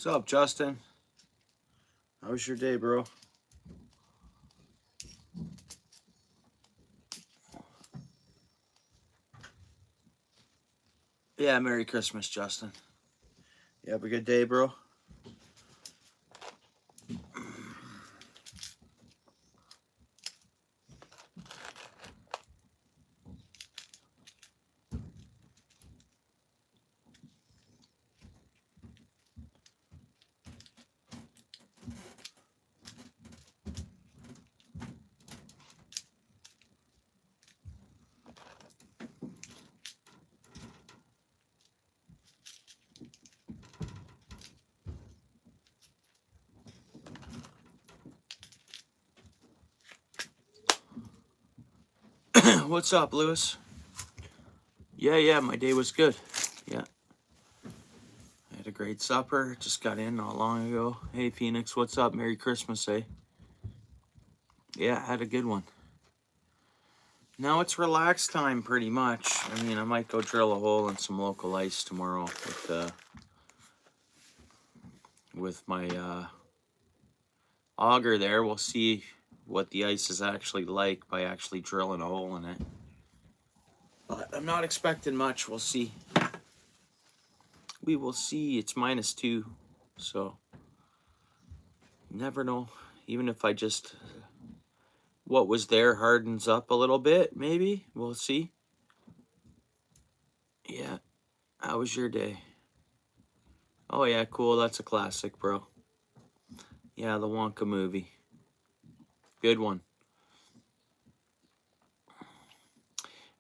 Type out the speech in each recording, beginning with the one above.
What's up, Justin? How was your day, bro? Yeah, Merry Christmas, Justin. You have a good day, bro? What's up, Lewis? Yeah, my day was good. Yeah. I had a great supper. Just got in not long ago. Hey, Phoenix, what's up? Merry Christmas, eh? Yeah, I had a good one. Now it's relax time, pretty much. I mean, I might go drill a hole in some local ice tomorrow with my auger there. We'll see what the ice is actually like by actually drilling a hole in it. But I'm not expecting much. We'll see. We will see. It's -2, so never know. Even if I just what was there hardens up a little bit, maybe we'll see. Yeah. How was your day? Oh yeah, cool. That's a classic, bro. Yeah, the Wonka movie. Good one.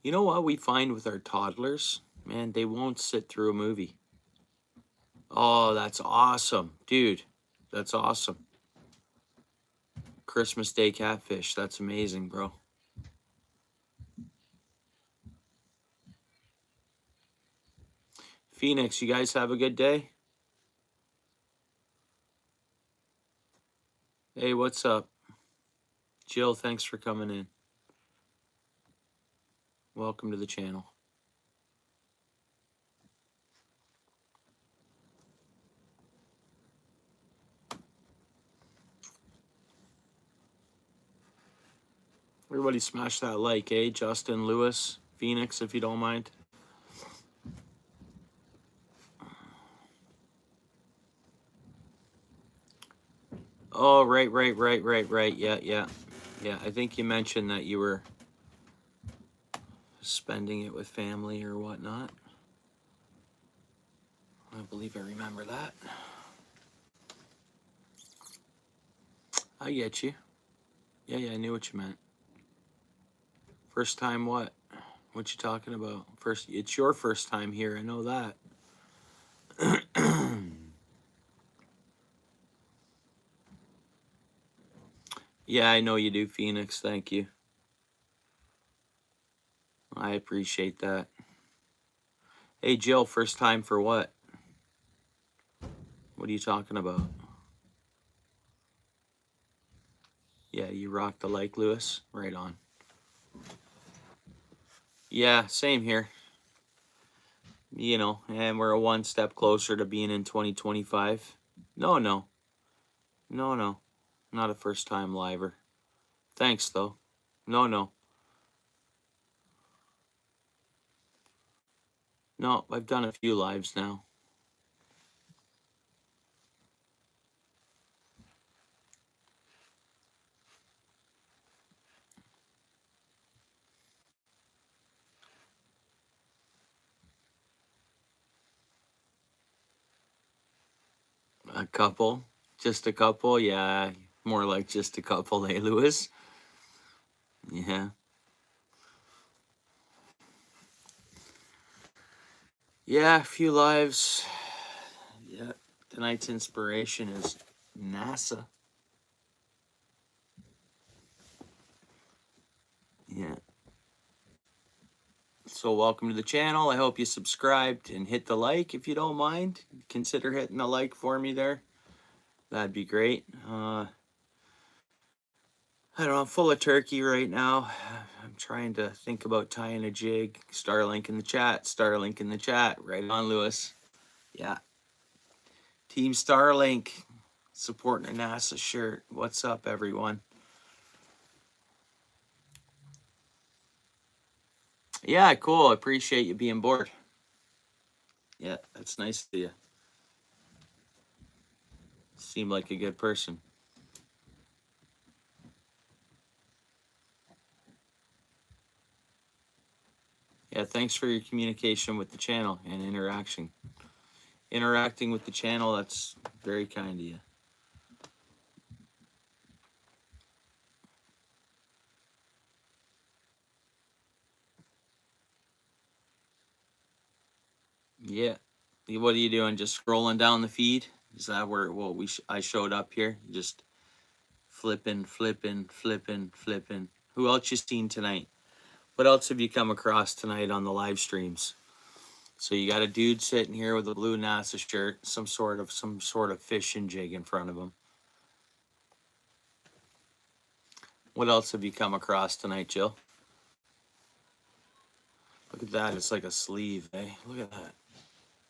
You know what we find with our toddlers? Man, they won't sit through a movie. Oh, that's awesome. Dude, that's awesome. Christmas Day Catfish. That's amazing, bro. Phoenix, you guys have a good day? Hey, what's up? Jill, thanks for coming in. Welcome to the channel. Everybody smash that like, eh? Justin, Lewis, Phoenix, if you don't mind. Oh, right. Yeah. I think you mentioned that you were spending it with family or whatnot. I believe I remember that. I get you. Yeah, I knew what you meant. First time what? What you talking about? First, it's your first time here. I know that. Yeah, I know you do, Phoenix. Thank you. I appreciate that. Hey, Jill, first time for what? What are you talking about? Yeah, you rock the like, Lewis. Right on. Yeah, same here. You know, and we're one step closer to being in 2025. No. Not a first time liver. Thanks, though. No. No, I've done a few lives now. A couple. Just a couple? Yeah, more like just a couple, eh, Lewis? Yeah. Yeah, a few lives. Yeah. Tonight's inspiration is NASA. Yeah. So welcome to the channel. I hope you subscribed and hit the like if you don't mind. Consider hitting a like for me there. That'd be great. I don't know, I'm full of turkey right now. I'm trying to think about tying a jig. Starlink in the chat. Starlink in the chat. Right on, Lewis. Yeah. Team Starlink supporting a NASA shirt. What's up, everyone? Yeah, cool. I appreciate you being bored. Yeah, that's nice of you. Seem like a good person. Yeah, thanks for your communication with the channel and interacting with the channel. That's very kind of you. Yeah. What are you doing? Just scrolling down the feed? Is that where I showed up here? Just flipping. Who else you seen tonight? What else have you come across tonight on the live streams? So you got a dude sitting here with a blue NASA shirt, some sort of fishing jig in front of him. What else have you come across tonight, Jill? Look at that. It's like a sleeve, eh? Look at that.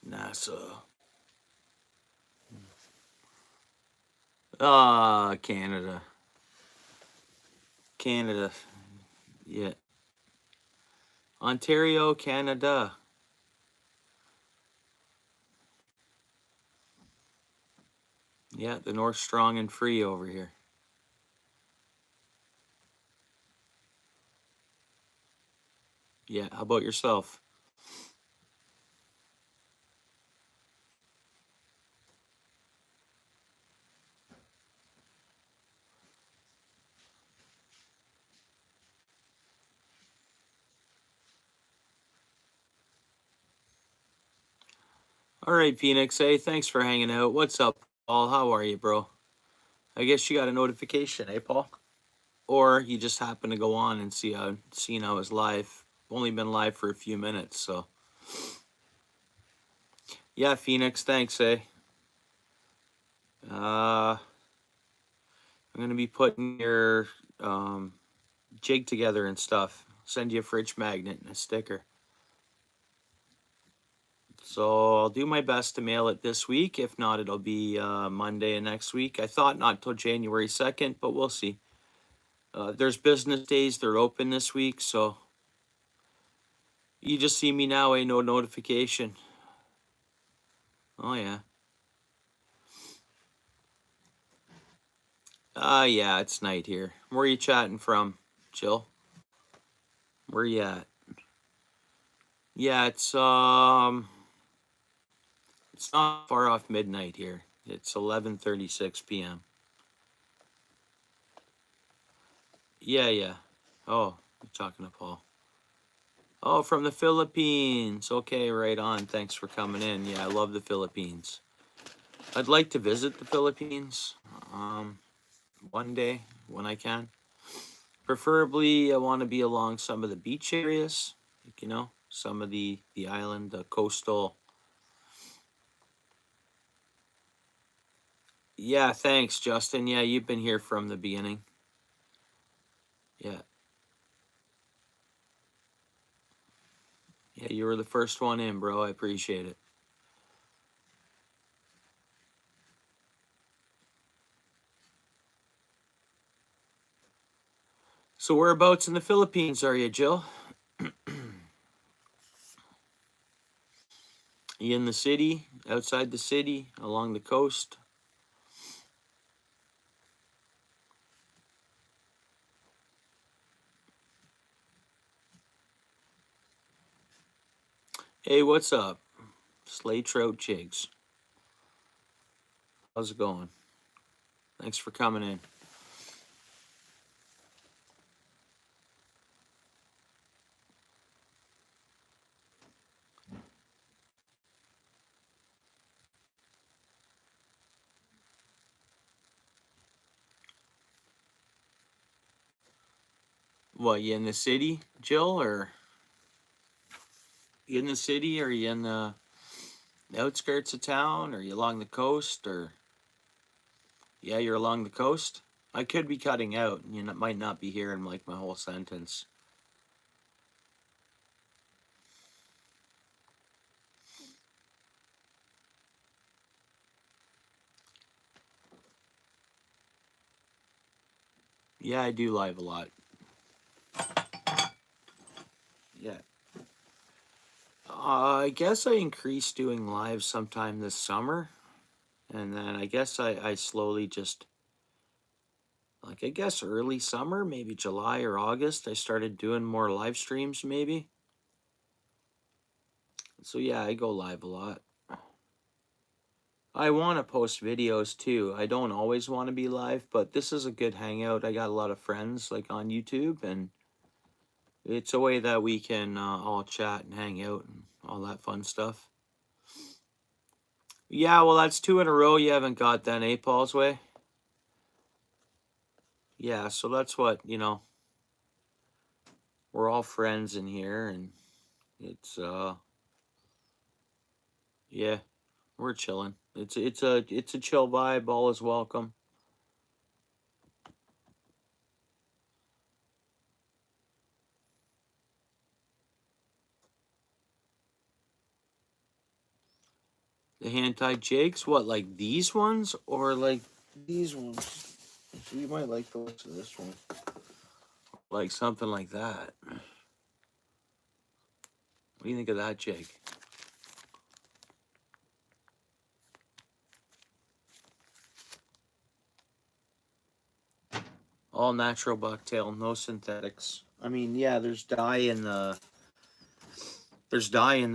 NASA. Ah, Canada. Canada. Yeah. Ontario, Canada. Yeah, the North strong and free over here. Yeah, how about yourself? All right, Phoenix. Hey, thanks for hanging out. What's up, Paul? How are you, bro? I guess you got a notification, eh, Paul? Or you just happen to go on and see I was live. Only been live for a few minutes, so yeah, Phoenix, thanks, eh? I'm gonna be putting your jig together and stuff. Send you a fridge magnet and a sticker. So I'll do my best to mail it this week. If not, it'll be Monday of next week. I thought not till January 2nd, but we'll see. There's business days. They're open this week, so you just see me now, no notification. Oh, yeah. Yeah, it's night here. Where are you chatting from, Jill? Where you at? Yeah, it's not far off midnight here. It's 11:36 p.m. Yeah. Oh, you're talking to Paul. Oh, from the Philippines. Okay, right on. Thanks for coming in. Yeah, I love the Philippines. I'd like to visit the Philippines one day when I can. Preferably, I want to be along some of the beach areas, some of the island, the coastal. Yeah, thanks, Justin. Yeah, you've been here from the beginning. Yeah. Yeah, you were the first one in, bro. I appreciate it. So whereabouts in the Philippines are you, Jill? You in the city, outside the city, along the coast? Hey, what's up? Slay Trout Jigs. How's it going? Thanks for coming in. What, you in the city, Jill, or you in the city, or you in the outskirts of town, or you along the coast, or yeah, you're along the coast? I could be cutting out, and you might not be hearing like my whole sentence. Yeah, I do live a lot. Yeah. I guess I increased doing live sometime this summer. And then I guess I slowly just, like, I guess early summer, maybe July or August, I started doing more live streams, maybe. So yeah, I go live a lot. I want to post videos too. I don't always want to be live, but this is a good hangout. I got a lot of friends like on YouTube, and it's a way that we can all chat and hang out and all that fun stuff. Yeah, well, that's 2 in a row you haven't got then, eh, Paul's Way? Yeah, so that's what, we're all friends in here, and it's, yeah, we're chilling. It's a chill vibe, all is welcome. The hand-tied jigs, what, like these ones or like these ones? So you might like the looks of this one. Like something like that. What do you think of that jig? All natural bucktail, no synthetics. I mean, yeah, there's dye in the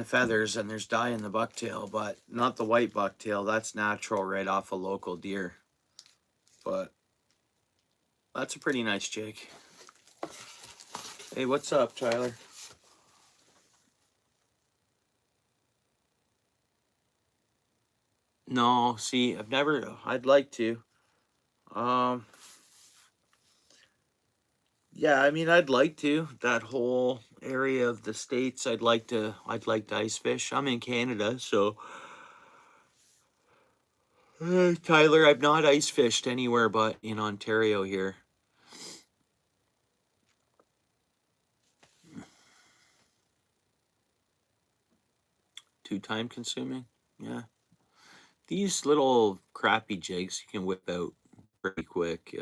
feathers and there's dye in the bucktail, but not the white bucktail. That's natural right off a local deer. But that's a pretty nice jig. Hey, what's up, Tyler? No, see, I'd like to. Um, yeah, I mean, I'd like to. That whole area of the States, I'd like to ice fish. I'm in Canada, so Tyler, I've not ice fished anywhere but in Ontario here. Too time consuming? Yeah. These little crappy jigs you can whip out pretty quick.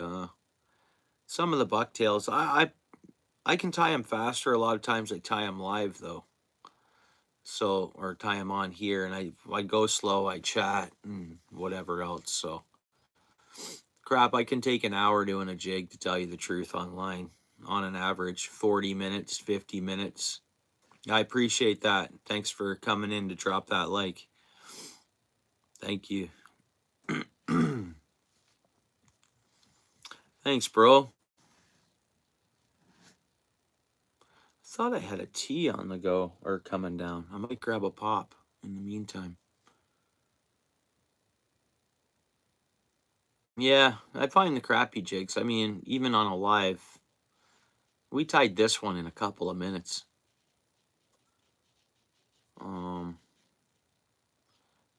Some of the bucktails, I can tie them faster. A lot of times I tie them live though. So, or tie them on here, and I go slow, I chat and whatever else. So, crap, I can take an hour doing a jig, to tell you the truth, online on an average 40 minutes, 50 minutes. I appreciate that. Thanks for coming in to drop that like. Thank you. Thanks, bro. Thought I had a tea on the go or coming down. I might grab a pop in the meantime. Yeah, I find the crappy jigs. I mean, even on a live, we tied this one in a couple of minutes.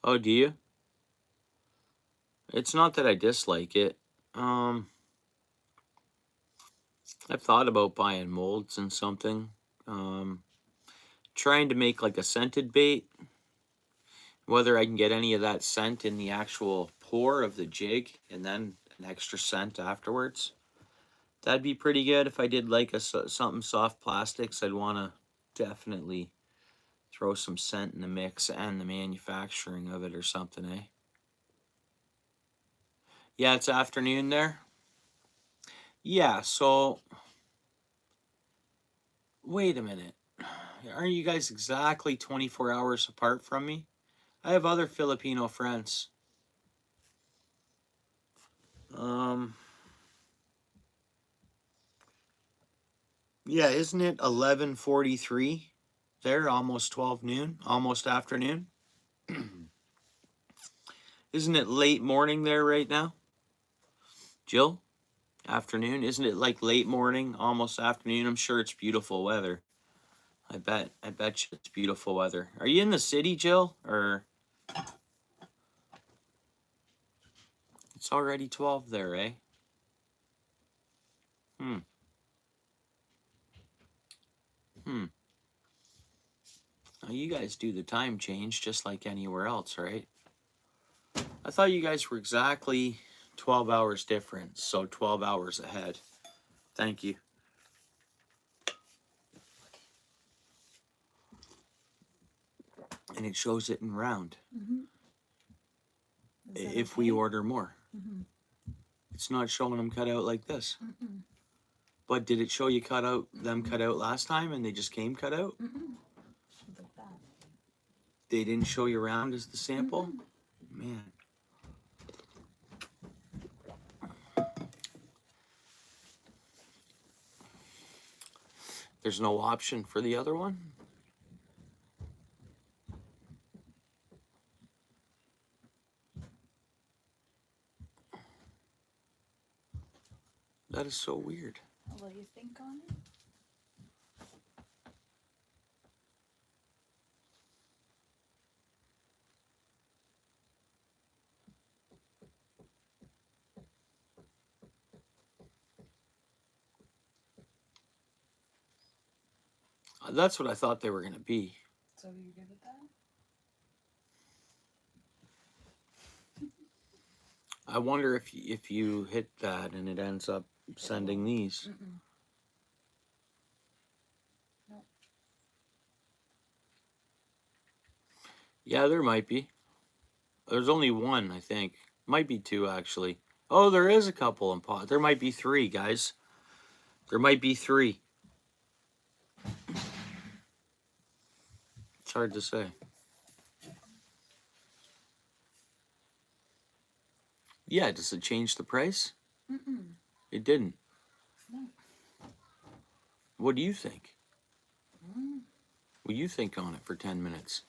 Oh, do you? It's not that I dislike it. I've thought about buying molds and something. Trying to make like a scented bait. Whether I can get any of that scent in the actual pour of the jig and then an extra scent afterwards. That'd be pretty good. If I did like something soft plastics, I'd want to definitely throw some scent in the mix and the manufacturing of it or something, eh? Yeah, it's afternoon there. Yeah, so wait a minute. Aren't you guys exactly 24 hours apart from me? I have other Filipino friends. Yeah, isn't it 11:43? There, almost 12 noon, almost afternoon. Isn't it late morning there right now? Jill? Afternoon? Isn't it like late morning, almost afternoon? I'm sure it's beautiful weather. I bet you it's beautiful weather. Are you in the city, Jill? Or it's already 12 there, eh? Hmm. Hmm. Now you guys do the time change just like anywhere else, right? I thought you guys were exactly 12 hours different, so 12 hours ahead. Thank you. And it shows it in round. If we order more. It's not showing them cut out like this. But did it show you cut out them cut out last time and they just came cut out? Like that. They didn't show you round as the sample? Man. There's no option for the other one? That is so weird. What do you think on it? That's what I thought they were going to be. So you're good with that? I wonder if you hit that and it ends up sending these. No. Yeah, there might be. There's only one, I think. Might be two, actually. Oh, there is a couple in pot. There might be three, guys. There might be three. It's hard to say. Yeah, does it change the price? It didn't. No. What do you think? What do you think on it for 10 minutes?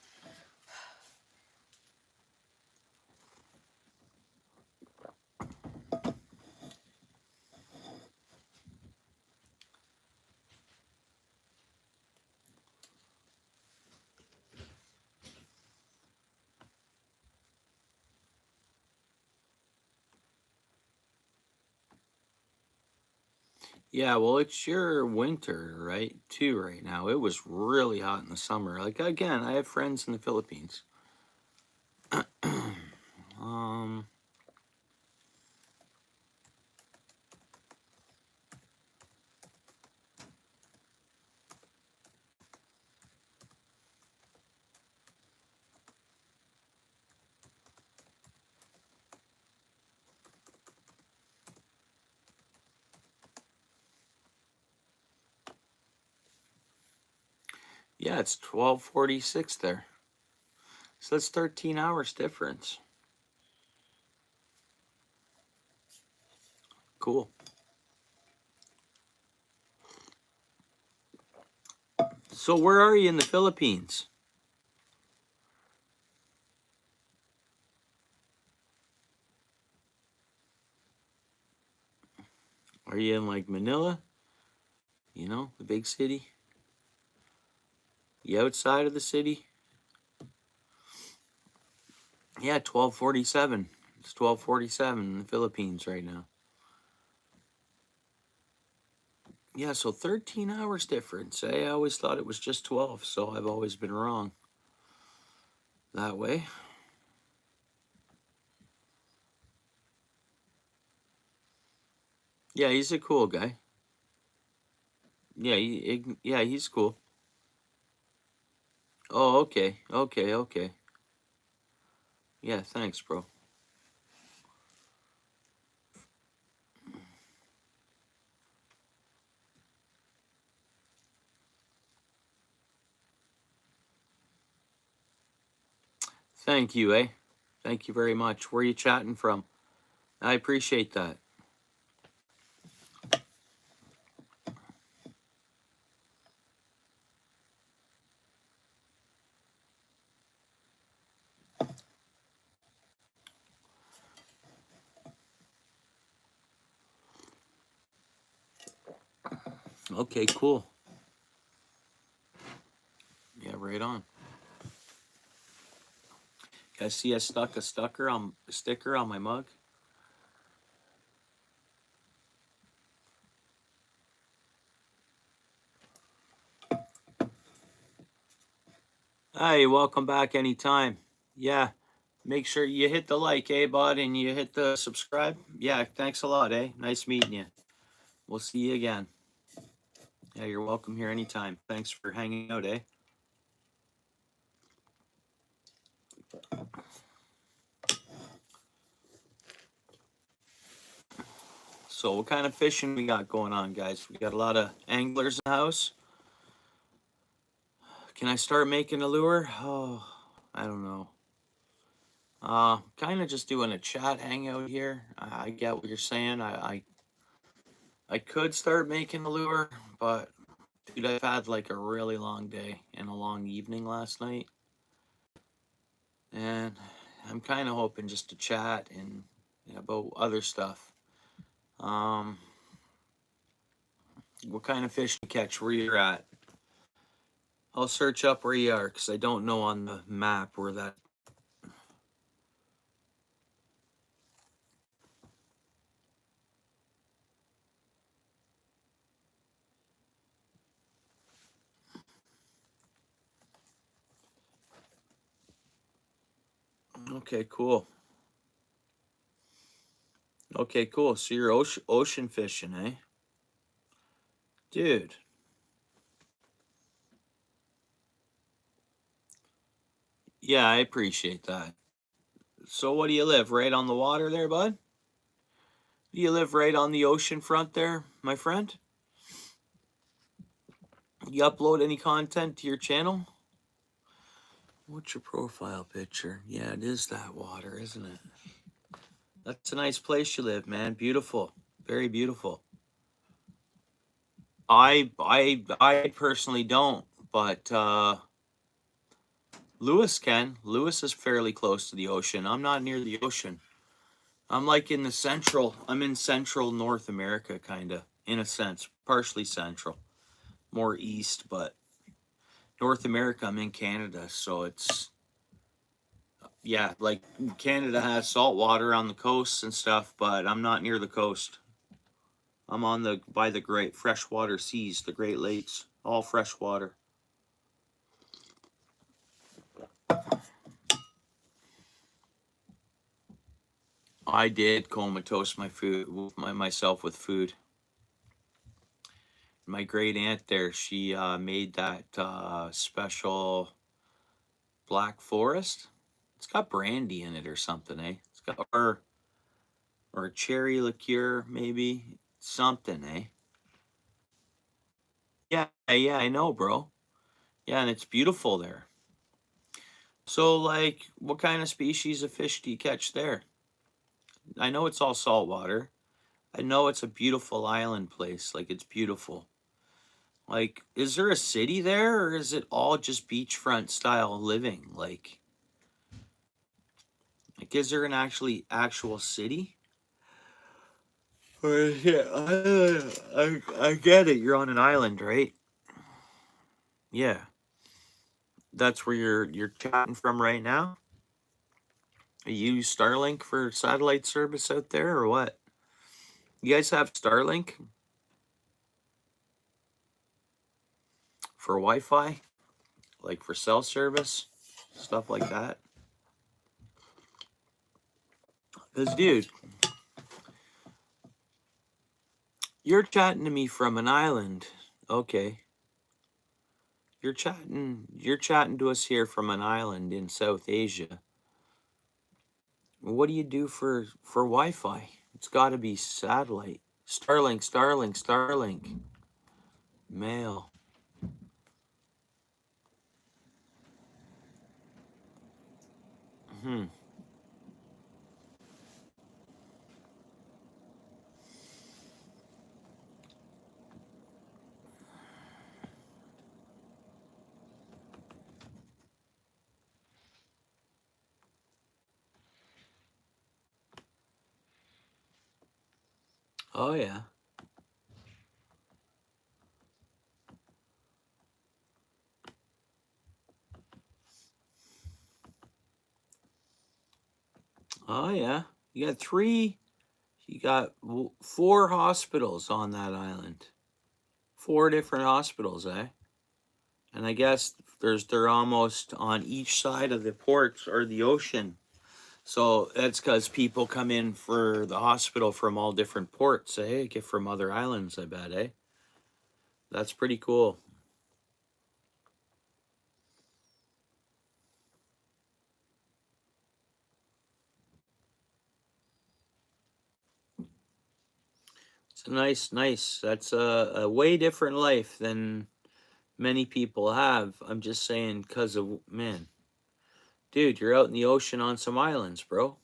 Yeah, well, it's your winter, right? Too, right now. It was really hot in the summer. Like, again, I have friends in the Philippines. Yeah, it's 12:46 there. So that's 13 hours difference. Cool. So where are you in the Philippines? Are you in like Manila? You know, the big city? You outside of the city? Yeah, 12:47. It's 12:47 in the Philippines right now. Yeah, so 13 hours difference. I always thought it was just 12, so I've always been wrong that way. Yeah, he's a cool guy. Yeah, he's cool. Oh, okay. Yeah, thanks, bro. Thank you, eh? Thank you very much. Where are you chatting from? I appreciate that. Okay, cool. Yeah, right on. I see I stuck a sticker on my mug. Hey, welcome back anytime. Yeah, make sure you hit the like, eh, bud, and you hit the subscribe. Yeah, thanks a lot, eh? Nice meeting you. We'll see you again. Yeah, you're welcome here anytime. Thanks for hanging out, eh? So what kind of fishing we got going on, guys? We got a lot of anglers in the house. Can I start making a lure? Oh, I don't know. Kind of just doing a chat hangout here. I get what you're saying. I could start making a lure, but dude, I've had like a really long day and a long evening last night, and I'm kind of hoping just to chat and about other stuff. Um, what kind of fish to catch where you're at? I'll search up where you are because I don't know on the map where that. Okay, cool. Okay, cool. So you're ocean fishing, eh? Dude. Yeah, I appreciate that. So what do you live? Right on the water there, bud? Do you live right on the ocean front there, my friend? You upload any content to your channel? What's your profile picture? Yeah, it is that water, isn't it? That's a nice place you live, man. Beautiful. Very beautiful. I personally don't, but Lewis can. Lewis is fairly close to the ocean. I'm not near the ocean. I'm like in the central. I'm in central North America, kind of, in a sense, partially central, more east, but North America. I'm in Canada, so it's yeah, like Canada has salt water on the coasts and stuff, but I'm not near the coast. I'm on the by the great freshwater seas, the Great Lakes, all freshwater. I did comatose myself with food. My great aunt there, she made that special Black Forest. It's got brandy in it or something, eh? It's got or a cherry liqueur, maybe something, eh? Yeah, yeah, I know, bro. Yeah, and it's beautiful there. So, like, what kind of species of fish do you catch there? I know it's all saltwater. I know it's a beautiful island place. Like, it's beautiful. Like, is there a city there, or is it all just beachfront style living? Like, is there an actual city? Or yeah, I get it. You're on an island, right? Yeah, that's where you're chatting from right now. You use Starlink for satellite service out there, or what? You guys have Starlink for Wi-Fi, like for cell service, stuff like that. Cause, dude, you're chatting to me from an island. Okay, you're chatting to us here from an island in South Asia. What do you do for Wi-Fi? It's got to be satellite. Starlink, Starlink, Starlink. Mail. Hmm. Oh yeah. Oh yeah. You got three. You got four hospitals on that island. Four different hospitals, eh? And I guess they're almost on each side of the ports or the ocean. So that's because people come in for the hospital from all different ports, eh? Get from other islands, I bet, eh? That's pretty cool. It's nice. That's a way different life than many people have. I'm just saying, because of, man, dude, you're out in the ocean on some islands, bro.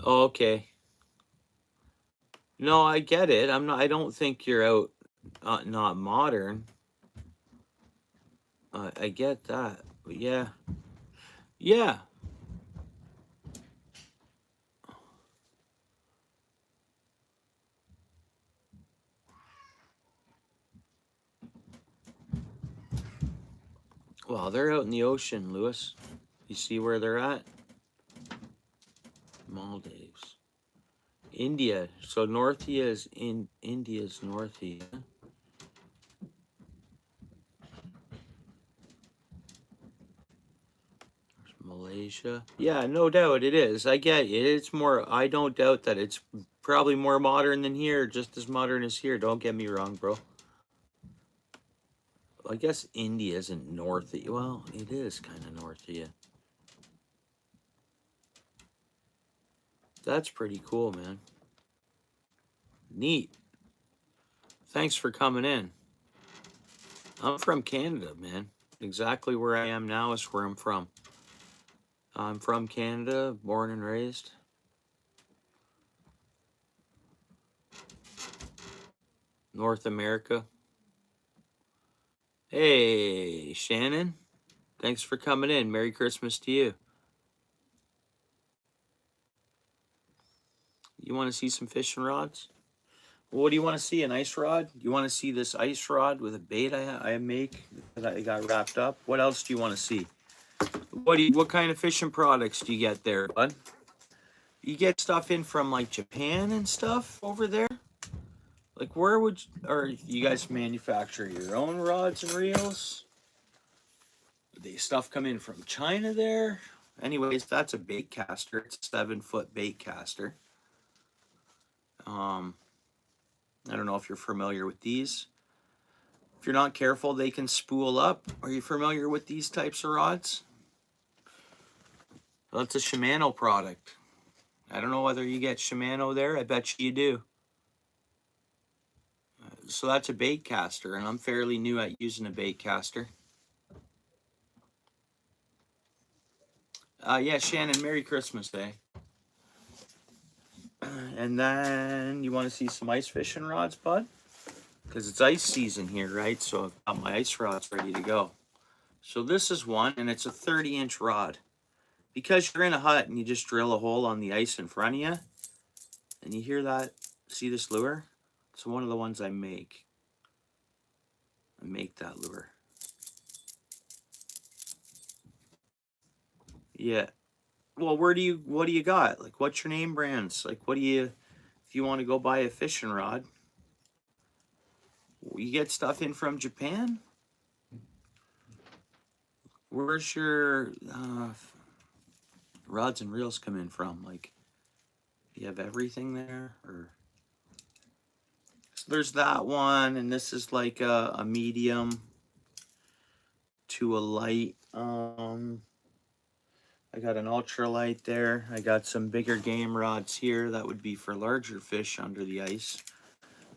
Oh, okay. No, I get it. I don't think you're out, not modern. I get that. But yeah. Yeah. Well, they're out in the ocean, Lewis. You see where they're at? Maldives. India. So Northia is in India's Northia. Malaysia. Yeah, no doubt it is. I get it. It's more, I don't doubt that it's probably more modern than here, just as modern as here. Don't get me wrong, bro. I guess India isn't north. Well, it is kind of north of you. That's pretty cool, man. Neat. Thanks for coming in. I'm from Canada, man. Exactly where I am now is where I'm from. I'm from Canada, born and raised. North America. Hey, Shannon. Thanks for coming in. Merry Christmas to you. You want to see some fishing rods? What do you want to see? An ice rod? You want to see this ice rod with a bait I make that I got wrapped up? What else do you want to see? What kind of fishing products do you get there, bud? You get stuff in from like Japan and stuff over there? Like where would or you guys manufacture your own rods and reels? The stuff come in from China there? Anyways, that's a bait caster. It's a 7-foot bait caster. I don't know if you're familiar with these. If you're not careful, they can spool up. Are you familiar with these types of rods? Well, it's a Shimano product. I don't know whether you get Shimano there. I bet you do. So that's a bait caster, and I'm fairly new at using a bait caster. Yeah, Shannon, Merry Christmas Day. And then you want to see some ice fishing rods, bud? Because it's ice season here, right? So I've got my ice rods ready to go. So this is one, and it's a 30-inch rod. Because you're in a hut and you just drill a hole on the ice in front of you, and you hear that, see this lure? It's one of the ones I make. I make that lure. Yeah. Well, what do you got? Like, what's your name brands? Like, if you want to go buy a fishing rod, you get stuff in from Japan? Where's your rods and reels come in from? Like, you have everything there? Or so there's that one, and this is like a medium to a light. I got an ultralight there. I got some bigger game rods here. That would be for larger fish under the ice,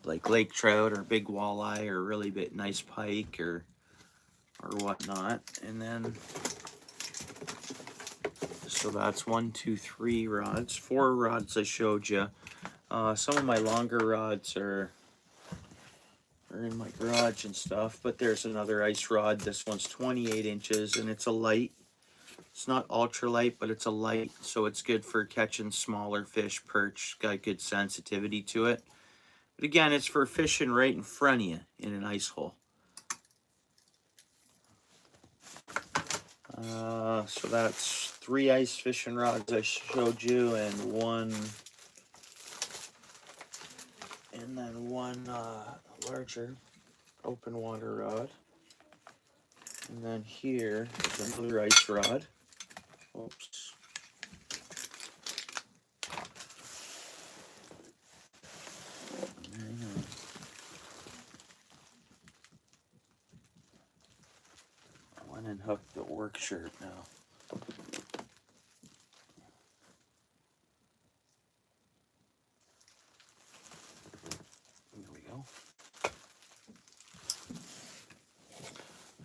like lake trout or big walleye or really nice pike or whatnot. And then, so that's 1, 2, 3 rods. 4 rods I showed you. Some of my longer rods are in my garage and stuff, but there's another ice rod. This one's 28 inches and it's a light. It's not ultra light, but it's a light, so it's good for catching smaller fish, perch, got good sensitivity to it. But again, it's for fishing right in front of you in an ice hole. So that's 3 ice fishing rods I showed you, and one larger open water rod. And then here is another ice rod. Oops. Hang on. I went and hooked the work shirt now. There we go.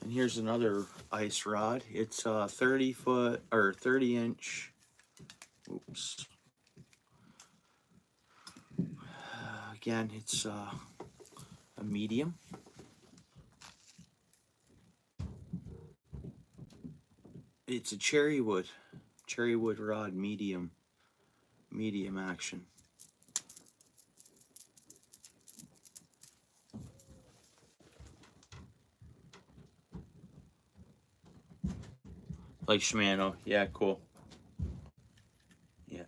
And here's another ice rod. It's a 30-foot or 30-inch. Oops. Again, it's a medium. It's a cherry wood rod, medium action. Like Shimano, yeah, cool. Yeah.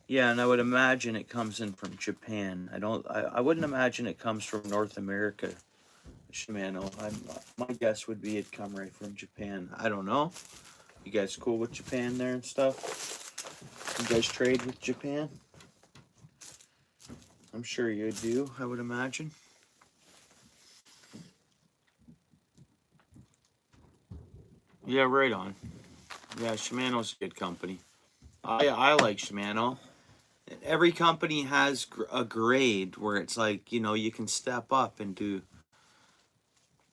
Yeah, and I would imagine it comes in from Japan. I wouldn't imagine it comes from North America, Shimano. My guess would be it'd come right from Japan. I don't know. You guys cool with Japan there and stuff? You guys trade with Japan? I'm sure you do, I would imagine. Yeah, right on. Yeah, Shimano's a good company. I like Shimano. Every company has a grade where it's like, you know, you can step up and do.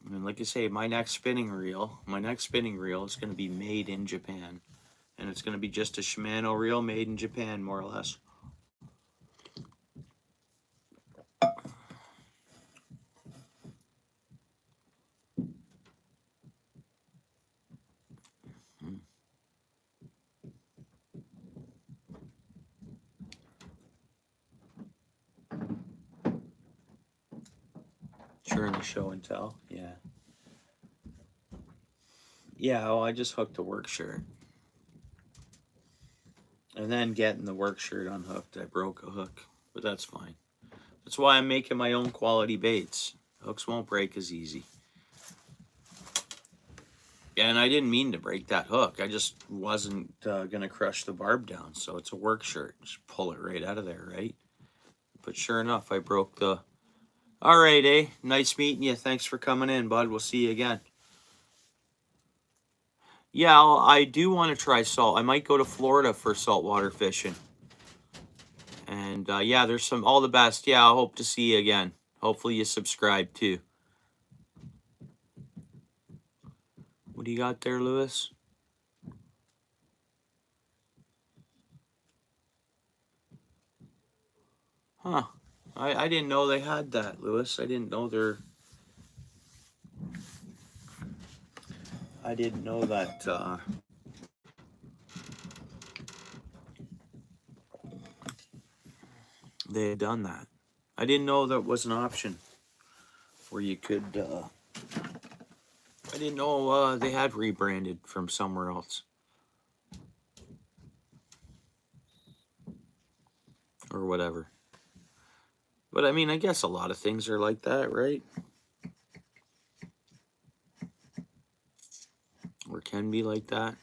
I mean, like I say, my next spinning reel is going to be made in Japan. And it's going to be just a Shimano reel made in Japan, more or less. Sure, in the show and tell, yeah. Yeah, well, I just hooked a work shirt. And then getting the work shirt unhooked, I broke a hook. But that's fine. That's why I'm making my own quality baits. Hooks won't break as easy. And I didn't mean to break that hook. I just wasn't going to crush the barb down. So it's a work shirt. Just pull it right out of there, right? But sure enough, I broke the... All right, eh? Nice meeting you. Thanks for coming in, bud. We'll see you again. Yeah, I do want to try salt. I might go to Florida for saltwater fishing. And yeah, there's some... All the best. Yeah, I hope to see you again. Hopefully you subscribe too. What do you got there, Lewis? Huh. I didn't know they had that, Lewis. I didn't know that they had done that. I didn't know that was an option where you could I didn't know they had rebranded from somewhere else. Or whatever. But I mean, I guess a lot of things are like that, right? Or can be like that.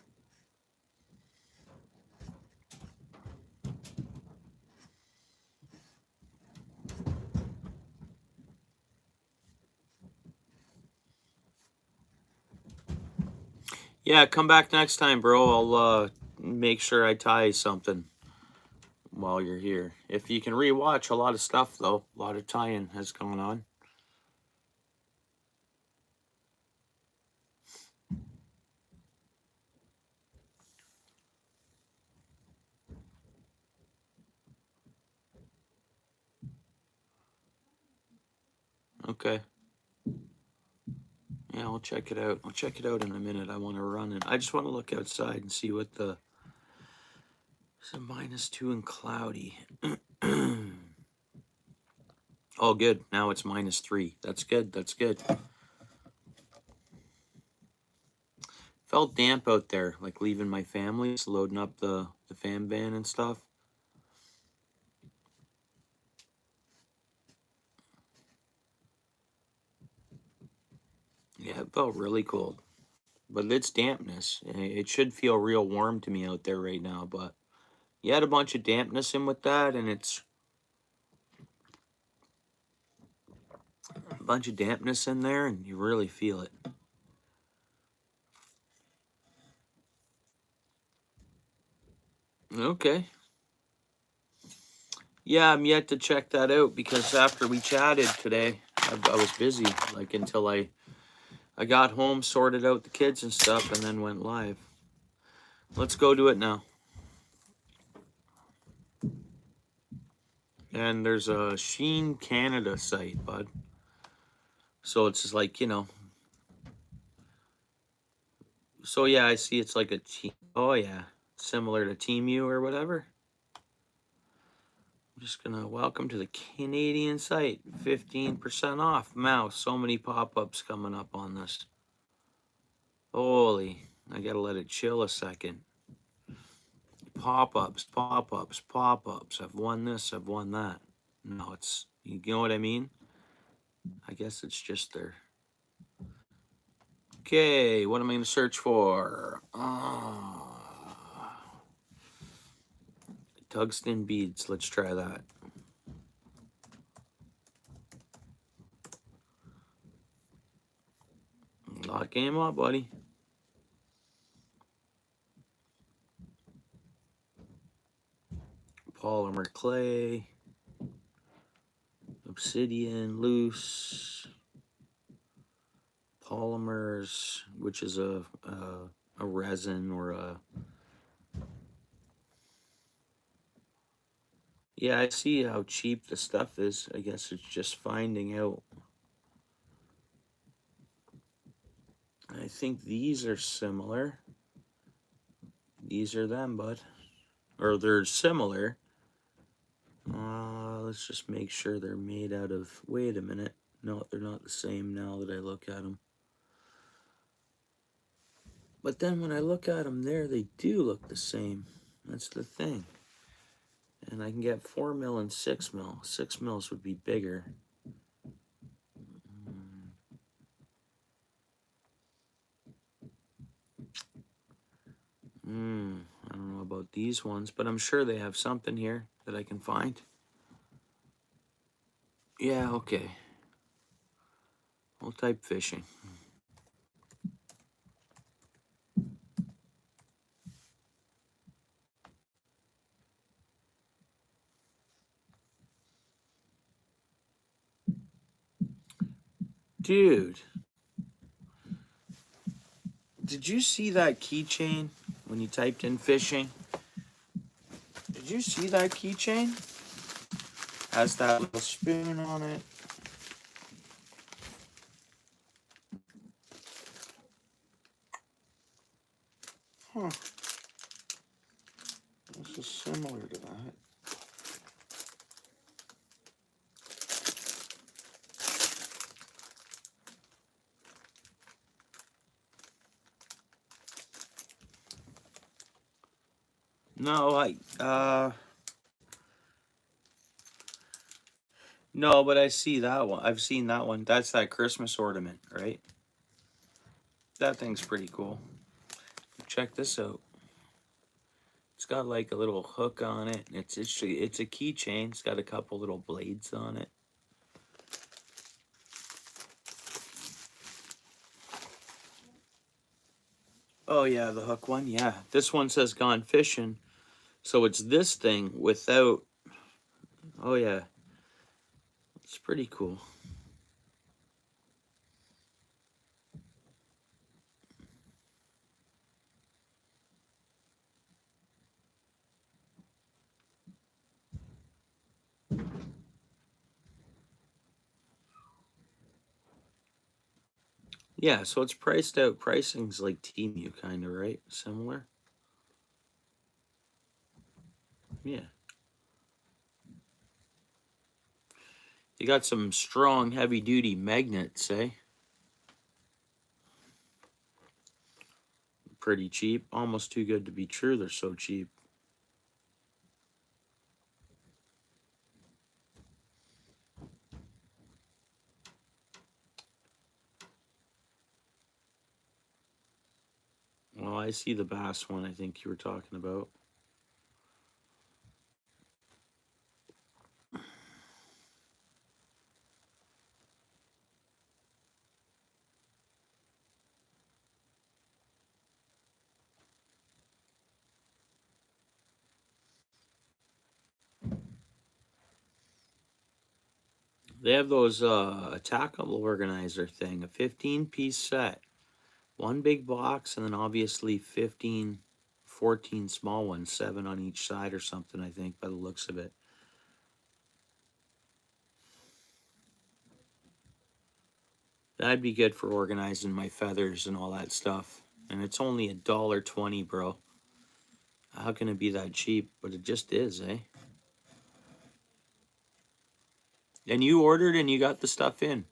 Yeah, come back next time, bro. I'll make sure I tie something while you're here. If you can rewatch a lot of stuff, though, a lot of tying has gone on. Okay. Yeah, I'll check it out. I'll check it out in a minute. I want to run it. I just want to look outside and see what the... It's a -2 and cloudy. Oh, good. Now it's -3. That's good. That's good. Felt damp out there, like leaving my family, loading up the fan van and stuff. Yeah, it felt really cold. But it's dampness. It should feel real warm to me out there right now, but you had a bunch of dampness in with that, and it's a bunch of dampness in there, and you really feel it. Okay. Yeah, I'm yet to check that out because after we chatted today, I was busy like until I got home, sorted out the kids and stuff, and then went live. Let's go do it now. And there's a Sheen Canada site, bud. So it's just like, so yeah, I see it's like oh yeah, similar to Teemu or whatever. I'm just gonna welcome to the Canadian site, 15% off. Mouse, so many pop-ups coming up on this. Holy, I gotta let it chill a second. Pop-ups, pop-ups, pop-ups. I've won this, I've won that. No, you know what I mean? I guess it's just there. Okay, what am I gonna search for? Tungsten beads, let's try that. Lock game up, buddy. Polymer clay. Obsidian, loose. Polymers, which is a resin or a... Yeah, I see how cheap the stuff is. I guess it's just finding out. I think these are similar. These are them, bud. Or they're similar. Let's just make sure they're made out of... Wait a minute. No, they're not the same now that I look at them. But then when I look at them there, they do look the same. That's the thing. And I can get 4 mil and 6 mil. 6 mils would be bigger. I don't know about these ones, but I'm sure they have something here that I can find. Yeah, okay. We'll type fishing. Dude, did you see that keychain when you typed in fishing? Did you see that keychain? Has that little spoon on it. Huh. This is similar to that. No, no, but I see that one. I've seen that one. That's that Christmas ornament, right? That thing's pretty cool. Check this out. It's got like a little hook on it. It's a keychain. It's got a couple little blades on it. Oh yeah, the hook one. Yeah, this one says gone fishing, so it's this thing without. Oh yeah, it's pretty cool. Yeah, so it's priced out. Pricing's like Temu kind of, right? Similar. Yeah. You got some strong, heavy-duty magnets, eh? Pretty cheap. Almost too good to be true. They're so cheap. I see the bass one I think you were talking about. They have those a tackle organizer thing, a 15-piece set. One big box and then obviously 15, 14 small ones, 7 on each side or something, I think, by the looks of it. That'd be good for organizing my feathers and all that stuff. And it's only $1.20, bro. How can it be that cheap? But it just is, eh? And you ordered and you got the stuff in.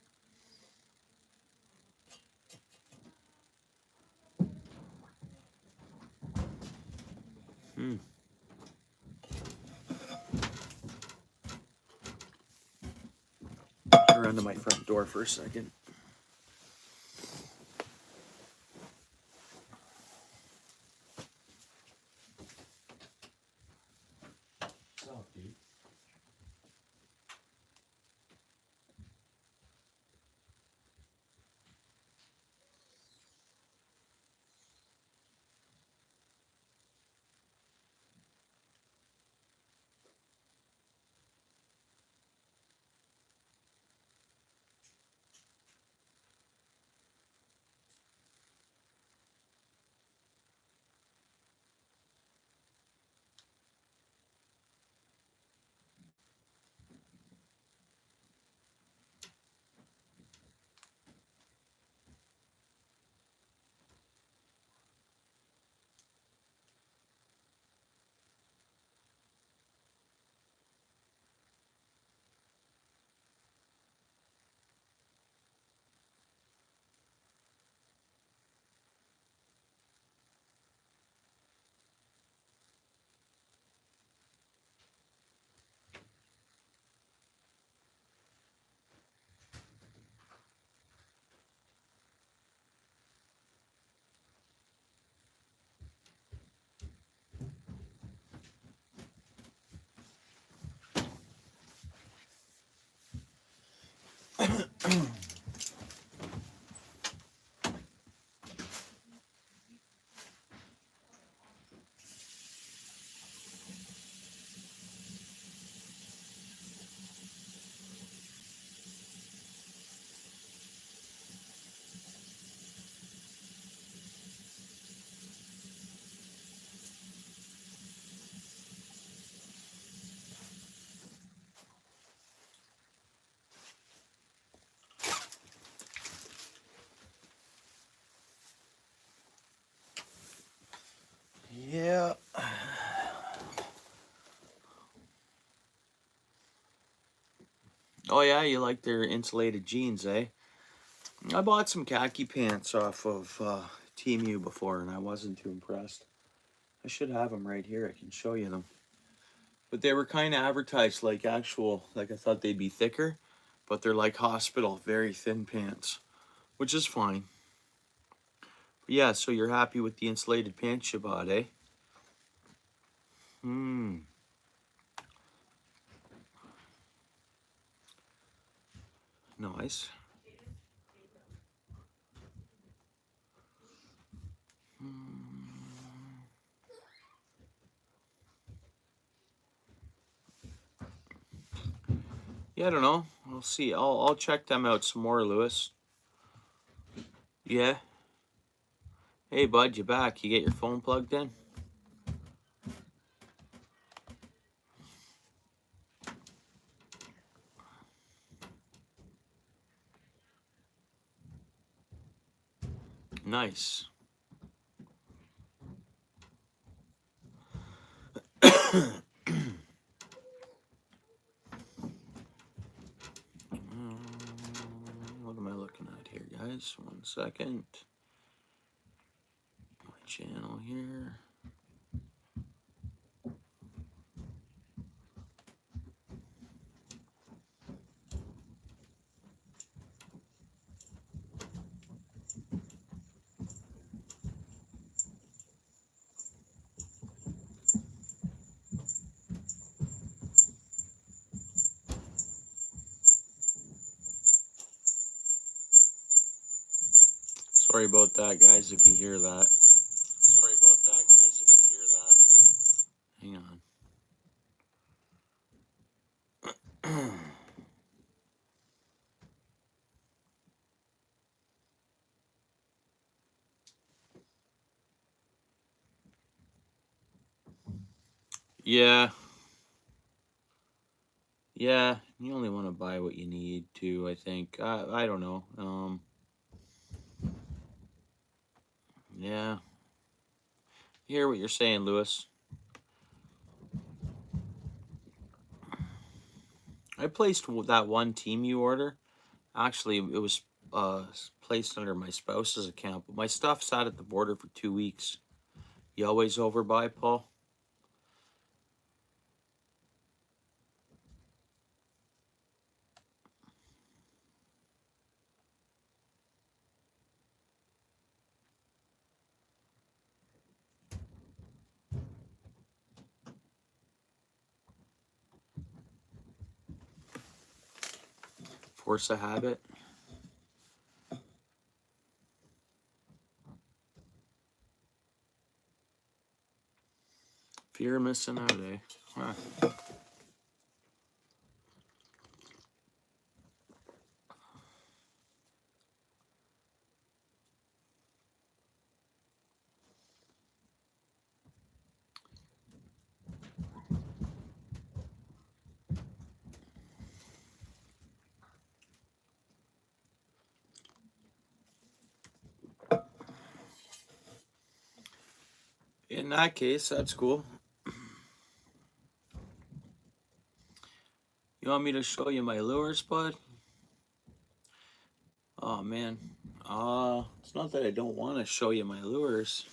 Run to my front door for a second. What's up, dude? Yeah. Oh yeah, you like their insulated jeans, eh? I bought some khaki pants off of Temu before, and I wasn't too impressed. I should have them right here. I can show you them. But they were kind of advertised like actual, like I thought they'd be thicker, but they're like hospital, very thin pants, which is fine. But yeah, so you're happy with the insulated pants you bought, eh? Nice. Yeah, I don't know. We'll see. I'll check them out some more, Lewis. Yeah. Hey, bud, you back? You get your phone plugged in? Nice. What am I looking at here, guys? 1 second. My channel here. Sorry about that, guys, if you hear that. Sorry about that, guys, if you hear that. Hang on. Yeah. Yeah, you only want to buy what you need to, I think. I don't know. Yeah. Hear what you're saying, Lewis. I placed that one team you order. Actually, it was placed under my spouse's account, but my stuff sat at the border for 2 weeks. You always overbuy, Paul? Force a habit? Fear of missing out, eh? Huh. In that case, that's cool. You want me to show you my lures, bud? Oh, man. It's not that I don't want to show you my lures.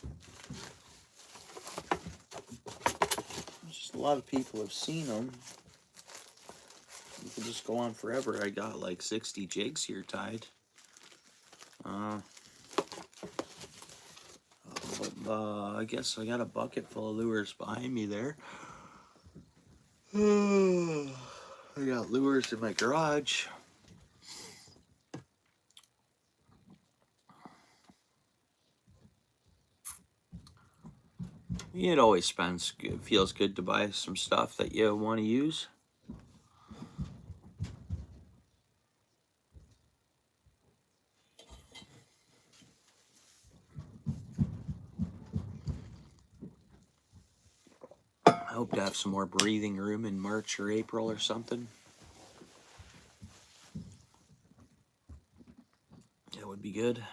Just a lot of people have seen them. You can just go on forever. I got like 60 jigs here tied. I guess I got a bucket full of lures behind me there. I got lures in my garage. It always feels good to buy some stuff that you want to use. I hope to have some more breathing room in March or April or something. That would be good.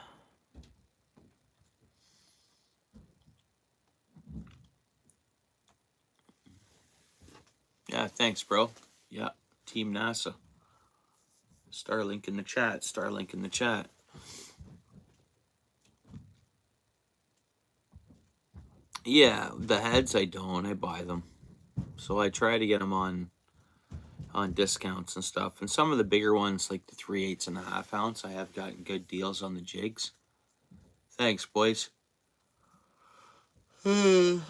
Yeah, thanks, bro. Yeah, Team NASA. Starlink in the chat. Starlink in the chat. Yeah, the heads I don't. I buy them. So I try to get them on discounts and stuff. And some of the bigger ones, like the 3/8.5 ounce, I have gotten good deals on the jigs. Thanks, boys. I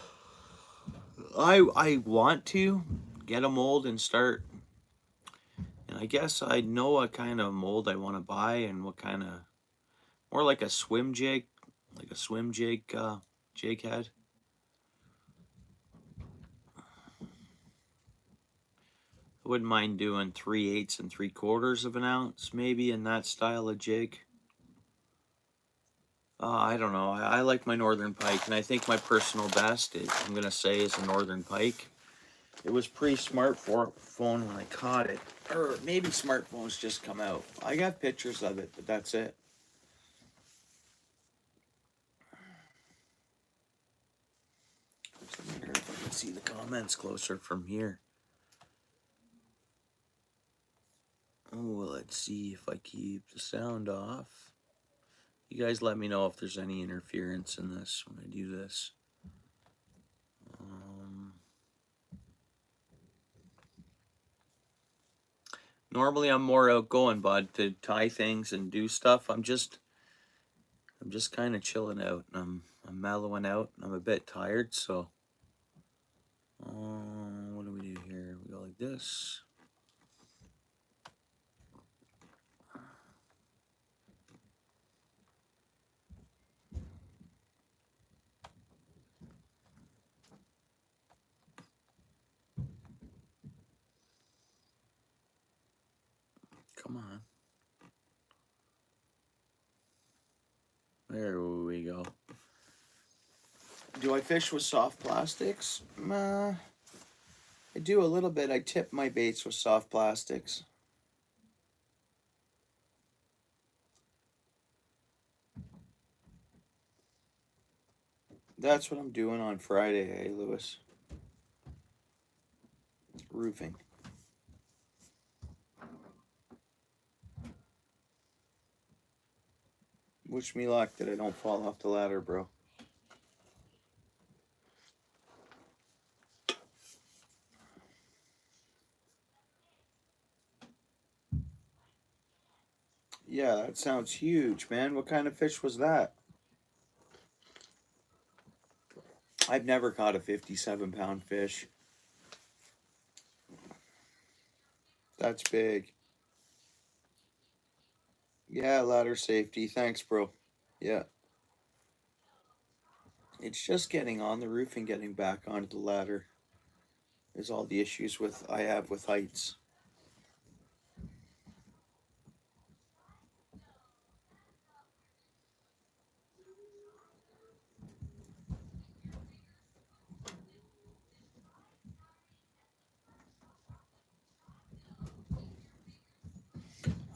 want to get a mold and start. And I guess I know what kind of mold I want to buy and what kind of, more like a swim jig, like a swim jig jig head. I wouldn't mind doing 3/8 and 3/4 of an ounce, maybe in that style of jig. I don't know. I like my Northern Pike, and I think my personal best, I'm gonna say, is a Northern Pike. It was pre-smartphone when I caught it, or maybe smartphones just come out. I got pictures of it, but that's it. I wonder if I can see the comments closer from here. Oh, let's see if I keep the sound off. You guys let me know if there's any interference in this when I do this. Normally I'm more outgoing, bud, to tie things and do stuff. I'm just kind of chilling out, and I'm mellowing out. And I'm a bit tired, so what do we do here? We go like this. Come on. There we go. Do I fish with soft plastics? I do a little bit. I tip my baits with soft plastics. That's what I'm doing on Friday, hey, Lewis? Roofing. Wish me luck that I don't fall off the ladder, bro. Yeah, that sounds huge, man. What kind of fish was that? I've never caught a 57-pound fish. That's big. Yeah, ladder safety. Thanks, bro. Yeah. It's just getting on the roof and getting back onto the ladder is all the issues I have with heights.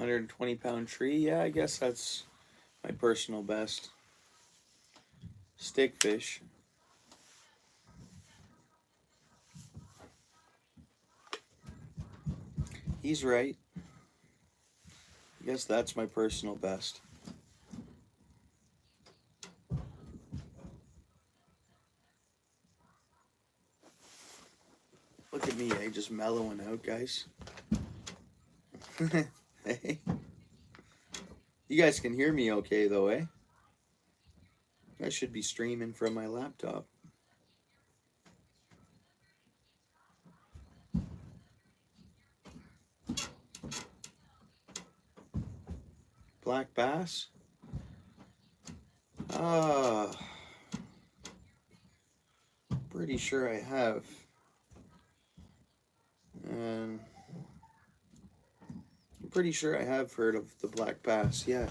£120 tree, yeah, I guess that's my personal best. Stickfish. He's right. I guess that's my personal best. Look at me, just mellowing out, guys. Hey. You guys can hear me okay, though, eh? I should be streaming from my laptop. Black bass? Pretty sure I have. And I'm pretty sure I have heard of the black bass, yeah.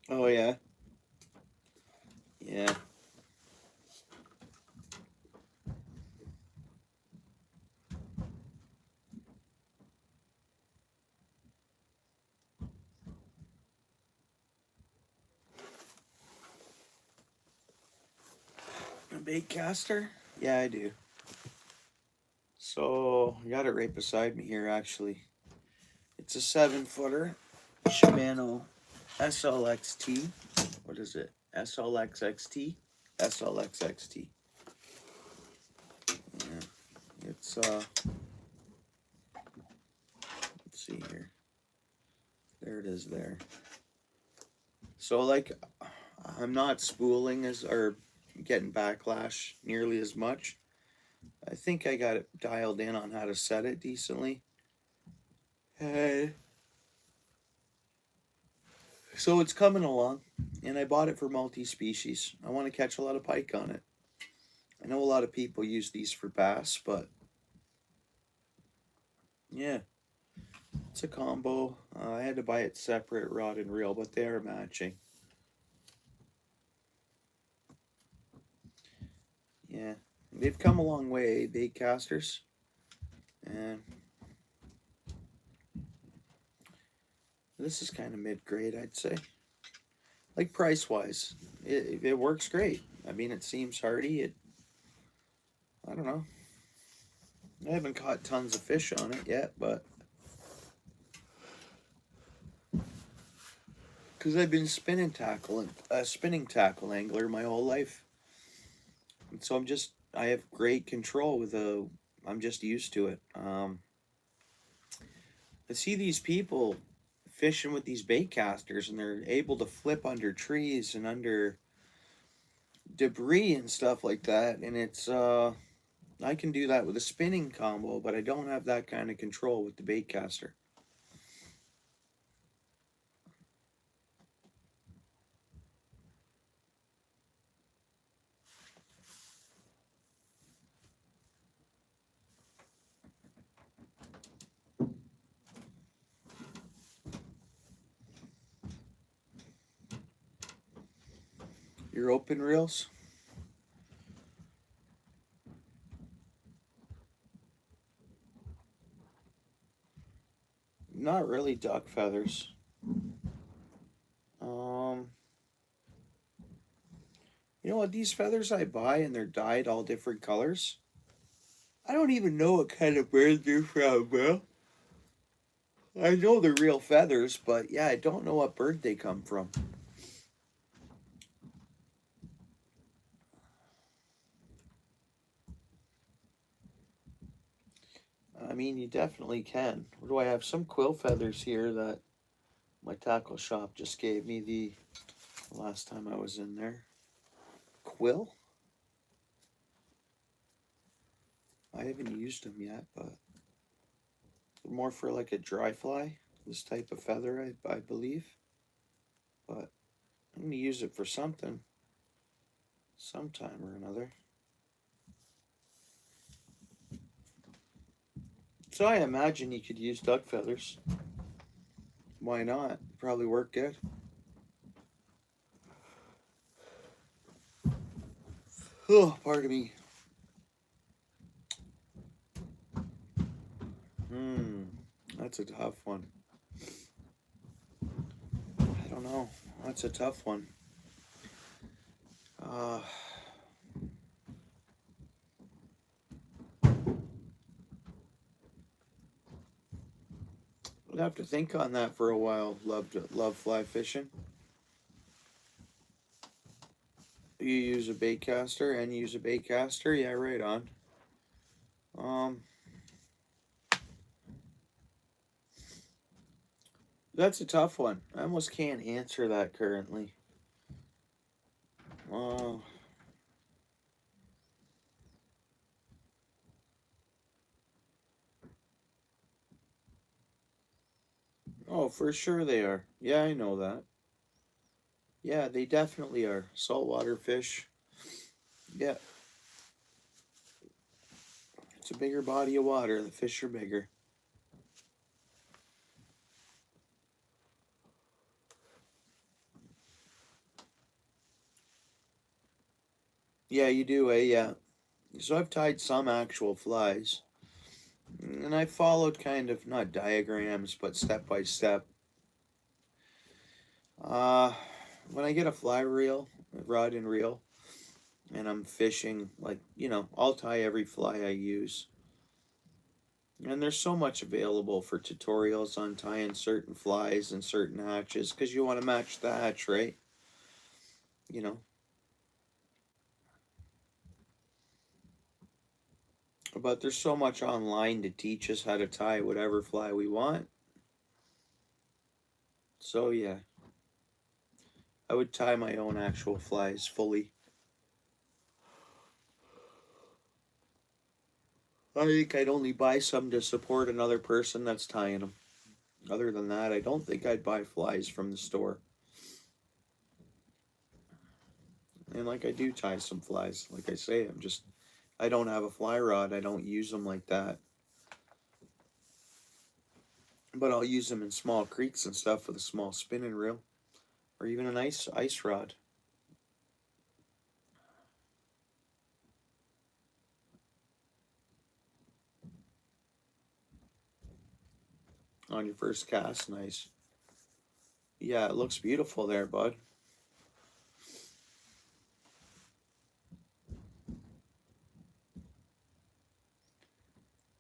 Oh, yeah. Yeah. A bait caster? Yeah, I do. So, I got it right beside me here, actually. It's a 7-footer Shimano SLXT. What is it? SLXXT? SLXXT. Yeah. It's, let's see here. There it is there. So, like, I'm not spooling or getting backlash nearly as much. I think I got it dialed in on how to set it decently. Hey. So it's coming along, and I bought it for multi-species. I want to catch a lot of pike on it. I know a lot of people use these for bass, but yeah, it's a combo. I had to buy it separate, rod and reel, but they are matching. Yeah, they've come a long way, bait casters, and this is kind of mid-grade, I'd say. Like price-wise, it works great. I mean, it seems hardy. I don't know. I haven't caught tons of fish on it yet, but because I've been spinning tackle angler my whole life, and so I have great control with I'm just used to it. I see these people fishing with these bait casters, and they're able to flip under trees and under debris and stuff like that, and it's I can do that with a spinning combo, but I don't have that kind of control with the bait caster. Your open reels? Not really duck feathers. You know what? These feathers I buy and they're dyed all different colors. I don't even know what kind of bird they're from, bro. I know they're real feathers, but yeah, I don't know what bird they come from. I mean, you definitely can. What do I have? Some quill feathers here that my tackle shop just gave me the last time I was in there. Quill? I haven't used them yet, but more for like a dry fly, this type of feather, I believe. But I'm going to use it for something, sometime or another. So I imagine you could use duck feathers. Why not? Probably work good. Oh, pardon me. That's a tough one. I don't know. That's a tough one. I'd have to think on that for a while. Love fly fishing. You use a bait caster and use a bait caster? Yeah, right on. That's a tough one. I almost can't answer that currently. Oh, for sure they are. Yeah, I know that. Yeah, they definitely are. Saltwater fish. Yeah. It's a bigger body of water. The fish are bigger. Yeah, you do, eh? Yeah. So I've tied some actual flies. And I followed kind of, not diagrams, but step by step. When I get a fly reel, a rod and reel, and I'm fishing, like, I'll tie every fly I use. And there's so much available for tutorials on tying certain flies and certain hatches, because you want to match the hatch, right? You know. But there's so much online to teach us how to tie whatever fly we want. So yeah, I would tie my own actual flies fully. I think I'd only buy some to support another person that's tying them. Other than that, I don't think I'd buy flies from the store. And like I do tie some flies. Like I say, I don't have a fly rod. I don't use them like that. But I'll use them in small creeks and stuff with a small spinning reel. Or even an ice rod. On your first cast, nice. Yeah, it looks beautiful there, bud.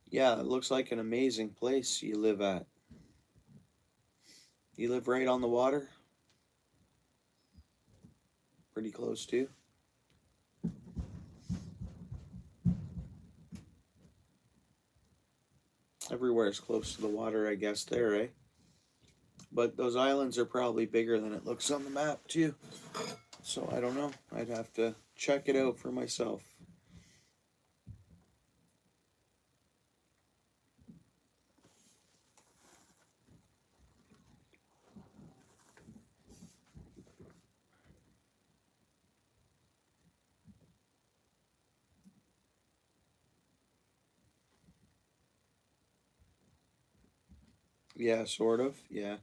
Yeah, it looks like an amazing place you live at. You live right on the water? Pretty close to? Everywhere is close to the water, I guess, there, eh? But those islands are probably bigger than it looks on the map, too. So I don't know. I'd have to check it out for myself. Yeah, sort of. Yeah.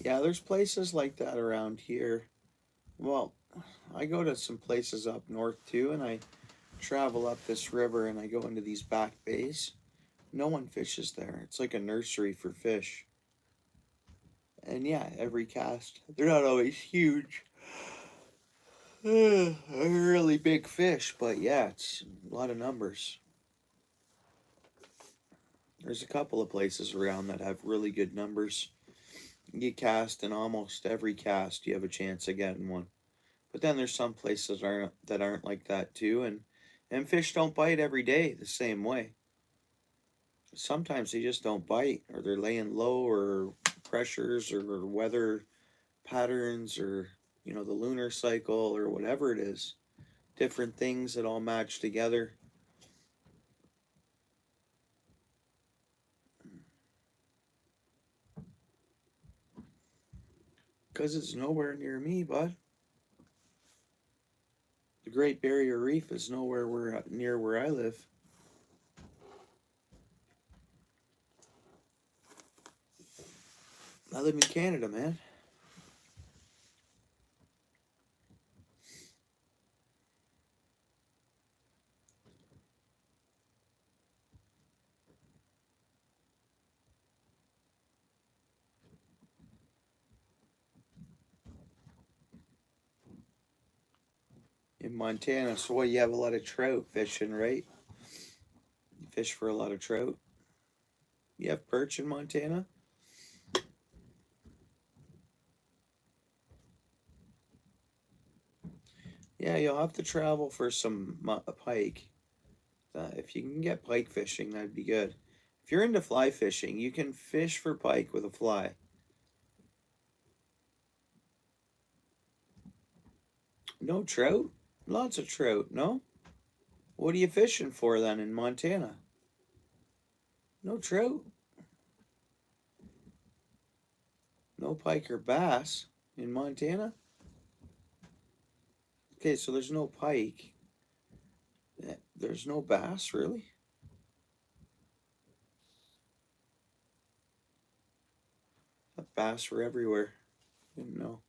Yeah, there's places like that around here. Well, I go to some places up north too, and I travel up this river and I go into these back bays. No one fishes there. It's like a nursery for fish. And yeah, every cast, they're not always huge. Really big fish, but yeah, it's a lot of numbers. There's a couple of places around that have really good numbers. You cast, and almost every cast you have a chance of getting one. But then there's some places that aren't like that too, and fish don't bite every day the same way. Sometimes they just don't bite, or they're laying low, or pressures, or weather patterns, or the lunar cycle, or whatever it is. Different things that all match together. Because it's nowhere near me, bud. The Great Barrier Reef is nowhere near where I live. I live in Canada, man. In Montana, so what? You have a lot of trout fishing, right? You fish for a lot of trout. You have perch in Montana? Yeah, you'll have to travel for some pike. If you can get pike fishing, that'd be good. If you're into fly fishing, you can fish for pike with a fly. No trout? Lots of trout, no? What are you fishing for then in Montana? No trout? No pike or bass in Montana? Okay, so there's no pike. There's no bass, really? Bass were everywhere. Didn't know.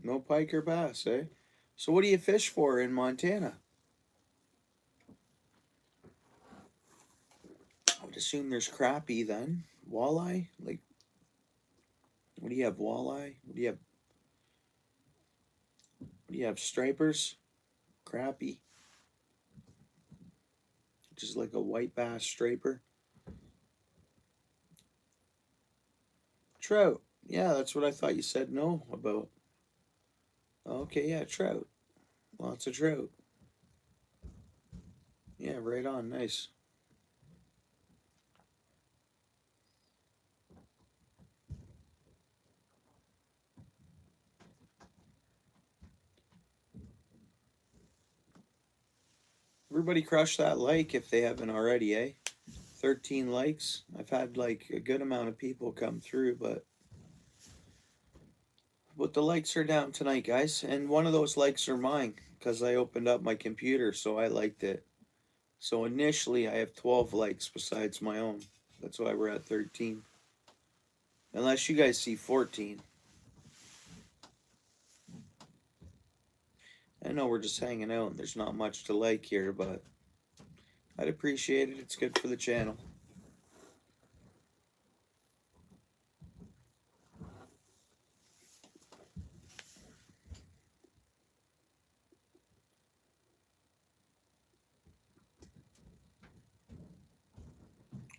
No pike or bass, eh? So what do you fish for in Montana? I would assume there's crappie then. Walleye? Like, what do you have? Walleye? What do you have? Stripers? Crappie? Which is like a white bass striper. Trout. Yeah, that's what I thought you said no about. Okay, yeah, trout. Lots of trout. Yeah, right on. Nice. Everybody crush that like if they haven't already, eh? 13 likes. I've had like a good amount of people come through, but the likes are down tonight, guys. And one of those likes are mine because I opened up my computer, so I liked it. So initially, I have 12 likes besides my own. That's why we're at 13. Unless you guys see 14. I know we're just hanging out and there's not much to like here, but I'd appreciate it. It's good for the channel.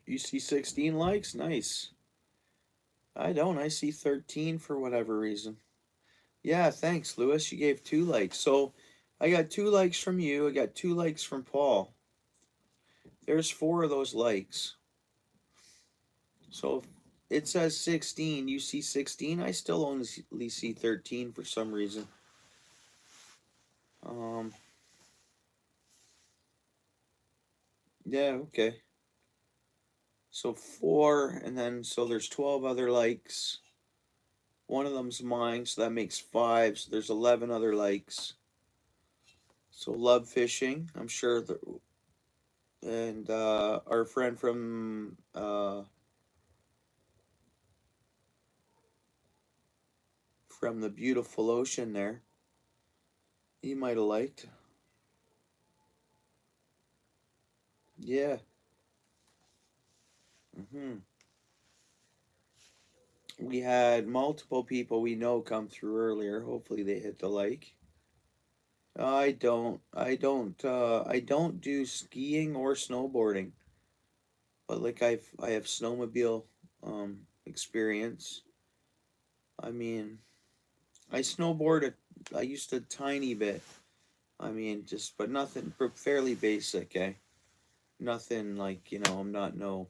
You see 16 likes? Nice. I don't. I see 13 for whatever reason. Yeah, thanks, Lewis. You gave 2 likes. So I got 2 likes from you. I got 2 likes from Paul. There's 4 of those likes. So it says 16. You see 16. I still only see 13 for some reason. Yeah, okay. So 4, and then so there's 12 other likes. One of them's mine, so that makes 5. So there's 11 other likes. So love fishing. I'm sure that, and our friend from the beautiful ocean there, he might have liked. Yeah. We had multiple people we know come through earlier. Hopefully they hit the like. I don't do skiing or snowboarding, but like I have snowmobile experience. I mean, I snowboard I used a tiny bit. I mean, just but nothing, fairly basic, eh? Nothing like, I'm not no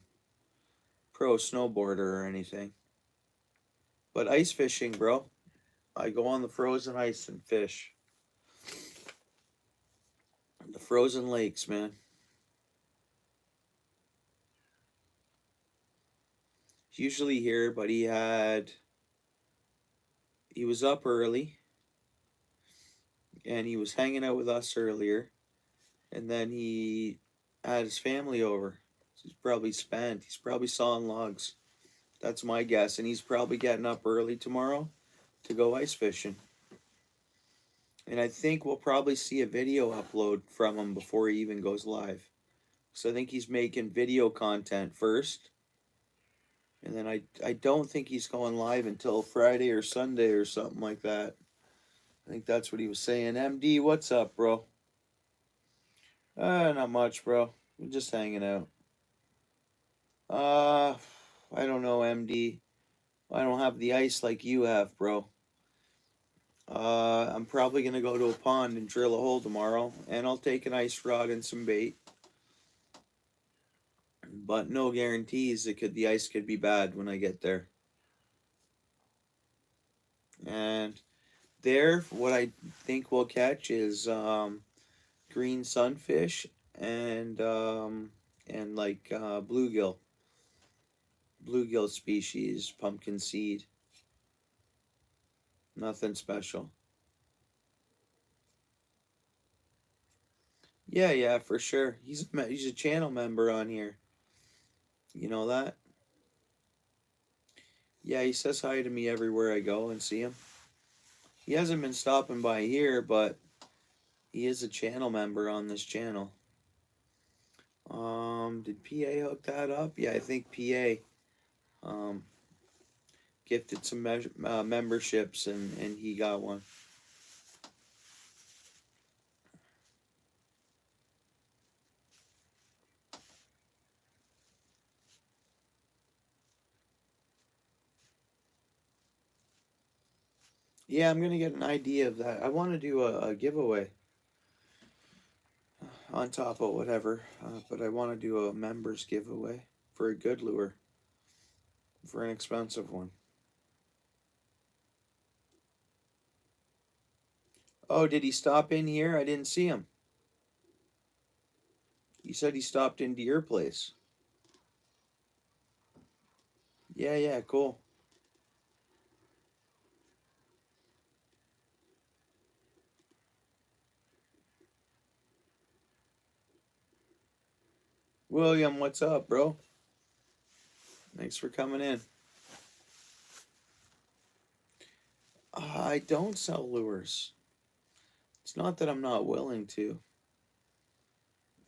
pro snowboarder or anything. But ice fishing, bro. I go on the frozen ice and fish. The frozen lakes, man. He's usually here, but he was up early and he was hanging out with us earlier, and then he had his family over. He's probably spent. He's probably sawing logs. That's my guess, and he's probably getting up early tomorrow to go ice fishing. And I think we'll probably see a video upload from him before he even goes live. So I think he's making video content first. And then I don't think he's going live until Friday or Sunday or something like that. I think that's what he was saying. MD, what's up, bro? Not much, bro. We're just hanging out. I don't know, MD. I don't have the ice like you have, bro. I'm probably gonna go to a pond and drill a hole tomorrow, and I'll take an ice rod and some bait. But no guarantees. The ice could be bad when I get there. And there, what I think we'll catch is green sunfish and like bluegill species, pumpkin seed. Nothing special. Yeah, yeah, for sure. He's a channel member on here. You know that? Yeah, he says hi to me everywhere I go and see him. He hasn't been stopping by here, but he is a channel member on this channel. Did PA hook that up? Yeah, I think PA gifted some memberships and he got one. Yeah, I'm gonna get an idea of that. I want to do a giveaway on top of whatever, but I want to do a members giveaway for a good lure, for an expensive one. Oh, did he stop in here? I didn't see him. You said he stopped into your place. Yeah, yeah, cool. William, what's up, bro? Thanks for coming in. I don't sell lures. It's not that I'm not willing to.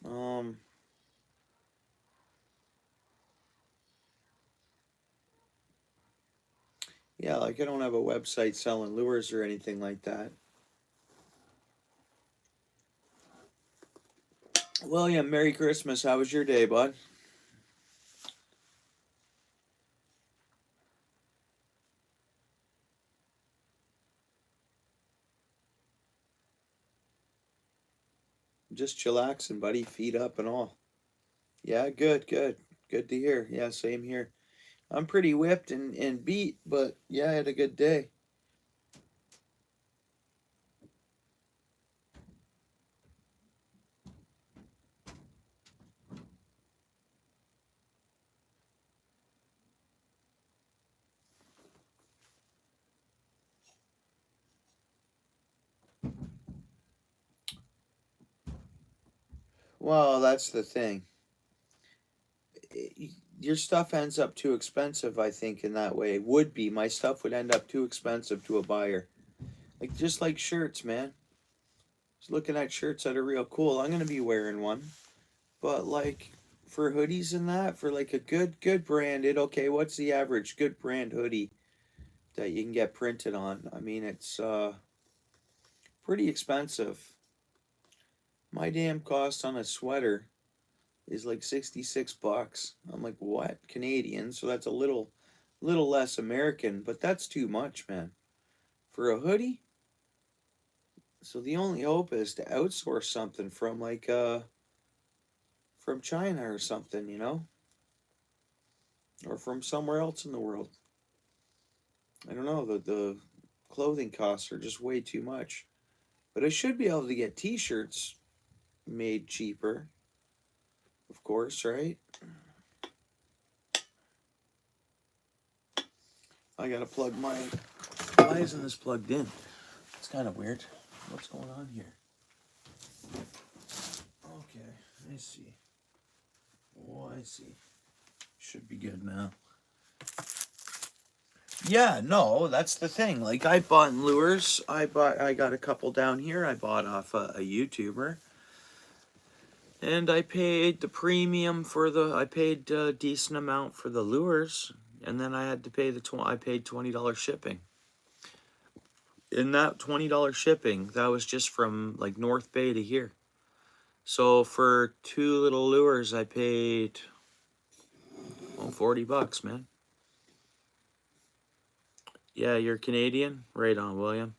Um, yeah, like I don't have a website selling lures or anything like that. William, Merry Christmas. How was your day, bud? Just chillaxing, buddy. Feet up and all. Yeah, good, good. Good to hear. Yeah, same here. I'm pretty whipped and beat, but yeah, I had a good day. Well, that's the thing. Your stuff ends up too expensive, I think, in that way. It would be. My stuff would end up too expensive to a buyer. Like, just like shirts, man. Just looking at shirts that are real cool. I'm going to be wearing one. But, like, for hoodies and that, for like a good branded, okay, what's the average good brand hoodie that you can get printed on? I mean, it's pretty expensive. My damn cost on a sweater is like 66 bucks. I'm like, what? Canadian, so that's a little less American, but that's too much, man. For a hoodie? So the only hope is to outsource something from like from China or something, you know? Or from somewhere else in the world. I don't know, the clothing costs are just way too much. But I should be able to get t-shirts made cheaper, of course, right? I gotta plug my. Why isn't this plugged in? It's kind of weird. What's going on here? Okay, I see. Oh, I see. Should be good now. Yeah, no, that's the thing. Like I bought lures. I got a couple down here. I bought off a YouTuber. And I paid the premium for the. I paid a decent amount for the lures, and then I had to pay I paid $20 shipping. In that $20 shipping, that was just from like North Bay to here. So for two little lures, I paid 40 bucks, man. Yeah, you're Canadian? Right on, William.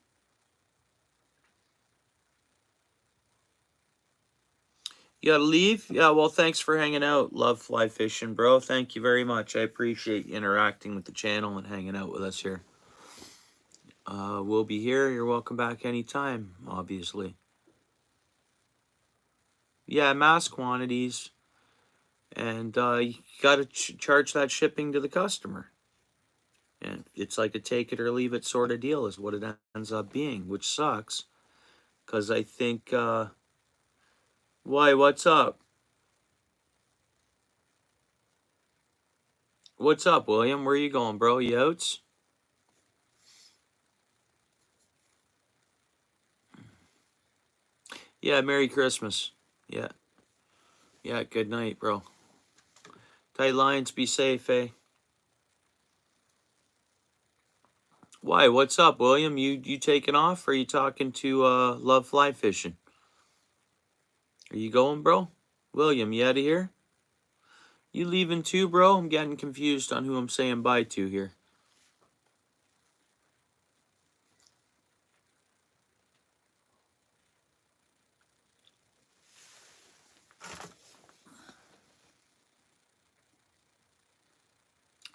You gotta leave? Yeah, well, thanks for hanging out. Love fly fishing, bro. Thank you very much. I appreciate you interacting with the channel and hanging out with us here. We'll be here. You're welcome back anytime, obviously. Yeah, mass quantities. And you gotta charge that shipping to the customer. And it's like a take it or leave it sort of deal is what it ends up being, which sucks. Because I think, why, what's up? What's up, William? Where you going, bro? You outs? Yeah, Merry Christmas. Yeah. Yeah, good night, bro. Tight lines, be safe, eh? Why, what's up, William? You taking off? Or are you talking to Love Fly Fishing? Are you going, bro? William, you out of here? You leaving too, bro? I'm getting confused on who I'm saying bye to here.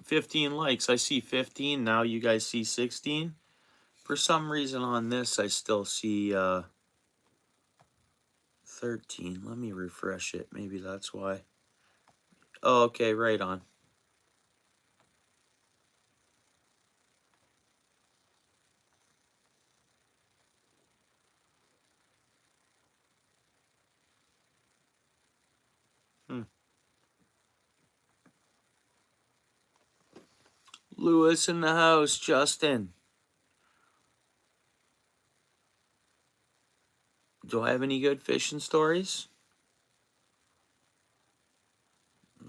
$15 likes. I see 15. Now you guys see 16. For some reason on this, I still see 13. Let me refresh it. Maybe that's why. Oh, okay, right on. Lewis in the house, Justin. Do I have any good fishing stories?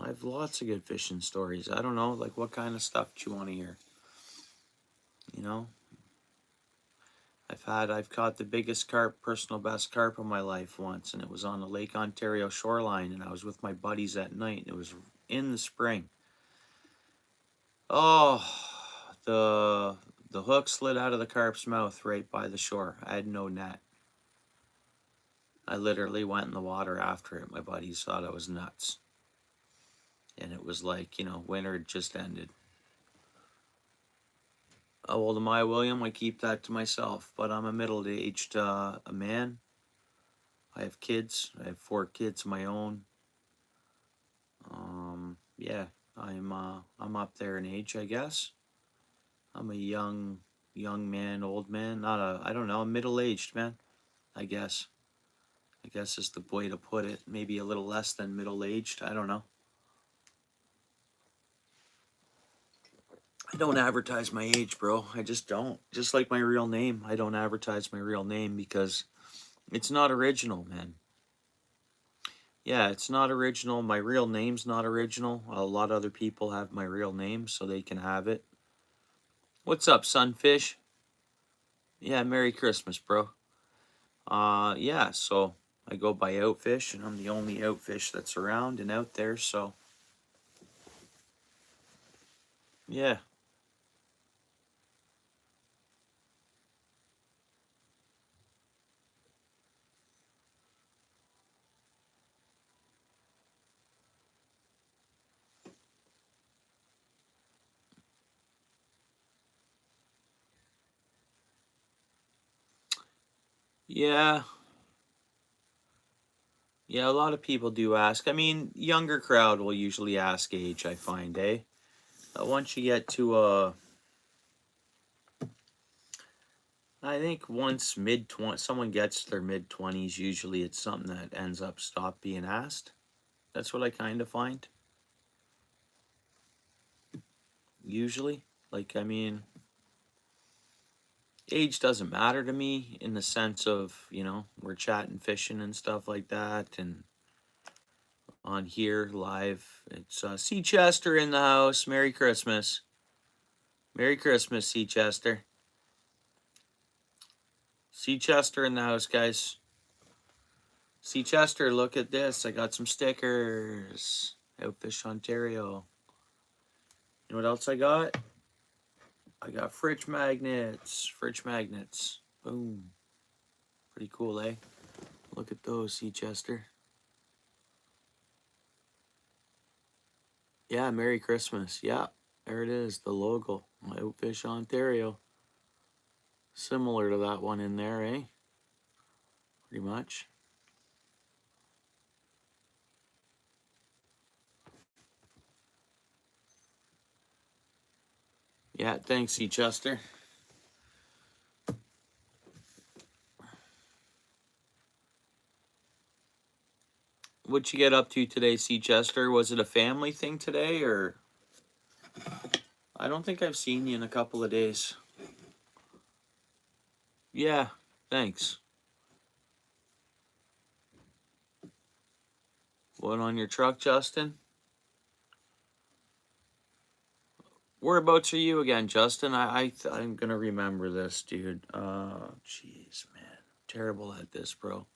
I have lots of good fishing stories. I don't know, like what kind of stuff do you want to hear? You know? I've caught the biggest carp, personal best carp of my life once, and it was on the Lake Ontario shoreline, and I was with my buddies at night, and it was in the spring. Oh, the hook slid out of the carp's mouth right by the shore. I had no net. I literally went in the water after it. My buddies thought I was nuts. And it was like, you know, winter had just ended. How old am I, William? I keep that to myself. But I'm a middle-aged a man. I have kids. I have 4 kids of my own. Yeah, I'm up there in age, I guess. I'm a young man, old man. Not a, I don't know, middle-aged man, I guess. I guess is the way to put it. Maybe a little less than middle-aged. I don't know. I don't advertise my age, bro. I just don't. Just like my real name, I don't advertise my real name because it's not original, man. Yeah, it's not original. My real name's not original. A lot of other people have my real name, so they can have it. What's up, Sunfish? Yeah, Merry Christmas, bro. Yeah, so I go by OUTFISH, and I'm the only OUTFISH that's around and out there, so yeah. Yeah, yeah, a lot of people do ask. I mean, younger crowd will usually ask age, I find, eh? Once you get to, I think once mid-20, someone gets to their mid-20s, usually it's something that ends up stop being asked. That's what I kind of find. Usually. Like, I mean, age doesn't matter to me in the sense of, you know, we're chatting, fishing and stuff like that, and on here live. It's C. Chester in the house. Merry Christmas. Merry Christmas, C. Chester. C. Chester in the house, guys. C. Chester, look at this. I got some stickers. Outfish Ontario. You know what else I got? I got fridge magnets. Fridge magnets. Boom. Pretty cool, eh? Look at those, C. Chester. Yeah, Merry Christmas. Yeah, there it is. The logo. Outfish Ontario. Similar to that one in there, eh? Pretty much. Yeah, thanks, C. Chester. What'd you get up to today, C. Chester? Was it a family thing today, or? I don't think I've seen you in a couple of days. Yeah, thanks. What on your truck, Justin? Whereabouts are you again, Justin? I'm gonna remember this, dude. Jeez, man, terrible at this, bro.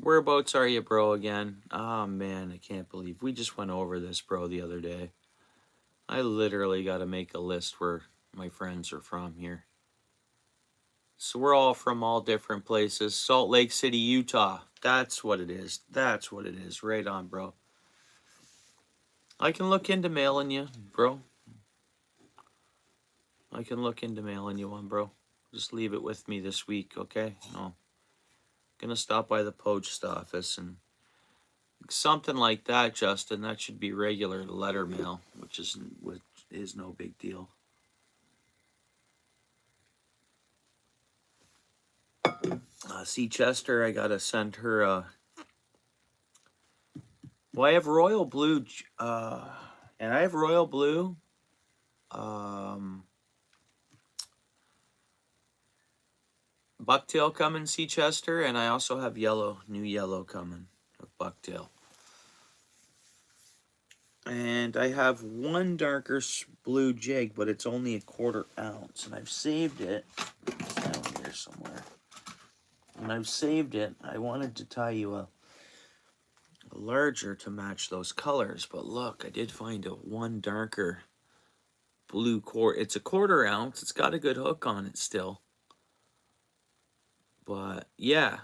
Whereabouts are you, bro, again? Oh, man, I can't believe we just went over this, bro, the other day. I literally got to make a list where my friends are from here. So we're all from all different places. Salt Lake City, Utah. That's what it is. That's what it is. Right on, bro. I can look into mailing you, bro. I can look into mailing you one, bro. Just leave it with me this week, okay? No. Gonna stop by the post office and something like that, Justin. That should be regular letter mail, which is no big deal. C. Chester, I gotta send her. Well, I have royal blue, and I have royal blue. Bucktail coming, C. Chester, and I also have yellow, new yellow coming of bucktail. And I have one darker blue jig, but it's only a 1/4 ounce, and I've saved it. It's down here somewhere. And I've saved it. I wanted to tie you a larger to match those colors, but look, I did find a one darker blue core. It's a 1/4 ounce. It's got a good hook on it still. But yeah,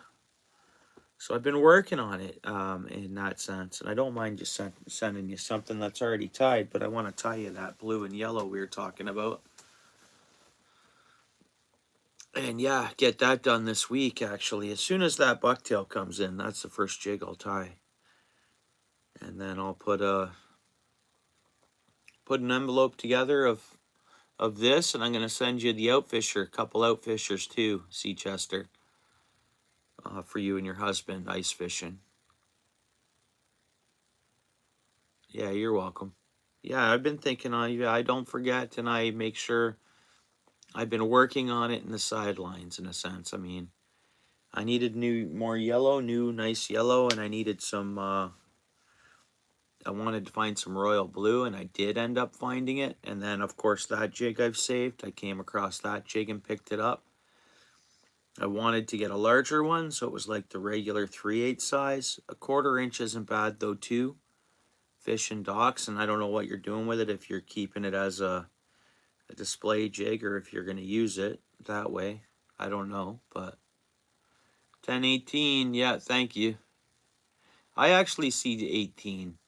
So I've been working on it in that sense, and I don't mind just sending you something that's already tied, but I want to tie you that blue and yellow we were talking about. And yeah, get that done this week, actually. As soon as that bucktail comes in, that's the first jig I'll tie. And then I'll put an envelope together of this, and I'm going to send you the outfisher, a couple outfishers too, Seachester, for you and your husband ice fishing. Yeah, you're welcome. Yeah, I've been thinking on you. I don't forget, and I make sure I've been working on it in the sidelines in a sense. I mean, I needed more yellow, nice yellow, and I needed some, I wanted to find some royal blue, and I did end up finding it. And then, of course, that jig I've saved, I came across that jig and picked it up. I wanted to get a larger one, so it was like the regular 3/8 size. A 1/4 inch isn't bad though too. Fish and docks, and I don't know what you're doing with it, if you're keeping it as a display jig or if you're going to use it that way. I don't know, but 1018, yeah, thank you. I actually see the 18.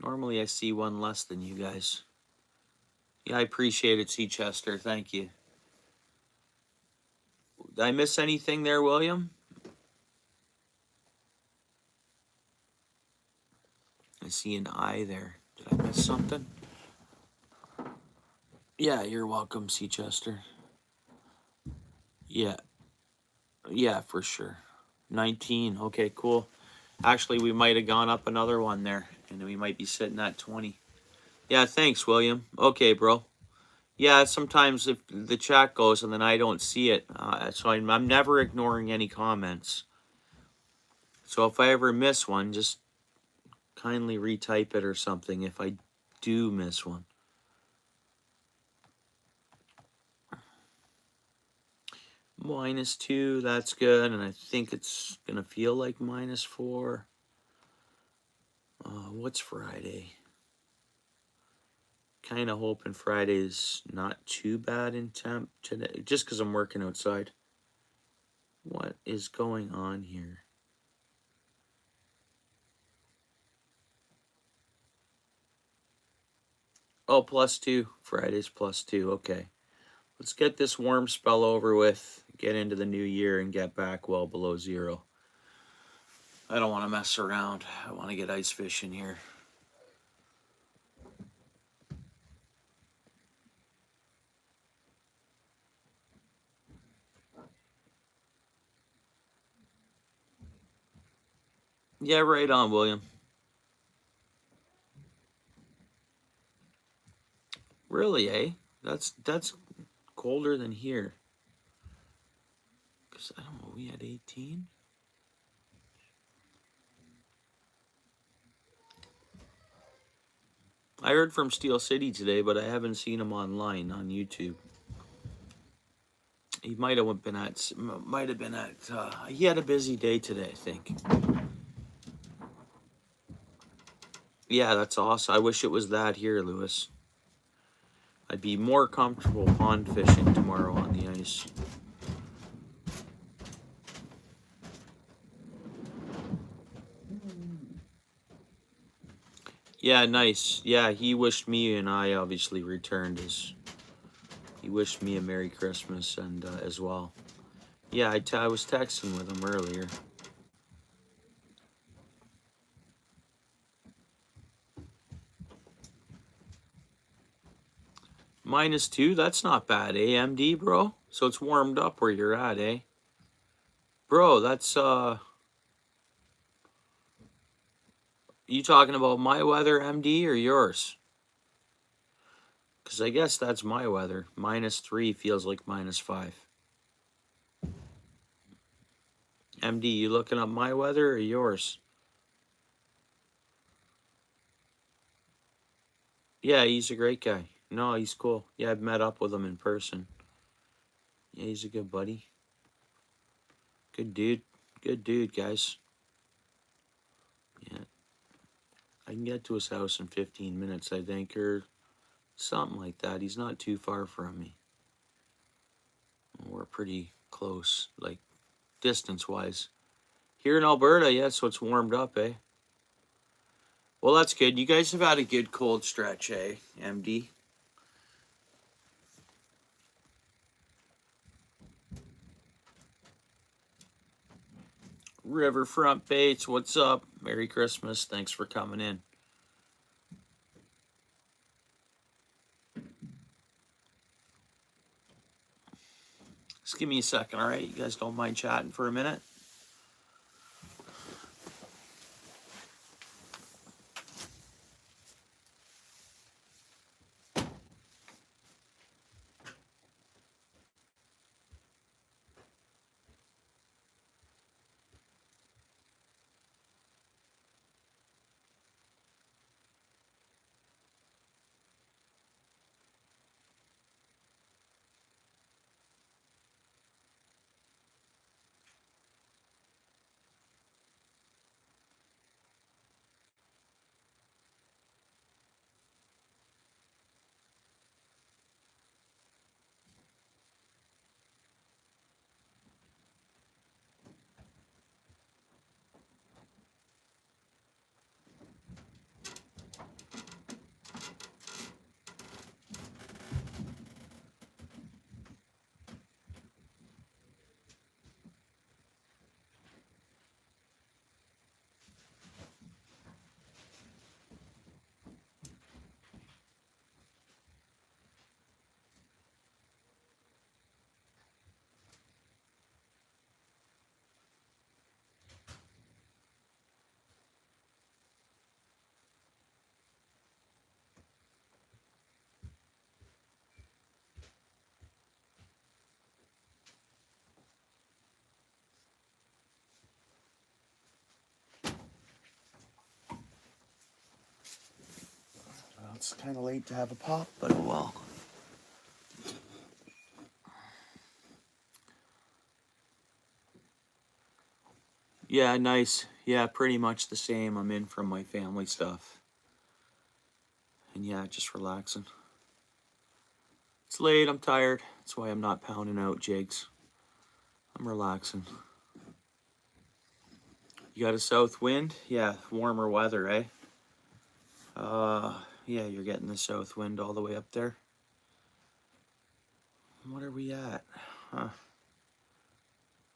Normally I see one less than you guys. Yeah, I appreciate it, Seachester. Thank you. Did I miss anything there, William? I see an eye there. Did I miss something? Yeah, you're welcome, Seachester. Yeah, yeah, for sure. 19. Okay, cool. Actually, we might have gone up another one there, and we might be sitting at 20. Yeah, thanks, William. Okay, bro. Yeah, sometimes if the chat goes and then I don't see it, so I'm never ignoring any comments. So if I ever miss one, just kindly retype it or something if I do miss one. -2, that's good, and I think it's gonna feel like -4. What's Friday? Kind of hoping Friday's not too bad in temp today, just because I'm working outside. What is going on here? Oh, +2. Friday's +2. Okay. Let's get this warm spell over with, get into the new year, and get back well below 0. I don't want to mess around. I want to get ice fishing here. Yeah, right on, William. Really, eh? That's colder than here. Because I don't know, we had 18? I heard from Steel City today, but I haven't seen him online on YouTube. He might have been at, he had a busy day today, I think. Yeah, that's awesome. I wish it was that here, Lewis. I'd be more comfortable pond fishing tomorrow on the ice. Yeah, nice. Yeah, he wished me, and I obviously returned he wished me a Merry Christmas and as well. Yeah, I was texting with him earlier. -2, that's not bad, eh, MD, bro? So it's warmed up where you're at, eh? Bro, that's, you talking about my weather, MD, or yours? Because I guess that's my weather. -3 feels like -5. MD, you looking up my weather or yours? Yeah, he's a great guy. No, he's cool. Yeah, I've met up with him in person. Yeah, he's a good buddy. Good dude. Good dude, guys. Yeah. I can get to his house in 15 minutes, I think, or something like that. He's not too far from me. We're pretty close, like distance-wise. Here in Alberta, yeah, so it's warmed up, eh? Well, that's good. You guys have had a good cold stretch, eh, MD? Riverfront Bates, what's up? Merry Christmas. Thanks for coming in. Just give me a second, all right? You guys don't mind chatting for a minute? Well, it's kind of late to have a pop, but oh well. Yeah, nice. Yeah, pretty much the same. I'm in from my family stuff. And yeah, just relaxing. It's late, I'm tired. That's why I'm not pounding out jigs. I'm relaxing. You got a south wind? Yeah, warmer weather, eh? Yeah, you're getting the south wind all the way up there. What are we at? Huh.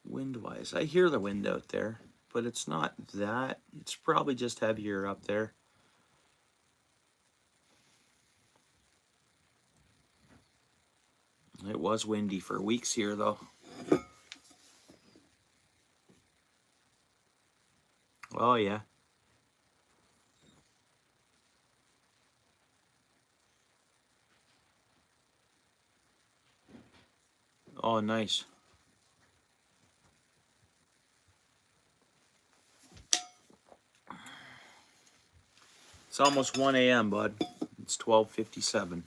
Wind-wise, I hear the wind out there, but it's not that. It's probably just heavier up there. It was windy for weeks here, though. Oh, yeah. Oh, nice. It's almost 1 a.m., bud. It's 12:57.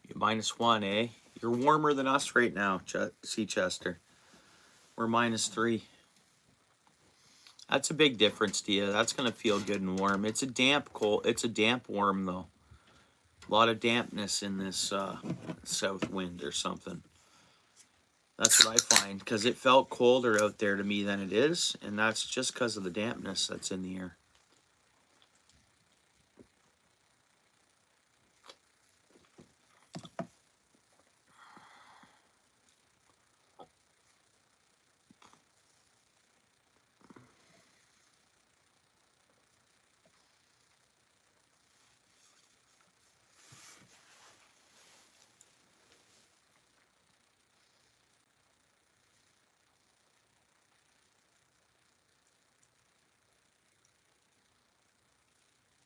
You're -1, eh? You're warmer than us right now, Chester. We're -3. That's a big difference to you. That's gonna feel good and warm. It's a damp cold. It's a damp warm though. A lot of dampness in this south wind or something. That's what I find, because it felt colder out there to me than it is, and that's just because of the dampness that's in the air.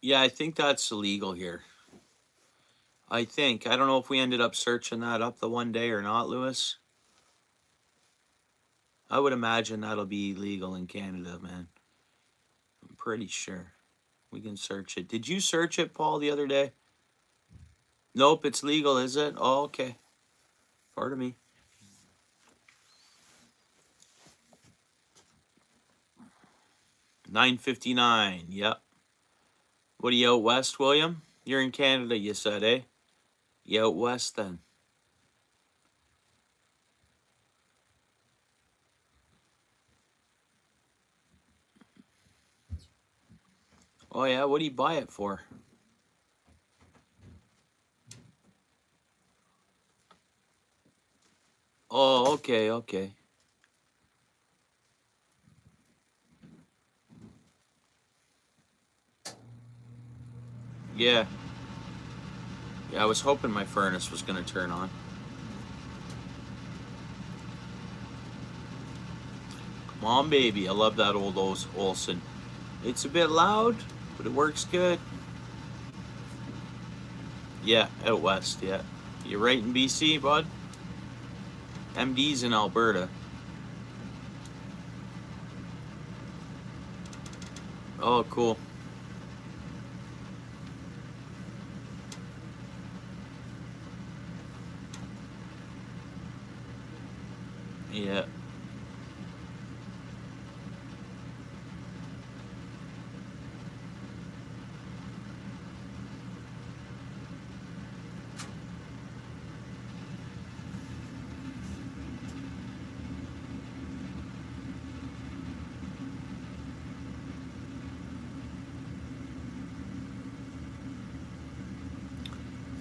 Yeah, I think that's illegal here. I think. I don't know if we ended up searching that up the one day or not, Lewis. I would imagine that'll be legal in Canada, man. I'm pretty sure. We can search it. Did you search it, Paul, the other day? Nope, it's legal, is it? Oh, okay. Pardon me. 9:59. Yep. What are you out west, William? You're in Canada, you said, eh? You out west then? Oh yeah, what do you buy it for? Oh, okay, okay. Yeah. Yeah, I was hoping my furnace was gonna turn on. Come on, baby. I love that old Olson. It's a bit loud, but it works good. Yeah, out west, yeah. You're right in BC, bud? MD's in Alberta. Oh, cool. Yeah.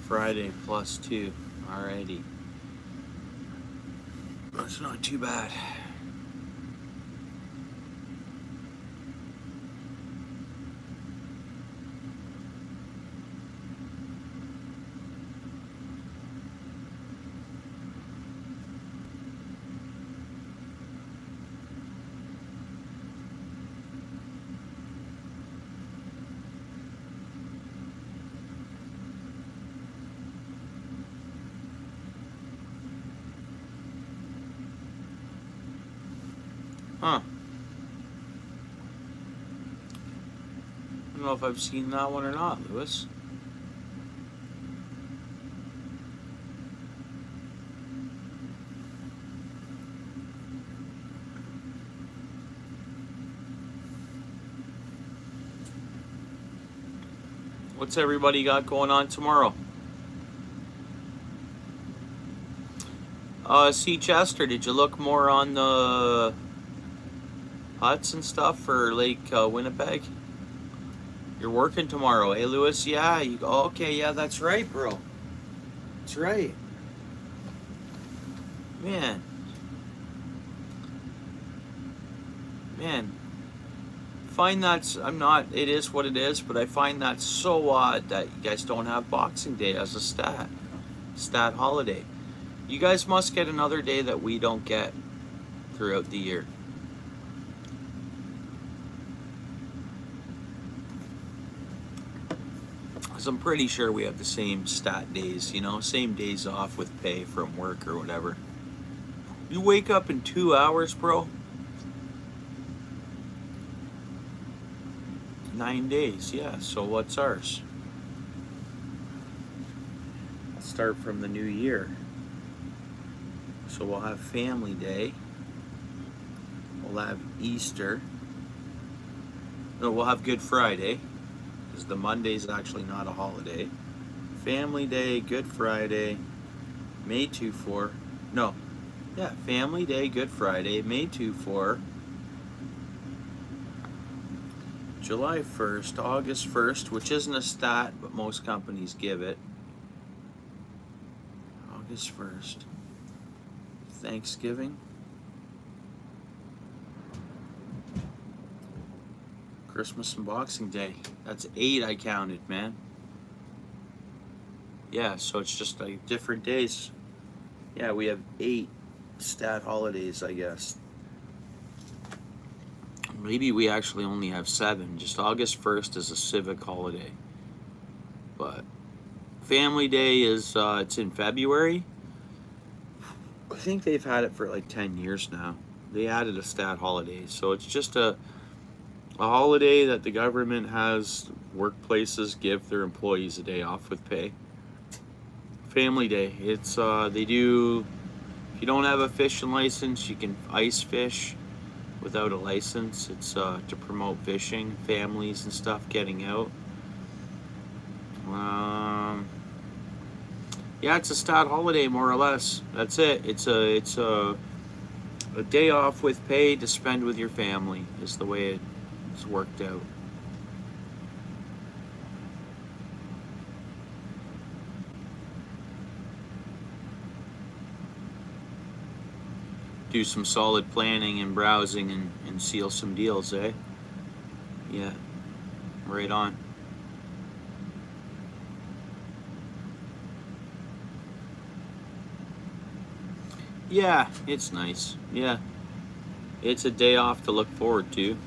Friday +2. Alrighty. That's not too bad. Huh. I don't know if I've seen that one or not, Lewis. What's everybody got going on tomorrow? See, Chester, did you look more on the huts and stuff for Lake Winnipeg? You're working tomorrow, eh, Lewis? Yeah. Okay, yeah, that's right, bro. That's right. Man. Find that it is what it is, but I find that so odd that you guys don't have Boxing Day as a stat holiday. You guys must get another day that we don't get throughout the year. Because I'm pretty sure we have the same stat days, same days off with pay from work or whatever. You wake up in 2 hours, bro? 9 days, yeah. So what's ours? Let's start from the new year. So we'll have Family Day. We'll have Easter. No, we'll have Good Friday, because the Monday's actually not a holiday. Family Day, Good Friday, May 2-4. No, yeah, Family Day, Good Friday, May 2-4. July 1st, August 1st, which isn't a stat, but most companies give it. August 1st. Thanksgiving. Christmas and Boxing Day. That's 8 I counted, man. Yeah, so it's just like different days. Yeah, we have 8 stat holidays, I guess. Maybe we actually only have 7. Just August 1st is a civic holiday. But Family Day is, it's in February. I think they've had it for like 10 years now. They added a stat holiday. So it's just a holiday that the government has workplaces give their employees a day off with pay. Family Day. It's, they do, if you don't have a fishing license, you can ice fish without a license. It's to promote fishing, families and stuff getting out. Yeah, it's a stat holiday, more or less. That's it. It's a day off with pay to spend with your family is the way it's worked out. Do some solid planning and browsing and seal some deals, eh? Yeah, right on. Yeah, it's nice. Yeah, it's a day off to look forward to.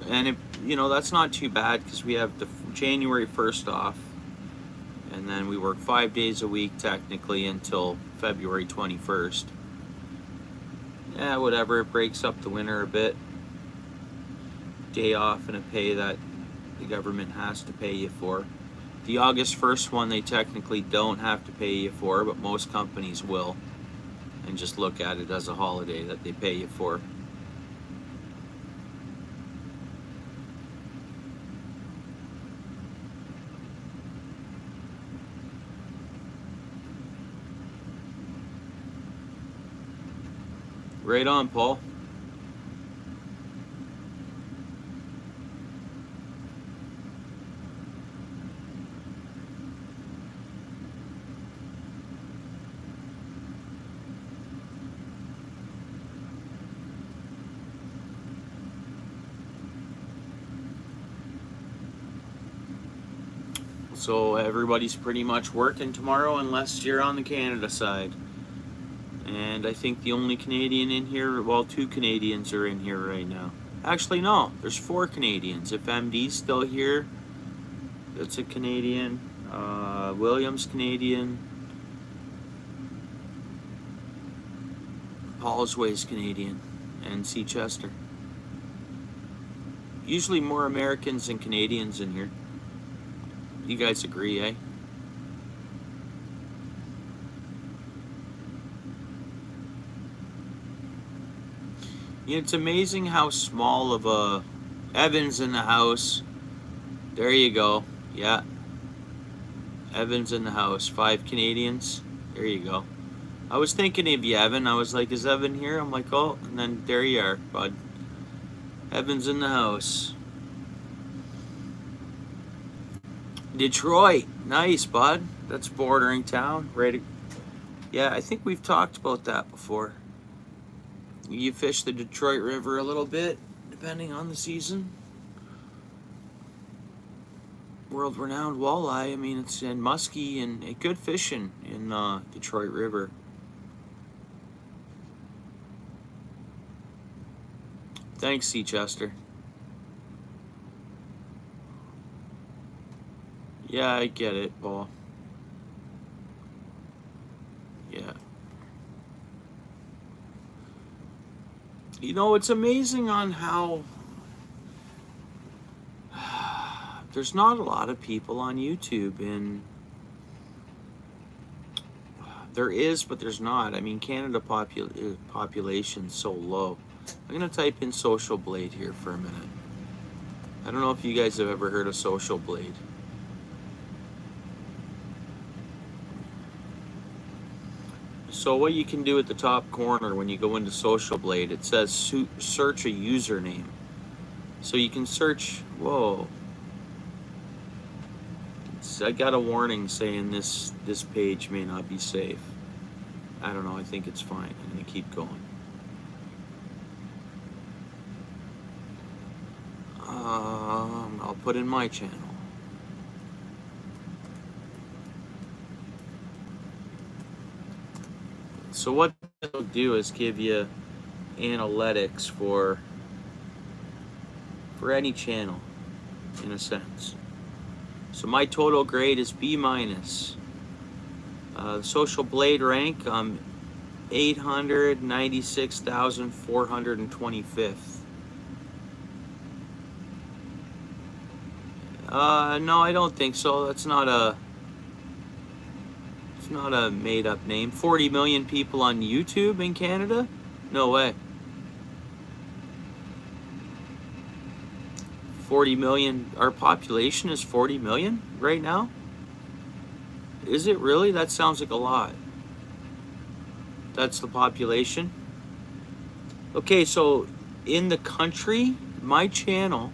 And that's not too bad because we have the January 1st off, and then we work 5 days a week technically until February 21st. Yeah, whatever, it breaks up the winter a bit. Day off and a pay that the government has to pay you for. The August 1st one they technically don't have to pay you for, but most companies will, and just look at it as a holiday that they pay you for. Right on, Paul. So everybody's pretty much working tomorrow unless you're on the Canada side. And I think the only Canadian in here, well, 2 Canadians are in here right now. Actually, no, there's 4 Canadians. If MD's still here, that's a Canadian. William's Canadian. Paulsway's Canadian. And C. Chester. Usually more Americans than Canadians in here. You guys agree, eh? It's amazing how small of a... Evan's in the house. There you go. Yeah. Evan's in the house. 5 Canadians. There you go. I was thinking of you, Evan. I was like, is Evan here? I'm like, oh, and then there you are, bud. Evan's in the house. Detroit. Nice, bud. That's bordering town. Right. Yeah, I think we've talked about that before. You fish the Detroit River a little bit, depending on the season. World-renowned walleye. I mean, it's in muskie and good fishing in Detroit River. Thanks, C. Chester. Yeah, I get it, Paul. Yeah. It's amazing on how there's not a lot of people on YouTube, and there is, but there's not. I mean, Canada population's so low. I'm gonna type in Social Blade here for a minute. I don't know if you guys have ever heard of Social Blade. So what you can do at the top corner when you go into Social Blade, it says search a username. So you can search, whoa. I got a warning saying this page may not be safe. I don't know, I think it's fine. I'm gonna keep going. I'll put in my channel. So what it'll do is give you analytics for any channel, in a sense. So my total grade is B-. The Social Blade rank, 896,425th. No, I don't think so. It's not a made-up name. 40 million people on YouTube in Canada? No way. 40 million. Our population is 40 million right now. Is it really? That sounds like a lot. That's the population. Okay, so in the country, my channel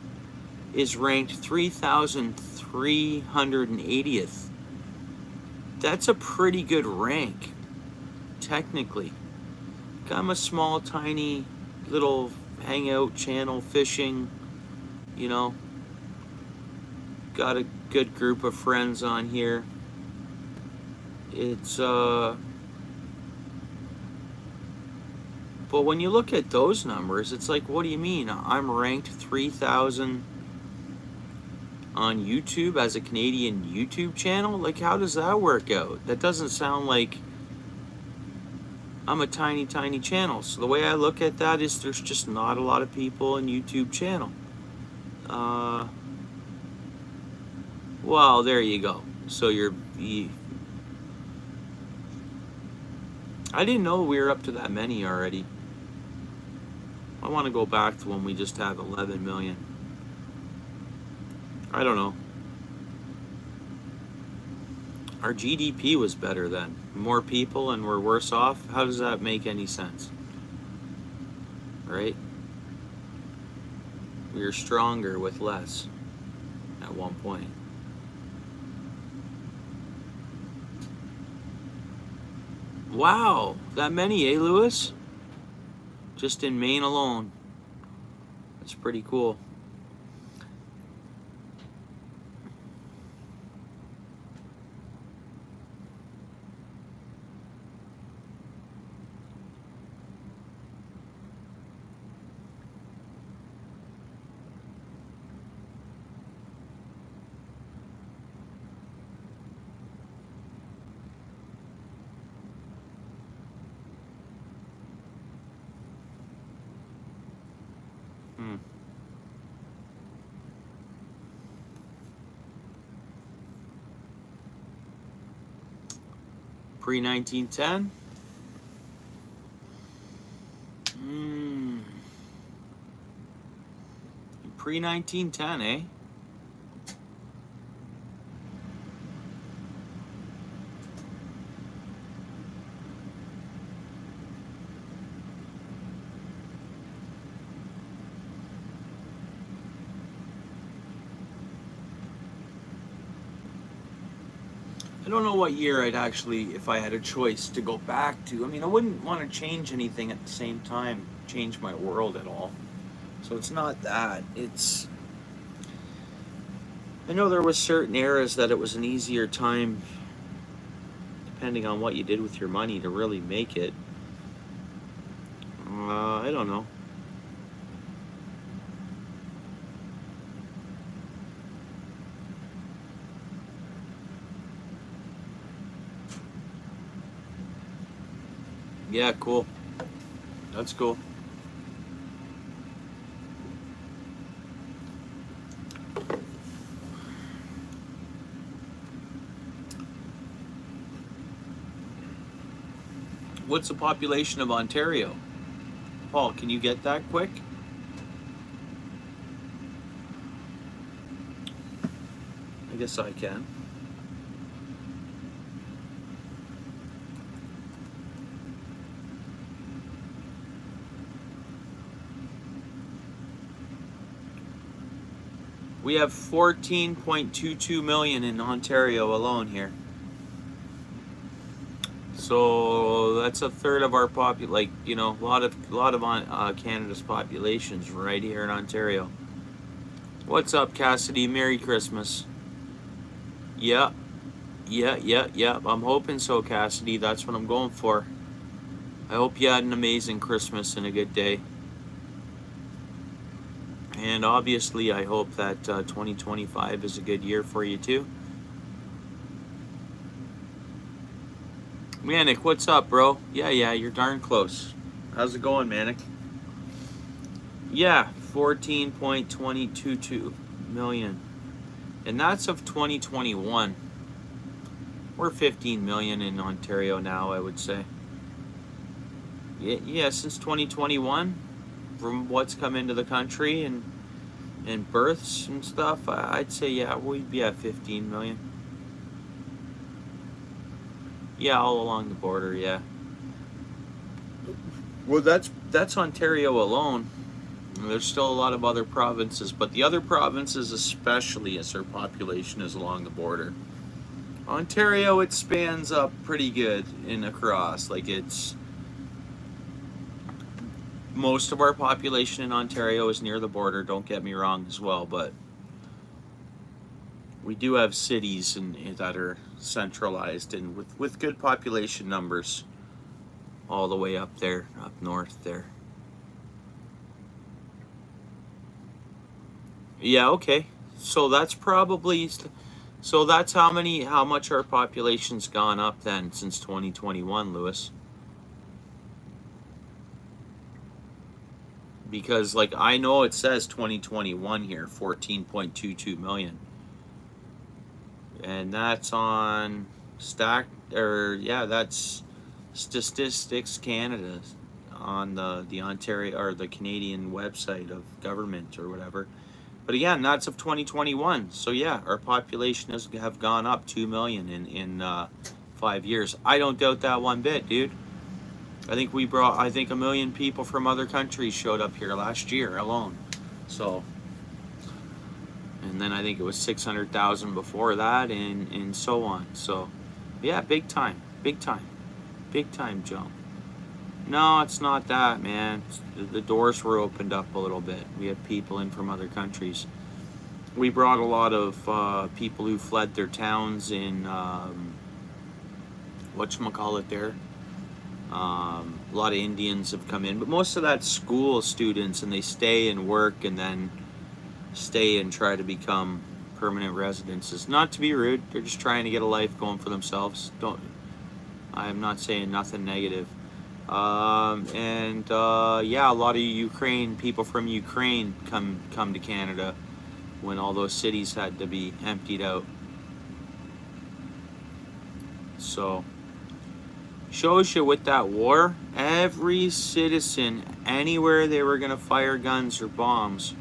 is ranked 3,380th. That's a pretty good rank, technically. I'm a small, tiny, little hangout channel, fishing, you know. Got a good group of friends on here. It's, but when you look at those numbers, it's like, what do you mean? I'm ranked 3,000 on YouTube as a Canadian YouTube channel? Like, how does that work out? That doesn't sound like I'm a tiny, tiny channel. So the way I look at that is there's just not a lot of people in YouTube channel. Well, there you go. So I didn't know we were up to that many already. I want to go back to when we just had 11 million. I don't know. Our GDP was better then. More people and we're worse off. How does that make any sense? Right? We were stronger with less at one point. Wow, that many, eh, Lewis? Just in Maine alone. That's pretty cool. Pre-1910? Pre-1910, eh? I don't know what year I'd actually, if I had a choice to go back to. I mean, I wouldn't want to change anything at the same time, change my world at all. So it's not that. It's, I know there was certain eras that it was an easier time, depending on what you did with your money, to really make it. I don't know. Yeah, cool. That's cool. What's the population of Ontario? Paul, can you get that quick? I guess I can. We have 14.22 million in Ontario alone here. So that's a third of our like, you know, a lot of Canada's populations right here in Ontario. What's up, Cassidy? Merry Christmas. Yeah. I'm hoping so, Cassidy. That's what I'm going for. I hope you had an amazing Christmas and a good day. And obviously, I hope that 2025 is a good year for you too. Manic, what's up, bro? Yeah, you're darn close. How's it going, Manic? Yeah, 14.222 million. And that's of 2021. We're 15 million in Ontario now, I would say. Yeah, since 2021, from what's come into the country and and births and stuff, I'd say, yeah, we'd be at 15 million. Yeah, all along the border, yeah. Well, that's Ontario alone. There's still a lot of other provinces, but the other provinces, especially as their population is along the border. Ontario, it spans up pretty good in across. Like, it's most of our population in Ontario is near the border. Don't get me wrong as well, but we do have cities that are centralized and with good population numbers all the way up there, up north there. Yeah, okay. So that's probably so that's how much our population's gone up then since 2021, Lewis. Because like I know it says 2021 here, 14.22 million. And that's on that's Statistics Canada on the Ontario or the Canadian website of government or whatever. But again, that's of 2021. So yeah, our population have gone up 2 million in 5 years. I don't doubt that one bit, dude. I think 1 million people from other countries showed up here last year alone. So, and then I think it was 600,000 before that, and so on. So, yeah, big time jump. No, it's not that, man. The doors were opened up a little bit. We had people in from other countries. We brought a lot of people who fled their towns in whatchamacallit there. A lot of Indians have come in, but most of that's school students, and they stay and work and then stay and try to become permanent residences. Not to be rude, they're just trying to get a life going for themselves. I'm not saying nothing negative. Yeah, a lot of people from Ukraine come to Canada when all those cities had to be emptied out. So shows you with that war, every citizen anywhere they were going to fire guns or bombs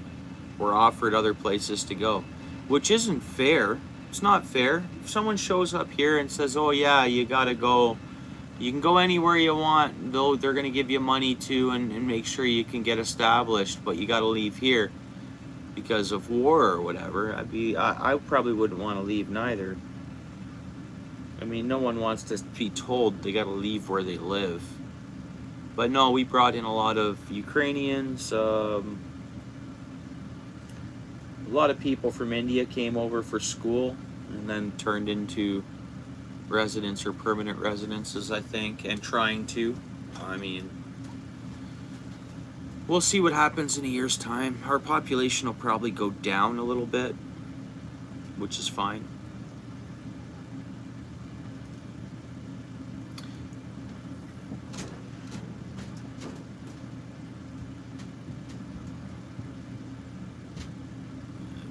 were offered other places to go, which isn't fair. It's not fair. If someone shows up here and says, oh yeah, you gotta go, you can go anywhere you want, though they're going to give you money too and make sure you can get established, but you got to leave here because of war or whatever, I probably wouldn't want to leave neither. I mean, no one wants to be told they got to leave where they live. But no, we brought in a lot of Ukrainians. A lot of people from India came over for school and then turned into residents or permanent residences, I think, and trying to. I mean, we'll see what happens in a year's time. Our population will probably go down a little bit, which is fine.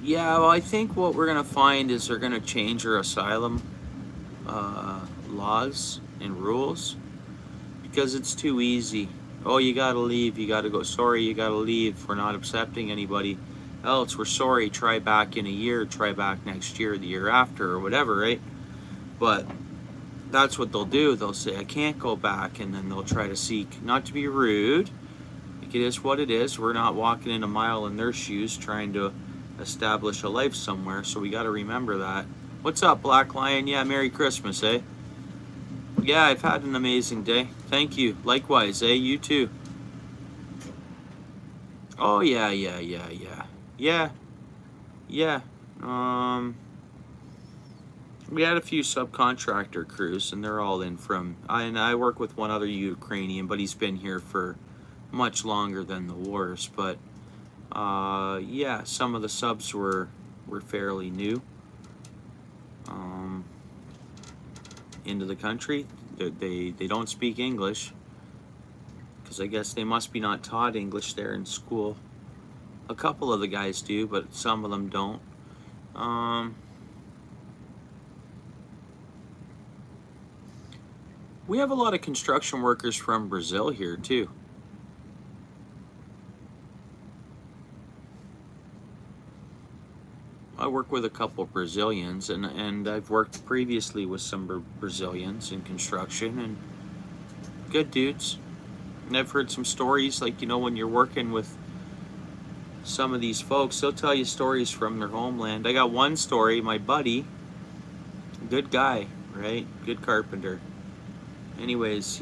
Yeah, well, I think what we're going to find is they're going to change our asylum laws and rules because it's too easy. Oh, you got to leave. You got to go. Sorry, you got to leave. We're not accepting anybody else. We're sorry. Try back in a year. Try back next year, the year after, or whatever, right? But that's what they'll do. They'll say, I can't go back, and then they'll try to seek, not to be rude, like it is what it is. We're not walking in a mile in their shoes trying to establish a life somewhere, so we got to remember that. What's up, Black Lion? Yeah, Merry Christmas, eh? Yeah, I've had an amazing day. Thank you. Likewise, eh? You too. Oh, yeah. Yeah. We had a few subcontractor crews, and they're all in from... I work with one other Ukrainian, but he's been here for much longer than the wars, but... yeah, some of the subs were fairly new into the country. They don't speak English because I guess they must be not taught English there in school. A couple of the guys do, but some of them don't. We have a lot of construction workers from Brazil here too. I work with a couple of Brazilians, and I've worked previously with some Brazilians in construction, and good dudes. And I've heard some stories, like, you know, when you're working with some of these folks, they'll tell you stories from their homeland. I got one story, my buddy, good guy, right? Good carpenter. Anyways,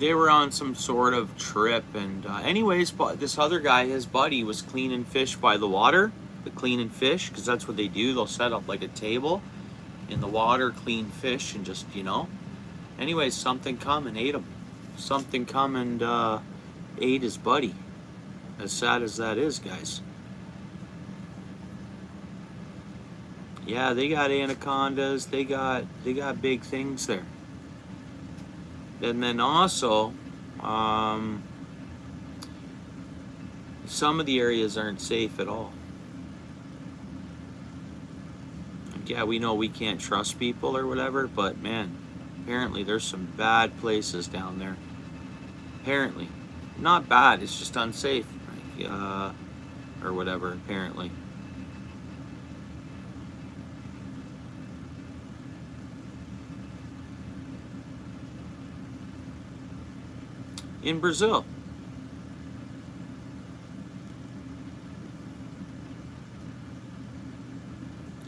they were on some sort of trip, and anyways, but this other guy, his buddy, was cleaning fish by the water, the cleaning fish, because that's what they do. They'll set up like a table in the water, clean fish, and just, you know. Anyways, something come and ate him. Something come and ate his buddy. As sad as that is, guys. Yeah, they got anacondas. They got big things there. And then also, some of the areas aren't safe at all. Yeah, we know we can't trust people or whatever, but man, apparently there's some bad places down there. Apparently. Not bad, it's just unsafe. Or whatever, apparently. In Brazil.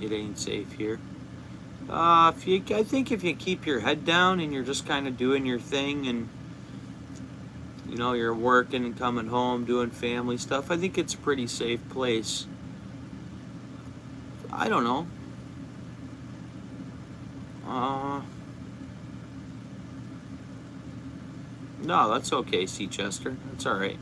It ain't safe here. I think if you keep your head down and you're just kind of doing your thing, and you know, you're working and coming home, doing family stuff, I think it's a pretty safe place. I don't know. No, that's okay, Seachester. That's all right.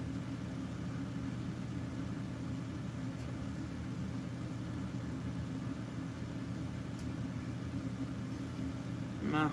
No.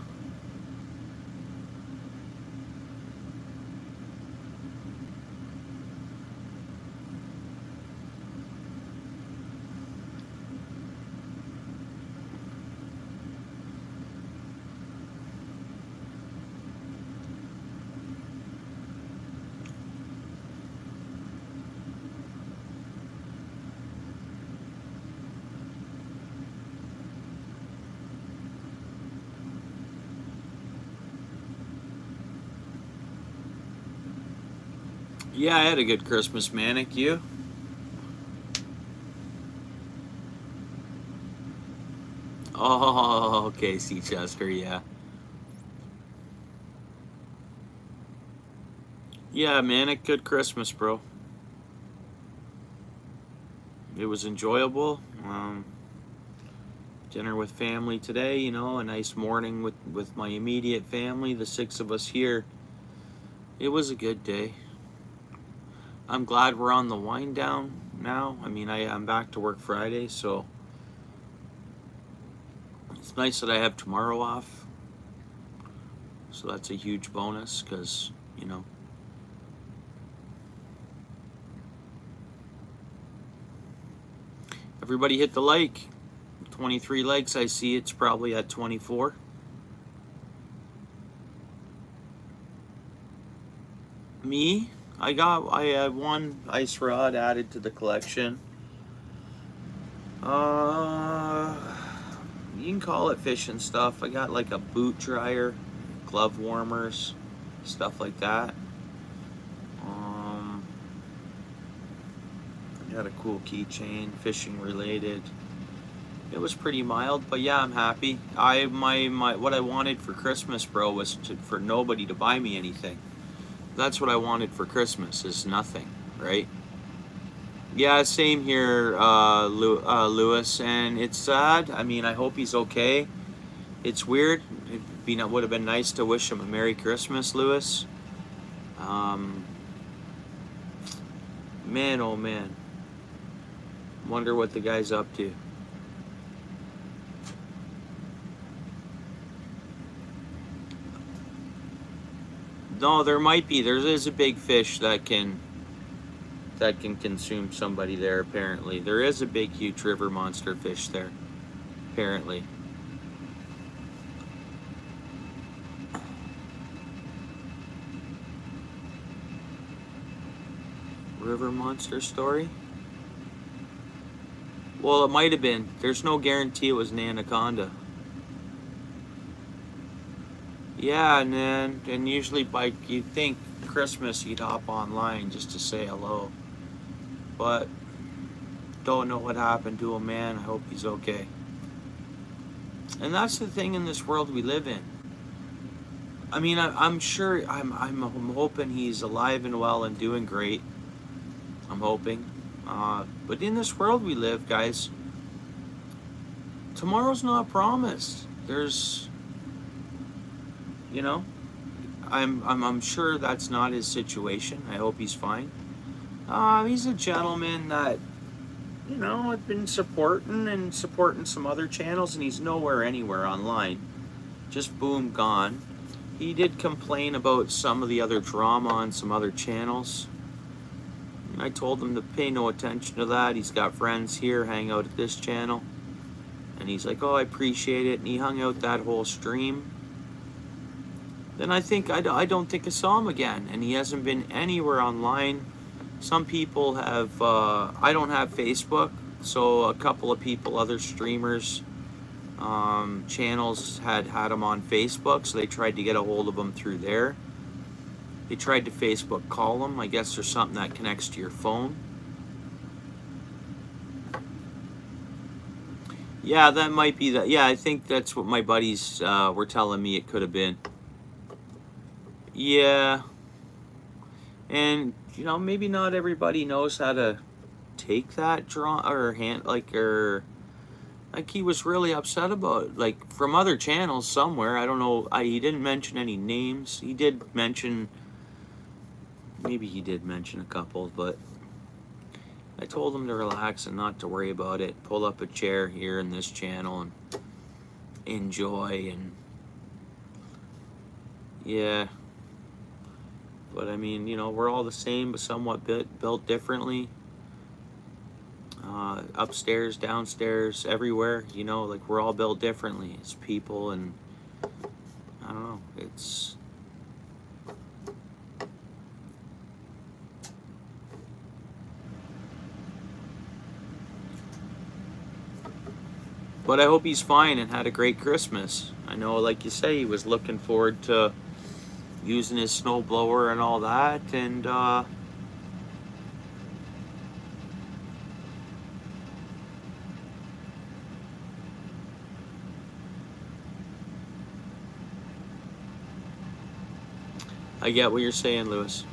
Yeah, I had a good Christmas, Manic. You? Oh, okay, Seachester, yeah. Yeah, Manic, good Christmas, bro. It was enjoyable. Dinner with family today, you know, a nice morning with my immediate family, the 6 of us here. It was a good day. I'm glad we're on the wind down now. I mean, I'm back to work Friday, so it's nice that I have tomorrow off. So that's a huge bonus because, you know, everybody hit the like. 23 likes, I see it's probably at 24. Me? I have one ice rod added to the collection. You can call it fishing stuff. I got like a boot dryer, glove warmers, stuff like that. I got a cool keychain, fishing related. It was pretty mild, but yeah, I'm happy. What I wanted for Christmas, bro, was for nobody to buy me anything. That's what I wanted for Christmas, is nothing, right? Yeah, same here, Lewis, and it's sad. I mean, I hope he's okay. It's weird. It would have been nice to wish him a Merry Christmas, Lewis. Man, oh man. Wonder what the guy's up to. No, there might be. There is a big fish that can consume somebody there, apparently. There is a big, huge river monster fish there, apparently. River monster story? Well, it might have been. There's no guarantee it was an anaconda. Yeah, and usually by, you'd think Christmas he'd hop online just to say hello. But don't know what happened to him, man. I hope he's okay. And that's the thing in this world we live in. I mean, I'm sure, I'm hoping he's alive and well and doing great. I'm hoping. But in this world we live, guys, tomorrow's not promised. There's, you know, I'm sure that's not his situation. I hope he's fine. He's a gentleman that, you know, I've been supporting some other channels, and he's nowhere anywhere online. Just boom, gone. He did complain about some of the other drama on some other channels. And I told him to pay no attention to that. He's got friends here, hang out at this channel. And he's like, oh, I appreciate it. And he hung out that whole stream. Then I don't think I saw him again. And he hasn't been anywhere online. Some people have, I don't have Facebook. So a couple of people, other streamers, channels had him on Facebook, so they tried to get a hold of him through there. They tried to Facebook call him. I guess there's something that connects to your phone. Yeah, that might be that. Yeah, I think that's what my buddies were telling me it could have been. Yeah, and you know, maybe not everybody knows how to take that draw or hand like he was really upset about it. Like from other channels somewhere. I don't know. He didn't mention any names. He did mention, maybe he did mention a couple, but I told him to relax and not to worry about it. Pull up a chair here in this channel and enjoy. And yeah, but I mean, you know, we're all the same, but somewhat built differently. Upstairs, downstairs, everywhere, you know, like we're all built differently as people, and I don't know, it's but I hope he's fine and had a great Christmas. I know, like you say, he was looking forward to using his snowblower and all that, and I get what you're saying, Lewis.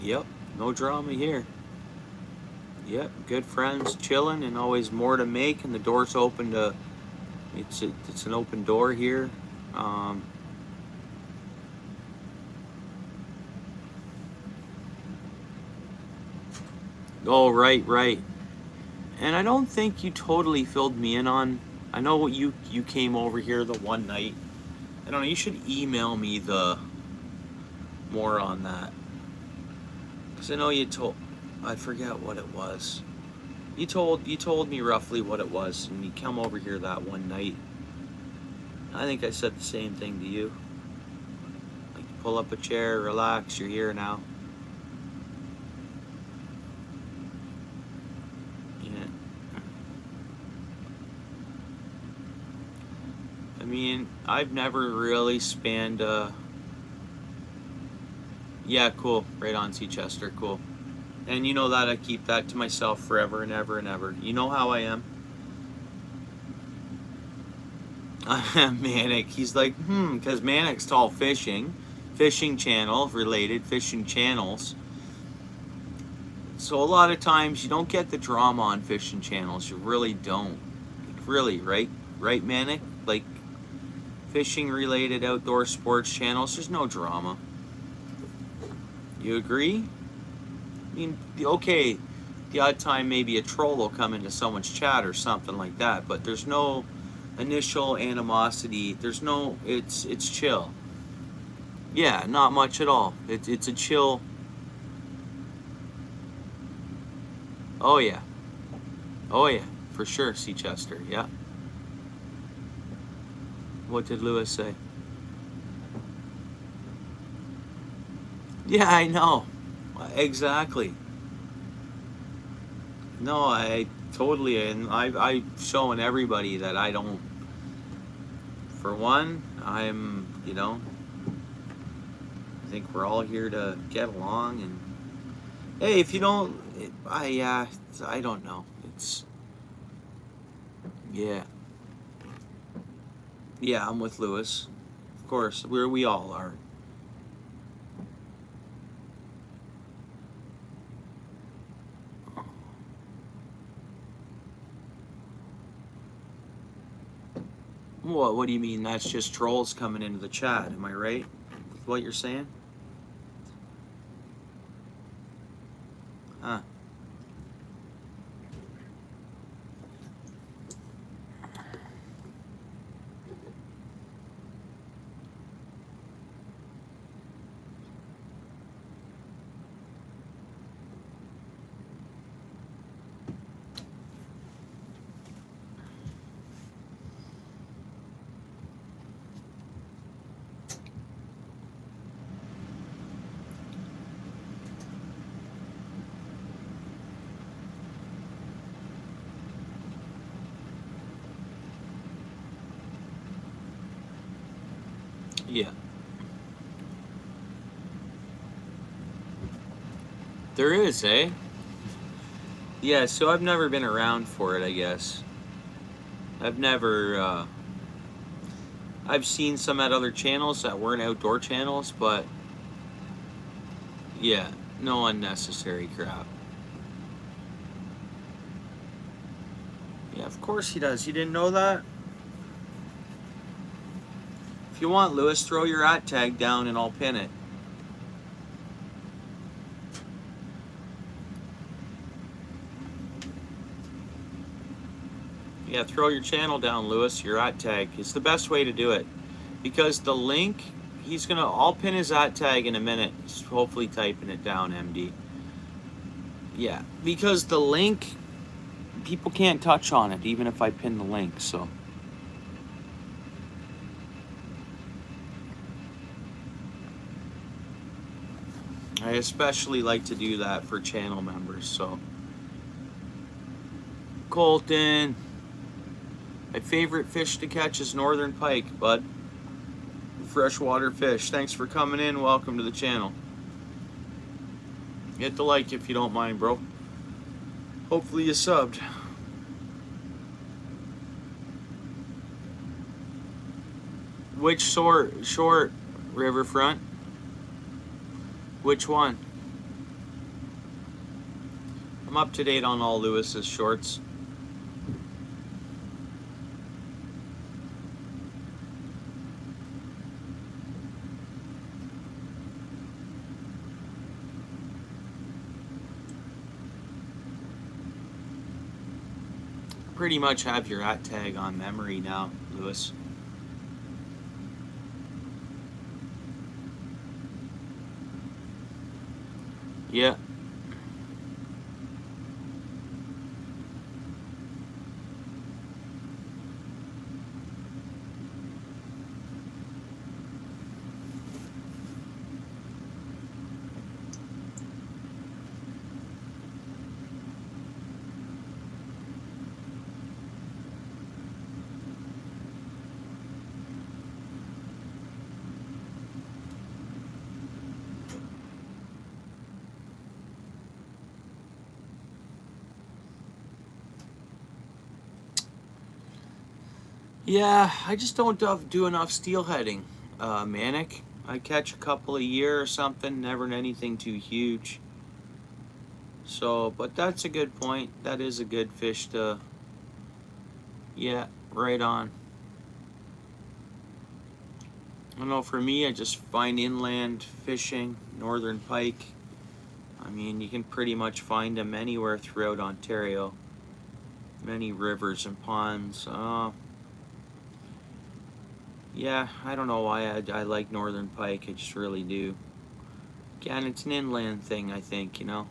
Yep, no drama here. Yep, good friends, chilling, and always more to make, and the door's open to, it's an open door here. Oh, right. And I don't think you totally filled me in on, I know what you came over here the one night. I don't know, you should email me the more on that. Because I know you told, I forget what it was. You told me roughly what it was, and you come over here that one night. I think I said the same thing to you. Like, pull up a chair, relax, you're here now. Yeah. I mean, I've never really spanned yeah, cool. Right on, Seachester, cool. And you know that I keep that to myself forever and ever and ever. You know how I am. Manic. He's like, because Manic's tall fishing channel, related fishing channels. So a lot of times you don't get the drama on fishing channels. You really don't. Like, really, right? Right, Manic? Like, fishing related outdoor sports channels, there's no drama. You agree? I mean, okay, the odd time maybe a troll will come into someone's chat or something like that, but there's no initial animosity. There's no, it's chill. Yeah, not much at all. It's a chill. Oh yeah, for sure, Seachester. Yeah. What did Lewis say? Yeah, I know. Exactly. No, I totally, and I showing everybody that I don't. For one, I think we're all here to get along, and hey, if you don't, I don't know. It's yeah, yeah. I'm with Lewis, of course. We all are. What do you mean? That's just trolls coming into the chat. Am I right with what you're saying? Huh? Yeah, there is, eh? Yeah. So I've never been around for it. I guess I've never. I've seen some at other channels that weren't outdoor channels, but yeah, no unnecessary crap. Yeah, of course he does. You didn't know that? If you want, Lewis, throw your @ tag down and I'll pin it. Yeah, throw your channel down, Lewis, your @ tag. It's the best way to do it. Because the link, I'll pin his @ tag in a minute. He's hopefully typing it down, MD. Yeah, because the link, people can't touch on it, even if I pin the link, so. I especially like to do that for channel members, so. Colton, my favorite fish to catch is northern pike, bud. Freshwater fish. Thanks for coming in. Welcome to the channel. Hit the like if you don't mind, bro. Hopefully you subbed. Which short riverfront? Which one? I'm up to date on all Lewis's shorts. Pretty much have your @ tag on memory now, Lewis. Yeah. Yeah, I just don't do enough steelheading, Manic. I catch a couple a year or something, never anything too huge. So, but that's a good point. That is a good fish to, yeah, right on. I don't know, for me, I just find inland fishing, northern pike. I mean, you can pretty much find them anywhere throughout Ontario. Many rivers and ponds. Yeah, I don't know why I like northern pike. I just really do. Again, it's an inland thing, I think, you know.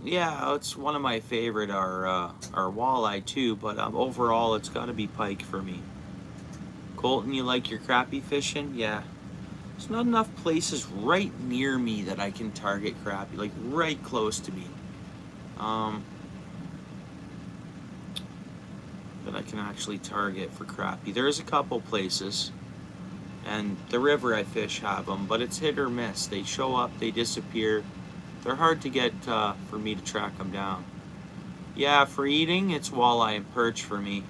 Yeah, it's one of my favorite are walleye too, but overall it's got to be pike for me. Colton, you like your crappie fishing? Yeah. There's not enough places right near me that I can target crappie, like right close to me. That I can actually target for crappie. There's a couple places, and the river I fish have them, but it's hit or miss. They show up, they disappear. They're hard to get for me to track them down. Yeah, for eating, it's walleye and perch for me.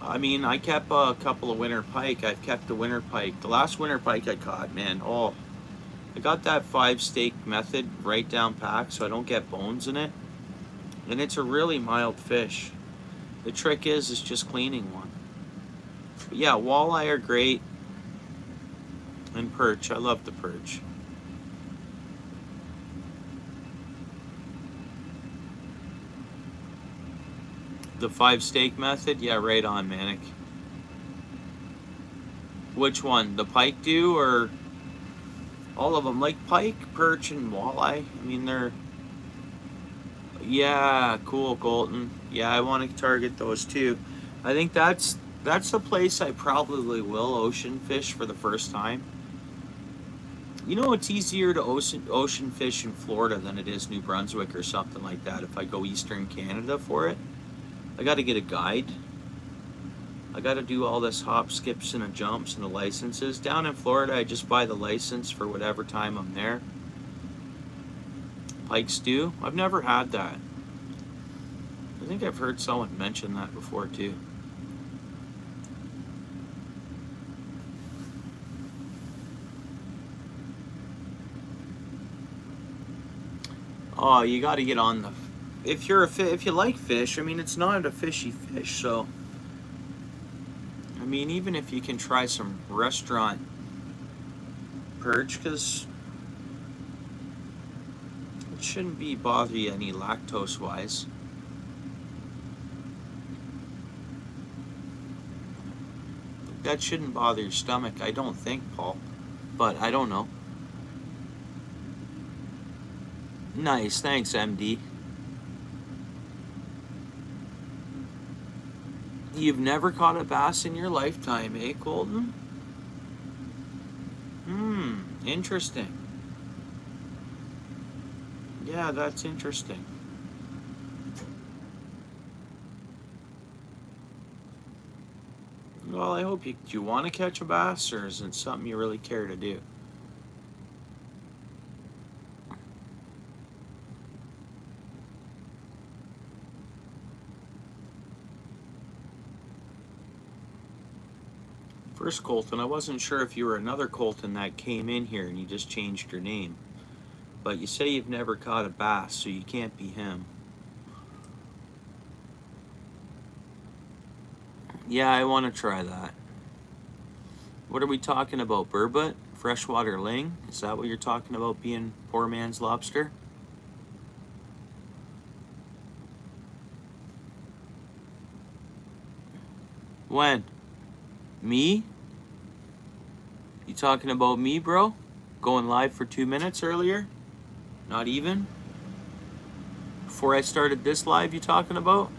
I mean, I kept a couple of winter pike. I've kept the winter pike. The last winter pike I caught, man, oh, I got that 5-stake method right down packed so I don't get bones in it. And it's a really mild fish. The trick is just cleaning one. But yeah, walleye are great. And perch, I love the perch. The 5-stake method, yeah, right on, Manic. Which one? The pike do or all of them? Like pike, perch, and walleye. I mean, they're... Yeah, cool, Colton. Yeah, I want to target those too. I think that's the place I probably will ocean fish for the first time. You know, it's easier to ocean fish in Florida than it is New Brunswick or something like that if I go Eastern Canada for it. I got to get a guide. I got to do all this hop, skips, and jumps and the licenses. Down in Florida, I just buy the license for whatever time I'm there. Pike stew? I've never had that. I think I've heard someone mention that before too. Oh, you got to get on the... If you like fish, I mean, it's not a fishy fish, so... I mean, even if you can try some restaurant perch, because it shouldn't be bother you any lactose-wise. That shouldn't bother your stomach, I don't think, Paul. But I don't know. Nice, thanks, MD. You've never caught a bass in your lifetime, eh, Colton? Interesting. Yeah, that's interesting. Well, I hope do you want to catch a bass, or is it something you really care to do? First Colton, I wasn't sure if you were another Colton that came in here and you just changed your name. But you say you've never caught a bass, so you can't be him. Yeah, I want to try that. What are we talking about, burbot? Freshwater ling? Is that what you're talking about, being poor man's lobster? When? Me? You talking about me, bro? Going live for 2 minutes earlier? Not even? Before I started this live you talking about?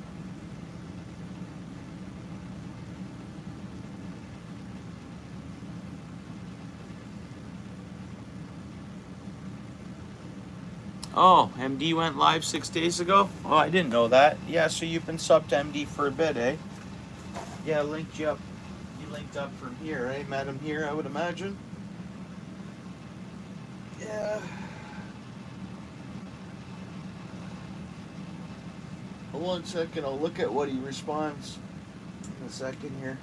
Oh, MD went live 6 days ago? Oh, I didn't know that. Yeah, so you've been subbed to MD for a bit, eh? Yeah, linked you up. You linked up from here, eh? Met him here, I would imagine. Yeah. Hold on a second, I'll look at what he responds in a second here.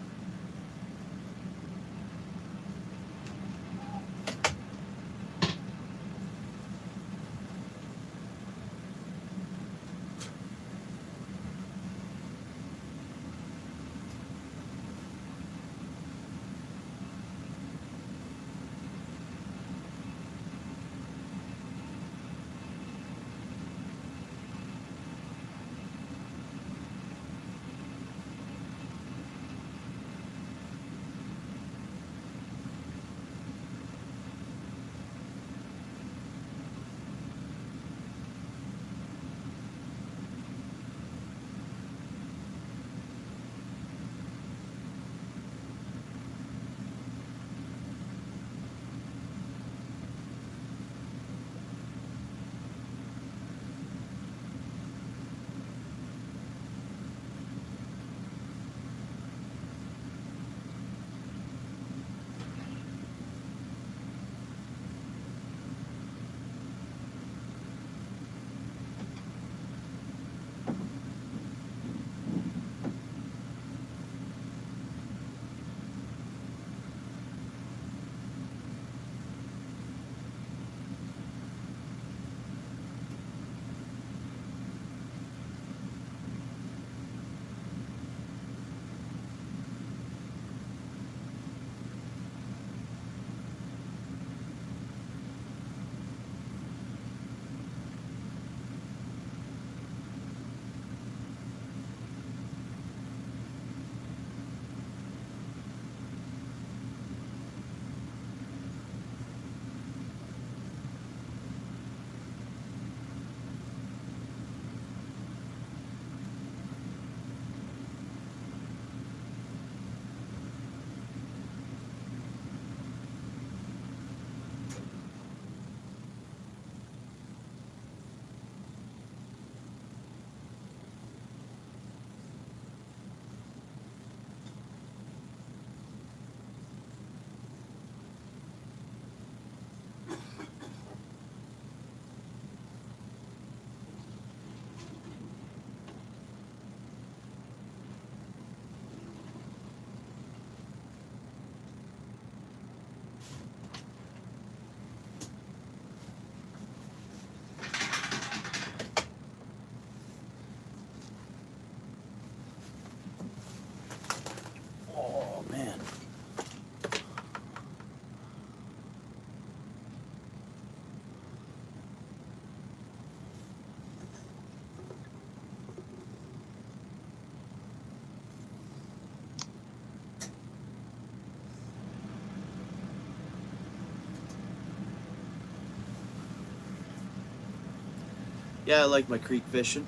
Yeah, I like my creek fishing.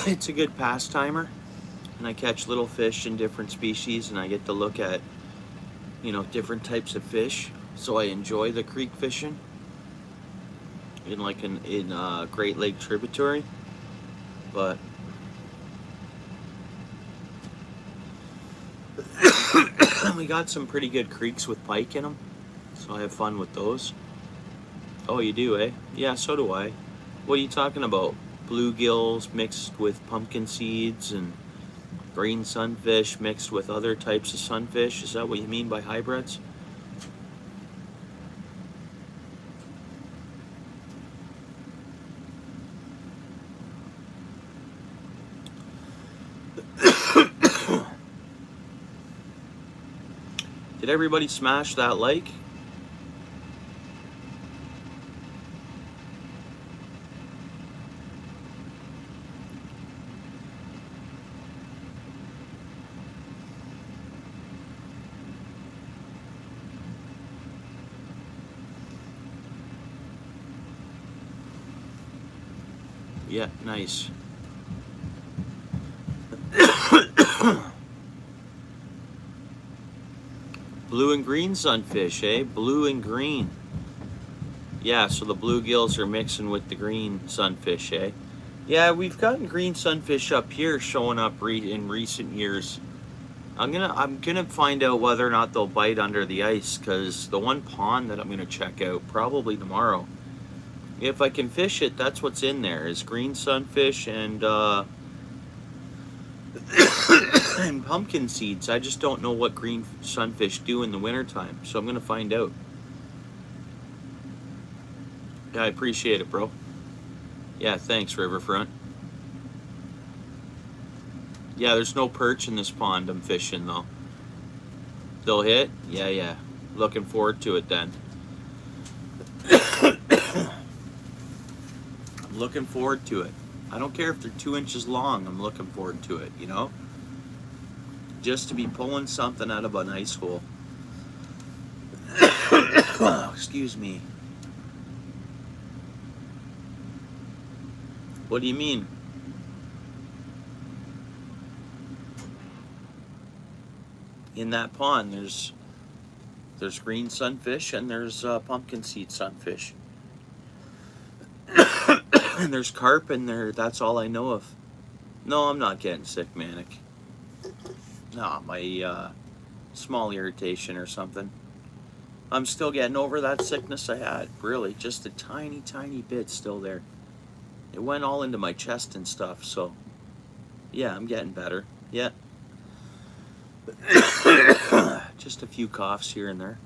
It's a good pastimer, and I catch little fish in different species, and I get to look at, different types of fish. So I enjoy the creek fishing in Great Lake tributary. But we got some pretty good creeks with pike in them, so I have fun with those. Oh, you do, eh? Yeah, so do I. What are you talking about? Bluegills mixed with pumpkin seeds and green sunfish mixed with other types of sunfish? Is that what you mean by hybrids? Did everybody smash that like? Yeah, nice. Blue and green sunfish, eh? Blue and green. Yeah, so the bluegills are mixing with the green sunfish, eh? Yeah, we've gotten green sunfish up here showing up in recent years. I'm gonna find out whether or not they'll bite under the ice, because the one pond that I'm gonna check out probably tomorrow, if I can fish it, that's what's in there is green sunfish and and pumpkin seeds. I just don't know what green sunfish do in the wintertime, so I'm gonna find out. Yeah, I appreciate it, bro. Yeah, thanks, Riverfront. Yeah, there's no perch in this pond I'm fishing, though. They'll hit? Yeah, yeah. Looking forward to it, then. I'm looking forward to it. I don't care if they're 2 inches long. I'm looking forward to it, Just to be pulling something out of an ice hole. Excuse me. What do you mean? In that pond, there's green sunfish and there's pumpkin seed sunfish. And there's carp in there. That's all I know of. No, I'm not getting sick, Manic. No, my small irritation or something. I'm still getting over that sickness I had. Really, just a tiny, tiny bit still there. It went all into my chest and stuff, so yeah, I'm getting better. Yeah. Just a few coughs here and there.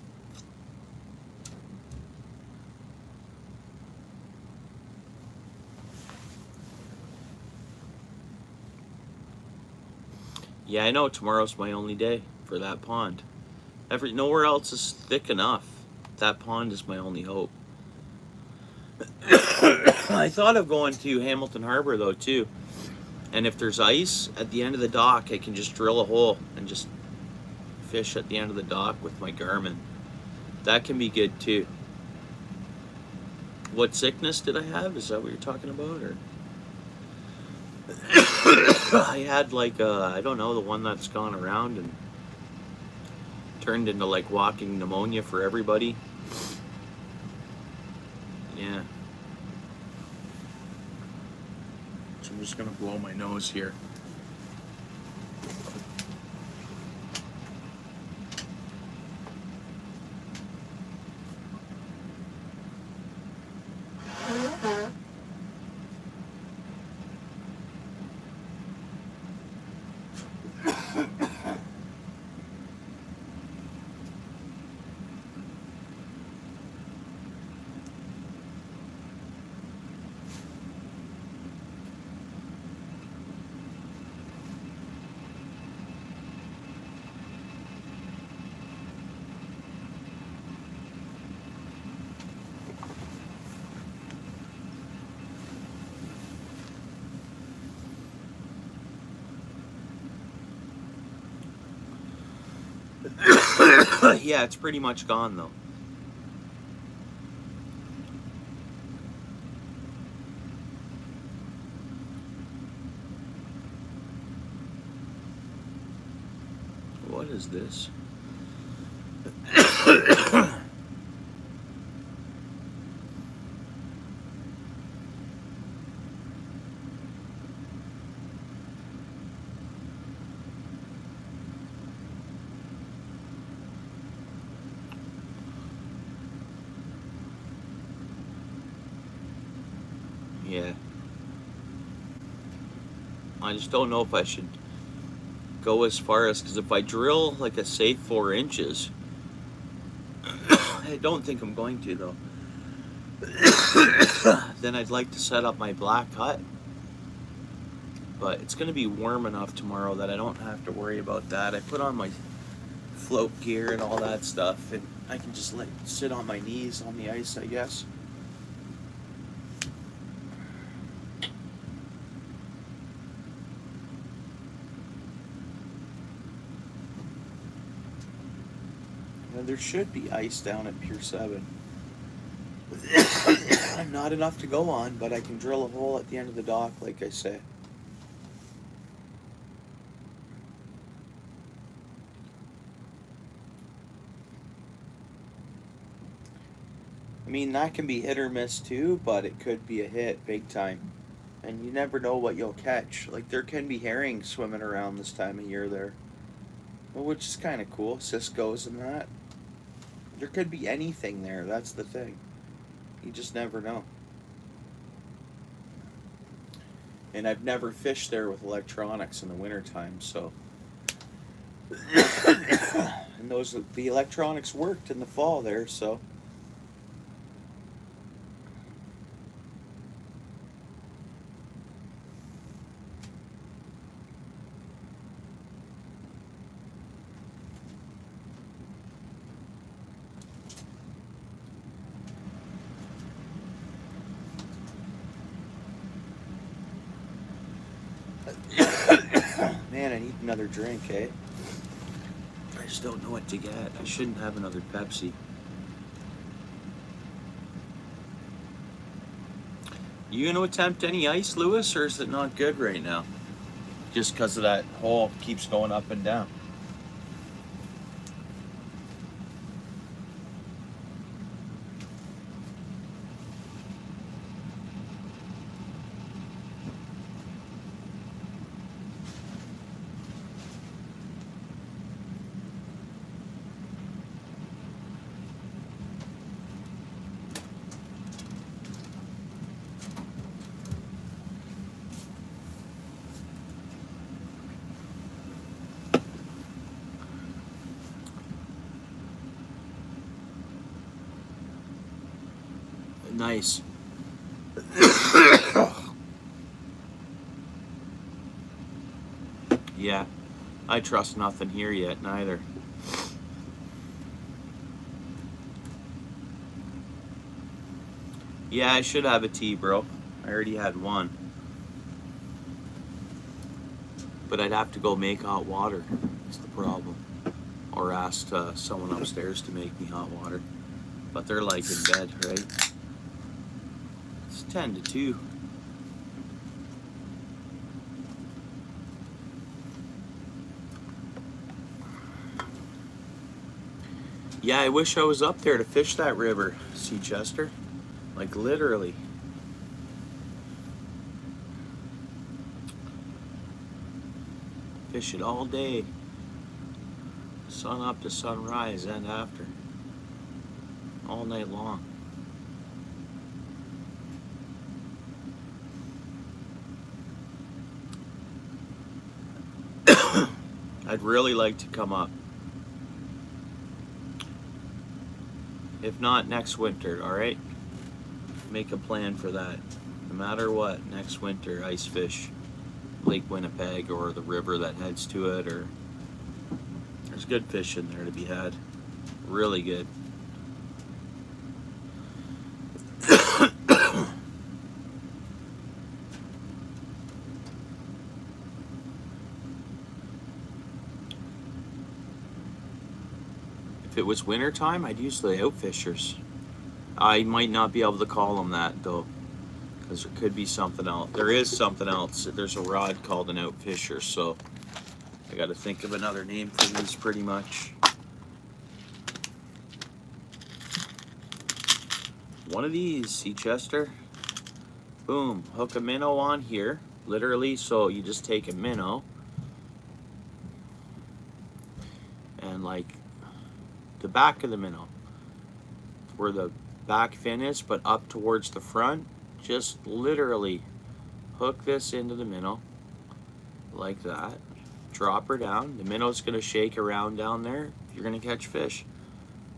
Yeah, I know tomorrow's my only day for that pond. Nowhere else is thick enough. That pond is my only hope. I thought of going to Hamilton Harbor though too. And if there's ice at the end of the dock, I can just drill a hole and just fish at the end of the dock with my Garmin. That can be good too. What sickness did I have? Is that what you're talking about? Or I had I don't know, the one that's gone around and turned into like walking pneumonia for everybody. Yeah. So I'm just gonna blow my nose here. Yeah, it's pretty much gone though. What is this? Yeah. I just don't know if I should go as far as, because if I drill like a safe 4 inches, I don't think I'm going to though. Then I'd like to set up my black hut. But it's going to be warm enough tomorrow that I don't have to worry about that. I put on my float gear and all that stuff, and I can just sit on my knees on the ice, I guess. And there should be ice down at Pier 7. Not enough to go on, but I can drill a hole at the end of the dock, like I say. I mean, that can be hit or miss too, but it could be a hit big time. And you never know what you'll catch. Like, there can be herring swimming around this time of year there, which is kind of cool. Cisco's and that. There could be anything there, that's the thing. You just never know. And I've never fished there with electronics in the wintertime, so. And the electronics worked in the fall there, so. Man, I need another drink, eh? I just don't know what to get. I shouldn't have another Pepsi. You gonna attempt any ice, Lewis, or is it not good right now? Just because of that hole keeps going up and down. Nice. Yeah, I trust nothing here yet, neither. Yeah, I should have a tea, bro. I already had one. But I'd have to go make hot water. That's the problem. Or ask someone upstairs to make me hot water. But they're like in bed, right? It's 10 to 2. Yeah, I wish I was up there to fish that river, Seachester. Like literally. Fish it all day. Sun up to sunrise and after. All night long. I'd really like to come up. If not, next winter, alright? Make a plan for that. No matter what, next winter, ice fish Lake Winnipeg or the river that heads to it, or there's good fish in there to be had. Really good. If it was winter time, I'd use the outfishers. I might not be able to call them that though, because there could be something else. There is something else. There's a rod called an outfisher, so I gotta think of another name for these pretty much. One of these, see Chester? Boom, hook a minnow on here, literally, so you just take a minnow and like the back of the minnow, where the back fin is, but up towards the front, just literally hook this into the minnow like that. Drop her down. The minnow's gonna shake around down there. You're gonna catch fish.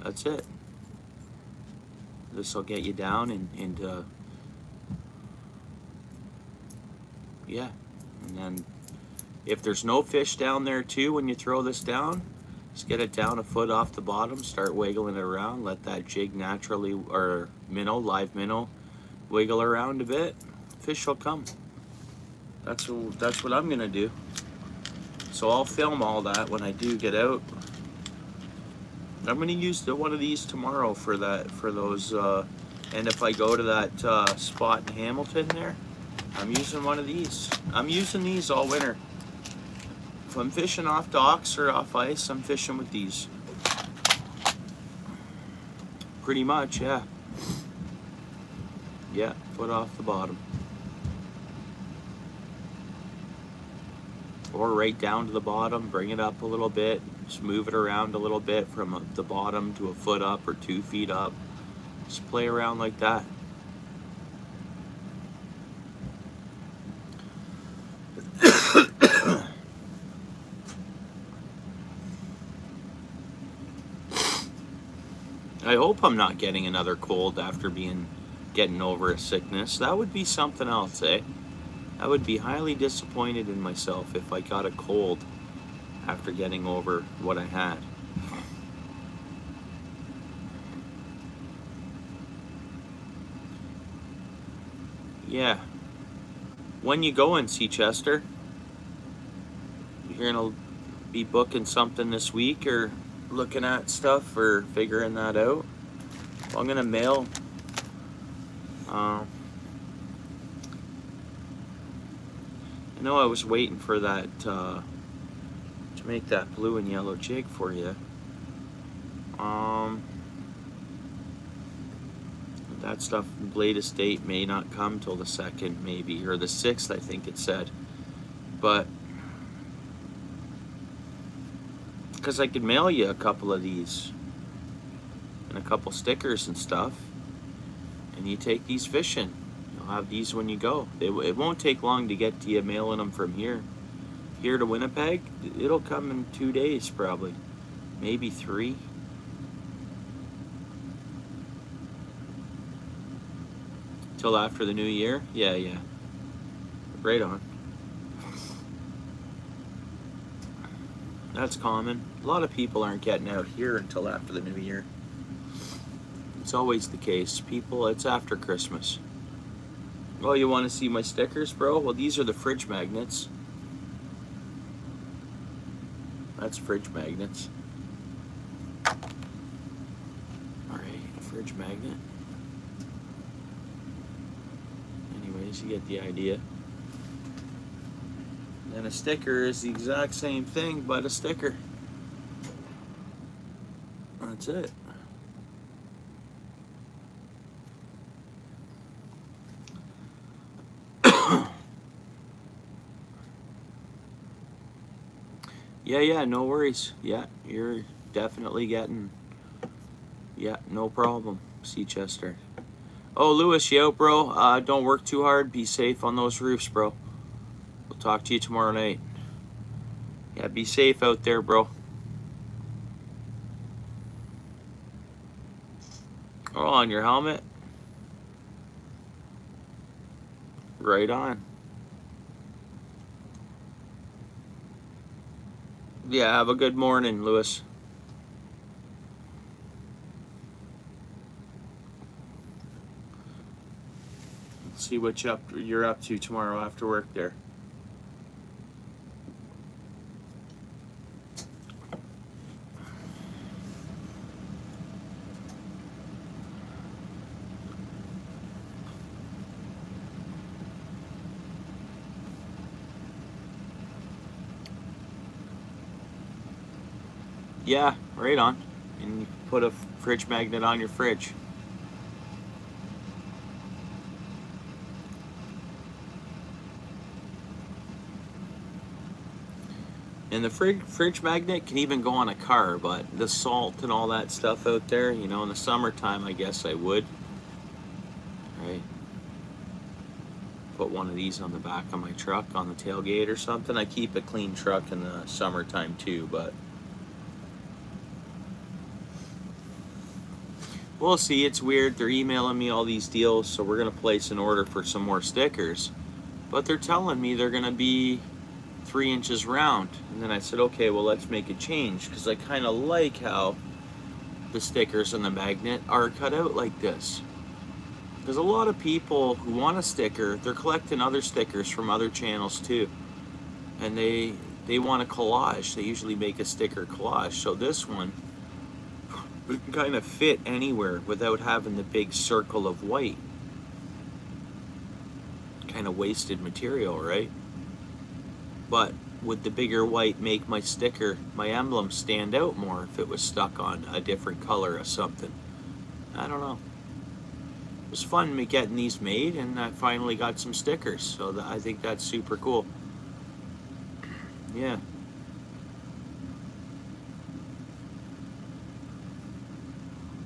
That's it. This will get you down and into, yeah. And then if there's no fish down there too, when you throw this down, just get it down a foot off the bottom, start wiggling it around, let that jig naturally, or minnow, live minnow, wiggle around a bit. Fish will come. That's what I'm gonna do. So I'll film all that when I do get out. I'm gonna use one of these tomorrow for those. And if I go to that spot in Hamilton there, I'm using one of these. I'm using these all winter. If I'm fishing off docks or off ice, I'm fishing with these. Pretty much, yeah. Yeah, foot off the bottom. Or right down to the bottom, bring it up a little bit, just move it around a little bit from the bottom to a foot up or 2 feet up. Just play around like that. I hope I'm not getting another cold after getting over a sickness. That would be something else, eh? I would be highly disappointed in myself if I got a cold after getting over what I had. Yeah. When you going, Chester? You're gonna be booking something this week or looking at stuff or figuring that out? Well, I'm gonna mail. I know I was waiting for that to make that blue and yellow jig for you. That stuff, latest date may not come till the 2nd, maybe, or the 6th, I think it said. But because I could mail you a couple of these and a couple stickers and stuff, and you take these fishing. You'll have these when you go. It won't take long to get to you mailing them from here to Winnipeg. It'll come in 2 days probably, maybe 3. Till after the new year. Yeah, right on. That's common. A lot of people aren't getting out here until after the new year. It's always the case. People, it's after Christmas. Oh, you want to see my stickers, bro? Well, these are the fridge magnets. That's fridge magnets. Alright, fridge magnet. Anyways, you get the idea. And a sticker is the exact same thing, but a sticker. That's it. Yeah, no worries. Yeah, you're definitely getting. Yeah, no problem. Chester. Oh, Lewis, you out, bro? Don't work too hard. Be safe on those roofs, bro. We'll talk to you tomorrow night. Yeah, be safe out there, bro. Oh, on your helmet? Right on. Yeah, have a good morning, Lewis. Let's see what you're up to tomorrow after work there. Yeah, right on. And you put a fridge magnet on your fridge. And the fridge magnet can even go on a car, but the salt and all that stuff out there, you know, in the summertime, I guess I would. Right? Put one of these on the back of my truck on the tailgate or something. I keep a clean truck in the summertime too, but we'll see. It's weird. They're emailing me all these deals, so we're going to place an order for some more stickers. But they're telling me they're going to be 3 inches round. And then I said, okay, well, let's make a change, because I kind of like how the stickers and the magnet are cut out like this. Because a lot of people who want a sticker, they're collecting other stickers from other channels too. And they want a collage. They usually make a sticker collage. So this one, it can kind of fit anywhere without having the big circle of white. Kind of wasted material, right? But would the bigger white make my sticker, my emblem, stand out more if it was stuck on a different color or something? I don't know. It was fun me getting these made, and I finally got some stickers, so I think that's super cool. Yeah.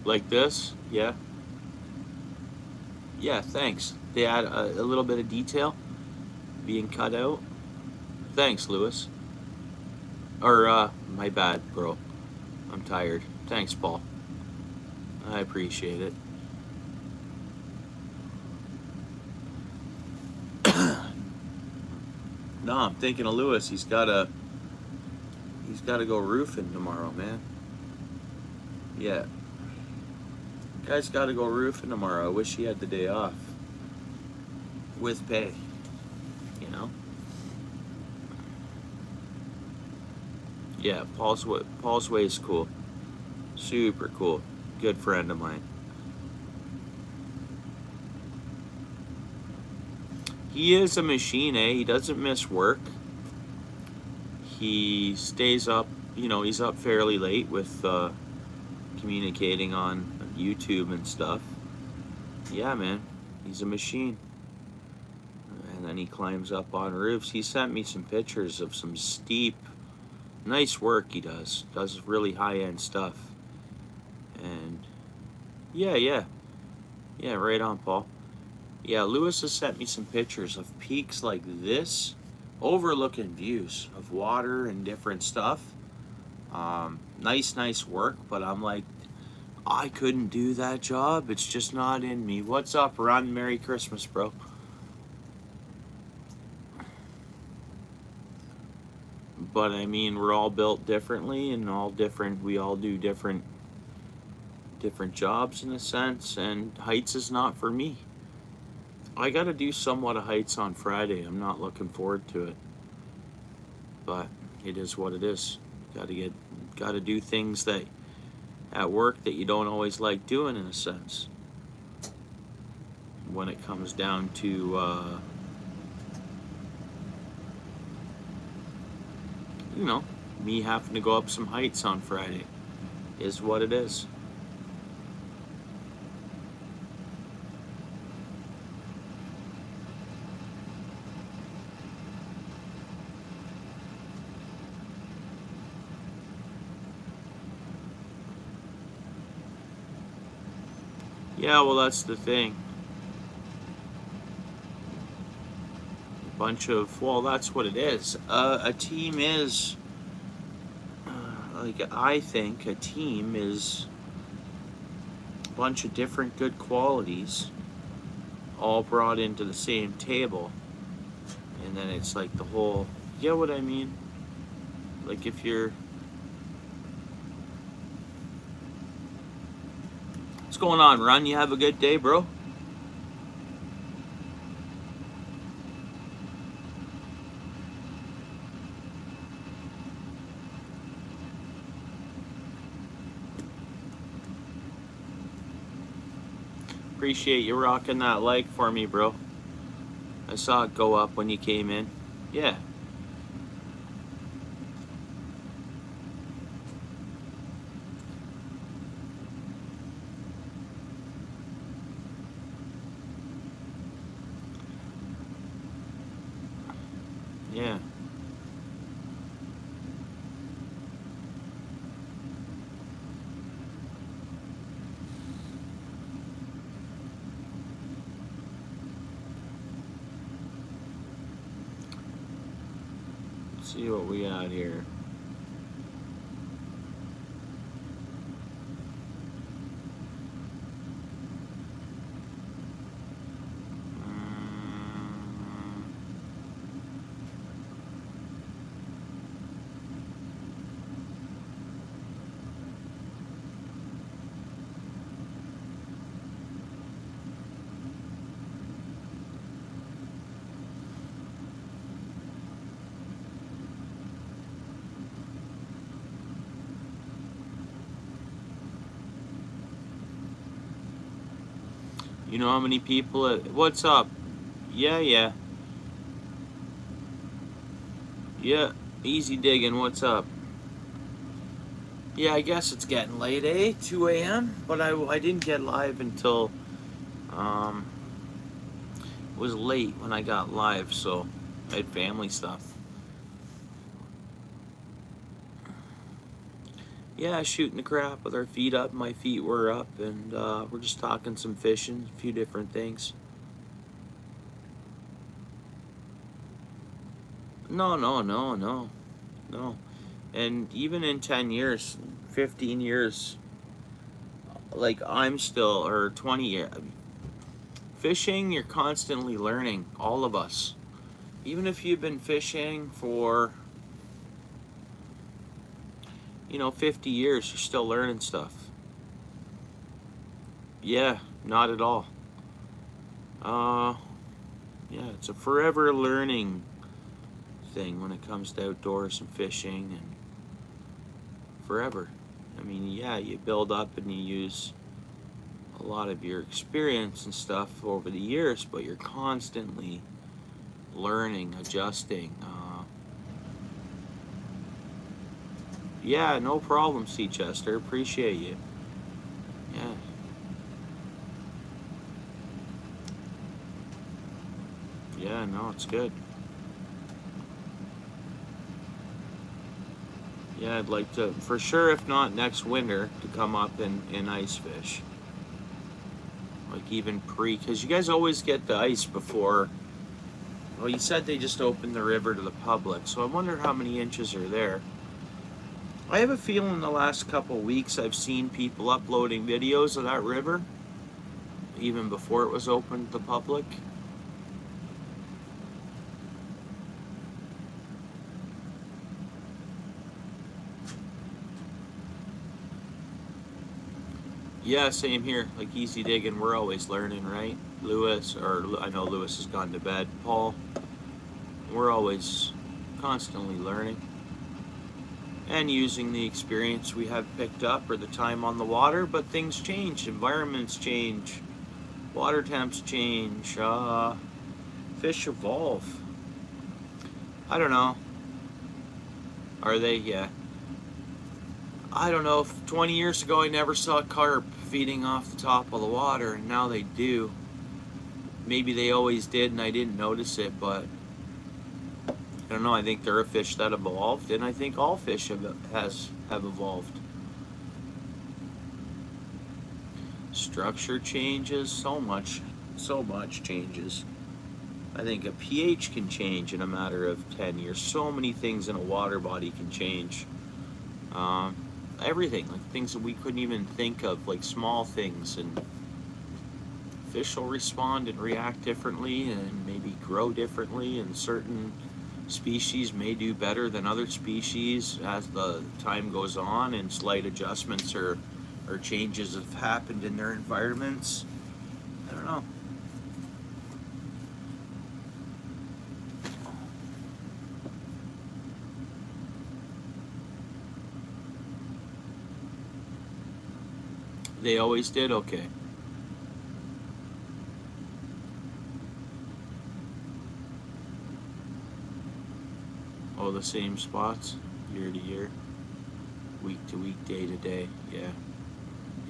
Like this? Yeah. Yeah, thanks. They add a little bit of detail being cut out. Thanks, Lewis. Or, my bad, bro. I'm tired. Thanks, Paul. I appreciate it. No, I'm thinking of Lewis. He's gotta go roofing tomorrow, man. Yeah. Guy's gotta go roofing tomorrow. I wish he had the day off. With pay. You know? Yeah, Paul's way is cool. Super cool. Good friend of mine. He is a machine, eh? He doesn't miss work. He stays up, you know, he's up fairly late with communicating on YouTube and stuff. Yeah, man, he's a machine. And then he climbs up on roofs. He sent me some pictures of some steep, nice work he does. Does really high-end stuff. And yeah, right on, Paul. Yeah, Lewis has sent me some pictures of peaks like this, overlooking views of water and different stuff. Nice work, but I'm like, I couldn't do that job. It's just not in me. What's up, Ron? Merry Christmas, bro. But I mean, we're all built differently and all different. We all do different jobs in a sense, and heights is not for me. I got to do somewhat of heights on Friday. I'm not looking forward to it, but it is what it is. Got to do things that at work that you don't always like doing, in a sense. When it comes down to you know, me having to go up some heights on Friday, is what it is. Yeah, well, that's the thing. Bunch of, well, that's what it is. A team is, like, I think a team is a bunch of different good qualities all brought into the same table. And then it's like the whole, you get what I mean? Like, if you're, what's going on, Ron? You have a good day, bro? Appreciate you rocking that like for me, bro. I saw it go up when you came in. Yeah. Yeah. Let's see what we got here. You know how many people? What's up? Yeah, yeah, yeah. Easy digging. What's up? Yeah, I guess it's getting late, eh? 2 a.m. But I didn't get live until um it was late when I got live, so I had family stuff. Yeah, shooting the crap with our feet up. My feet were up, and we're just talking some fishing, a few different things. No, no, no, no, no. And even in 10 years, 15 years, like I'm still, or 20 years, fishing, you're constantly learning, all of us. Even if you've been fishing for, 50 years, you're still learning stuff. Yeah, not at all. Uh, yeah, it's a forever learning thing when it comes to outdoors and fishing, and forever. I mean, yeah, you build up and you use a lot of your experience and stuff over the years, but you're constantly learning, adjusting. Yeah, no problem, Seachester. Appreciate you. Yeah. Yeah, no, it's good. Yeah, I'd like to, for sure, if not next winter, to come up and ice fish. Like even because you guys always get the ice before. Well, you said they just opened the river to the public, so I wonder how many inches are there. I have a feeling the last couple weeks I've seen people uploading videos of that river, even before it was open to the public. Yeah, same here. Like easy digging, we're always learning, right? Lewis, or I know Lewis has gone to bed. Paul, we're always constantly learning and using the experience we have picked up or the time on the water. But things change, environments change, water temps change, fish evolve. I don't know. Are they? Yeah. I don't know. If 20 years ago I never saw carp feeding off the top of the water, and now they do. Maybe they always did and I didn't notice it, but I don't know. I think they're a fish that evolved, and I think all fish have evolved. Structure changes, so much changes. I think a pH can change in a matter of 10 years. So many things in a water body can change. Um, Everything, like things that we couldn't even think of, like small things, and fish will respond and react differently and maybe grow differently, and certain species may do better than other species as the time goes on, and slight adjustments or changes have happened in their environments. I don't know. They always did? Okay. Oh, the same spots year to year, week to week, day to day. Yeah.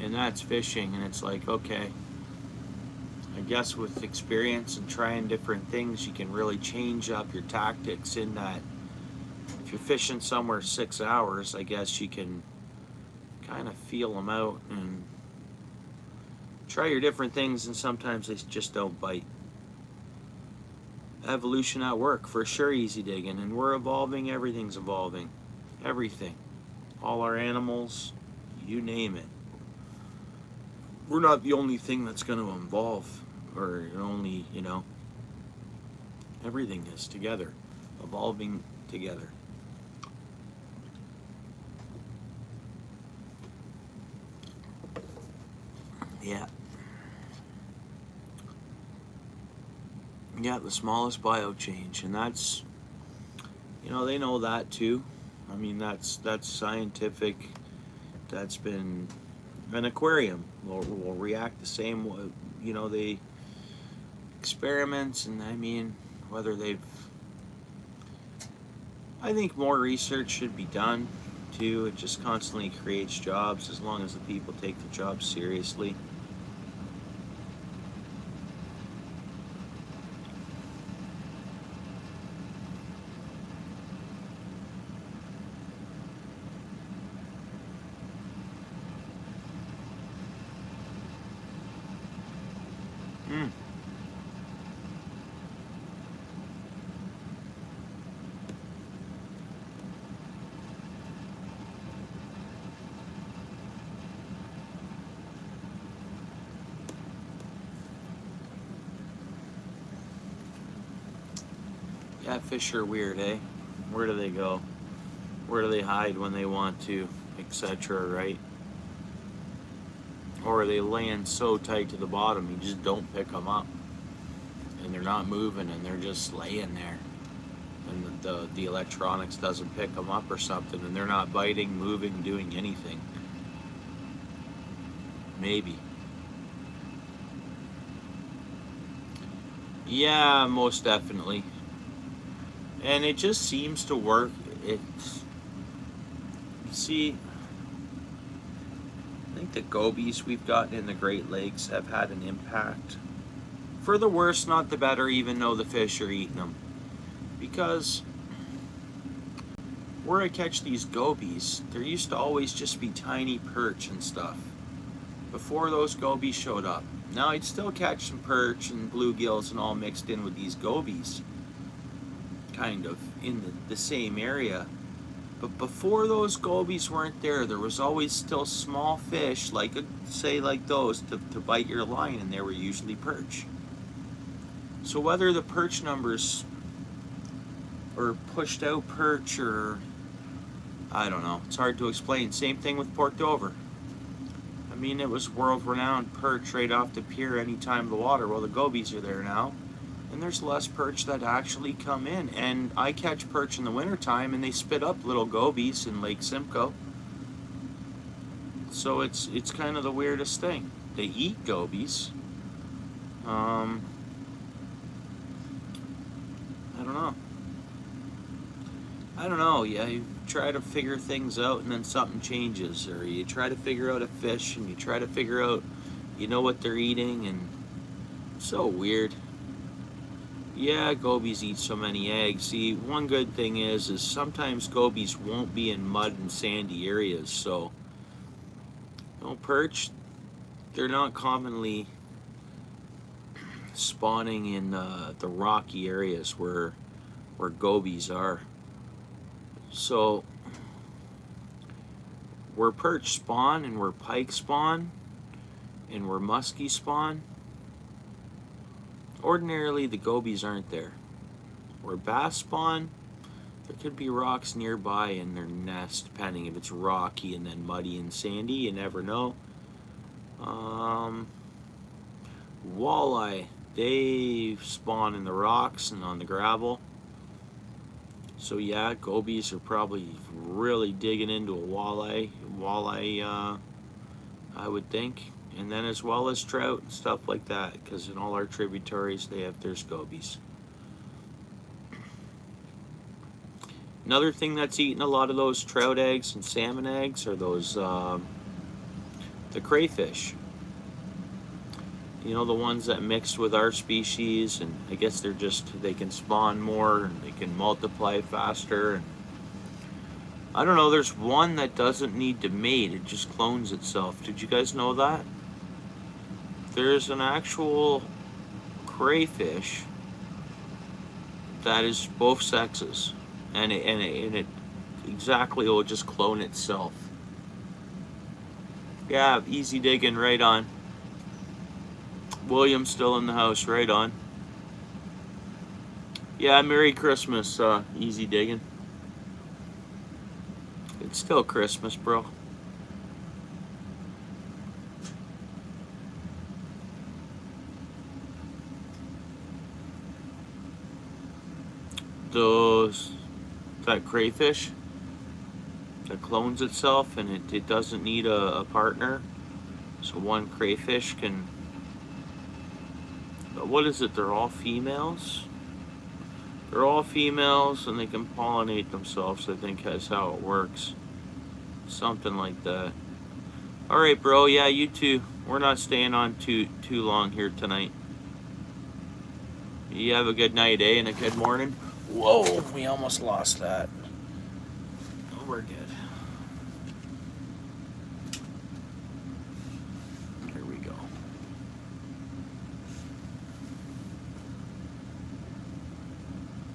And that's fishing, and it's like, okay, I guess with experience and trying different things, you can really change up your tactics in that if you're fishing somewhere 6 hours, I guess you can kind of feel them out and try your different things, and sometimes they just don't bite. Evolution at work, for sure, easy digging, and we're evolving, everything's evolving. Everything. All our animals, you name it. We're not the only thing that's going to evolve, or only, everything is together, evolving together. Yeah. Yeah, the smallest biochange, and that's, they know that too. I mean, that's scientific. That's been an aquarium will react the same way. They experiments, and I mean, whether they've. I think more research should be done too. It just constantly creates jobs as long as the people take the job seriously. Mm. Yeah, fish are weird, eh? Where do they go? Where do they hide when they want to, etc., right? Or they land so tight to the bottom you just don't pick them up, and they're not moving, and they're just laying there, and the electronics doesn't pick them up or something, and they're not biting, moving, doing anything. Maybe. Yeah, most definitely. And it just seems to work. See, I think the gobies we've gotten in the Great Lakes have had an impact. For the worse, not the better, even though the fish are eating them. Because where I catch these gobies, there used to always just be tiny perch and stuff before those gobies showed up. Now I'd still catch some perch and bluegills and all mixed in with these gobies, kind of in the same area. But before those gobies weren't there, there was always still small fish, like say like those, to bite your line, and they were usually perch. So whether the perch numbers or pushed out perch, or I don't know, it's hard to explain. Same thing with Port Dover. I mean, it was world-renowned perch right off the pier any time of the water. Well, the gobies are there now, and there's less perch that actually come in. And I catch perch in the wintertime, and they spit up little gobies in Lake Simcoe. So it's kind of the weirdest thing. They eat gobies. I don't know. Yeah, you try to figure things out, and then something changes, or you try to figure out a fish, and you try to figure out, what they're eating, and it's so weird. Yeah, gobies eat so many eggs. See, one good thing is sometimes gobies won't be in mud and sandy areas, so perch, they're not commonly spawning in the rocky areas where gobies are. So where perch spawn, and where pike spawn, and where muskie spawn, ordinarily the gobies aren't there. Where bass spawn, there could be rocks nearby in their nest, depending if it's rocky and then muddy and sandy, you never know. Walleye, they spawn in the rocks and on the gravel. So yeah, gobies are probably really digging into a walleye, I would think. And then as well as trout and stuff like that, because in all our tributaries there's gobies. Another thing that's eating a lot of those trout eggs and salmon eggs are those the crayfish. You know, the ones that mixed with our species, and I guess they can spawn more and they can multiply faster. And I don't know, there's one that doesn't need to mate, it just clones itself. Did you guys know that? There's an actual crayfish that is both sexes, and it exactly will just clone itself. Yeah, easy digging, right on. William's still in the house, right on. Yeah, Merry Christmas, easy digging. It's still Christmas, bro. That crayfish that clones itself, and it doesn't need a partner. So one crayfish can, what is it, they're all females? They're all females and they can pollinate themselves, I think that's how it works. Something like that. Alright, bro, yeah, you too. We're not staying on too long here tonight. You have a good night, eh, and a good morning. Whoa, we almost lost that. Oh, we're good. Here we go.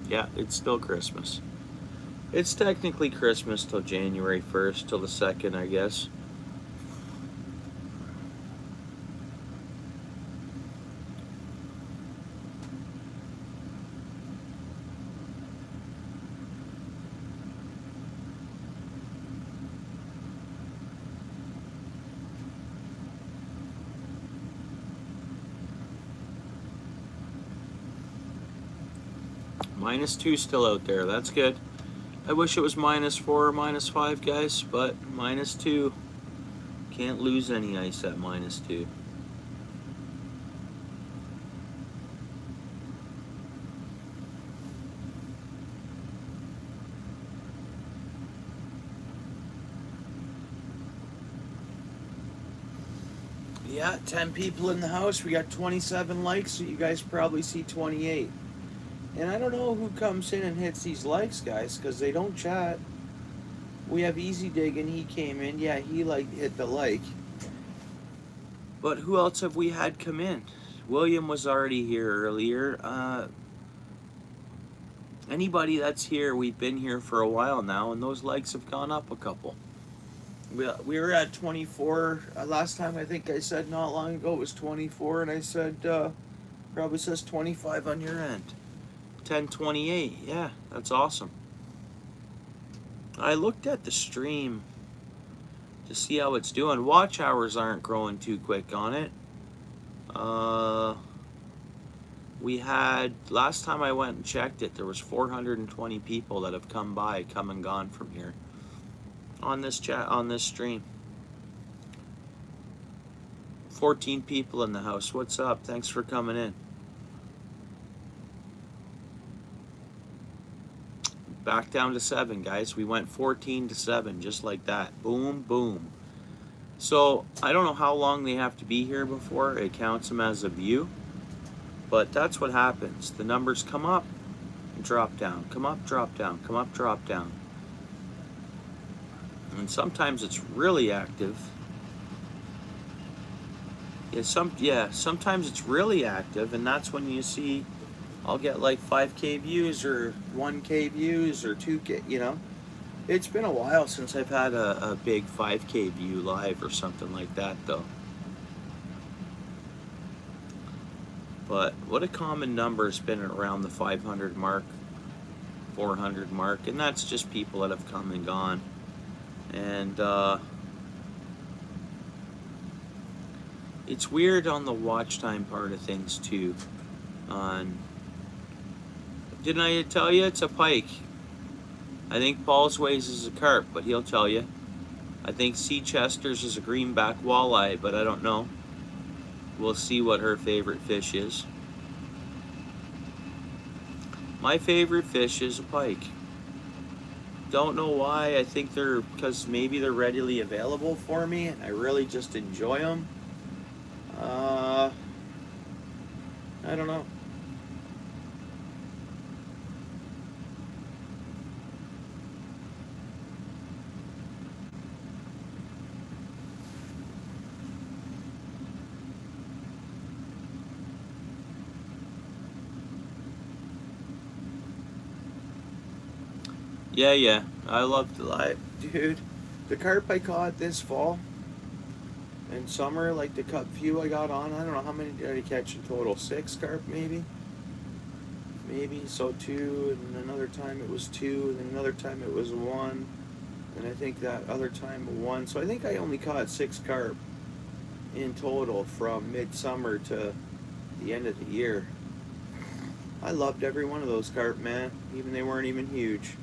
Yeah, it's still Christmas. It's technically Christmas till January 1st, till the 2nd, I guess. -2 still out there. That's good. I wish it was -4 or -5, guys, but -2. Can't lose any ice at -2. Yeah, 10 people in the house. We got 27 likes, so you guys probably see 28. And I don't know who comes in and hits these likes, guys, because they don't chat. We have Easy Dig, and he came in. Yeah, he hit the like. But who else have we had come in? William was already here earlier. Anybody that's here, we've been here for a while now, and those likes have gone up a couple. We were at 24. Last time I think I said not long ago it was 24, and I said probably says 25 on your end. 1028, yeah, that's awesome. I looked at the stream to see how it's doing. Watch hours aren't growing too quick on it. We had, last time I went and checked it, there was 420 people that have come and gone from here on this stream. 14 people in the house. What's up? Thanks for coming in. Back down to 7, guys. We went 14 to 7, just like that. Boom, boom. So, I don't know how long they have to be here before it counts them as a view. But that's what happens. The numbers come up and drop down. Come up, drop down. Come up, drop down. And sometimes it's really active. Sometimes it's really active, and that's when you see I'll get like 5K views or 1K views or 2K, you know. It's been a while since I've had a big 5K view live or something like that, though. But what a common number has been around the 500 mark, 400 mark, and that's just people that have come and gone. And it's weird on the watch time part of things too. Didn't I tell you it's a pike? I think Paul's Ways is a carp, but he'll tell you. I think Sea Chester's is a greenback walleye, but I don't know. We'll see what her favorite fish is. My favorite fish is a pike. Don't know why. I think because maybe they're readily available for me, and I really just enjoy them. I don't know. Yeah, yeah. I love the live. Dude, the carp I caught this fall and summer, like the few I got on, I don't know how many did I catch in total? 6 carp maybe? Maybe. So 2, and another time it was 2, and then another time it was 1. And I think that other time 1. So I think I only caught 6 carp in total from midsummer to the end of the year. I loved every one of those carp, man. Even they weren't even huge.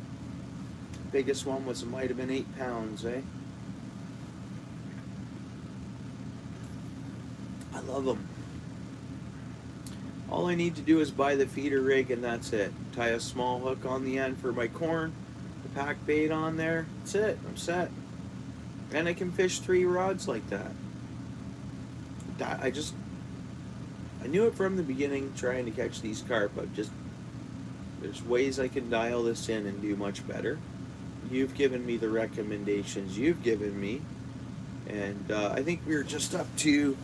Biggest one might have been 8 pounds, eh? I love them. All I need to do is buy the feeder rig and that's it. Tie a small hook on the end for my corn, the pack bait on there. That's it. I'm set. And I can fish 3 rods like that. I knew it from the beginning trying to catch these carp. There's ways I can dial this in and do much better. You've given me the recommendations you've given me. And I think we were just up to,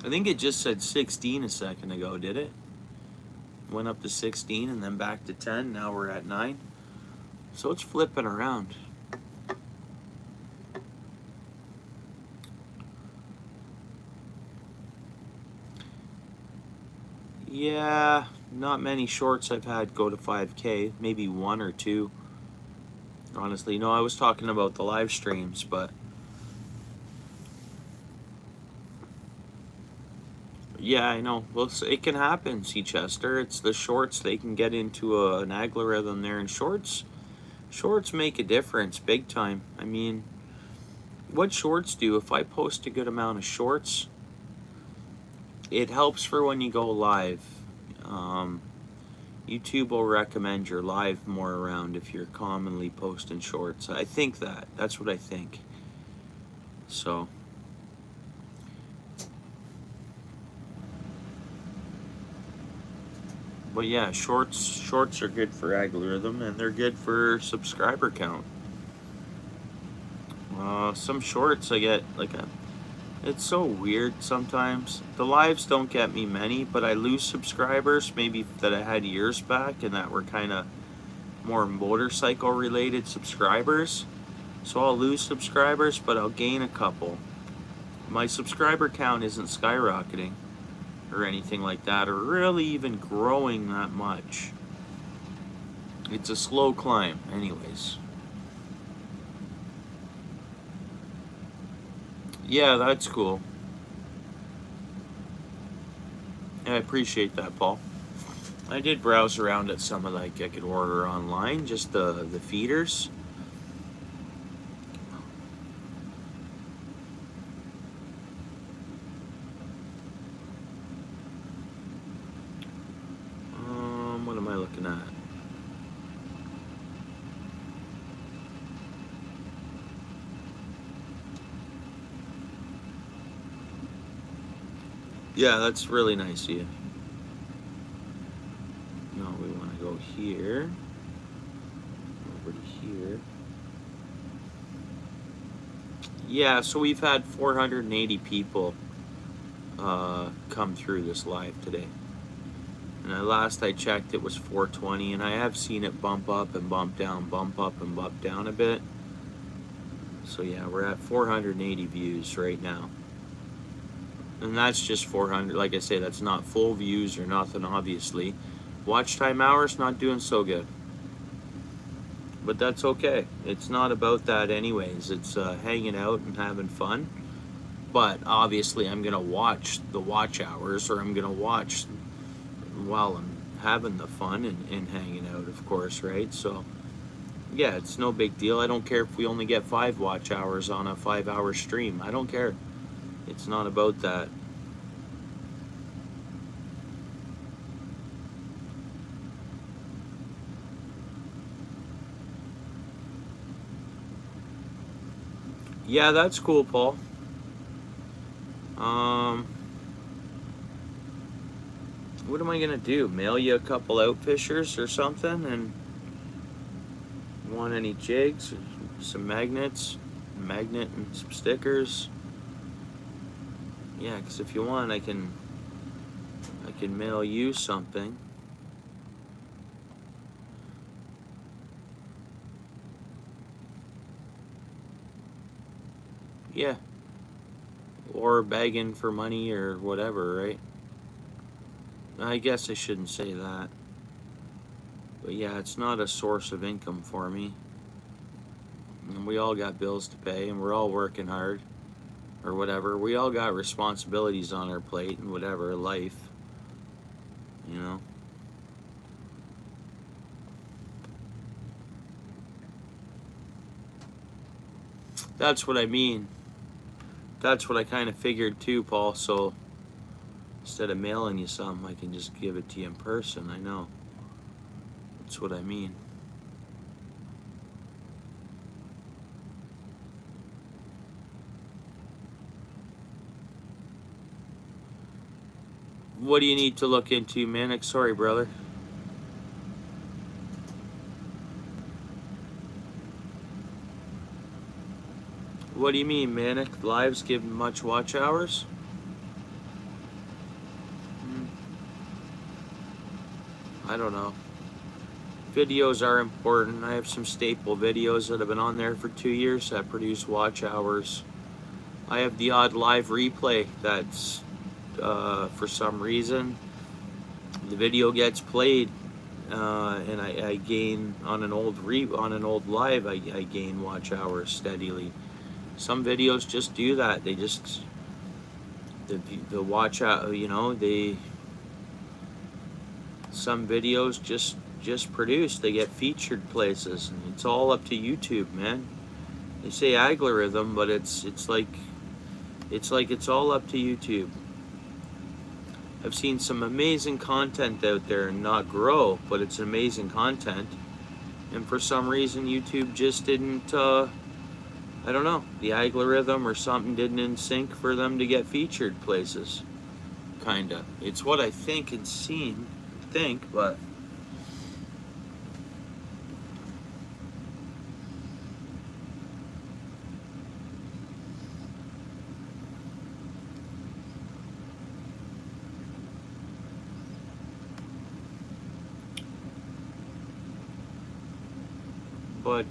I think it just said 16 a second ago, did it? Went up to 16 and then back to 10. Now we're at 9. So it's flipping around. Yeah, not many shorts I've had go to 5K. Maybe 1 or 2. Honestly, no, I was talking about the live streams, but yeah, I know. Well, it can happen, see, Chester. It's the shorts. They can get into an algorithm there, and shorts make a difference big time. I mean, what shorts do, if I post a good amount of shorts, it helps for when you go live. YouTube will recommend your live more around if you're commonly posting shorts. I think that's what I think. So but yeah, shorts are good for algorithm, and they're good for subscriber count. Some shorts I get it's so weird sometimes. The lives don't get me many, but I lose subscribers maybe that I had years back and that were kind of more motorcycle related subscribers. So I'll lose subscribers, but I'll gain a couple. My subscriber count isn't skyrocketing or anything like that, or really even growing that much. It's a slow climb, anyways. Yeah, that's cool. I appreciate that, Paul. I did browse around at some of I could order online, just the feeders. What am I looking at? Yeah, that's really nice of you. No, we want to go here. Over to here. Yeah, so we've had 480 people come through this live today. And last I checked, it was 420, and I have seen it bump up and bump down, bump up and bump down a bit. So yeah, we're at 480 views right now. And that's just 400. Like I say, that's not full views or nothing, obviously. Watch time hours, not doing so good. But that's okay. It's not about that anyways. It's hanging out and having fun. But obviously I'm going to watch the watch hours, or I'm going to watch while I'm having the fun and hanging out, of course, right? So yeah, it's no big deal. I don't care if we only get 5 watch hours on a 5-hour stream. I don't care. It's not about that. Yeah, that's cool, Paul. What am I gonna do? Mail you a couple OUTFISHers or something? And want any jigs? Some magnets? A magnet and some stickers? Yeah, because if you want, I can mail you something. Yeah. Or begging for money or whatever, right? I guess I shouldn't say that. But yeah, it's not a source of income for me. And we all got bills to pay and we're all working hard or whatever. We all got responsibilities on our plate and whatever, life. You know? That's what I mean. That's what I kind of figured too, Paul. So instead of mailing you something, I can just give it to you in person. I know. That's what I mean. What do you need to look into, Manic? Sorry, brother. What do you mean, Manic? Lives give much watch hours? I don't know. Videos are important. I have some staple videos that have been on there for 2 years that produce watch hours. I have the odd live replay that's, for some reason, the video gets played, and I gain on an old live. I gain watch hours steadily. Some videos just do that. They just the watch out. You know, some videos just produce. They get featured places, and it's all up to YouTube, man. They say algorithm, but it's like it's all up to YouTube. I've seen some amazing content out there and not grow, but it's amazing content. And for some reason, YouTube just didn't, I don't know, the algorithm or something didn't in sync for them to get featured places. Kinda. It's what I think and think, but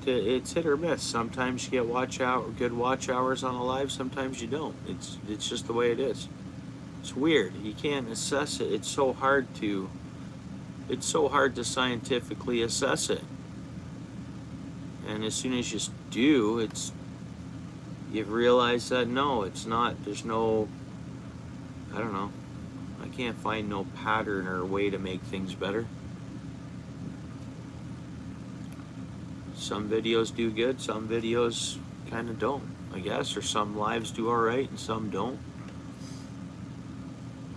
it's hit or miss. Sometimes you get good watch hours on a live. Sometimes you don't. It's just the way it is. It's weird. You can't assess it. It's so hard to scientifically assess it. And as soon as you do, you realize that no, it's not. There's no. I don't know. I can't find no pattern or way to make things better. Some videos do good, some videos kind of don't, I guess, or some lives do all right and some don't,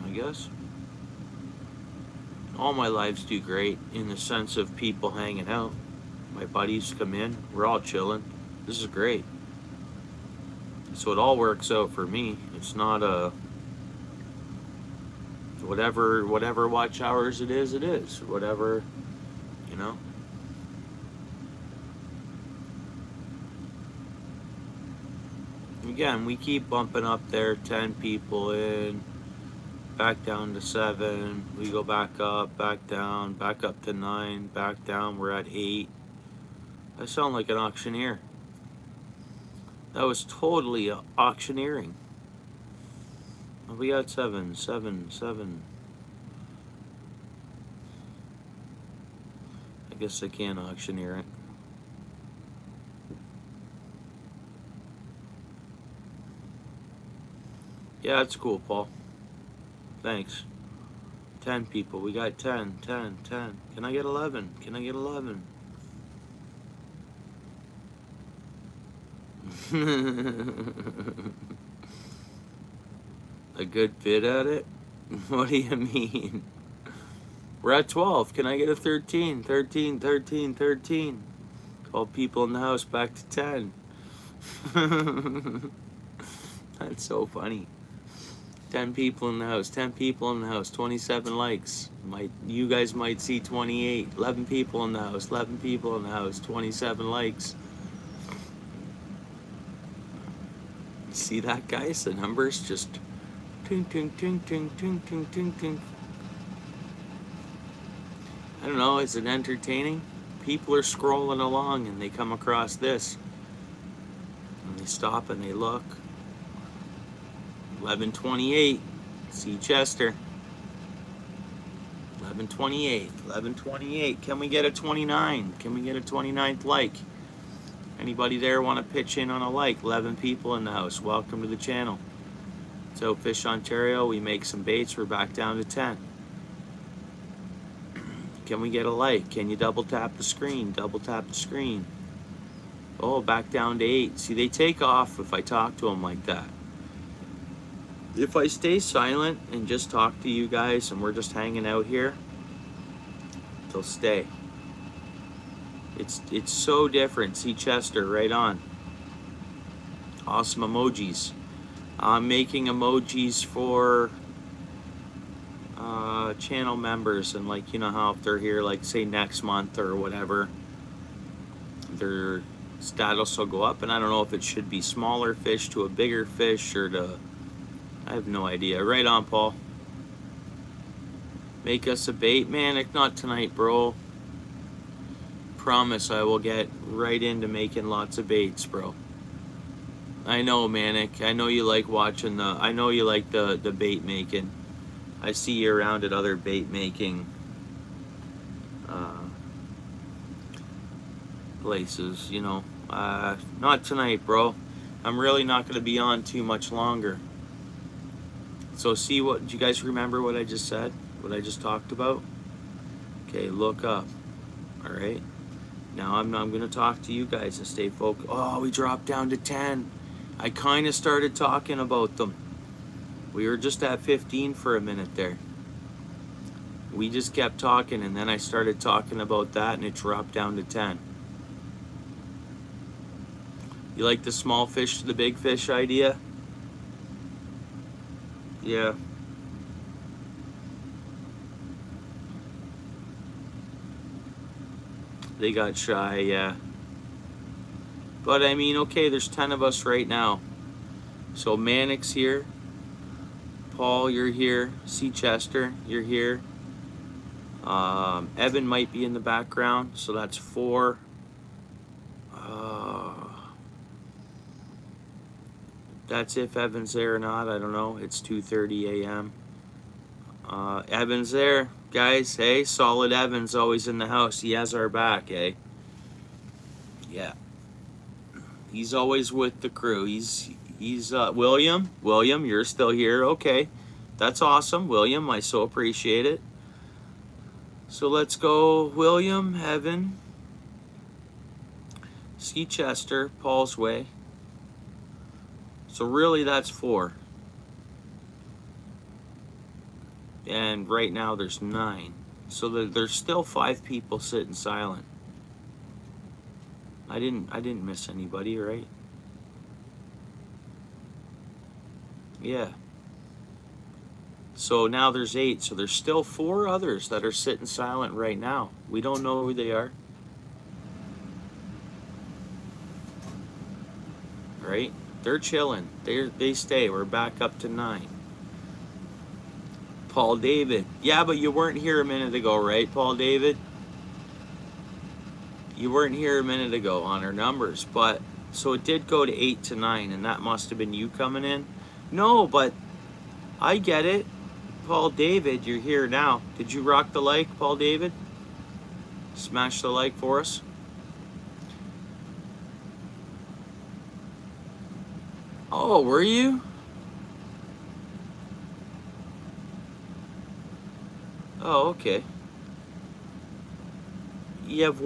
I guess. All my lives do great in the sense of people hanging out. My buddies come in, we're all chilling. This is great. So it all works out for me. It's not a whatever watch hours it is, whatever, you know. Again, we keep bumping up there, 10 people in, back down to 7, we go back up to 9, back down, we're at 8. I sound like an auctioneer. That was totally auctioneering. We got 7. I guess I can auctioneer it. Yeah, that's cool, Paul. Thanks. 10 people. We got 10. Can I get 11? Can I get 11? A good bit at it? What do you mean? We're at 12. Can I get a 13? 13. 12 people in the house, back to 10. That's so funny. 10 people in the house. 10 people in the house. 27 likes. You guys might see 28. 11 people in the house. 11 people in the house. 27 likes. See that, guys? The numbers just ting, ting, ting, ting, ting, ting, ting, ting. I don't know. Is it entertaining? People are scrolling along and they come across this. And they stop and they look. 11:28. See Chester. 11:28. 11:28. Can we get a 29? Can we get a 29th like? Anybody there want to pitch in on a like? 11 people in the house. Welcome to the channel. It's OUTFISH Ontario. We make some baits. We're back down to 10. Can we get a like? Can you double tap the screen? Double tap the screen. Oh, back down to 8. See, they take off if I talk to them like that. If I stay silent and just talk to you guys and we're just hanging out here, they'll stay. It's so different. See Chester, right on. Awesome emojis. I'm making emojis for channel members, and like, you know how if they're here, like say next month or whatever, their status will go up, and I don't know if it should be smaller fish to a bigger fish or to, I have no idea. Right on, Paul. Make us a bait, Manic. Not tonight, bro. Promise I will get right into making lots of baits, bro. I know, Manic. I know you like watching the, I know you like the bait making. I see you around at other bait making places, you know. Not tonight, bro. I'm really not going to be on too much longer. So see what, do you guys remember what I just said? What I just talked about? Okay, look up. All right. Now I'm going to talk to you guys and stay focused. Oh, we dropped down to 10. I kind of started talking about them. We were just at 15 for a minute there. We just kept talking, and then I started talking about that, and it dropped down to 10. You like the small fish to the big fish idea? Yeah. They got shy, yeah. But I mean, okay, there's 10 of us right now. So Manic's here. Paul, you're here. C. Chester, you're here. Evan might be in the background, so that's 4. That's if Evan's there or not. I don't know. It's 2:30 a.m. Evan's there, guys. Hey, solid Evan's always in the house. He has our back, eh? Yeah. He's always with the crew. He's William. William, you're still here. Okay. That's awesome, William. I so appreciate it. So let's go, William, Evan, C. Chester, Paul's way. So really that's 4. And right now there's 9. So there's still 5 people sitting silent. I didn't miss anybody, right? Yeah. So now there's 8. So there's still 4 others that are sitting silent right now. We don't know who they are. Right? They're chilling. They stay. We're back up to 9. Paul David. Yeah, but you weren't here a minute ago, right, Paul David? You weren't here a minute ago on our numbers, but so it did go to 8 to 9, and that must have been you coming in. No, but I get it. Paul David, you're here now. Did you rock the like, Paul David? Smash the like for us. Oh, were you? Oh, okay. You have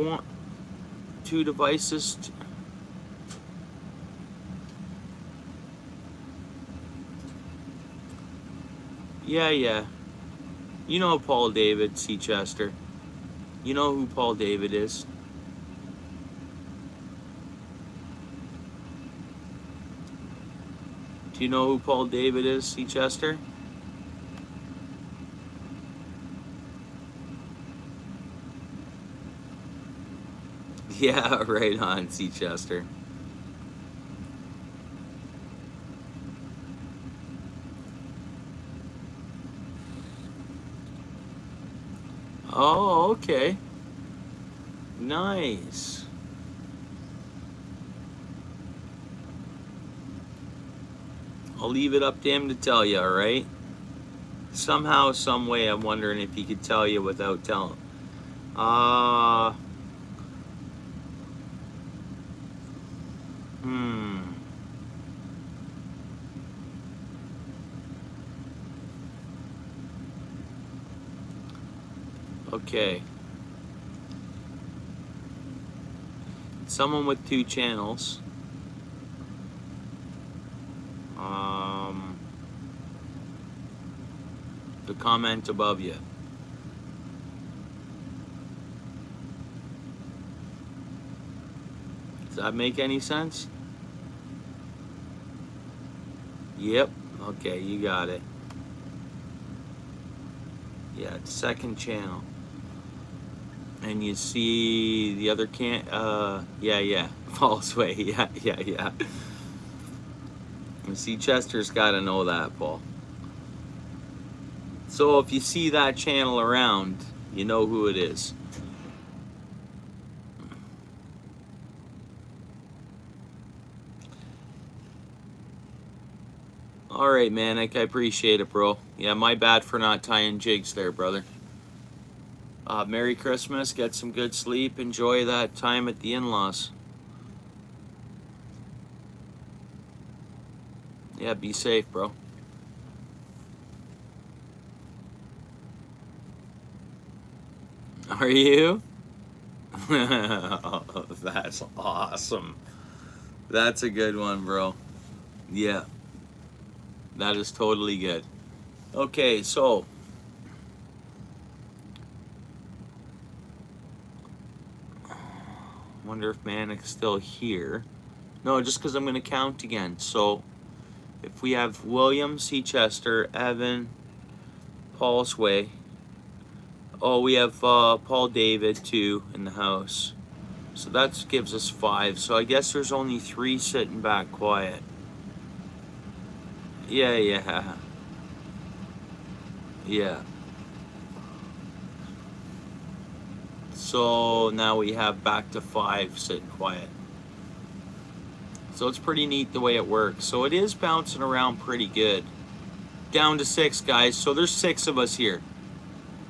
2 devices. Yeah. You know Paul David, C. Chester. You know who Paul David is. Do you know who Paul David is, C. Chester? Yeah, right on, Seachester. Oh, okay. Nice. I'll leave it up to him to tell you, all right? Somehow, some way, I'm wondering if he could tell you without telling. Uh, hmm. Okay. Someone with 2 channels. Um, the comment above you. Does that make any sense? Yep. Okay, you got it. Yeah, it's 2nd channel. And you see the other yeah. False way. Yeah. You see, Chester's got to know that, Paul. So if you see that channel around, you know who it is. All right, man. I appreciate it, bro. Yeah, my bad for not tying jigs there, brother. Merry Christmas. Get some good sleep. Enjoy that time at the in-laws. Yeah, be safe, bro. Are you? That's awesome. That's a good one, bro. Yeah, that is totally good. Okay, so wonder if Manic's still here. No, just because I'm going to count again. So if we have William, Seachester, Evan, Paul's Way. Oh, we have Paul David too in the house. So that gives us 5. So I guess there's only 3 sitting back quiet. Yeah. So now we have back to 5 sitting quiet. So it's pretty neat the way it works. So it is bouncing around pretty good. Down to 6, guys. So there's 6 of us here.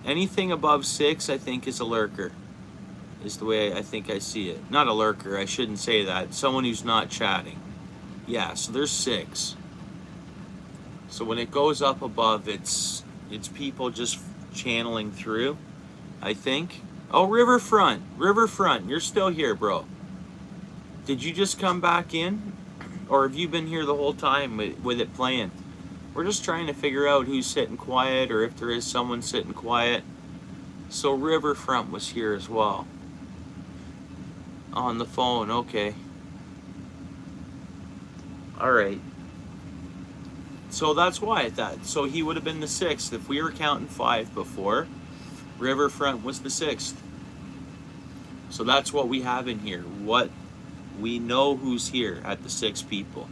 Anything above 6, I think, is a lurker. Is the way I think I see it. Not a lurker, I shouldn't say that. Someone who's not chatting. Yeah, so there's 6. So when it goes up above, it's people just channeling through, I think. Oh, Riverfront, you're still here, bro. Did you just come back in? Or have you been here the whole time with it playing? We're just trying to figure out who's sitting quiet or if there is someone sitting quiet. So Riverfront was here as well. On the phone, okay. All right. So that's why so he would have been the 6th. If we were counting 5 before, Riverfront was the 6th. So that's what we have in here. What we know who's here at the 6 people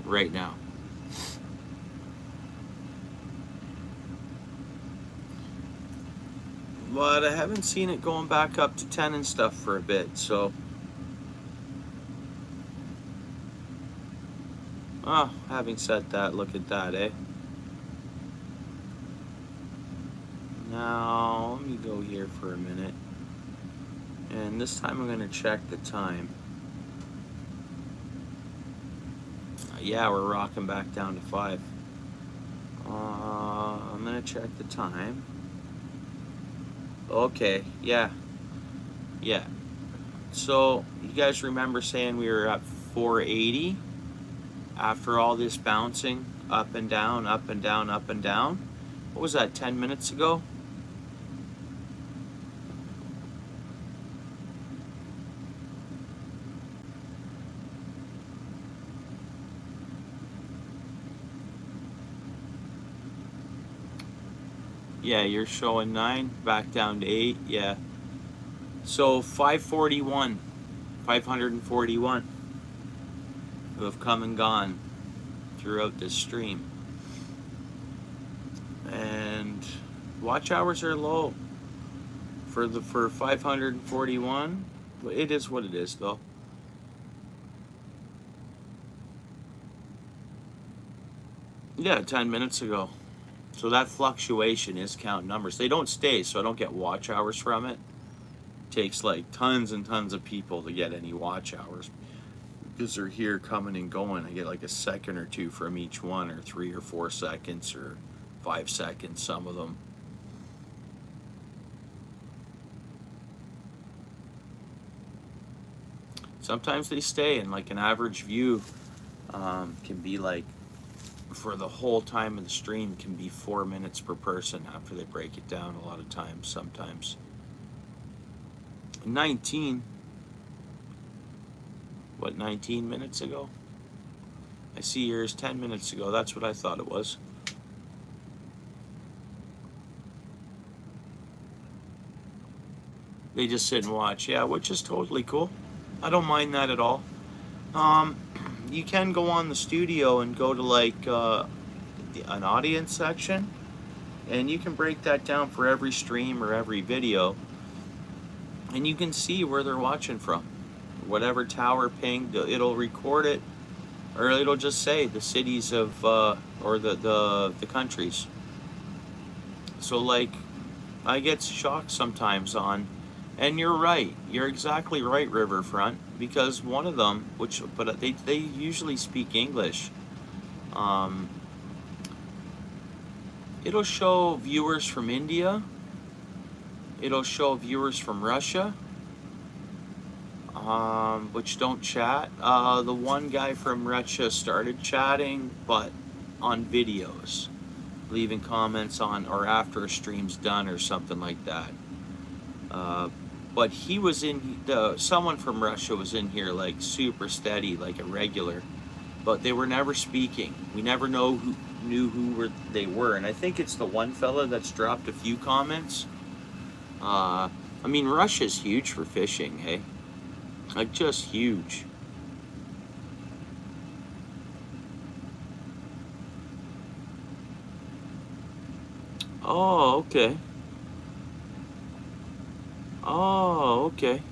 right now. But I haven't seen it going back up to 10 and stuff for a bit, so. Oh, having said that, look at that, eh? Now, let me go here for a minute. And this time I'm going to check the time. Yeah, we're rocking back down to 5. I'm going to check the time. Okay, yeah. So, you guys remember saying we were at 480 after all this bouncing up and down, up and down, up and down? What was that, 10 minutes ago? Yeah, you're showing 9, back down to 8, yeah. So 541 who have come and gone throughout this stream. And watch hours are low for 541. It is what it is though. Yeah, 10 minutes ago. So that fluctuation is count numbers. They don't stay, so I don't get watch hours from it. It takes like tons and tons of people to get any watch hours because they're here coming and going. I get like a second or two from each one, or 3 or 4 seconds, or 5 seconds, some of them. Sometimes they stay, and like an average view can be like, for the whole time of the stream, can be 4 minutes per person after they break it down a lot of times, sometimes. 19 minutes ago? I see yours 10 minutes ago. That's what I thought it was. They just sit and watch. Yeah, which is totally cool. I don't mind that at all. You can go on the studio and go to like an audience section, and you can break that down for every stream or every video, and you can see where they're watching from. Whatever tower pinged, it'll record it, or it'll just say the cities of or the countries. So like, I get shocked sometimes on, and you're right, you're exactly right, Riverfront, because one of them, but they usually speak English. It'll show viewers from India. It'll show viewers from Russia, which don't chat. The one guy from Russia started chatting, but on videos, leaving comments on or after a stream's done or something like that. But he was someone from Russia was in here like super steady, like a regular, but they were never speaking. We never knew who they were, and I think it's the one fella that's dropped a few comments. I mean, Russia's huge for fishing, hey? Like, just huge. Oh, okay. Oh, okay.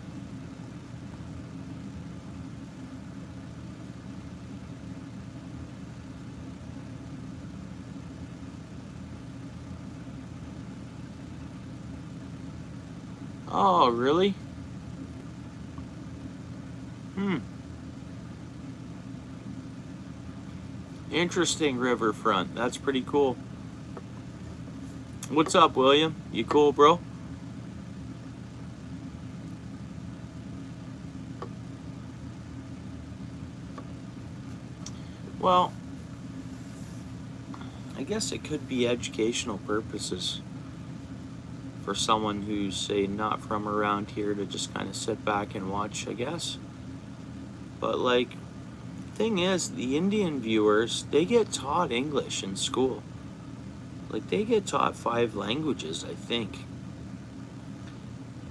Oh, really? Interesting, Riverfront. That's pretty cool. What's up, William? You cool, bro? Well, I guess it could be educational purposes for someone who's, say, not from around here, to just kind of sit back and watch, I guess. But, like, thing is, the Indian viewers, they get taught English in school. Like, they get taught 5 languages, I think.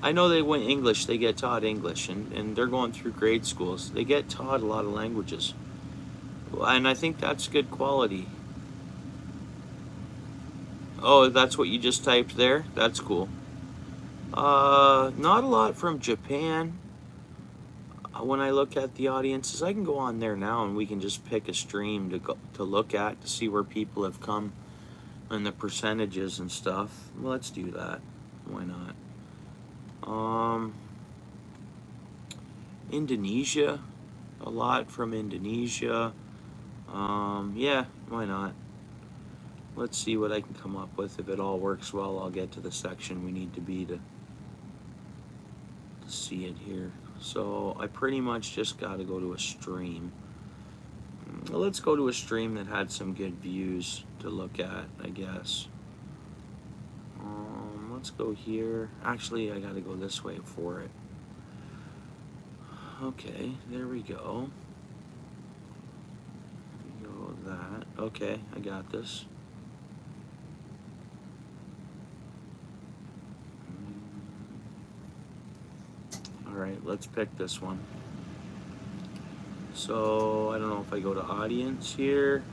I know they went English, they get taught English, and they're going through grade schools. They get taught a lot of languages. And I think that's good quality. Oh, that's what you just typed there? That's cool. Not a lot from Japan. When I look at the audiences, I can go on there now and we can just pick a stream to look at, to see where people have come and the percentages and stuff. Well, let's do that. Why not? Indonesia, a lot from Indonesia. Yeah, why not? Let's see what I can come up with. If it all works well, I'll get to the section we need to be to see it here. So I pretty much just got to go to a stream. Let's go to a stream that had some good views to look at, I guess. Let's go here. Actually, I got to go this way for it. Okay, there we go. Go that. Okay, I got this. right, let's pick this one. So I don't know if I go to audience here.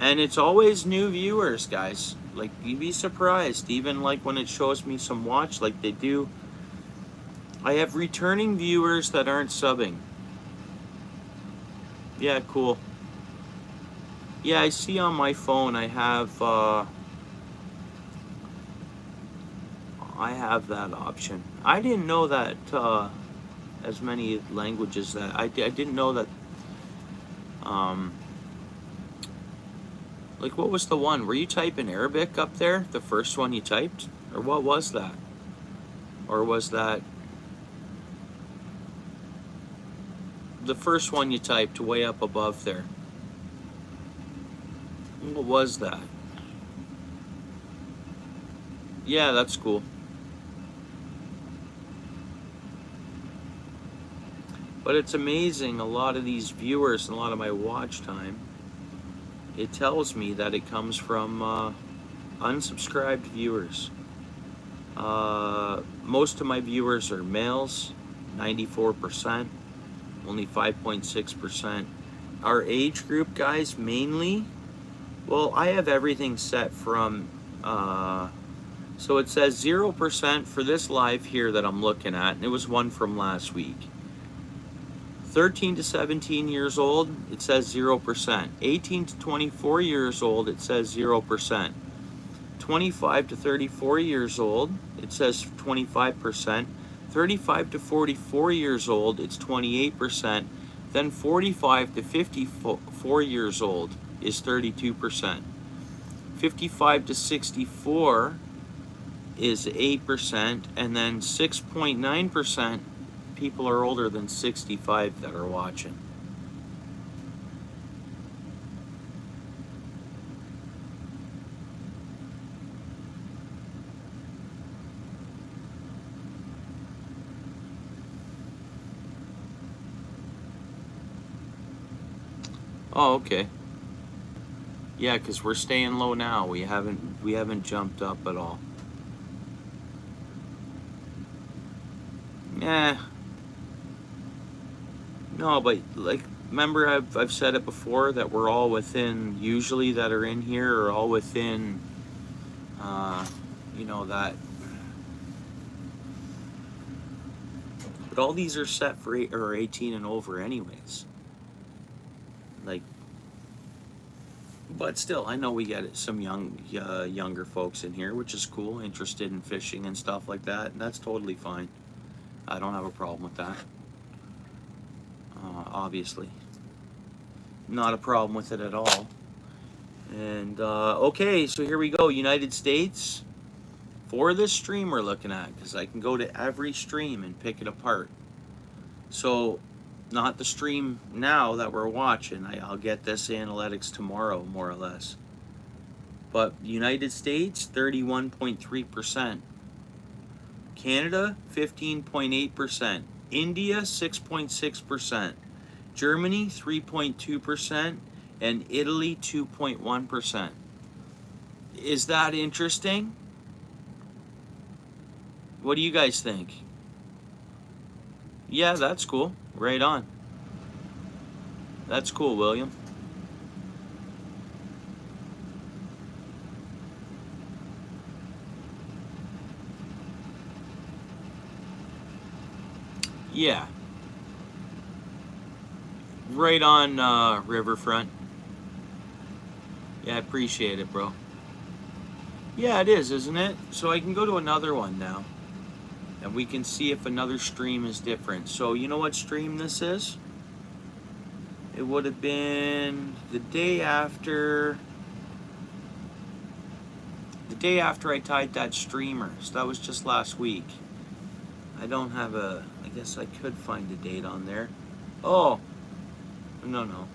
And it's always new viewers, guys. Like, you'd be surprised. Even like when it shows me some watch, like they do. I have returning viewers that aren't subbing. Yeah, cool. Yeah, I see on my phone I have that option. I didn't know that as many languages that I didn't know that like, what was the one? Were you typing Arabic up there? The first one you typed? Or what was that? Or was that the first one you typed way up above there? What was that? Yeah, that's cool. But it's amazing, a lot of these viewers and a lot of my watch time, it tells me that it comes from unsubscribed viewers. Most of my viewers are males, 94%, only 5.6%. Our age group, guys, mainly, well, I have everything set from, so it says 0% for this live here that I'm looking at, and it was one from last week. 13 to 17 years old, it says 0%. 18 to 24 years old, it says 0%. 25 to 34 years old, it says 25%. 35 to 44 years old, it's 28%. Then 45 to 54 years old is 32%. 55 to 64 is 8%, and then 6.9% people are older than 65 that are watching. Oh, okay. Yeah, because we're staying low now. We haven't jumped up at all. Yeah. No, but like, remember I've said it before that we're all within, usually that are in here are all within, you know, that. But all these are set for 18 and over anyways. Like, but still, I know we get some younger folks in here, which is cool, interested in fishing and stuff like that, and that's totally fine. I don't have a problem with that. Obviously, not a problem with it at all. And okay, so here we go. United States for this stream we're looking at, because I can go to every stream and pick it apart. So, not the stream now that we're watching. I'll get this analytics tomorrow, more or less. But United States, 31.3%. Canada, 15.8%. India, 6.6%. Germany, 3.2%. And Italy, 2.1%. Is that interesting? What do you guys think? Yeah, that's cool. Right on. That's cool, William. Yeah. Right on Riverfront. Yeah, I appreciate it, bro. Yeah, it is, isn't it? So I can go to another one now. And we can see if another stream is different. So you know what stream this is? It would have been the day after I tied that streamer. So that was just last week. I don't have a, I guess I could find a date on there. Oh, no.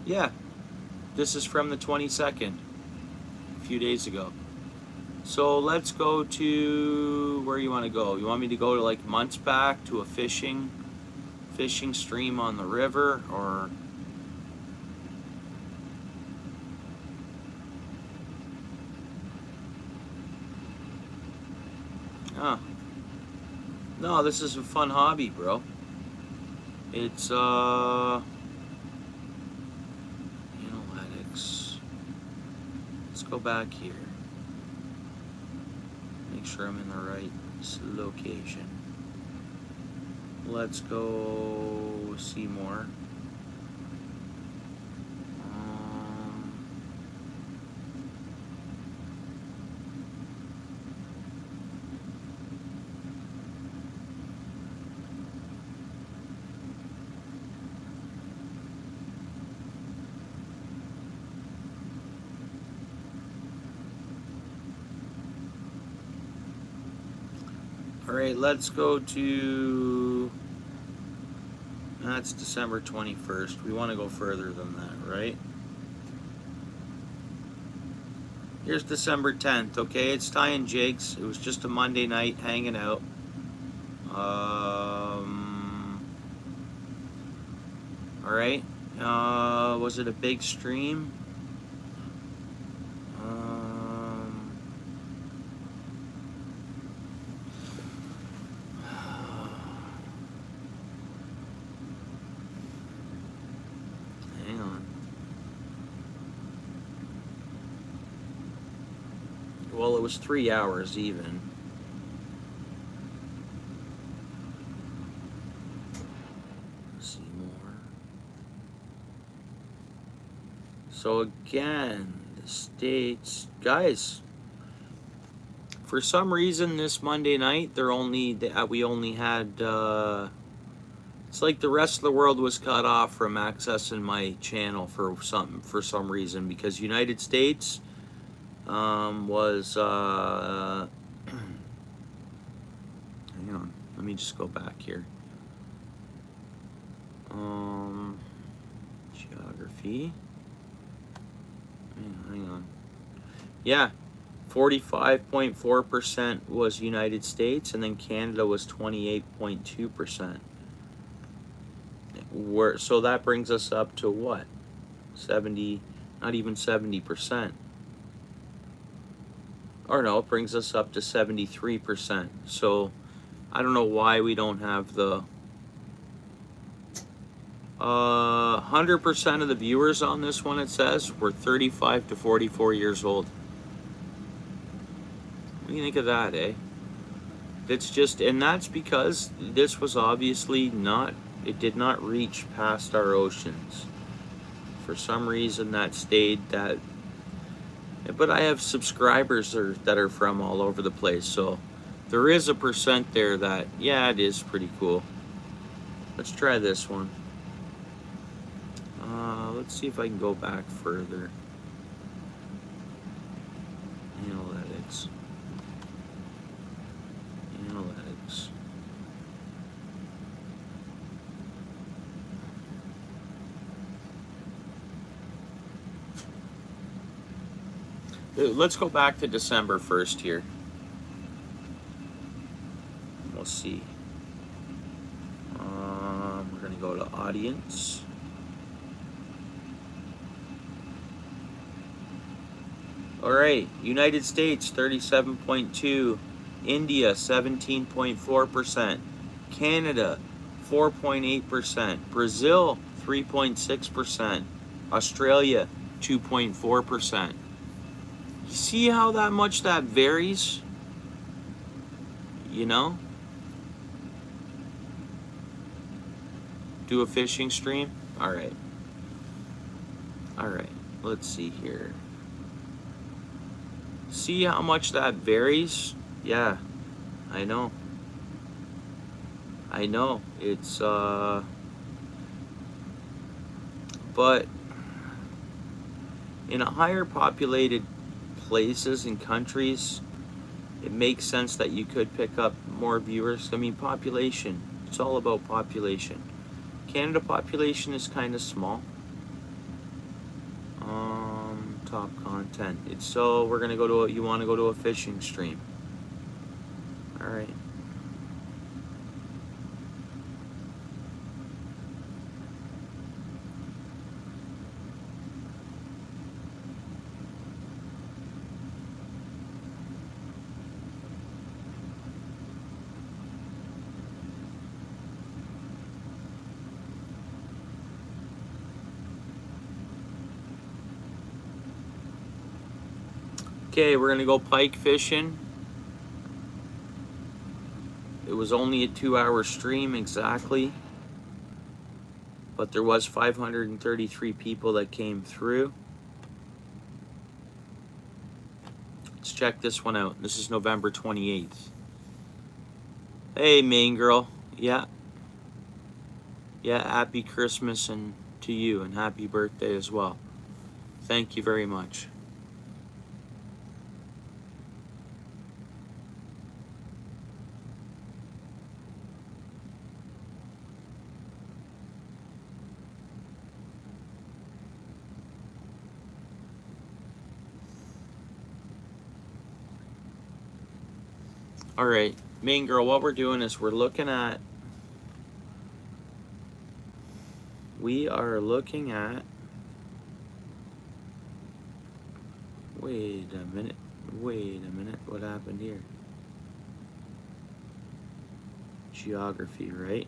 Yeah, this is from the 22nd, a few days ago. So let's go to, where you want to go? You want me to go to like months back to a fishing stream on the river, or? Oh, No, this is a fun hobby, bro. It's analytics. Let's go back here. Make sure I'm in the right location. Let's go see more. All right, let's go to, that's December 21st. We want to go further than that, right? Here's December 10th, okay? It's Ty and Jake's. It was just a Monday night hanging out. All right. Was it a big stream? Hang on. Well, it was 3 hours even. Let's see more. So again, the States, guys, for some reason this Monday night we only had it's like the rest of the world was cut off from accessing my channel for some reason, because United States was hang on, let me just go back here. Geography. Hang on. Yeah, 45.4% was United States, and then Canada was 28.2%. So that brings us up to what? 70, not even 70%. Or no, it brings us up to 73%. So I don't know why we don't have the 100% of the viewers on this one, it says, were 35 to 44 years old. What do you think of that, eh? It's just, and that's because this was obviously not, it did not reach past our oceans. For some reason that stayed that, but I have subscribers that are from all over the place, so there is a percent there that, yeah, it is pretty cool. Let's try this one. Let's see if I can go back further. Analytics. Let's go back to December 1st here. We'll see. We're going to go to audience. All right, United States 37.2, India 17.4%, Canada 4.8%, Brazil 3.6%, Australia 2.4%. You see how that much that varies? You know? Do a fishing stream? All right. All right, let's see here. See how much that varies? Yeah, I know. It's, but in a higher populated places and countries, it makes sense that you could pick up more viewers. I mean, population, it's all about population. Canada population is kind of small. Top content. It's so we're gonna go to you want to go to a fishing stream. All right. Okay, we're gonna go pike fishing. It was only a 2-hour stream exactly, but there was 533 people that came through. Let's check this one out. This is November 28th. Hey, main girl. Yeah. Yeah, happy Christmas and to you, and happy birthday as well. Thank you very much. All right, main girl, what we're doing is we are looking at wait a minute, what happened here? Geography, right?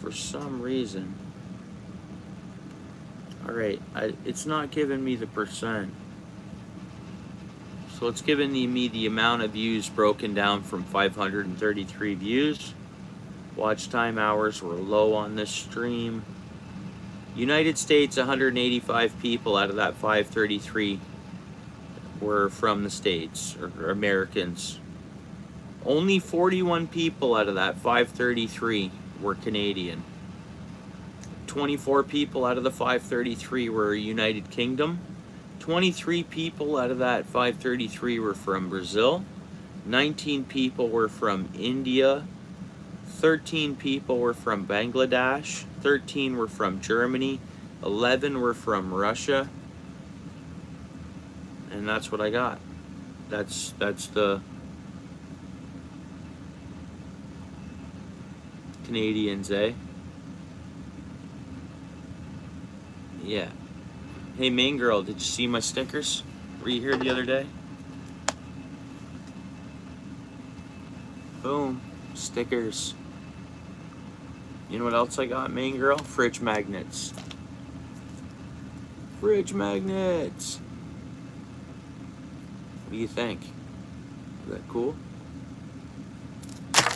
For some reason. All right, it's not giving me the percent. So it's giving me the amount of views broken down from 533 views. Watch time hours were low on this stream. United States, 185 people out of that 533 were from the States, or Americans. Only 41 people out of that 533 were Canadian. 24 people out of the 533 were United Kingdom. 23 people out of that 533 were from Brazil. 19 people were from India. 13 people were from Bangladesh. 13 were from Germany. 11 were from Russia. And that's what I got. That's the Canadians, eh? Yeah. Hey, main girl, did you see my stickers? Were you here the other day? Boom. Stickers. You know what else I got, main girl? Fridge magnets. Fridge magnets. What do you think? Is that cool?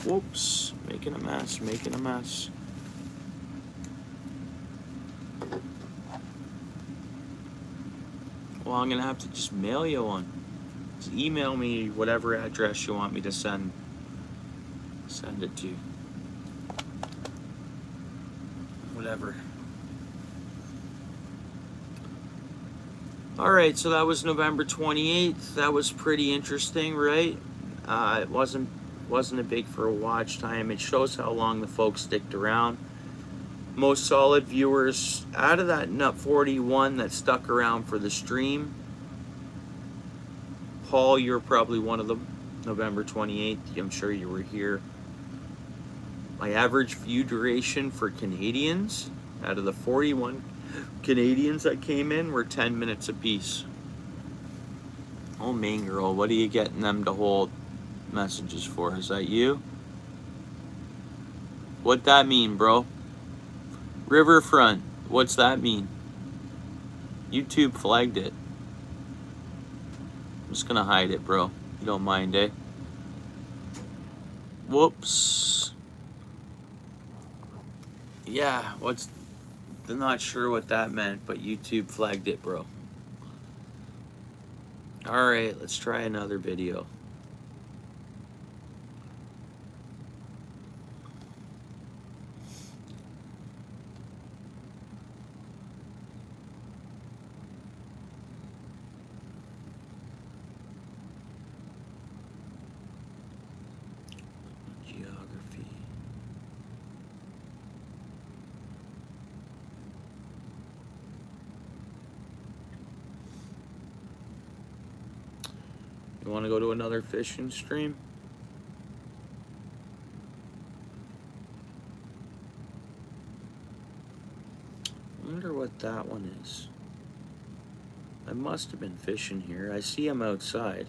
Whoops. Making a mess. Well, I'm going to have to just mail you one. Just email me whatever address you want me to send it to. Whatever. All right, so that was November 28th. That was pretty interesting, right? It wasn't a big for a watch time. It shows how long the folks sticked around. Most solid viewers out of that 41 that stuck around for the stream. Paul, you're probably one of them. November 28th. I'm sure you were here. My average view duration for Canadians out of the 41 Canadians that came in were 10 minutes apiece. Oh, main girl, what are you getting them to hold messages for? Is that you? What that mean, bro? Riverfront, what's that mean? YouTube flagged it. I'm just gonna hide it, bro. You don't mind, eh? Whoops. Yeah, I'm not sure what that meant, but YouTube flagged it, bro. All right, let's try another video. Geography. You want to go to another fishing stream? I wonder what that one is. I must have been fishing here. I see him outside.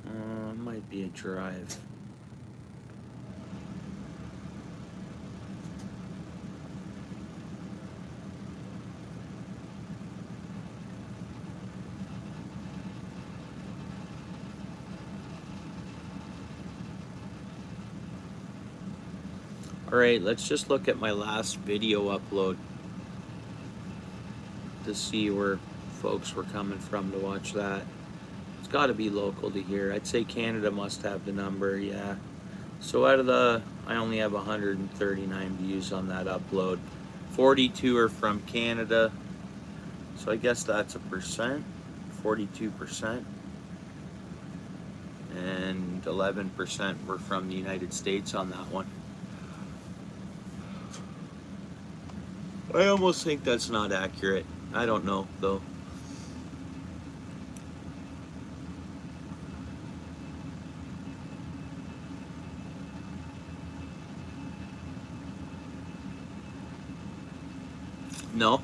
It might be a drive. Alright, let's just look at my last video upload to see where folks were coming from to watch that. It's got to be local to here. I'd say Canada must have the number, yeah. So out of I only have 139 views on that upload. 42 are from Canada. So I guess that's a percent, 42%. And 11% were from the United States on that one. I almost think that's not accurate. I don't know, though. No?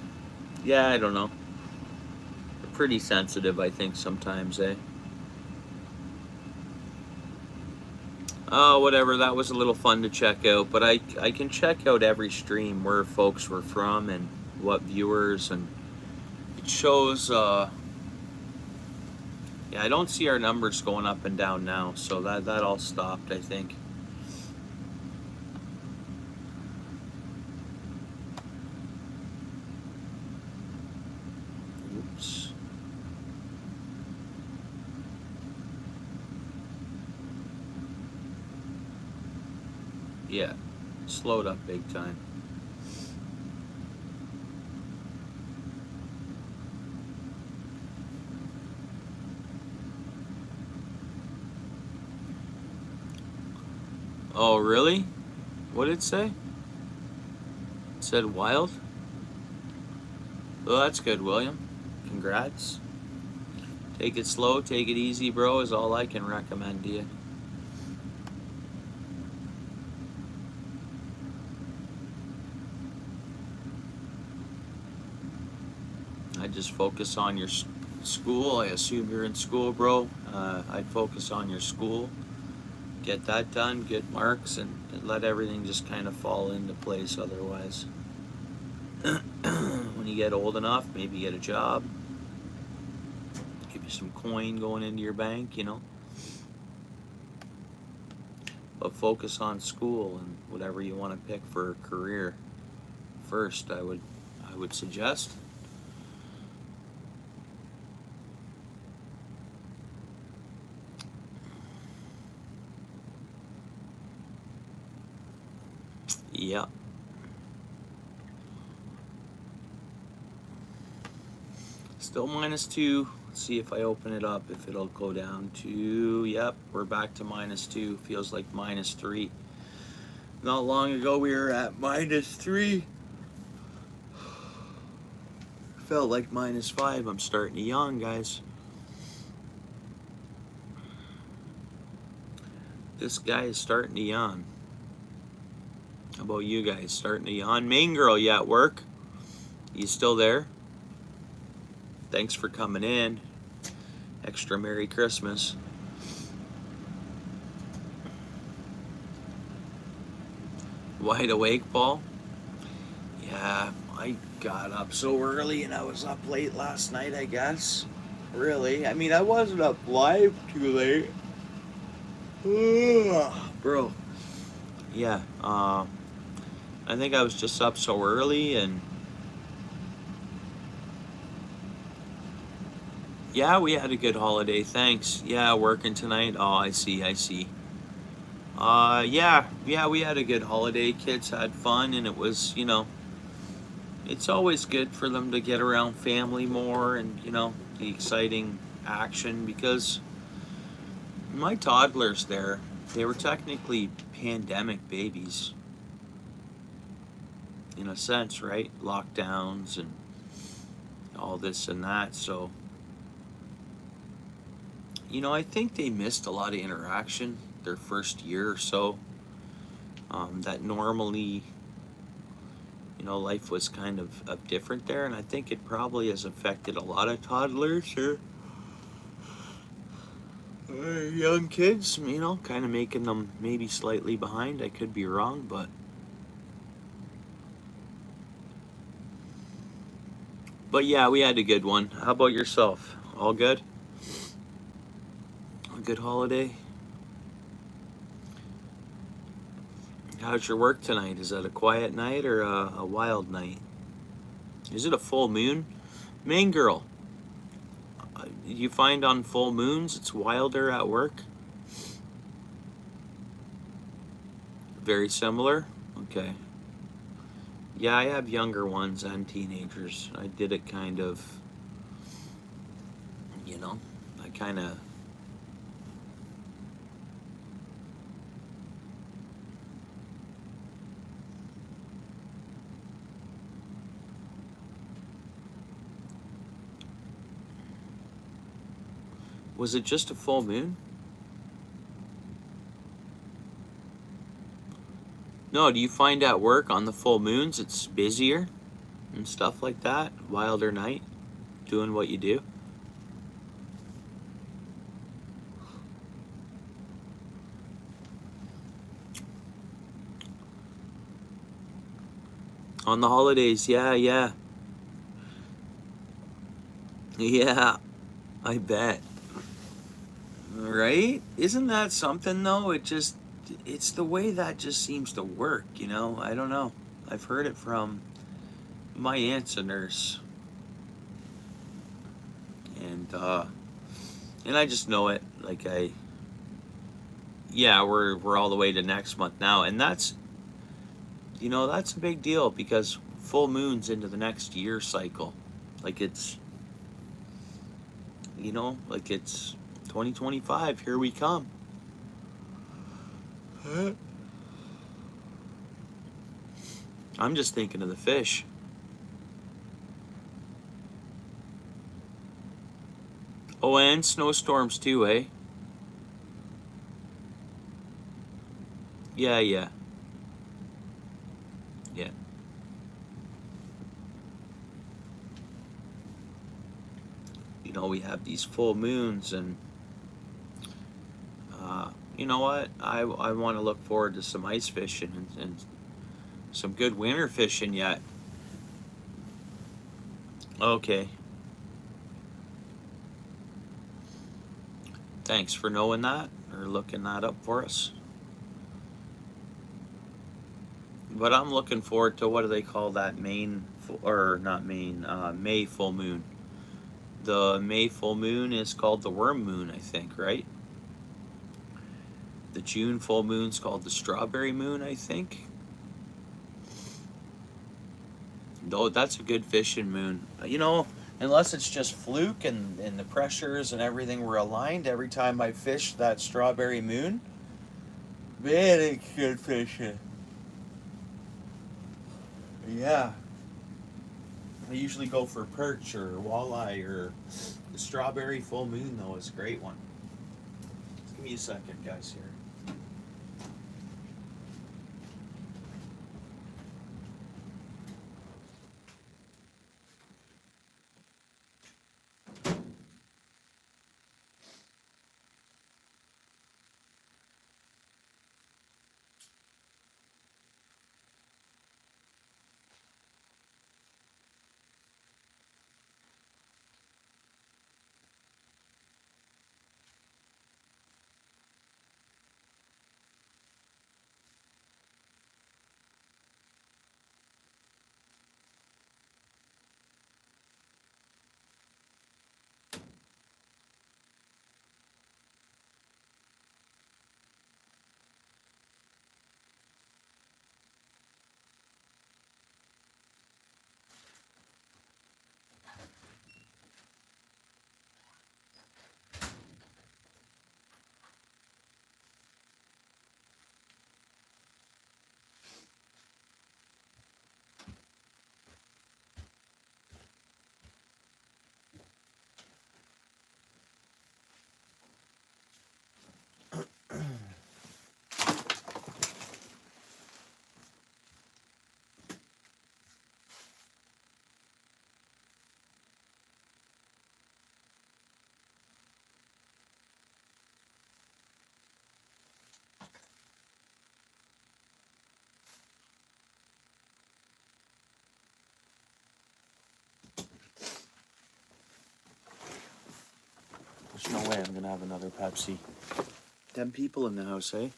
Yeah, I don't know. They're pretty sensitive, I think, sometimes, eh? Oh, whatever, that was a little fun to check out, but I can check out every stream where folks were from and what viewers, and it shows, yeah, I don't see our numbers going up and down now, so that all stopped, I think. Oops. Yeah, slowed up big time. Oh, really? What did it say? It said wild? Well, that's good, William. Congrats. Take it slow, take it easy, bro, is all I can recommend to you. I just focus on your school. I assume you're in school, bro. I'd focus on your school. Get that done, get marks, and let everything just kind of fall into place otherwise. When you get old enough, maybe get a job. Give you some coin going into your bank, you know. But focus on school and whatever you want to pick for a career first, I would suggest. Yeah. Still -2. Let's see if I open it up, if it'll go down to, yep, we're back to -2. Feels like -3. Not long ago we were at -3. Felt like -5. I'm starting to yawn, guys. This guy is starting to yawn. How about you guys starting to yawn? Main girl, you at work? You still there? Thanks for coming in. Extra Merry Christmas. Wide awake, Paul? Yeah, I got up so early and I was up late last night, I guess. Really? I mean, I wasn't up live too late. Bro. Yeah, I think I was just up so early, and yeah, we had a good holiday, thanks. Yeah, working tonight. Oh, I see. Yeah, we had a good holiday. Kids had fun, and it was, you know, it's always good for them to get around family more, and, you know, the exciting action, because my toddlers there, they were technically pandemic babies, in a sense, right? Lockdowns and all this and that, so, you know, I think they missed a lot of interaction their first year or so. That normally, you know, life was kind of different there, and I think it probably has affected a lot of toddlers or young kids, you know, kind of making them maybe slightly behind. I could be wrong, but yeah, we had a good one. How about yourself? All good? A good holiday? How's your work tonight? Is that a quiet night or a wild night? Is it a full moon? Main girl, you find on full moons it's wilder at work? Very similar? Okay. Yeah, I have younger ones and teenagers. I did it kind of, you know, I kind of. Was it just a full moon? No, do you find at work on the full moons it's busier and stuff like that? Wilder night? Doing what you do? On the holidays, yeah, yeah. Yeah, I bet. Right? Isn't that something though? It's the way that just seems to work, you know? I don't know. I've heard it from my aunt's a nurse. And I just know it. Yeah, we're all the way to next month now. And that's a big deal because full moon's into the next year cycle. Like it's, it's 2025, here we come. I'm just thinking of the fish. Oh, and snowstorms too, eh? Yeah, yeah, yeah. We have these full moons, and you know what? I want to look forward to some ice fishing and some good winter fishing yet. Okay. Thanks for knowing that or looking that up for us. But I'm looking forward to, what do they call that, or not Maine, May full moon. The May full moon is called the worm moon, I think, right? The June full moon's called the strawberry moon, I think. Though that's a good fishing moon. Unless it's just fluke and the pressures and everything were aligned every time I fished that strawberry moon. Very good fishing. Yeah. I usually go for perch or walleye, or the strawberry full moon though is a great one. Just give me a second, guys, here. There's no way I'm gonna have another Pepsi. 10 people in the house, eh?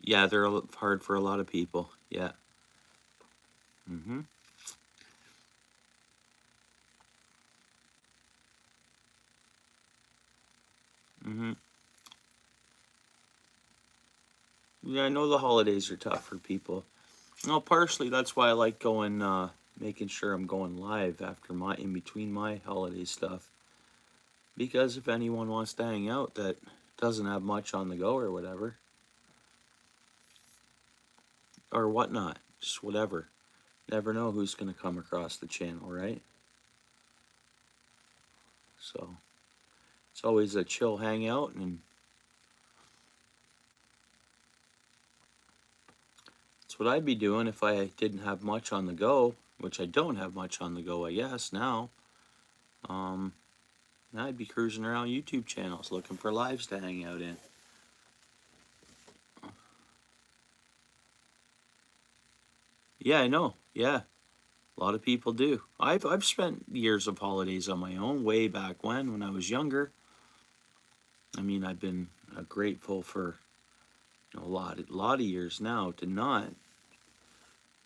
Yeah, they're hard for a lot of people. Yeah. Mm-hmm. Mm-hmm. Yeah, I know the holidays are tough for people. Well, partially that's why I like going, making sure I'm going live after in between my holiday stuff. Because if anyone wants to hang out that doesn't have much on the go or whatever, or whatnot, just whatever. Never know who's going to come across the channel, right? So it's always a chill hangout, and it's what I'd be doing if I didn't have much on the go, which I don't have much on the go, I guess, now. Um, I'd be cruising around YouTube channels looking for lives to hang out in. Yeah, I know. Yeah, a lot of people do. I've spent years of holidays on my own way back when I was younger. I mean, I've been grateful for a lot of years now to not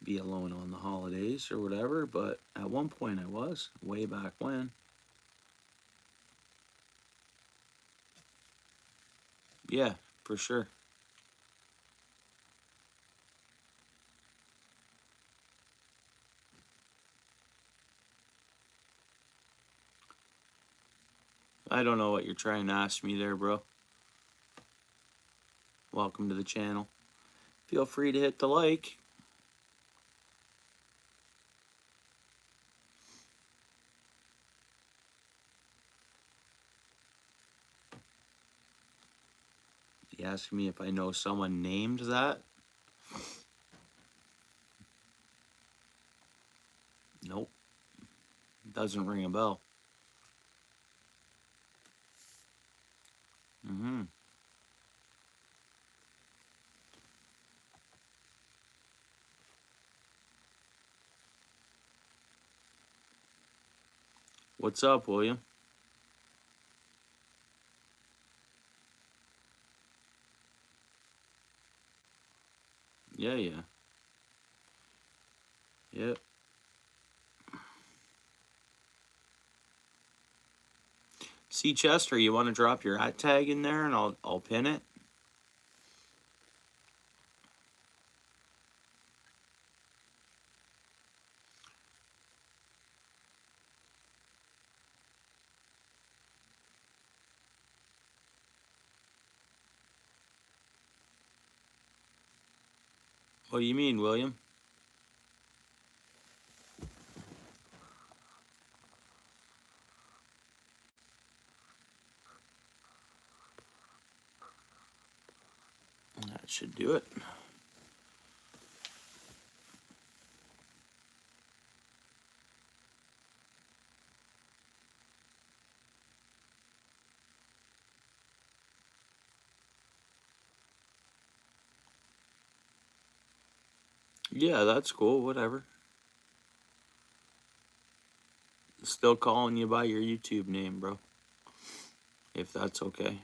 be alone on the holidays or whatever, but at one point I was, way back when. Yeah, for sure. I don't know what you're trying to ask me there, bro. Welcome to the channel. Feel free to hit the like. You asking me if I know someone named that? Nope. Doesn't ring a bell. Mm-hmm. What's up, William? Yeah, yeah. Yep. See, Chester, you want to drop your @ tag in there and I'll pin it? What do you mean, William? That should do it. Yeah, that's cool. Whatever. Still calling you by your YouTube name, bro. If that's okay.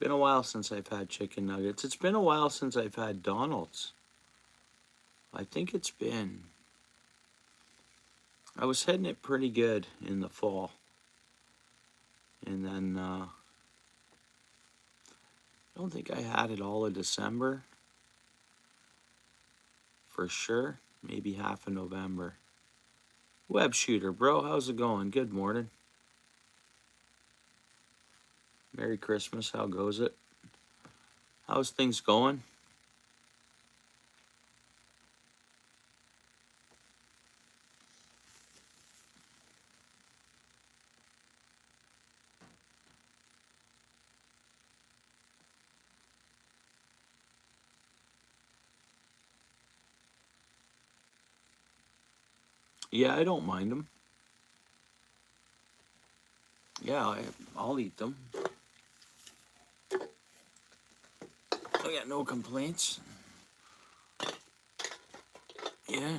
Been a while since I've had chicken nuggets. It's been a while since I've had Donald's. I think it's been. I was hitting it pretty good in the fall. And then, I don't think I had it all of December. For sure. Maybe half of November. Web shooter, bro. How's it going? Good morning. Merry Christmas. How goes it? How's things going? Yeah, I don't mind them. Yeah, I'll eat them. I got no complaints. Yeah.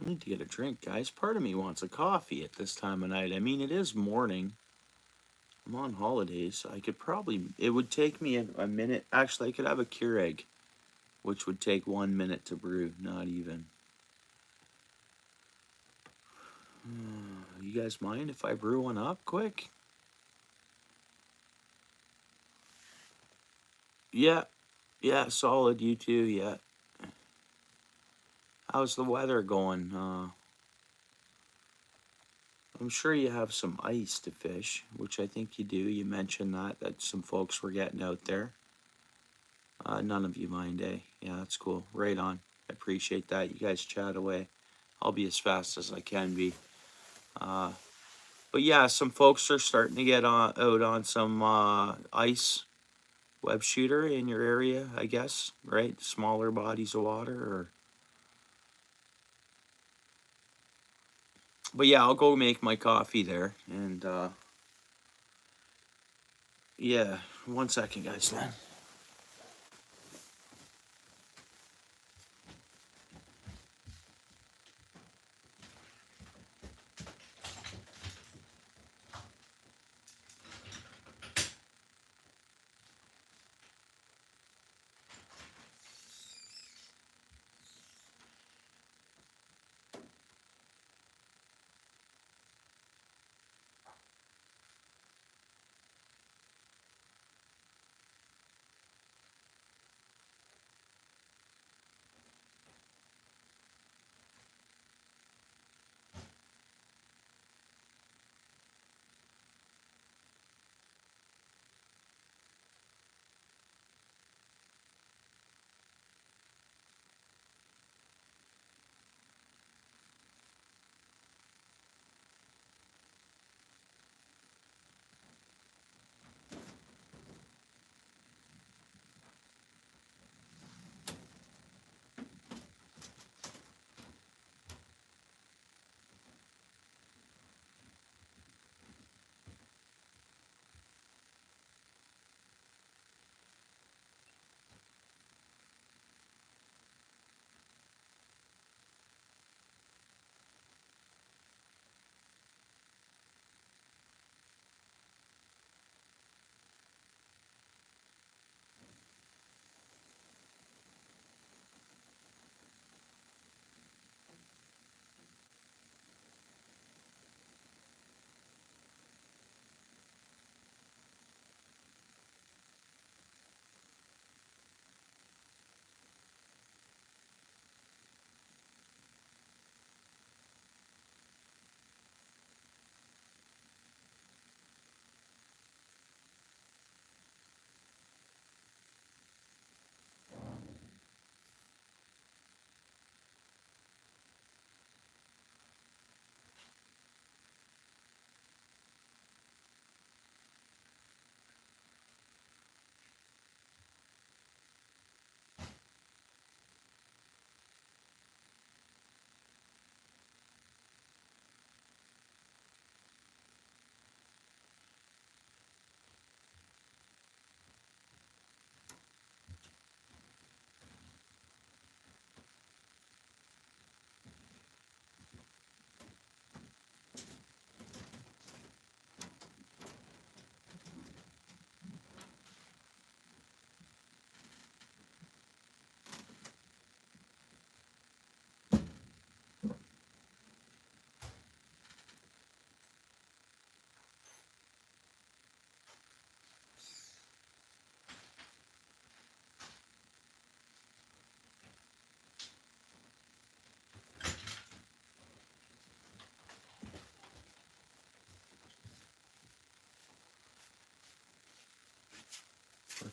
I need to get a drink, guys. Part of me wants a coffee at this time of night. I mean, it is morning. I'm on holidays, so I could probably, it would take me a minute. Actually, I could have a Keurig, which would take 1 minute to brew, not even. You guys mind if I brew one up quick? Yeah, yeah, solid. You too, yeah. How's the weather going? I'm sure you have some ice to fish, which I think you do. You mentioned that some folks were getting out there. None of you mind, eh? Yeah, that's cool. Right on. I appreciate that. You guys chat away. I'll be as fast as I can be. But yeah, some folks are starting to get out on some ice web shooter in your area, I guess, right? Smaller bodies of water, or. But yeah, I'll go make my coffee there, and yeah, 1 second, guys. Then.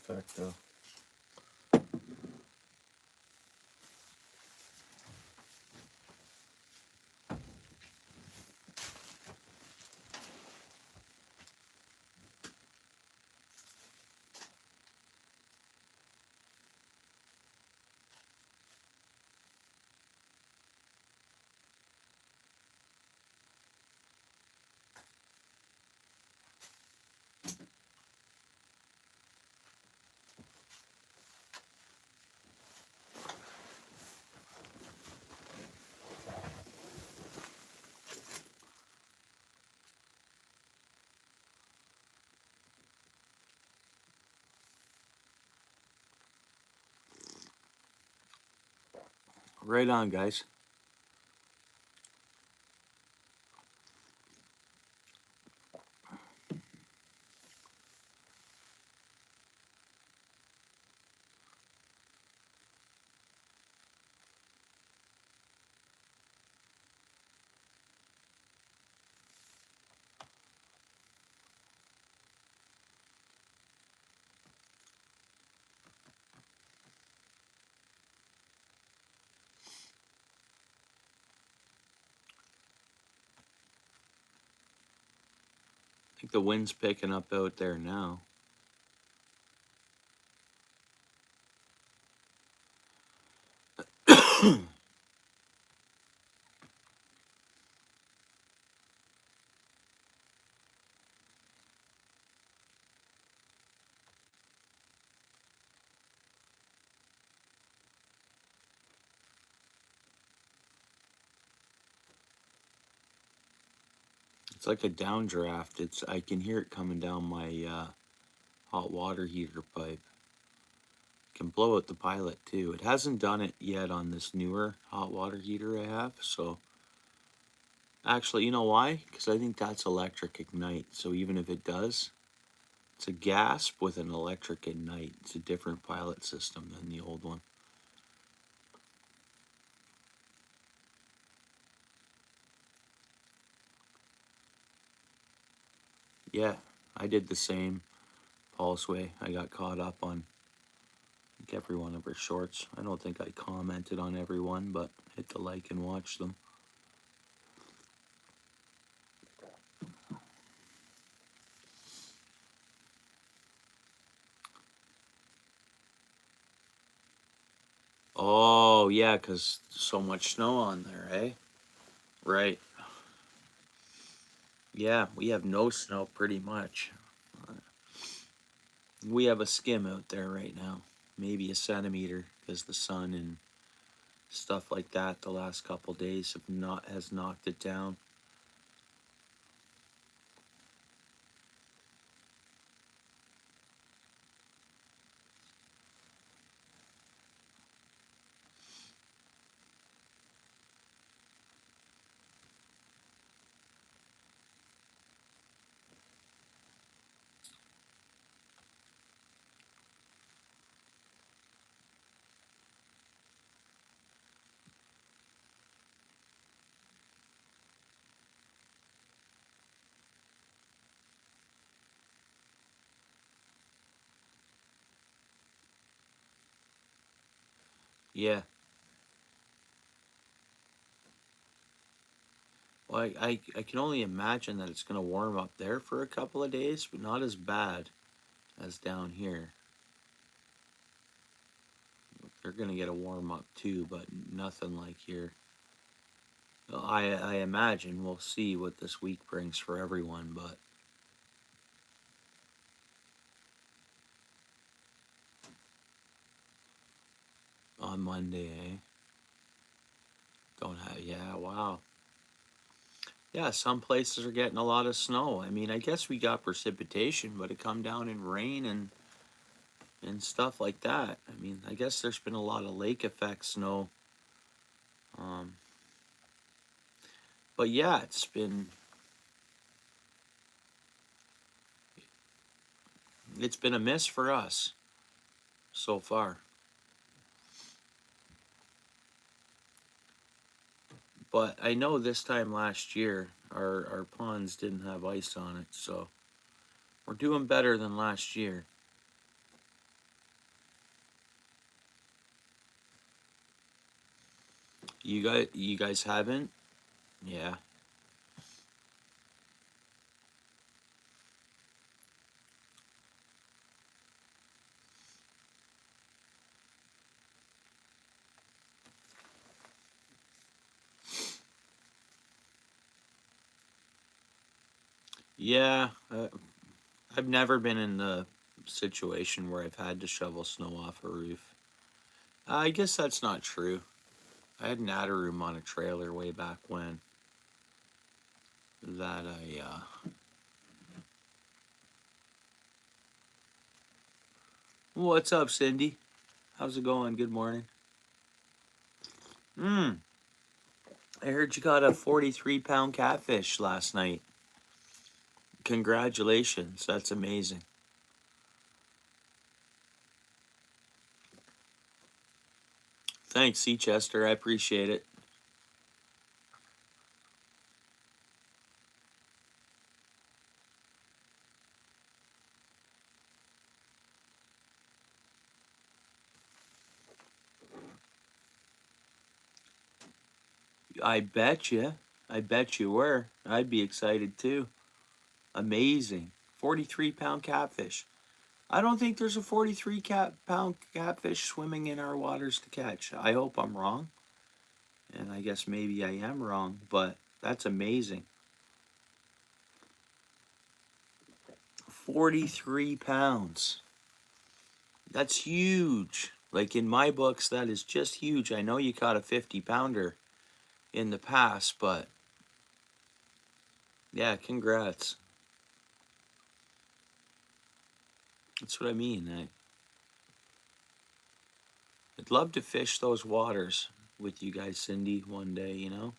Perfecto. Right on, guys. I think the wind's picking up out there now. It's like a downdraft. I can hear it coming down my hot water heater pipe. Can blow out the pilot too. It hasn't done it yet on this newer hot water heater I have. So actually, you know why? Because I think that's electric ignite. So even if it does, it's a gas with an electric ignite. It's a different pilot system than the old one. Yeah, I did the same. Paul's way. I got caught up on every one of her shorts. I don't think I commented on every one, but hit the like and watch them. Oh, yeah, because so much snow on there, eh? Right. Yeah, we have no snow pretty much. We have a skim out there right now. Maybe a centimeter because the sun and stuff like that the last couple days has knocked it down. Yeah. Well, I can only imagine that it's going to warm up there for a couple of days, but not as bad as down here. They're going to get a warm up too, but nothing like here. I imagine we'll see what this week brings for everyone, but on Monday, eh? Don't have, yeah, wow. Yeah, some places are getting a lot of snow. I mean, I guess we got precipitation, but it come down in rain and stuff like that. I mean, I guess there's been a lot of lake effect snow. Um, but yeah, it's been a miss for us so far. But I know this time last year our ponds didn't have ice on it, so we're doing better than last year. You guys haven't? Yeah. Yeah, I've never been in the situation where I've had to shovel snow off a roof. I guess that's not true. I had an attic room on a trailer way back when that What's up, Cindy? How's it going? Good morning. I heard you got a 43-pound catfish last night. Congratulations. That's amazing. Thanks, C. Chester. I appreciate it. I bet you. I bet you were. I'd be excited too. Amazing. 43-pound catfish. I don't think there's a 43-pound catfish swimming in our waters to catch. I hope I'm wrong. And I guess maybe I am wrong, but that's amazing. 43 pounds. That's huge. Like in my books, that is just huge. I know you caught a 50-pounder in the past, but yeah, congrats. That's what I mean. I'd love to fish those waters with you guys, Cindy, one day, you know?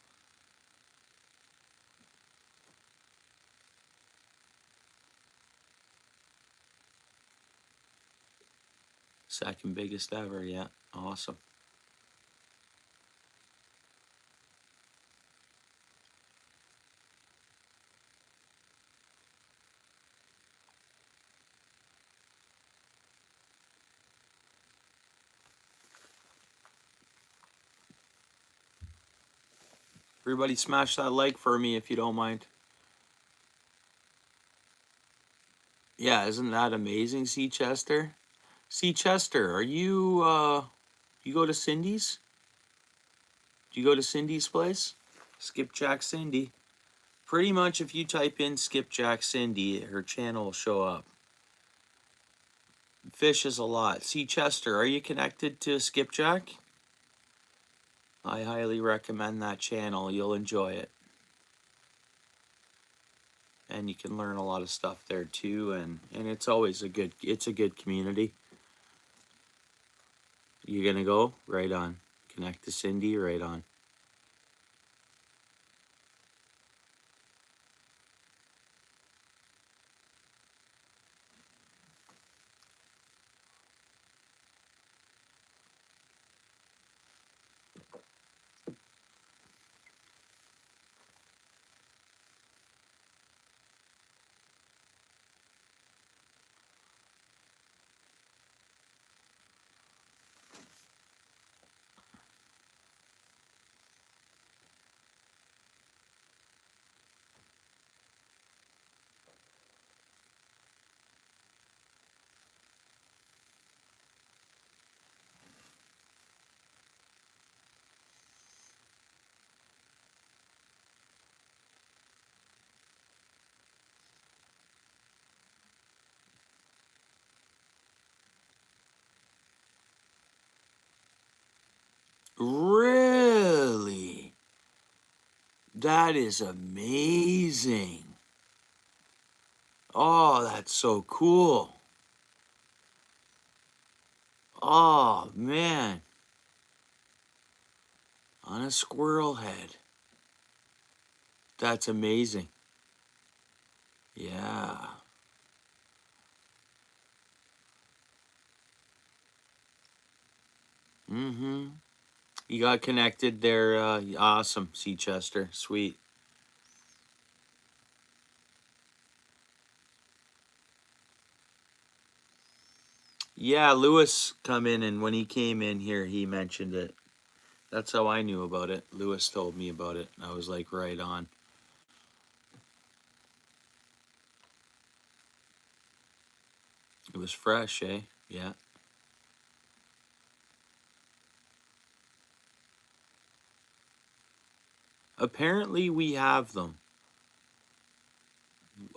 Second biggest ever, yeah. Awesome. Everybody smash that like for me if you don't mind. Yeah, isn't that amazing, C. Chester? C. Chester, are you, you go to Cindy's? Do you go to Cindy's place? Skipjack Cindy. Pretty much if you type in Skipjack Cindy, her channel will show up. Fishes a lot. C. Chester, are you connected to Skipjack? I highly recommend that channel. You'll enjoy it. And you can learn a lot of stuff there too, and it's always a good community. You gonna go? Right on. Connect to Cindy, right on. Really? That is amazing. Oh, that's so cool. Oh, man. On a squirrel head. That's amazing. Yeah. Mm-hmm. You got connected there. Awesome, C. Chester. Sweet. Yeah, Lewis come in, and when he came in here, he mentioned it. That's how I knew about it. Lewis told me about it. I was like, right on. It was fresh, eh? Yeah. Apparently, we have them.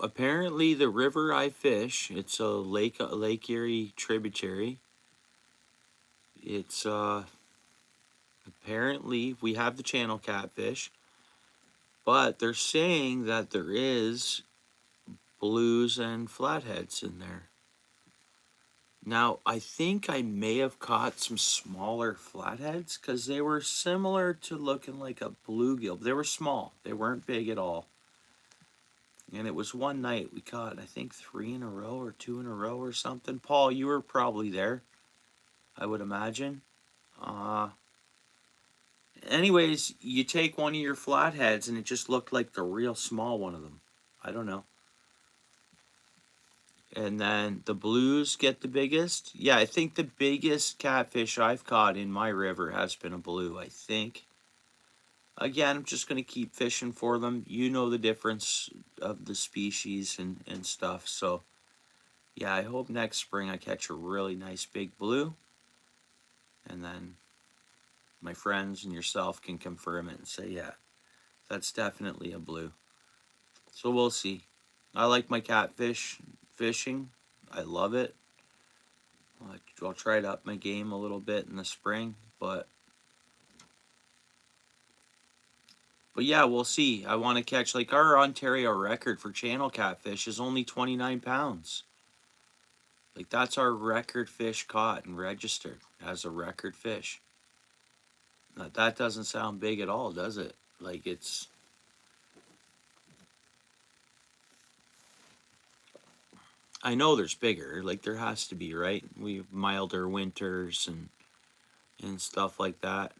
Apparently, the river I fish, it's a Lake Erie tributary. It's apparently we have the channel catfish, but they're saying that there is blues and flatheads in there. Now, I think I may have caught some smaller flatheads because they were similar to looking like a bluegill. They were small. They weren't big at all. And it was one night we caught, I think, 3 in a row or 2 in a row or something. Paul, you were probably there, I would imagine. Uh, Anyways, you take one of your flatheads and it just looked like the real small one of them. I don't know. And then the blues get the biggest. Yeah, I think the biggest catfish I've caught in my river has been a blue, I think. Again, I'm just going to keep fishing for them. You know the difference of the species and stuff. So, yeah, I hope next spring I catch a really nice big blue. And then my friends and yourself can confirm it and say, yeah, that's definitely a blue. So we'll see. I like my catfish fishing. I love it. I'll try to up my game a little bit in the spring, but yeah, we'll see. I want to catch, like, our Ontario record for channel catfish is only 29 pounds. Like, that's our record fish caught and registered as a record fish. Now, that doesn't sound big at all, does it? Like, it's... I know there's bigger. Like, there has to be, right? We have milder winters and stuff like that.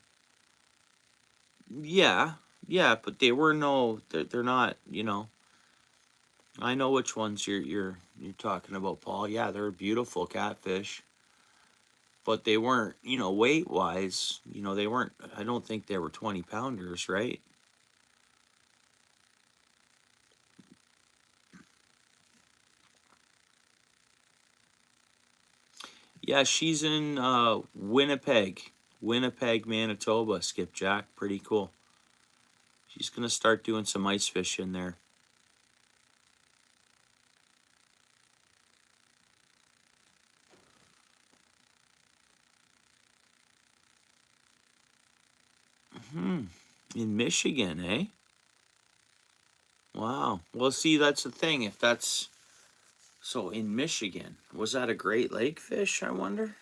Yeah, yeah, but they were no... They're not, you know... I know which ones you're talking about, Paul. Yeah, they're beautiful catfish. But they weren't, you know, weight wise, you know, they weren't, I don't think they were 20 pounders, right? Yeah, she's in Winnipeg, Manitoba, Skipjack. Pretty cool. She's gonna start doing some ice fishing there. In Michigan, eh? Wow. Well, see, that's the thing. If that's so in Michigan, was that a Great Lake fish, I wonder?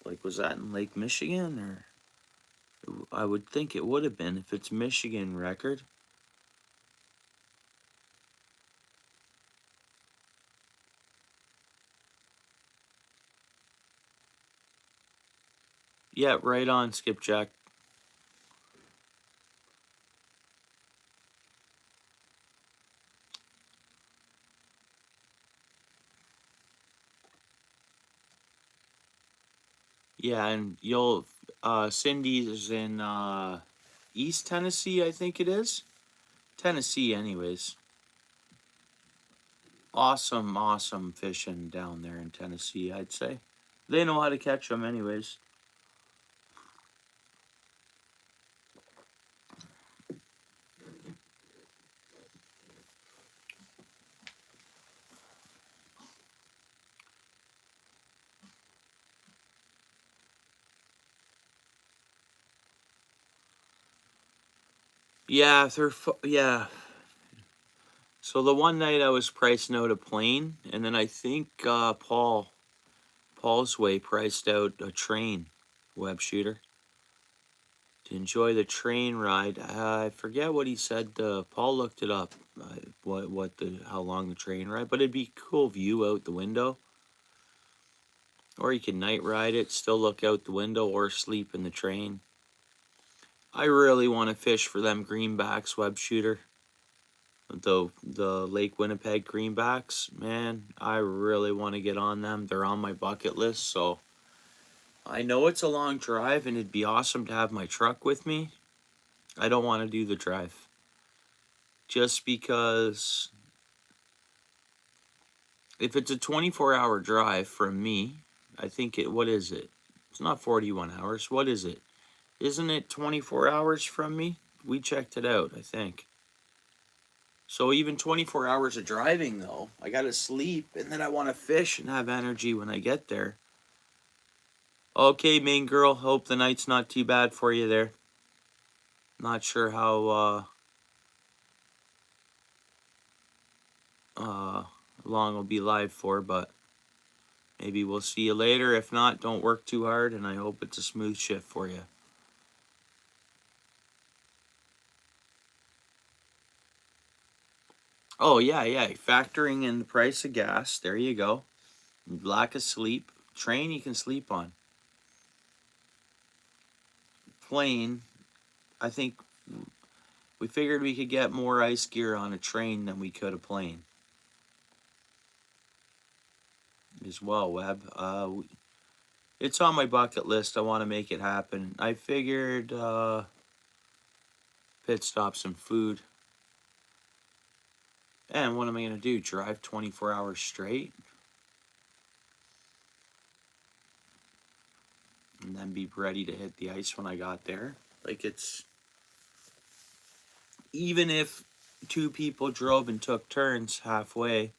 Like, was that in Lake Michigan, or I would think it would have been if it's Michigan record. Yeah, right on, Skipjack. Yeah, and you'll Cindy is in East Tennessee, I think it is. Tennessee, anyways. Awesome, awesome fishing down there in Tennessee, I'd say. They know how to catch them, anyways. Yeah, yeah. So the one night I was pricing out a plane, and then I think Paul's way priced out a train web shooter to enjoy the train ride. I forget what he said. Paul looked it up. How long the train ride, but it'd be cool view out the window. Or you can night ride it, still look out the window, or sleep in the train. I really want to fish for them greenbacks web shooter. The Lake Winnipeg greenbacks, man, I really want to get on them. They're on my bucket list, so I know it's a long drive and it'd be awesome to have my truck with me. I don't want to do the drive. Just because if it's a 24-hour drive from me, I think what is it? It's not 41 hours. What is it? Isn't it 24 hours from me? We checked it out, I think. So even 24 hours of driving, though, I got to sleep, and then I want to fish and have energy when I get there. Okay, main girl, hope the night's not too bad for you there. Not sure how long I'll be live for, but maybe we'll see you later. If not, don't work too hard, and I hope it's a smooth shift for you. Oh, yeah, yeah. Factoring in the price of gas. There you go. Lack of sleep. Train you can sleep on. Plane, I think we figured we could get more ice gear on a train than we could a plane. As well, Webb. It's on my bucket list. I want to make it happen. I figured pit stops and food. And what am I going to do? Drive 24 hours straight? And then be ready to hit the ice when I got there? Like, it's... Even if two people drove and took turns halfway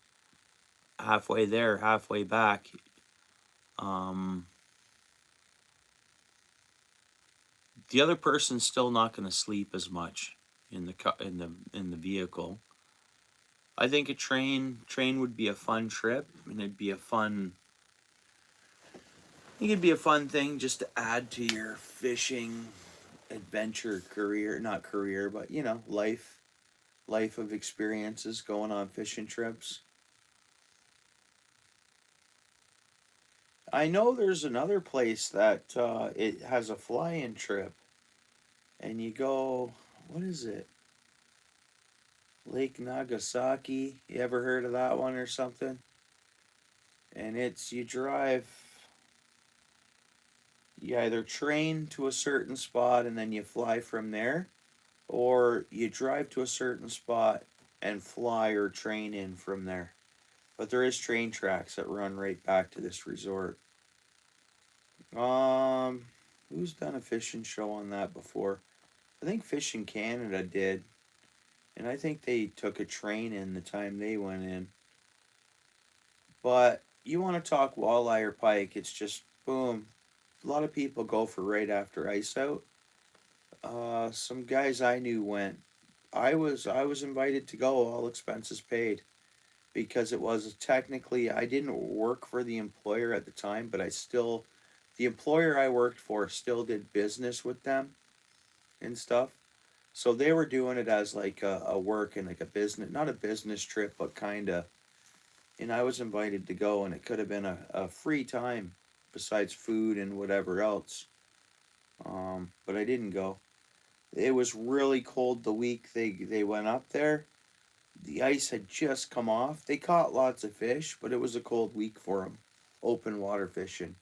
there, halfway back, the other person's still not going to sleep as much in the vehicle. I think a train would be a fun trip, and it'd be a fun... I think it'd be a fun thing just to add to your fishing adventure career, not career, but life of experiences going on fishing trips. I know there's another place that it has a fly-in trip, and you go, what is it? Lake Nagasaki. You ever heard of that one or something? And it's you either train to a certain spot and then you fly from there, or you drive to a certain spot and fly or train in from there. But there is train tracks that run right back to this resort. Who's done a fishing show on that before? I think Fishing Canada did. And I think they took a train in the time they went in. But you want to talk walleye or pike, it's just boom. A lot of people go for right after ice out. Some guys I knew went. I was invited to go, all expenses paid, because it was technically I didn't work for the employer at the time, but the employer I worked for still did business with them and stuff. So they were doing it as like a work and like a business, not a business trip, but kind of. And I was invited to go, and it could have been a free time besides food and whatever else. But I didn't go. It was really cold the week they went up there. The ice had just come off. They caught lots of fish, but it was a cold week for them. Open water fishing.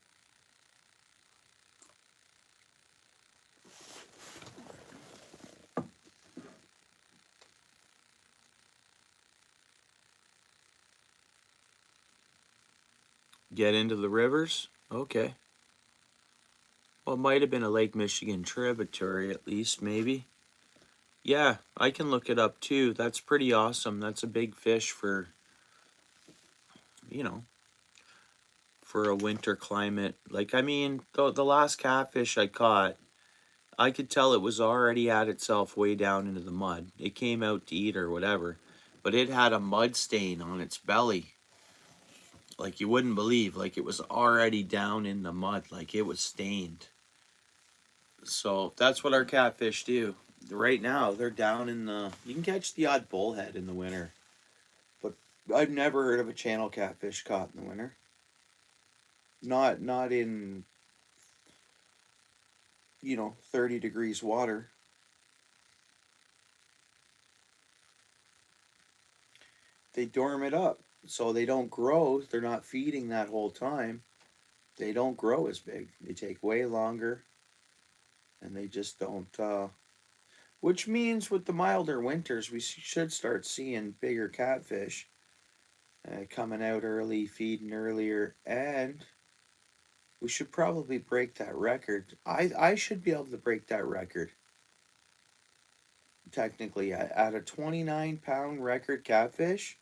Get into the rivers? Okay. Well, it might have been a Lake Michigan tributary at least, maybe. Yeah, I can look it up too. That's pretty awesome. That's a big fish for, you know, for a winter climate. Like, I mean, the last catfish I caught, I could tell it was already at itself way down into the mud. It came out to eat or whatever, but it had a mud stain on its belly. Like, you wouldn't believe. Like, it was already down in the mud. Like, it was stained. So that's what our catfish do. Right now, they're down in the... You can catch the odd bullhead in the winter, but I've never heard of a channel catfish caught in the winter. Not in 30 degrees water. They dorm it up so they don't grow. They're not feeding that whole time. They don't grow as big. They take way longer, and they just don't. Which means with the milder winters, we should start seeing bigger catfish coming out early, feeding earlier, and we should probably break that record. I should be able to break that record. Technically, at a 29-pound record catfish,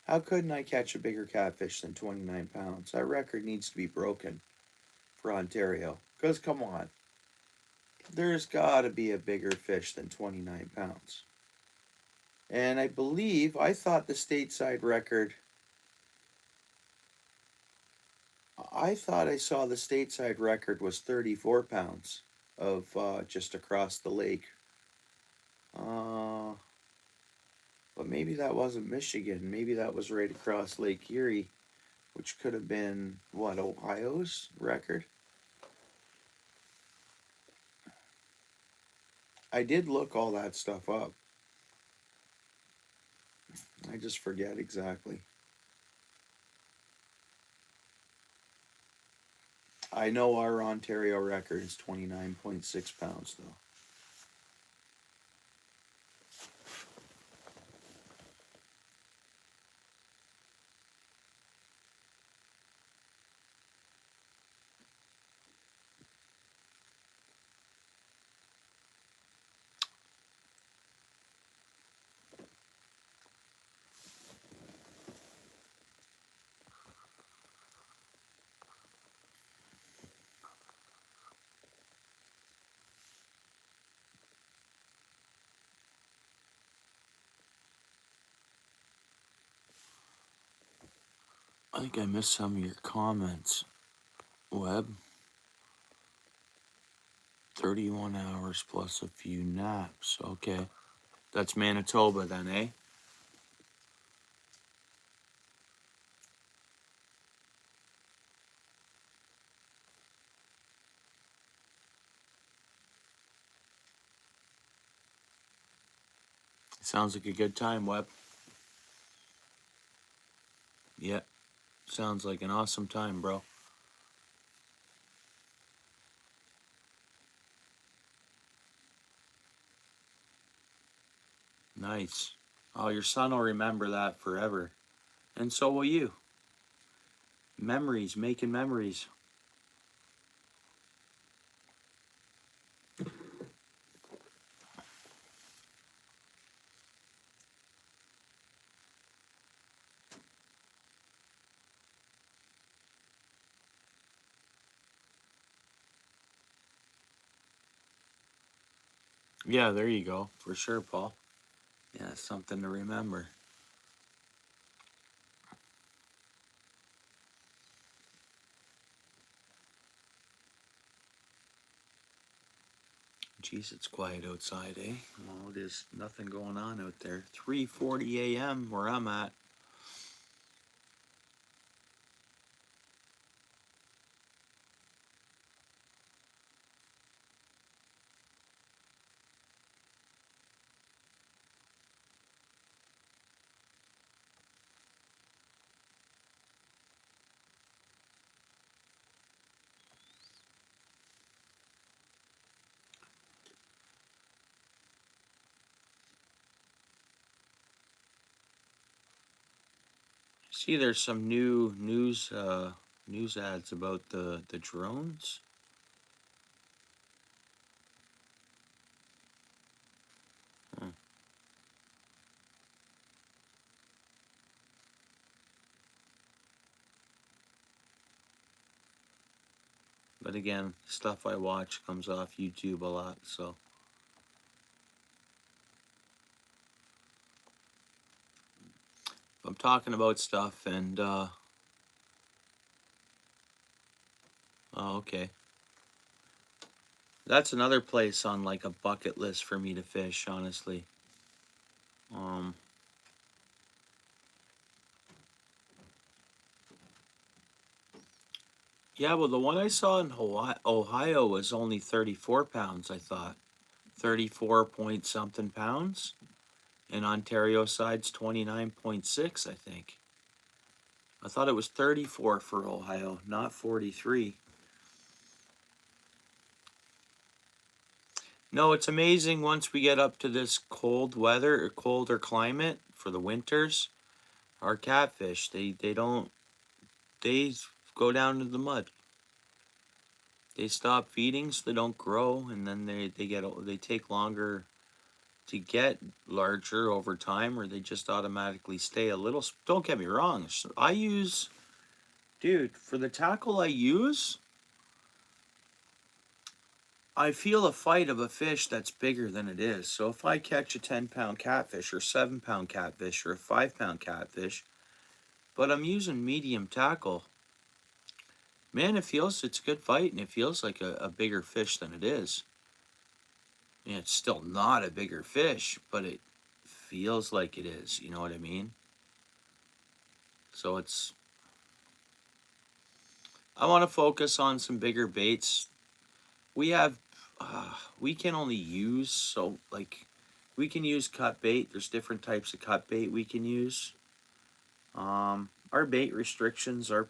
how couldn't I catch a bigger catfish than 29 pounds? That record needs to be broken for Ontario. Because, come on, there's got to be a bigger fish than 29 pounds. And I thought the stateside record I thought I saw the stateside record was 34 pounds of just across the lake. Uh, but maybe that wasn't Michigan. Maybe that was right across Lake Erie, which could have been, what, Ohio's record? I did look all that stuff up. I just forget exactly. I know our Ontario record is 29.6 pounds, though. I think I missed some of your comments, Webb. 31 hours plus a few naps. Okay. That's Manitoba then, eh? Sounds like a good time, Webb. Yeah. Sounds like an awesome time, bro. Nice. Oh, your son will remember that forever. And so will you. Memories, making memories. Yeah, there you go. For sure, Paul. Yeah, something to remember. Jeez, it's quiet outside, eh? Well, it is nothing going on out there. 3:40 a.m. where I'm at. See, there's some new news ads about the drones. Hmm. But again, stuff I watch comes off YouTube a lot, so if I'm talking about stuff and oh, okay. That's another place on like a bucket list for me to fish, honestly. Um yeah, well the one I saw in Hawaii, Ohio was only 34 pounds, I thought. 34 point something pounds. And Ontario side's 29.6, I think. I thought it was 34 for Ohio, not 43. No, it's amazing once we get up to this cold weather or colder climate for the winters, our catfish, they don't, they go down to the mud. They stop feeding, so they don't grow, and then they take longer to get larger over time, or they just automatically stay a little. Don't get me wrong. I use, dude, for the tackle I use, I feel a fight of a fish that's bigger than it is. So if I catch a 10-pound catfish or 7-pound catfish or a 5-pound catfish, but I'm using medium tackle, Man, it's a good fight, and it feels like a bigger fish than it is. And it's still not a bigger fish, but it feels like it is. You know what I mean? So I want to focus on some bigger baits. We have, we can only use, so like, we can use cut bait. There's different types of cut bait we can use. Our bait restrictions are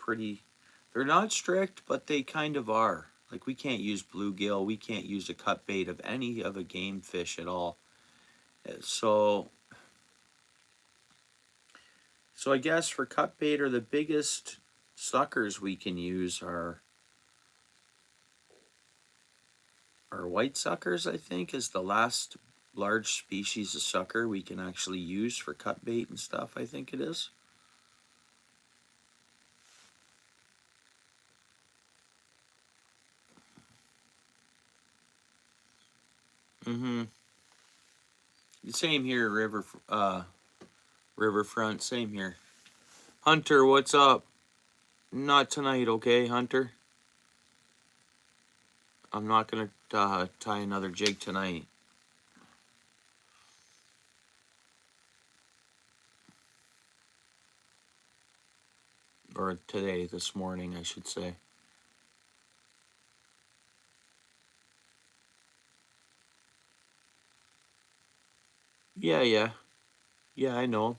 they're not strict, but they kind of are. Like, we can't use bluegill. We can't use a cut bait of any of a game fish at all. So, I guess for cut bait, or the biggest suckers we can use are white suckers, I think, is the last large species of sucker we can actually use for cut bait and stuff, I think it is. Mm-hmm. Same here, Riverfront, same here. Hunter, what's up? Not tonight, okay, Hunter? I'm not gonna tie another jig tonight. Or today, this morning, I should say. Yeah, yeah. Yeah, I know.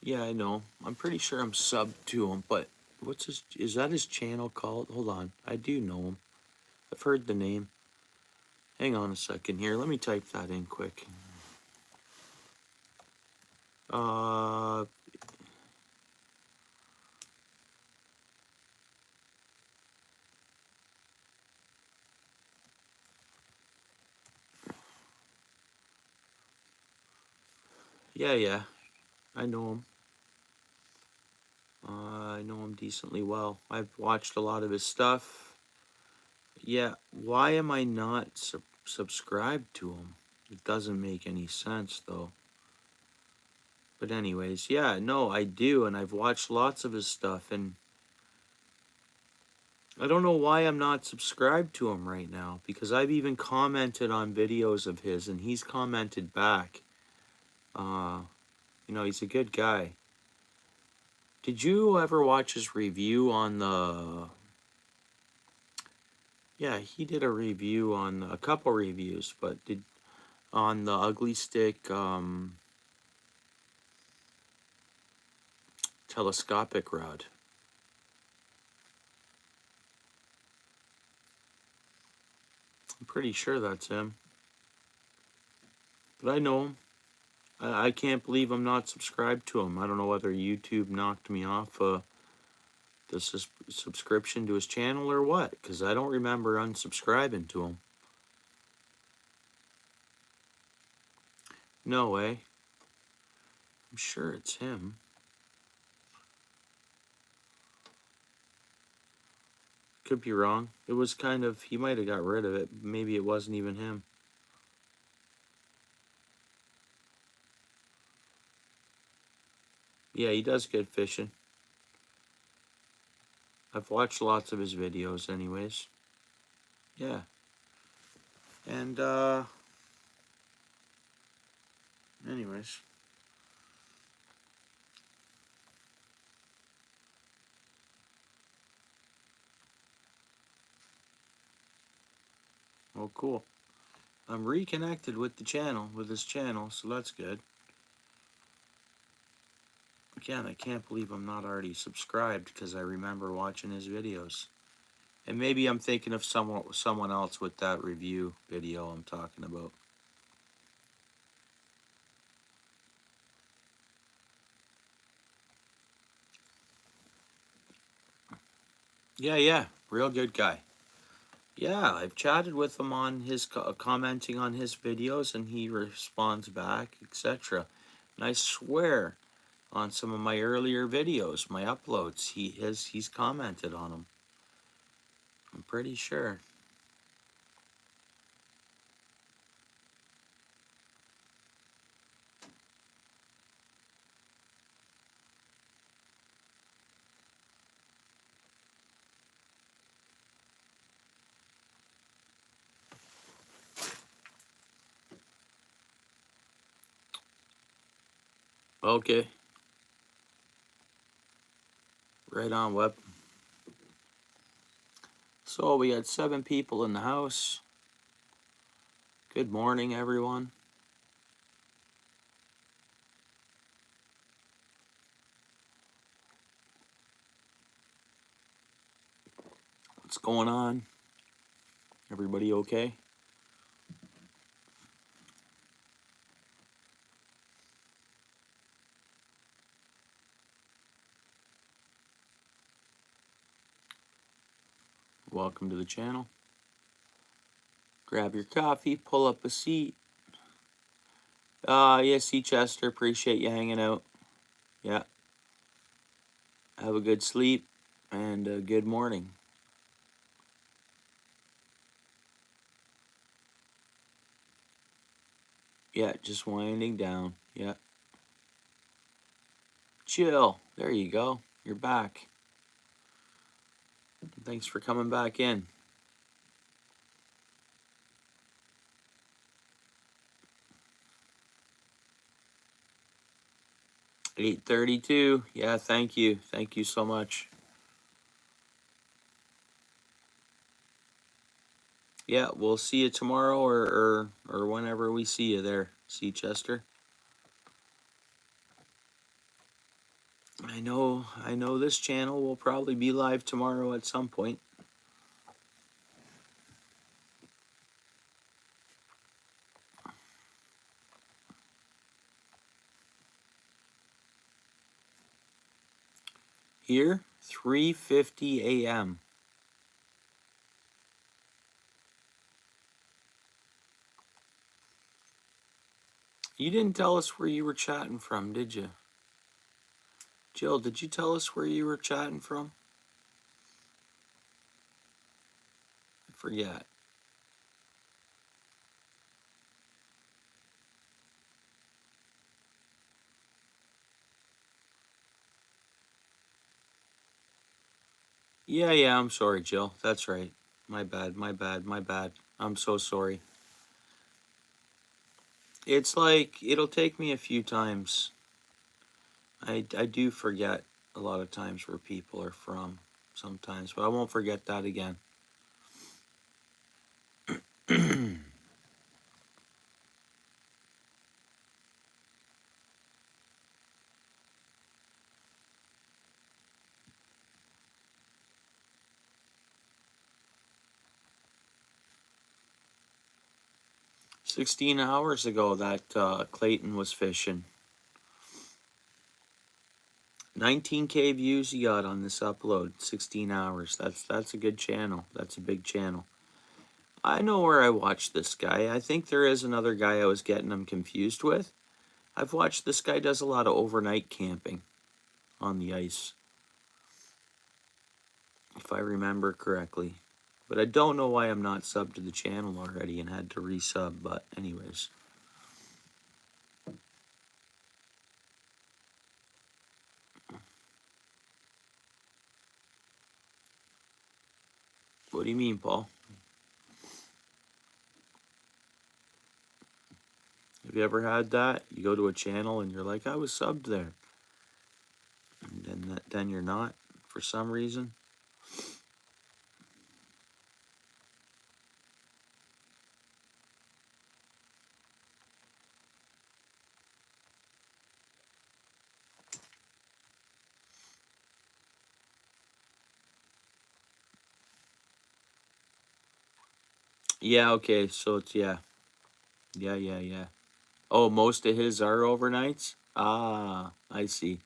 Yeah, I know. I'm pretty sure I'm subbed to him, but is that his channel called? Hold on. I do know him. I've heard the name. Hang on a second here. Let me type that in quick. Uh, yeah, yeah. I know him. I know him decently well. I've watched a lot of his stuff. Yeah, why am I not subscribed to him? It doesn't make any sense, though. But anyways, yeah, no, I do, and I've watched lots of his stuff, and I don't know why I'm not subscribed to him right now, because I've even commented on videos of his, and he's commented back. He's a good guy. Did you ever watch his review on the... Yeah, he did a review on a couple reviews, but on the Ugly Stick telescopic rod. I'm pretty sure that's him. But I know him. I can't believe I'm not subscribed to him. I don't know whether YouTube knocked me off the subscription to his channel or what, because I don't remember unsubscribing to him. No way. I'm sure it's him. Could be wrong. It was kind of, he might have got rid of it. Maybe it wasn't even him. Yeah, he does good fishing. I've watched lots of his videos anyways. Yeah. And, anyways. Oh, cool. I'm reconnected with the channel, with his channel, so that's good. Again, I can't believe I'm not already subscribed because I remember watching his videos. And maybe I'm thinking of someone else with that review video I'm talking about. Yeah, yeah, real good guy. Yeah, I've chatted with him on his commenting on his videos, and he responds back, etc. And I swear, on some of my earlier videos, my uploads, he's commented on them. I'm pretty sure. Okay. Right on, Web. So we got 7 people in the house. Good morning, everyone. What's going on? Everybody okay? Welcome to the channel. Grab your coffee, pull up a seat. Yes, see Chester, appreciate you hanging out. Yeah. Have a good sleep and a good morning. Yeah, just winding down. Yeah. Chill. There you go. You're back. Thanks for coming back in. 8:32. Yeah, thank you. Thank you so much. Yeah, we'll see you tomorrow or whenever we see you there. See Chester. I know this channel will probably be live tomorrow at some point. Here, 3:50 a.m. You didn't tell us where you were chatting from, did you? Jill, did you tell us where you were chatting from? I forget. Yeah, I'm sorry, Jill. That's right. My bad. I'm so sorry. It's like, it'll take me a few times. I do forget a lot of times where people are from sometimes, but I won't forget that again. 16 hours ago that Clayton was fishing. 19K views he got on this upload. 16 hours. That's a good channel. That's a big channel. I know where I watched this guy. I think there is another guy I was getting him confused with. I've watched this guy does a lot of overnight camping on the ice, if I remember correctly. But I don't know why I'm not subbed to the channel already and had to resub, but anyways. What do you mean, Paul? Have you ever had that? You go to a channel and you're like, I was subbed there. And then you're not for some reason. Yeah, okay, so it's, yeah. Yeah. Oh, most of his are overnights? Ah, I see.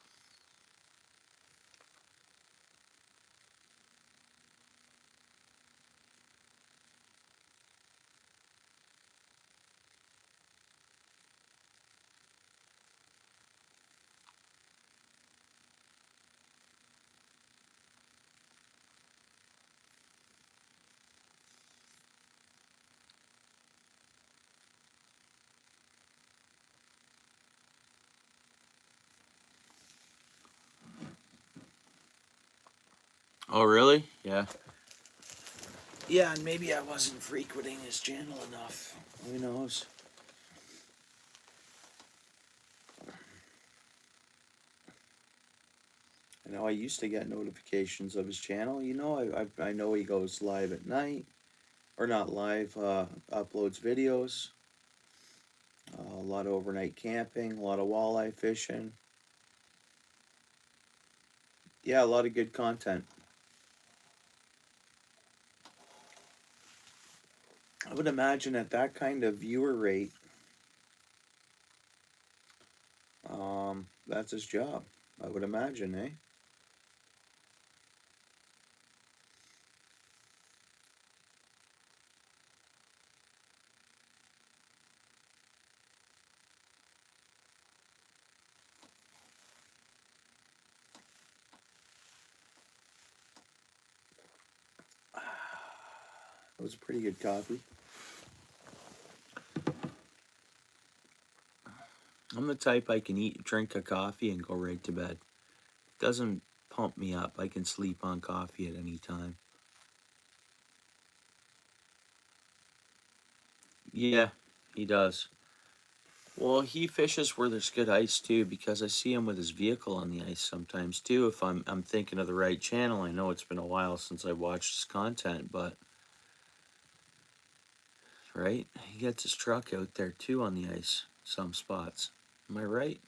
Oh, really? Yeah. Yeah, and maybe I wasn't frequenting his channel enough. Who knows? I know I used to get notifications of his channel. You know, I know he goes live at night, or not live, uploads videos. A lot of overnight camping, a lot of walleye fishing. Yeah, a lot of good content. I would imagine at that kind of viewer rate, that's his job. I would imagine, eh? It was a pretty good coffee. I'm the type I can eat, drink a coffee, and go right to bed. Doesn't pump me up. I can sleep on coffee at any time. Yeah, he does. Well, he fishes where there's good ice too, because I see him with his vehicle on the ice sometimes too. If I'm thinking of the right channel, I know it's been a while since I watched his content, but right, he gets his truck out there too on the ice, some spots. Am I right?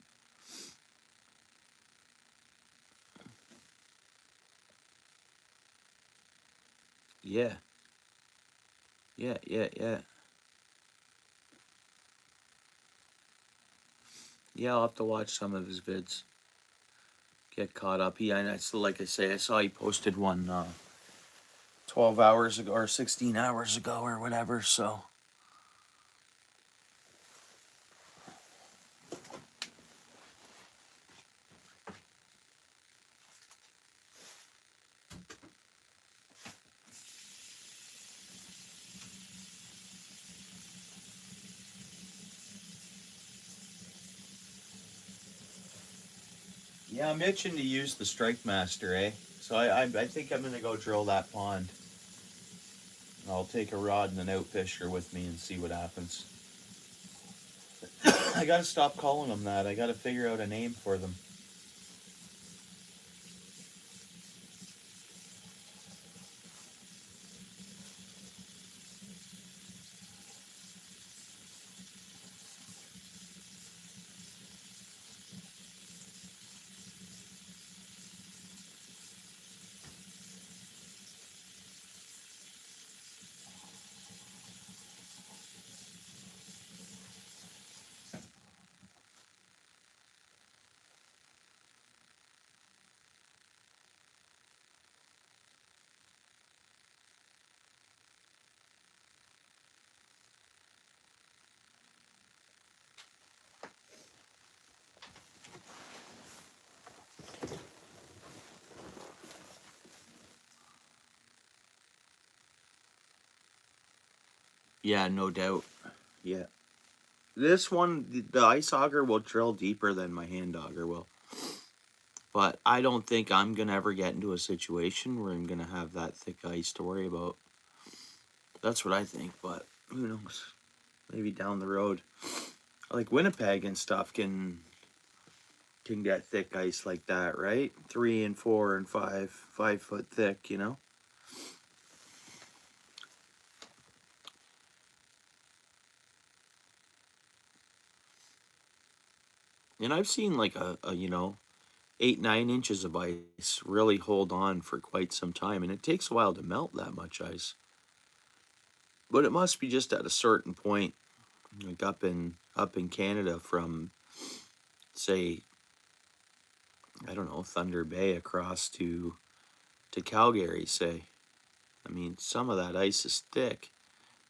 Yeah, yeah. Yeah, I'll have to watch some of his vids. Get caught up. And I still, like I say, I saw he posted one 12 hours ago or 16 hours ago or whatever. So yeah, I'm itching to use the Strike Master, eh? So I think I'm gonna go drill that pond. I'll take a rod and an outfisher with me and see what happens. I gotta stop calling them that. I gotta figure out a name for them. Yeah, no doubt. Yeah. This one, the ice auger will drill deeper than my hand auger will. But I don't think I'm gonna ever get into a situation where I'm gonna have that thick ice to worry about. That's what I think, but who knows? Maybe down the road. Like Winnipeg and stuff can get thick ice like that, right? 3 and 4 and 5 foot thick, you know? And I've seen like a 8, 9 inches of ice really hold on for quite some time, and it takes a while to melt that much ice. But it must be just at a certain point, like up in Canada from say, I don't know, Thunder Bay across to Calgary, say. I mean, some of that ice is thick.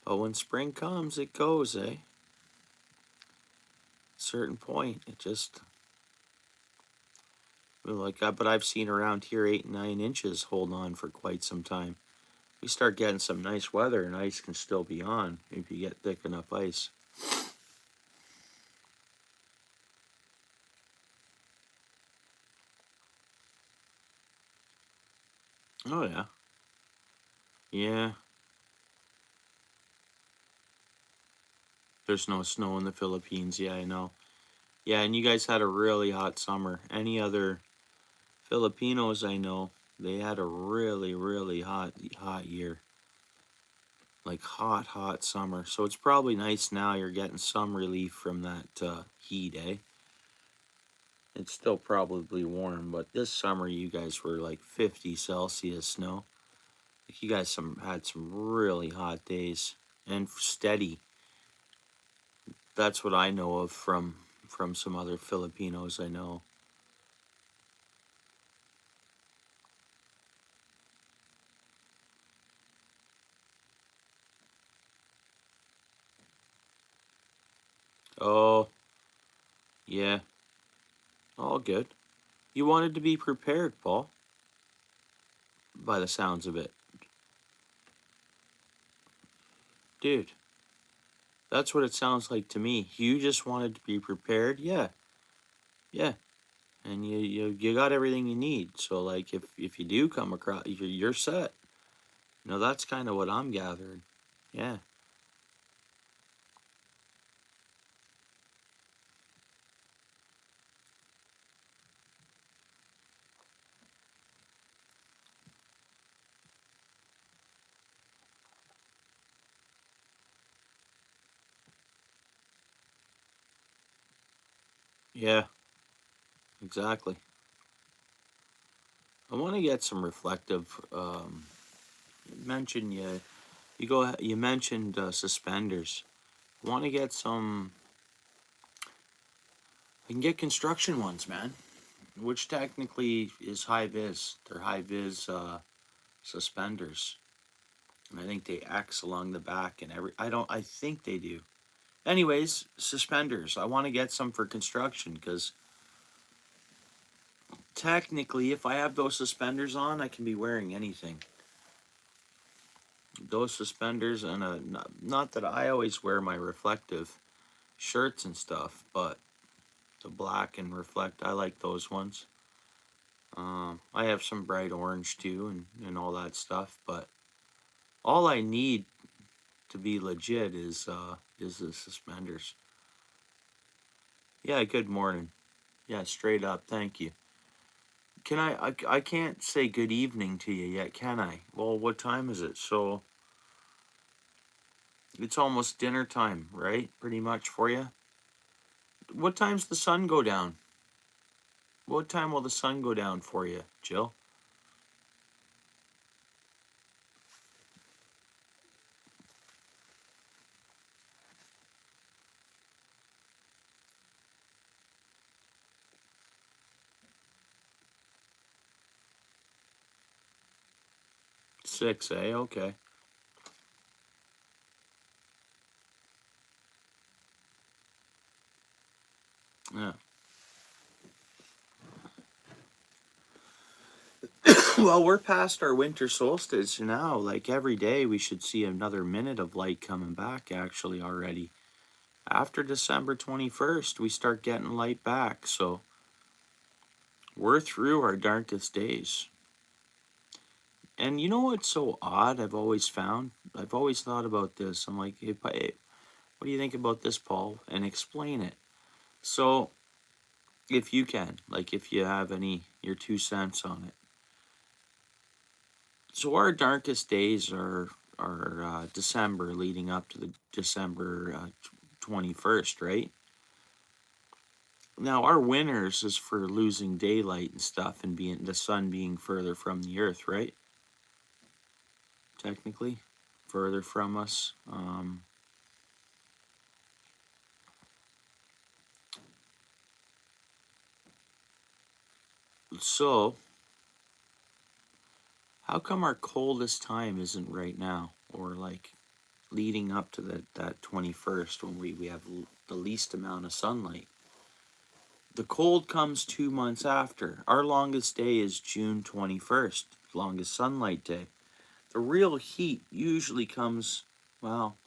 But when spring comes, it goes, eh? Certain point, it just like that. But I've seen around here 8 and 9 inches hold on for quite some time. We start getting some nice weather, and ice can still be on if you get thick enough ice. Oh yeah, yeah. There's no snow in the Philippines. Yeah, I know. Yeah, and you guys had a really hot summer. Any other Filipinos I know, they had a really, really hot year. Like hot summer. So it's probably nice now you're getting some relief from that heat, eh? It's still probably warm, but this summer you guys were like 50 Celsius snow. Like you guys had some really hot days and steady. That's what I know of from some other Filipinos I know. Oh, yeah. All good. You wanted to be prepared, Paul, by the sounds of it. Dude, that's what it sounds like to me. You just wanted to be prepared. Yeah. Yeah. And you got everything you need. So like if you do come across you're set. You know, that's kind of what I'm gathering. Yeah. Yeah, exactly. I want to get some reflective mention you mentioned suspenders. I want to get some. I can get construction ones, man, which technically is high vis. They're high vis suspenders, and I think they X along the back and every. I think they do. Anyways, suspenders. I want to get some for construction because technically, if I have those suspenders on, I can be wearing anything. Those suspenders and not that I always wear my reflective shirts and stuff, but the black and reflect, I like those ones. I have some bright orange too, and all that stuff. But all I need to be legit is the suspenders. Yeah. Good morning. Yeah. Straight up. Thank you. I can't say good evening to you yet, can I? Well, what time is it? So it's almost dinner time, right? Pretty much for you. What time's the sun go down? What time will the sun go down for you, Jill? 6, eh? Okay. Yeah. Well, we're past our winter solstice now. Like every day, we should see another minute of light coming back, actually, already. After December 21st, we start getting light back. So we're through our darkest days. And you know what's so odd? I've always found? I've always thought about this. I'm like, hey, what do you think about this, Paul? And explain it. So, if you can, like, if you have your 2 cents on it. So our darkest days are December, leading up to the December 21st, right? Now our winters is for losing daylight and stuff, and being the sun being further from the earth, right? Technically, further from us. So how come our coldest time isn't right now, or like leading up to that 21st when we have the least amount of sunlight? The cold comes 2 months after. Our longest day is June 21st, longest sunlight day. The real heat usually comes, well,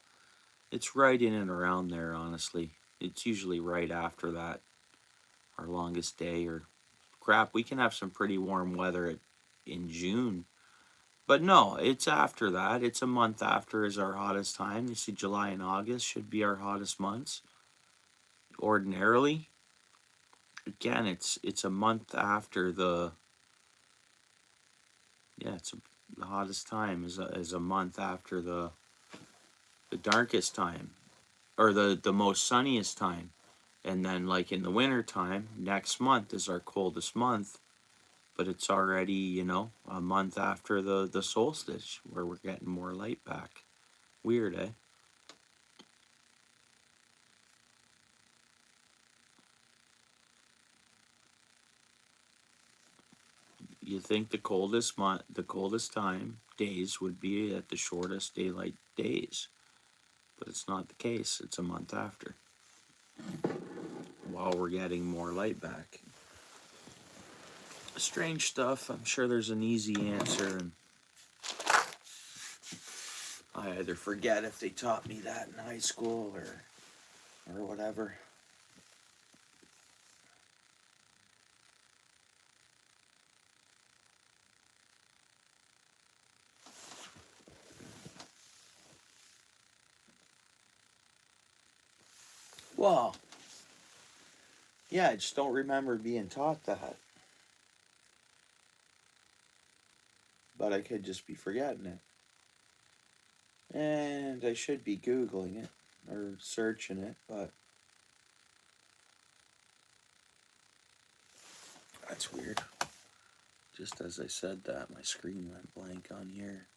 it's right in and around there, honestly. It's usually right after that, our longest day, or crap, we can have some pretty warm weather in June. But no, it's after that. It's a month after is our hottest time. You see, July and August should be our hottest months ordinarily. Again, it's a month after Yeah, the hottest time is a month after the darkest time, or the most sunniest time. And then, like in the winter time, next month is our coldest month, but it's already, a month after the solstice where we're getting more light back. Weird, eh? You think the coldest time days would be at the shortest daylight days, but it's not the case. It's a month after, while we're getting more light back. Strange stuff. I'm sure there's an easy answer, and I either forget if they taught me that in high school or whatever. Well, yeah, I just don't remember being taught that, but I could just be forgetting it. And I should be Googling it or searching it, but that's weird. Just as I said that, my screen went blank on here.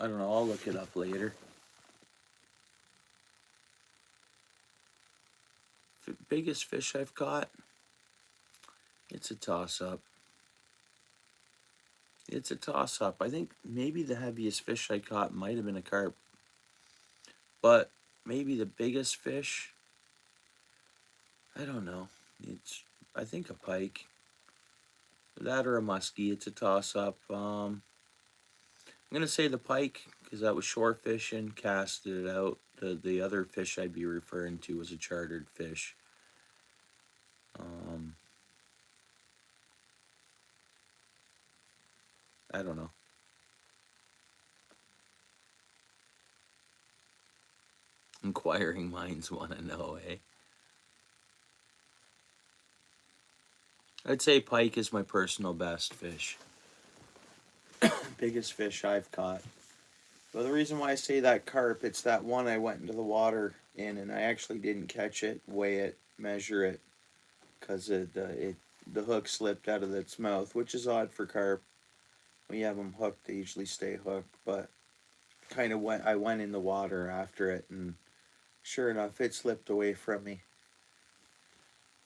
I don't know, I'll look it up later. Biggest fish I've caught? It's a toss-up. It's a toss-up. I think maybe the heaviest fish I caught might have been a carp. But maybe the biggest fish, I don't know. I think a pike. That or a muskie. It's a toss-up. I'm going to say the pike because that was shore fishing, casted it out. The other fish I'd be referring to was a chartered fish. I don't know. Inquiring minds want to know, eh? I'd say pike is my personal best fish. Biggest fish I've caught. Well, the reason why I say that carp, it's that one I went into the water in, and I actually didn't catch it, weigh it, measure it, because the hook slipped out of its mouth, which is odd for carp. When you have them hooked, they usually stay hooked, but I went in the water after it, and sure enough, it slipped away from me.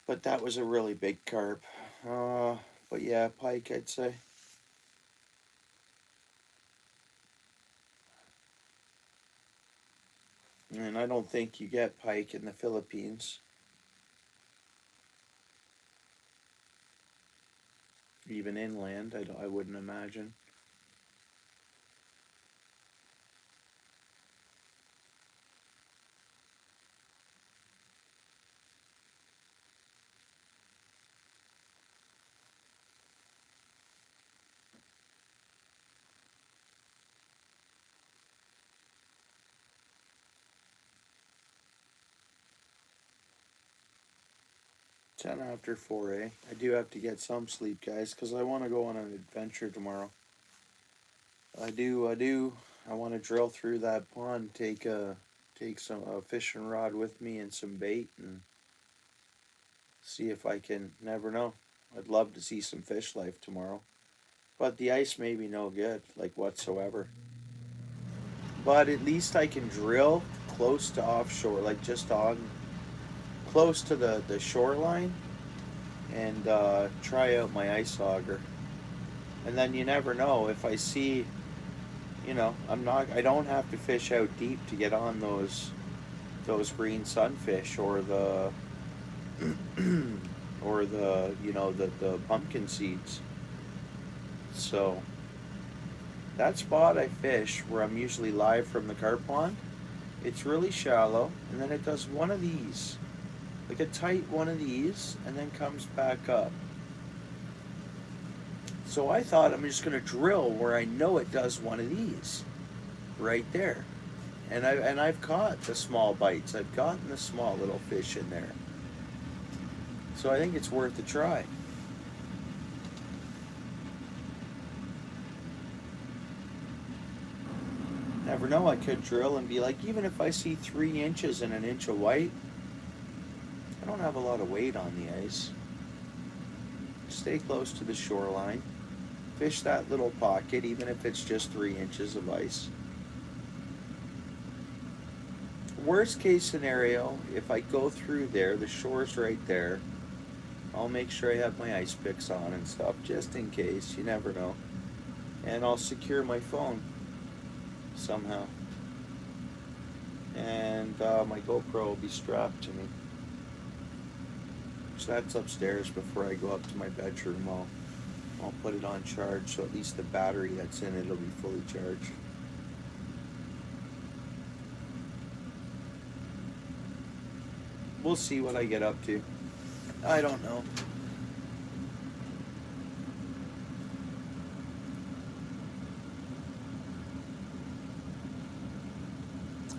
But that was a really big carp. But yeah, pike, I'd say. And I don't think you get pike in the Philippines, even inland. I wouldn't imagine. 10 after 4, eh? I do have to get some sleep, guys, because I want to go on an adventure tomorrow. I do. I want to drill through that pond, take some fishing rod with me and some bait, and see if I can. Never know. I'd love to see some fish life tomorrow, but the ice may be no good, like whatsoever. But at least I can drill close to offshore, like just on close to the shoreline, and try out my ice auger. And then you never know if I see, I don't have to fish out deep to get on those green sunfish or the or the pumpkin seeds. So that spot I fish where I'm usually live from the carp pond, it's really shallow, and then it does one of these, like a tight one of these, and then comes back up. So I thought I'm just going to drill where I know it does one of these, right there. And I've caught the small bites. I've gotten the small little fish in there. So I think it's worth a try. Never know, I could drill and be like, even if I see 3 inches and an inch of white, I don't have a lot of weight on the ice. Stay close to the shoreline. Fish that little pocket, even if it's just 3 inches of ice. Worst case scenario, if I go through there, the shore's right there, I'll make sure I have my ice picks on and stuff, just in case, you never know. And I'll secure my phone somehow. And my GoPro will be strapped to me. So that's upstairs. Before I go up to my bedroom, I'll put it on charge, so at least the battery that's in it will be fully charged. We'll see what I get up to. I don't know.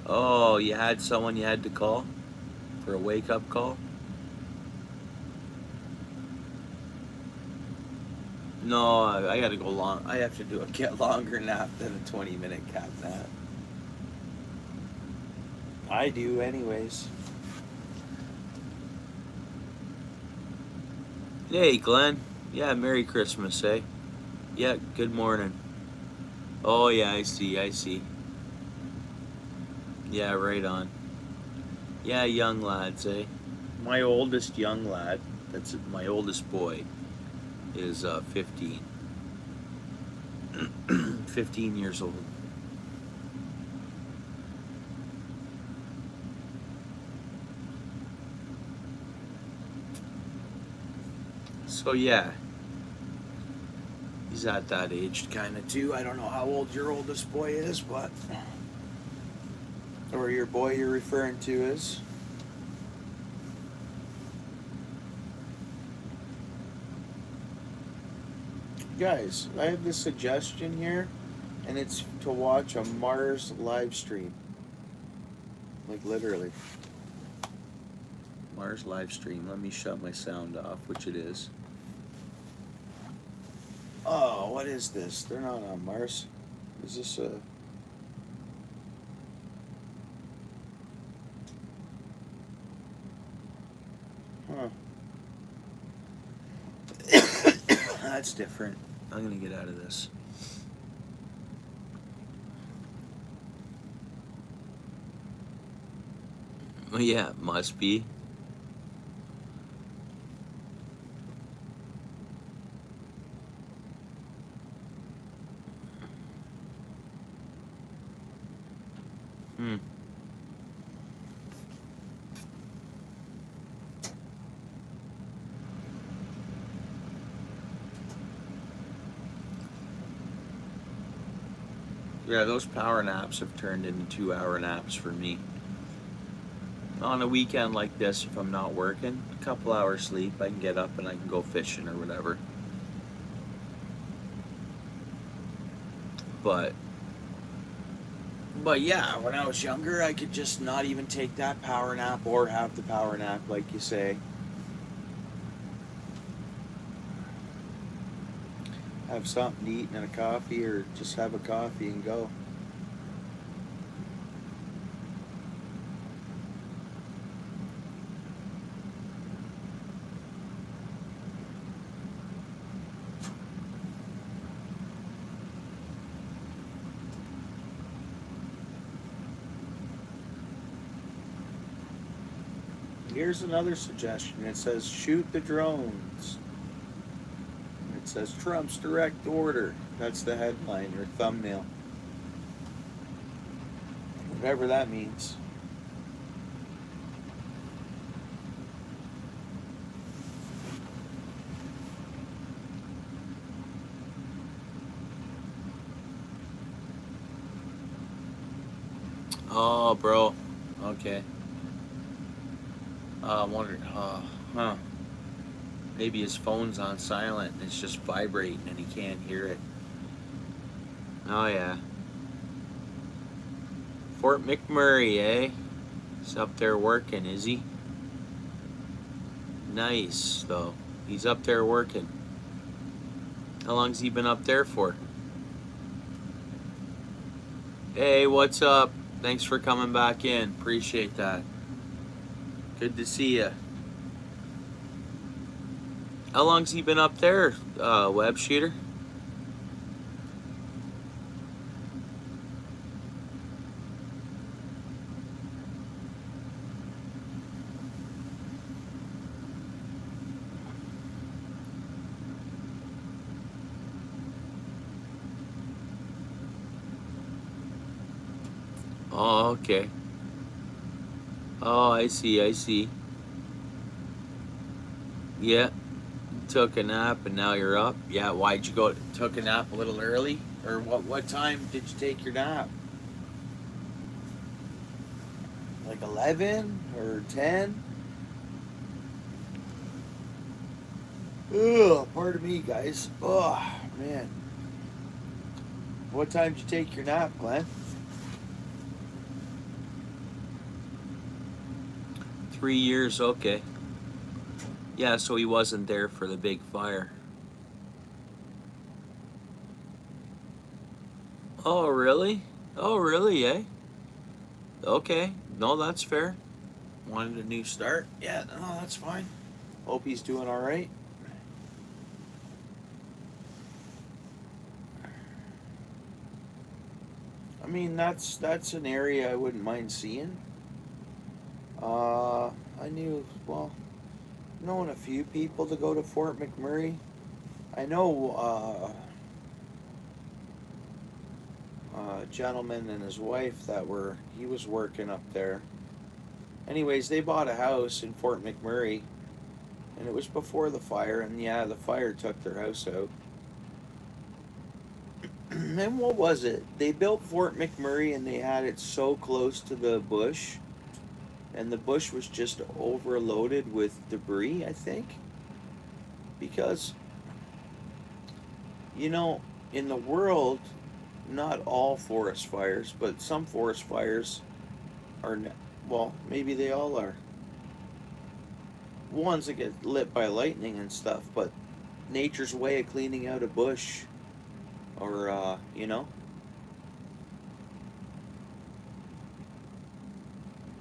Oh, you had someone you had to call for a wake-up call? No, I gotta go long. I have to do a get longer nap than a 20-minute cat nap. I do anyways. Hey, Glenn. Yeah, Merry Christmas, eh? Yeah, good morning. Oh, yeah, I see. Yeah, right on. Yeah, young lads, eh? My oldest young lad, that's my oldest boy, is 15. 15 years old. So yeah, he's at that age kind of too. I don't know how old your oldest boy is, but or your boy you're referring to is. Guys, I have this suggestion here, and it's to watch a Mars live stream. Like literally. Mars live stream. Let me shut my sound off, which it is. Oh, what is this? They're not on Mars. Is this a... Huh. That's different. I'm gonna get out of this. Well, yeah, it must be. Yeah, those power naps have turned into 2-hour naps for me. On a weekend like this, if I'm not working, a couple hours sleep, I can get up and I can go fishing or whatever. But yeah, when I was younger, I could just not even take that power nap or have the power nap, like you say. Have something to eat and a coffee, or just have a coffee and go. Here's another suggestion. It says shoot the drones. It says Trump's direct order. That's the headline or thumbnail. Whatever that means. Oh, bro. Okay. I'm wondering, huh. Maybe his phone's on silent and it's just vibrating and he can't hear it. Oh, yeah. Fort McMurray, eh? He's up there working, is he? Nice, though. He's up there working. How long's he been up there for? Hey, what's up? Thanks for coming back in. Appreciate that. Good to see you. How long's he been up there, web shooter? Oh, okay. Oh, I see, I see. Yeah, took a nap and now you're up. Yeah, why'd you go? Took a nap a little early? Or what time did you take your nap? Like 11 or 10? Ugh, pardon me, guys. Oh, man. What time did you take your nap, Glenn? 3 years, okay. Yeah, so he wasn't there for the big fire. Oh, really? Oh, really, eh? Okay. No, that's fair. Wanted a new start? Yeah, no, that's fine. Hope he's doing all right. I mean, that's an area I wouldn't mind seeing. I knew, well, known a few people to go to Fort McMurray. I know a gentleman and his wife he was working up there. Anyways, they bought a house in Fort McMurray, and it was before the fire, and yeah, the fire took their house out. And what was it? They built Fort McMurray and they had it so close to the bush, and the bush was just overloaded with debris, I think. Because, you know, in the world, not all forest fires, but some forest fires are, well, maybe they all are. Ones that get lit by lightning and stuff, but nature's way of cleaning out a bush, or, you know.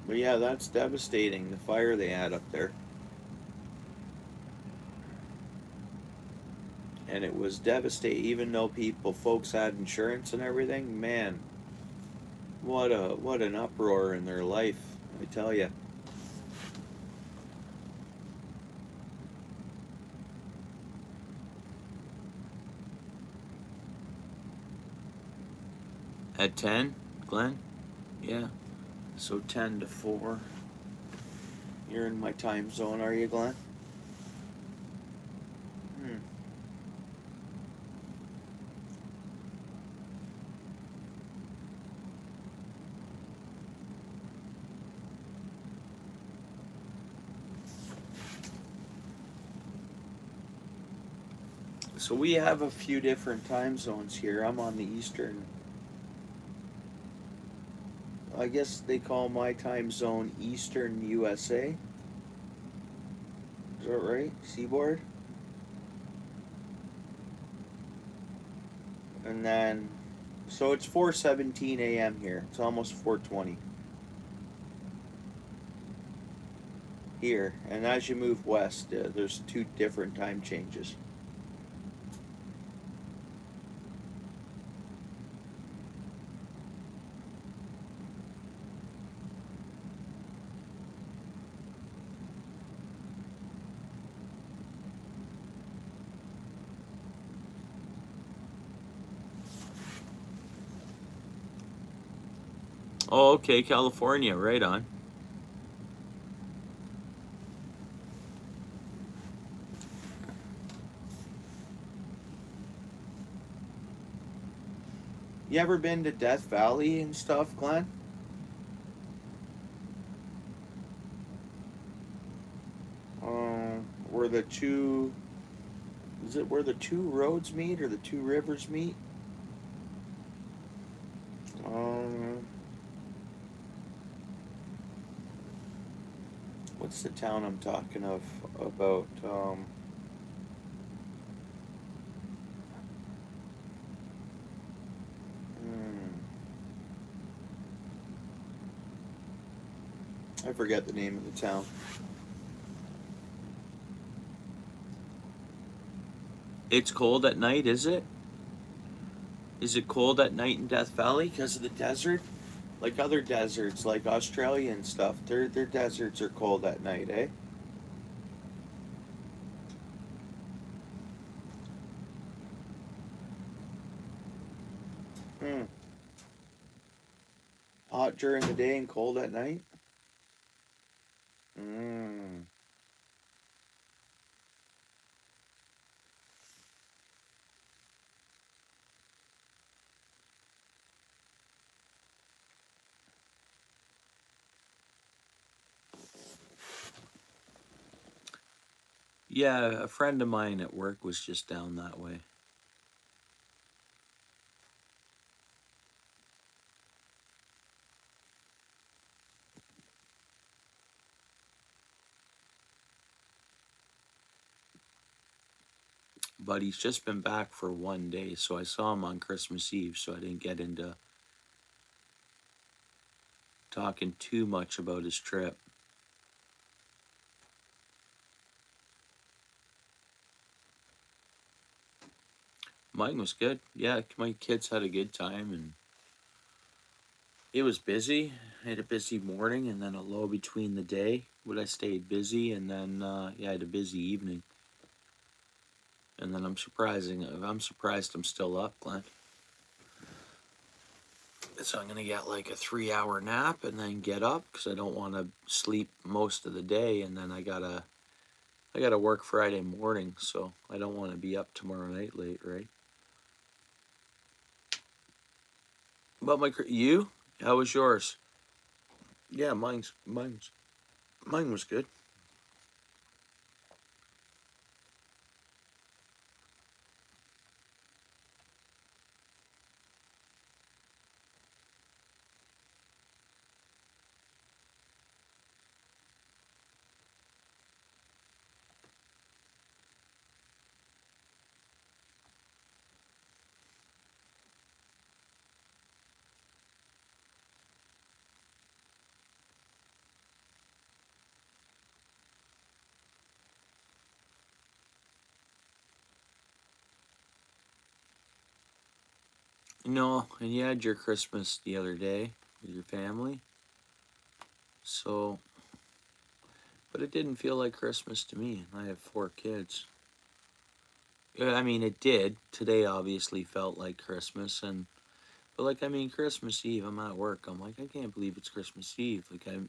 But yeah, that's devastating, the fire they had up there. And it was devastating, even though folks had insurance and everything. Man, what an uproar in their life, I tell you. At 10, Glenn? Yeah. So 10 to 4. You're in my time zone, are you, Glenn? Hmm. So we have a few different time zones here. I'm on the Eastern. I guess they call my time zone Eastern USA. Is that right? Seaboard? And then, so it's 4:17 a.m. here. It's almost 4:20 here. And as you move west, there's two different time changes. Oh, okay, California, right on. You ever been to Death Valley and stuff, Glenn? Where the two, is it where the two roads meet or the two rivers meet? Um, What's the town I'm talking of about? Hmm, I forget the name of the town. It's cold at night, is it? Is it cold at night in Death Valley because of the desert? Like other deserts, like Australia and stuff, their deserts are cold at night, eh? Hmm. Hot during the day and cold at night? Hmm. Yeah, a friend of mine at work was just down that way. But he's just been back for 1 day, so I saw him on Christmas Eve, so I didn't get into talking too much about his trip. Mine was good. Yeah, my kids had a good time, and it was busy. I had a busy morning and then a low between the day, but I stayed busy, and then yeah, I had a busy evening. And then I'm surprised I'm still up, Glenn. So I'm gonna get like a 3 hour nap and then get up because I don't want to sleep most of the day, and then I gotta work Friday morning, so I don't want to be up tomorrow night late, right? But you, how was yours? Yeah, mine was good. No, and you had your Christmas the other day with your family, so but it didn't feel like Christmas to me. I have 4 kids. Yeah, I mean, it did. Today obviously felt like Christmas, and but like I mean, Christmas Eve, I'm at work. I'm like, I can't believe it's Christmas Eve. Like I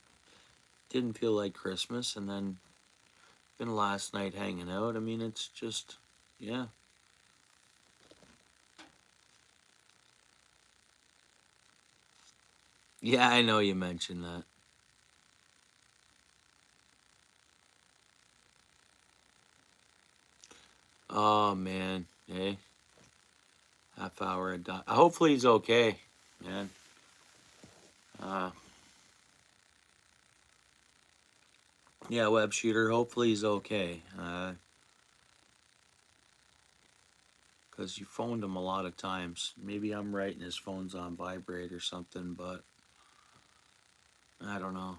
didn't feel like Christmas, and then been last night hanging out. I mean, it's just, yeah, yeah. I know you mentioned that. Oh man, hey, half hour. Hopefully he's okay, man. Uh, yeah, web shooter. Hopefully he's okay. Because you phoned him a lot of times. Maybe I'm right and his phone's on vibrate or something, but I don't know.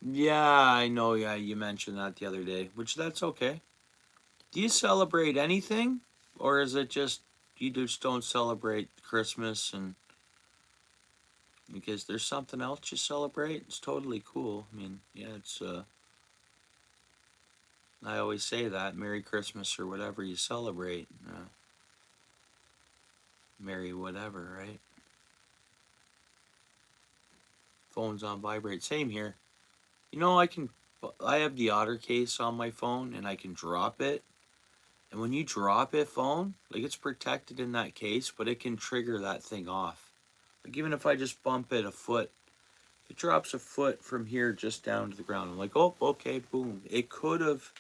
Yeah, I know. Yeah, you mentioned that the other day, which that's okay. Do you celebrate anything, or is it just you just don't celebrate Christmas and because there's something else you celebrate? It's totally cool. I mean, yeah, it's I always say that Merry Christmas or whatever you celebrate, Merry whatever, right? Phone's on vibrate. Same here. You know, I have the otter case on my phone and I can drop it. And when you drop it, phone, like it's protected in that case, but it can trigger that thing off. Like even if I just bump it a foot, it drops a foot from here just down to the ground. I'm like, oh, okay, boom. It could have,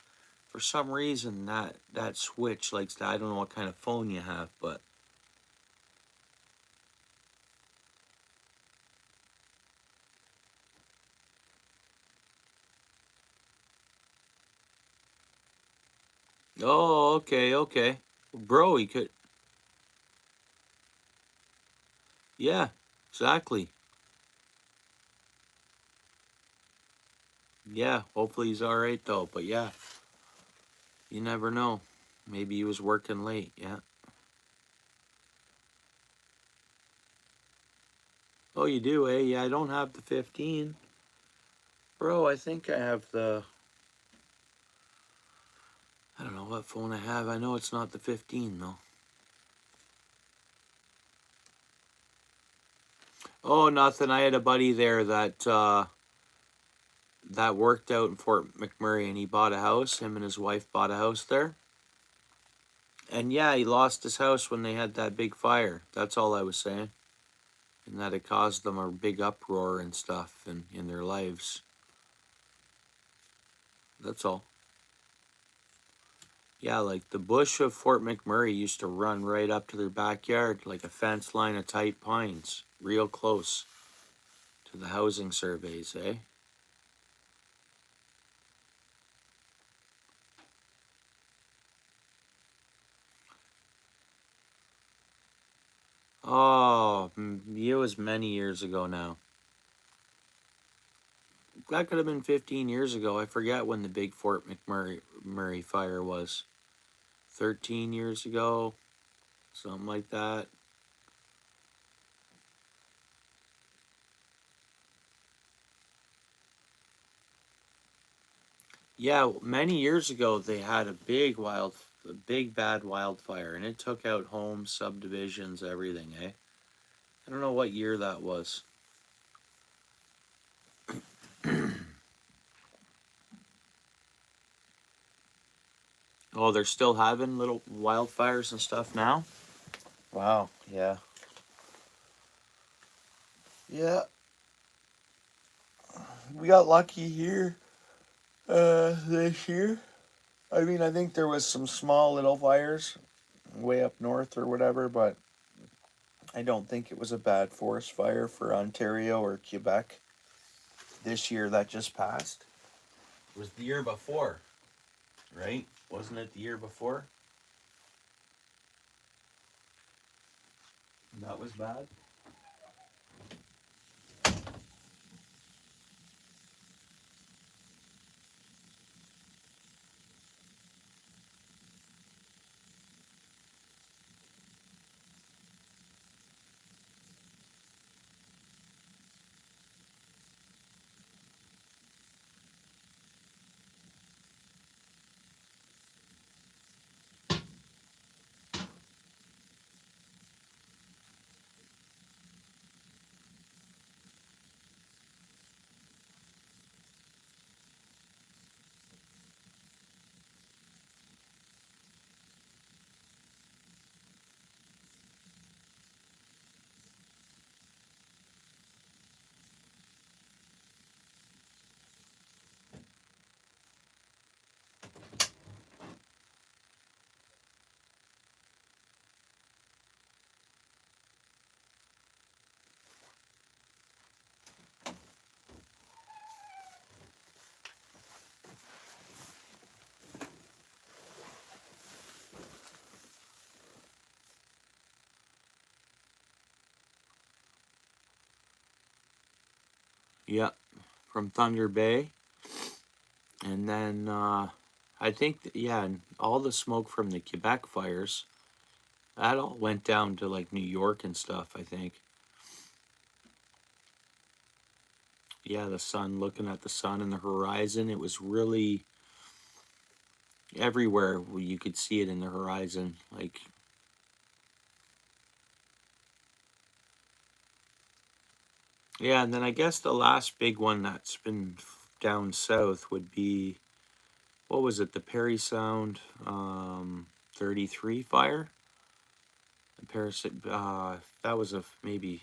for some reason, that switch, like I don't know what kind of phone you have, but Oh, okay, okay. Bro, he could. Yeah, exactly. Yeah, hopefully he's all right though. But yeah, you never know. Maybe he was working late. Yeah. Oh, you do, eh? Yeah, I don't have the 15. Bro, I think I have the. I don't know what phone I have. I know it's not the 15 though. Oh, nothing. I had a buddy there that worked out in Fort McMurray, and he bought a house. Him and his wife bought a house there. And yeah, he lost his house when they had that big fire. That's all I was saying. And that it caused them a big uproar and stuff in their lives. That's all. Yeah, like the bush of Fort McMurray used to run right up to their backyard like a fence line of tight pines, real close to the housing surveys, eh? Oh, it was many years ago now. That could have been 15 years ago. I forget when the big Fort McMurray fire was. 13 years ago, something like that. Yeah, many years ago they had a big bad wildfire, and it took out homes, subdivisions, everything, eh? I don't know what year that was. Oh, they're still having little wildfires and stuff now? Wow, yeah. Yeah, we got lucky here this year. I mean, I think there was some small little fires way up north or whatever, but I don't think it was a bad forest fire for Ontario or Quebec this year that just passed. It was the year before, right? Wasn't it the year before? That was bad. Yeah, from Thunder Bay. And then I think, yeah, and all the smoke from the Quebec fires, that all went down to like New York and stuff, I think. Yeah, the sun, looking at the sun and the horizon, it was really everywhere where you could see it in the horizon. Like, yeah, and then I guess the last big one that's been down south would be, what was it, the Perry Sound 33 fire? The Paris, that was maybe,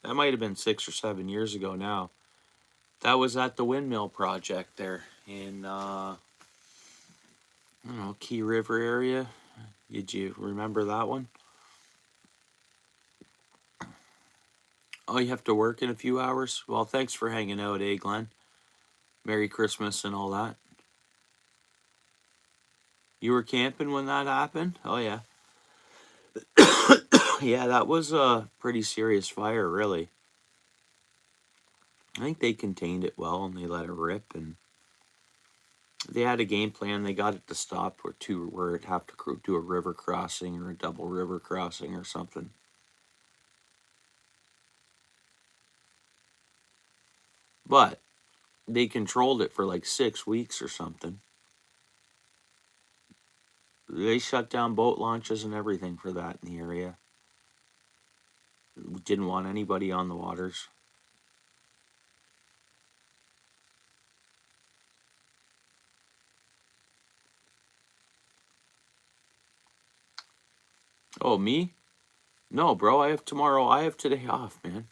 that might have been 6 or 7 years ago now. That was at the windmill project there in, I don't know, Key River area. Did you remember that one? Oh, you have to work in a few hours? Well, thanks for hanging out, eh, Glenn? Merry Christmas and all that. You were camping when that happened? Oh yeah. Yeah, that was a pretty serious fire, really. I think they contained it well and they let it rip, and they had a game plan. They got it to stop where it'd have to do a river crossing or a double river crossing or something. But they controlled it for like 6 weeks or something. They shut down boat launches and everything for that in the area. Didn't want anybody on the waters. Oh, me? No, bro. I have tomorrow. I have today off, man.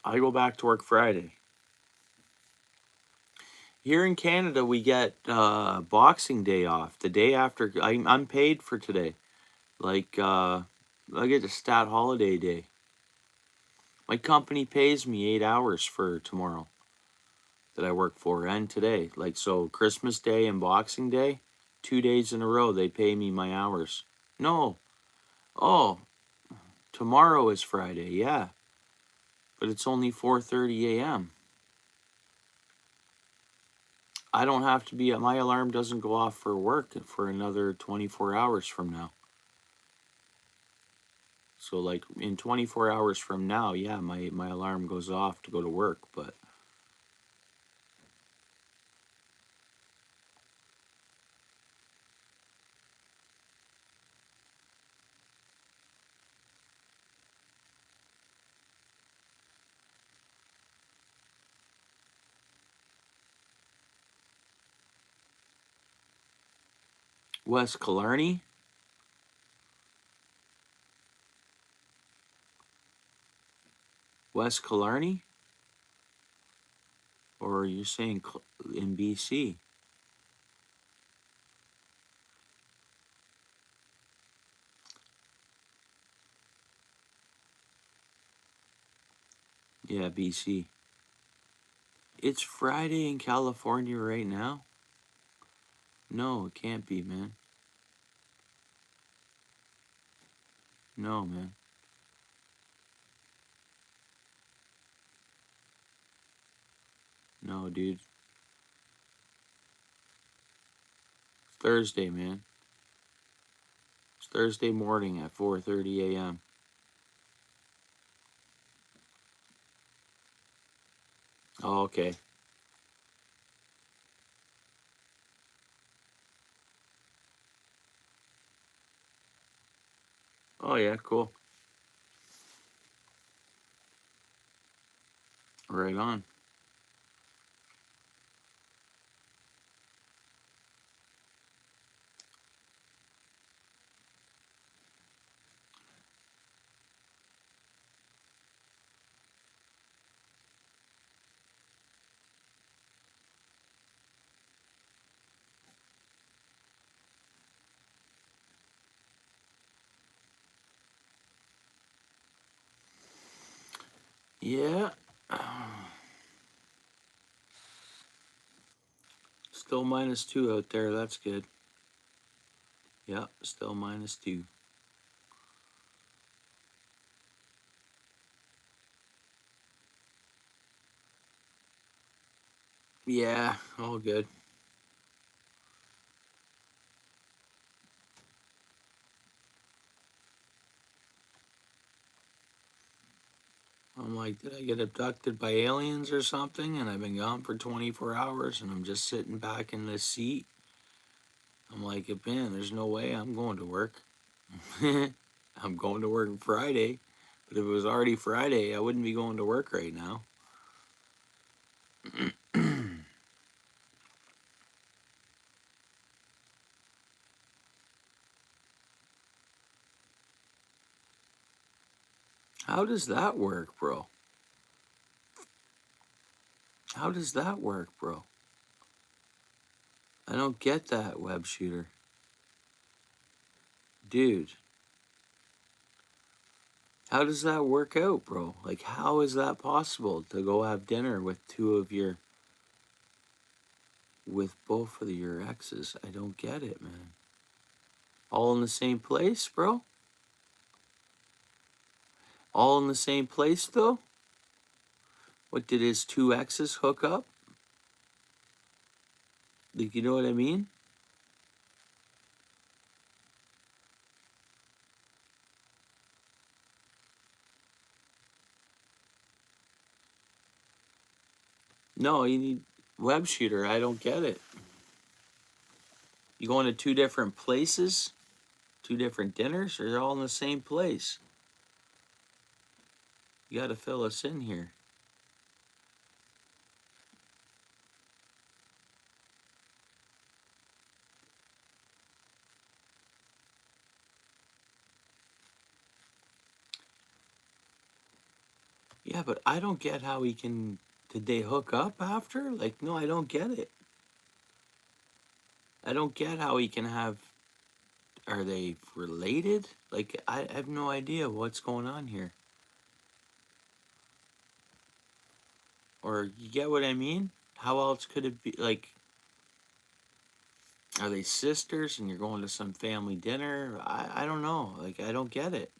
I go back to work Friday. Here in Canada, we get Boxing Day off. The day after, I'm paid for today. Like, I get a stat holiday day. My company pays me 8 hours for tomorrow that I work for and today. Like, so Christmas Day and Boxing Day, 2 days in a row, they pay me my hours. No. Oh, tomorrow is Friday, yeah. But it's only 4:30 a.m. I don't have to be, my alarm doesn't go off for work for another 24 hours from now. So like in 24 hours from now, yeah, my alarm goes off to go to work, but West Killarney? West Killarney? Or are you saying in BC? Yeah, BC. It's Friday in California right now? No, it can't be, man. No, man. No, dude. It's Thursday, man. It's Thursday morning at 4:30 a.m. Oh, okay. Oh, yeah, cool. Right on. Yeah. Still -2 out there. That's good. Yeah, still -2. Yeah, all good. I'm like, did I get abducted by aliens or something? And I've been gone for 24 hours and I'm just sitting back in this seat. I'm like, man, there's no way I'm going to work. I'm going to work Friday. But if it was already Friday, I wouldn't be going to work right now. How does that work, bro? How does that work, bro? I don't get that, web shooter. Dude, how does that work out, bro? Like, how is that possible to go have dinner with two of your... with both of your exes. I don't get it, man. All in the same place, bro? All in the same place, though? What, did his two exes hook up? Like, you know what I mean? No, you need web shooter. I don't get it. You going to two different places? Two different dinners? Or you're all in the same place? You got to fill us in here. Yeah, but I don't get how he can. Did they hook up after? Like, no, I don't get it. I don't get how he can have. Are they related? Like, I have no idea what's going on here. Or, you get what I mean? How else could it be? Like, are they sisters and you're going to some family dinner? I don't know. Like, I don't get it.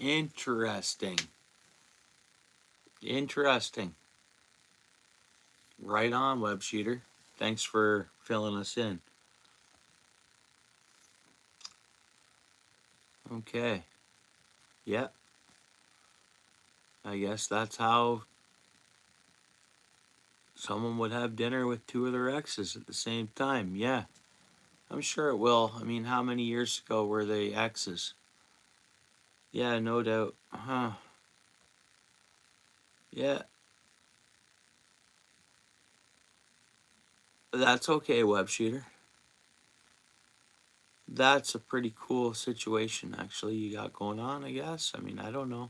Interesting. Interesting. Right on, web shooter. Thanks for filling us in. Okay. Yeah. I guess that's how someone would have dinner with two of their exes at the same time. Yeah. I'm sure it will. I mean, how many years ago were they exes? Yeah, no doubt. Huh. Yeah. That's okay, web shooter. That's a pretty cool situation, actually, you got going on, I guess. I mean, I don't know.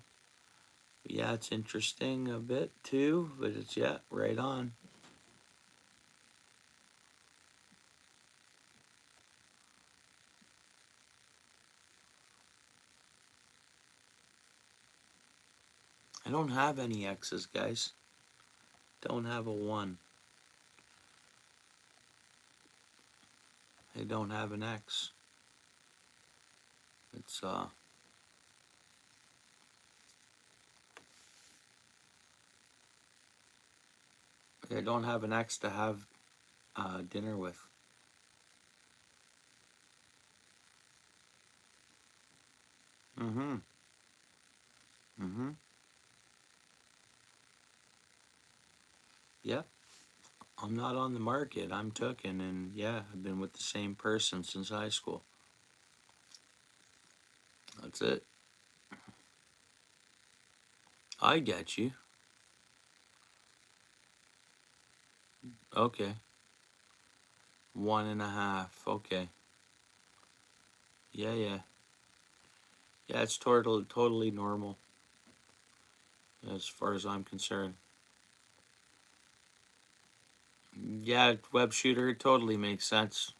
Yeah, it's interesting a bit too, but it's, yeah, right on. I don't have any exes, guys. Don't have a one. I don't have an ex. It's, I don't have an ex to have dinner with. Mm-hmm. Mm-hmm. Yep. I'm not on the market. I'm taken, and yeah, I've been with the same person since high school. That's it. I get you. Okay. 1.5. Okay. Yeah, yeah. Yeah, it's totally normal as far as I'm concerned. Yeah, web shooter, it totally makes sense.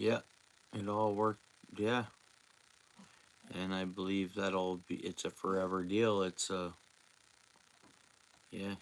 Yeah, it all worked. Yeah, and I believe that'll be. It's a forever deal. It's yeah.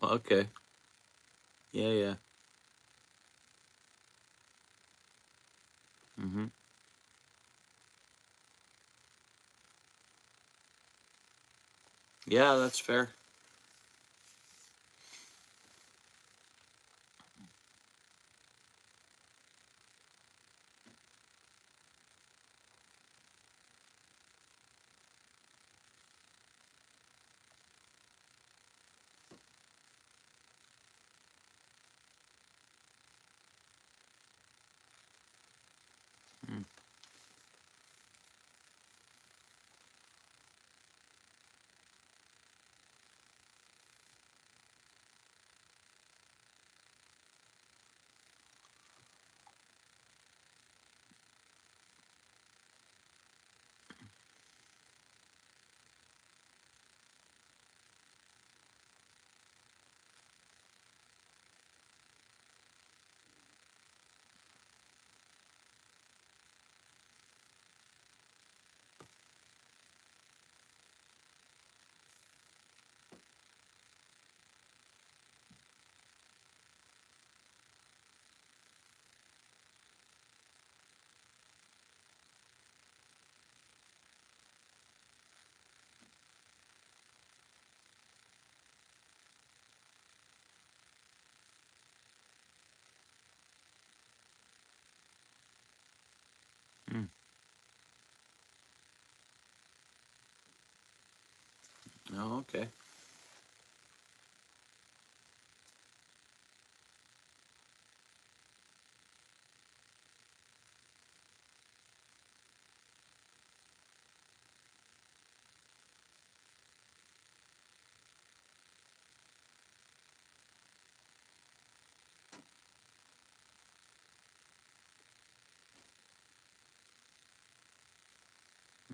Okay. Yeah, yeah. Mhm. Yeah, that's fair. Mm. Mm. Oh, okay.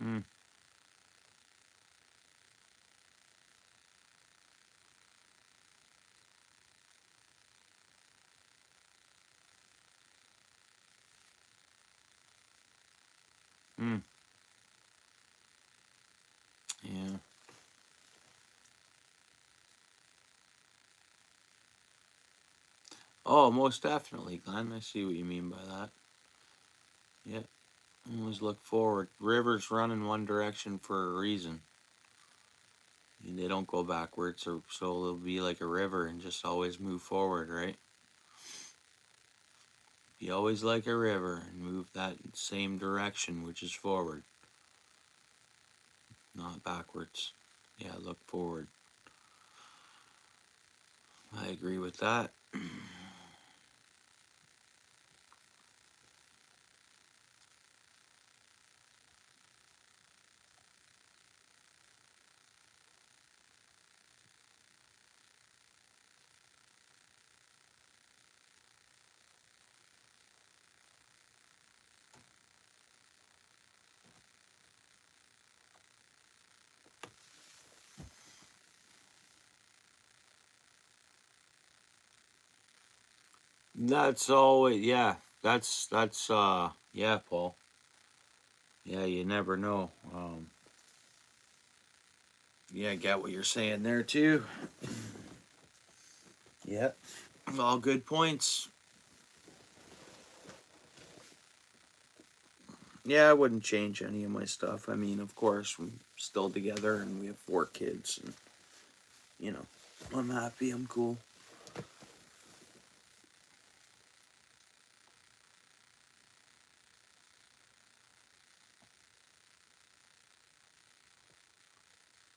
Mm. Mm. Yeah. Oh, most definitely, Glenn. I see what you mean by that. Yeah. Always look forward. Rivers run in one direction for a reason. And they don't go backwards, or so they'll be like a river and just always move forward, right? Be always like a river and move that same direction, which is forward, not backwards. Yeah, look forward. I agree with that. That's always yeah. That's yeah, Paul. Yeah, you never know. Yeah, I get what you're saying there too. Yeah. All good points. Yeah, I wouldn't change any of my stuff. I mean, of course, we're still together and we have 4 kids, and you know, I'm happy. I'm cool.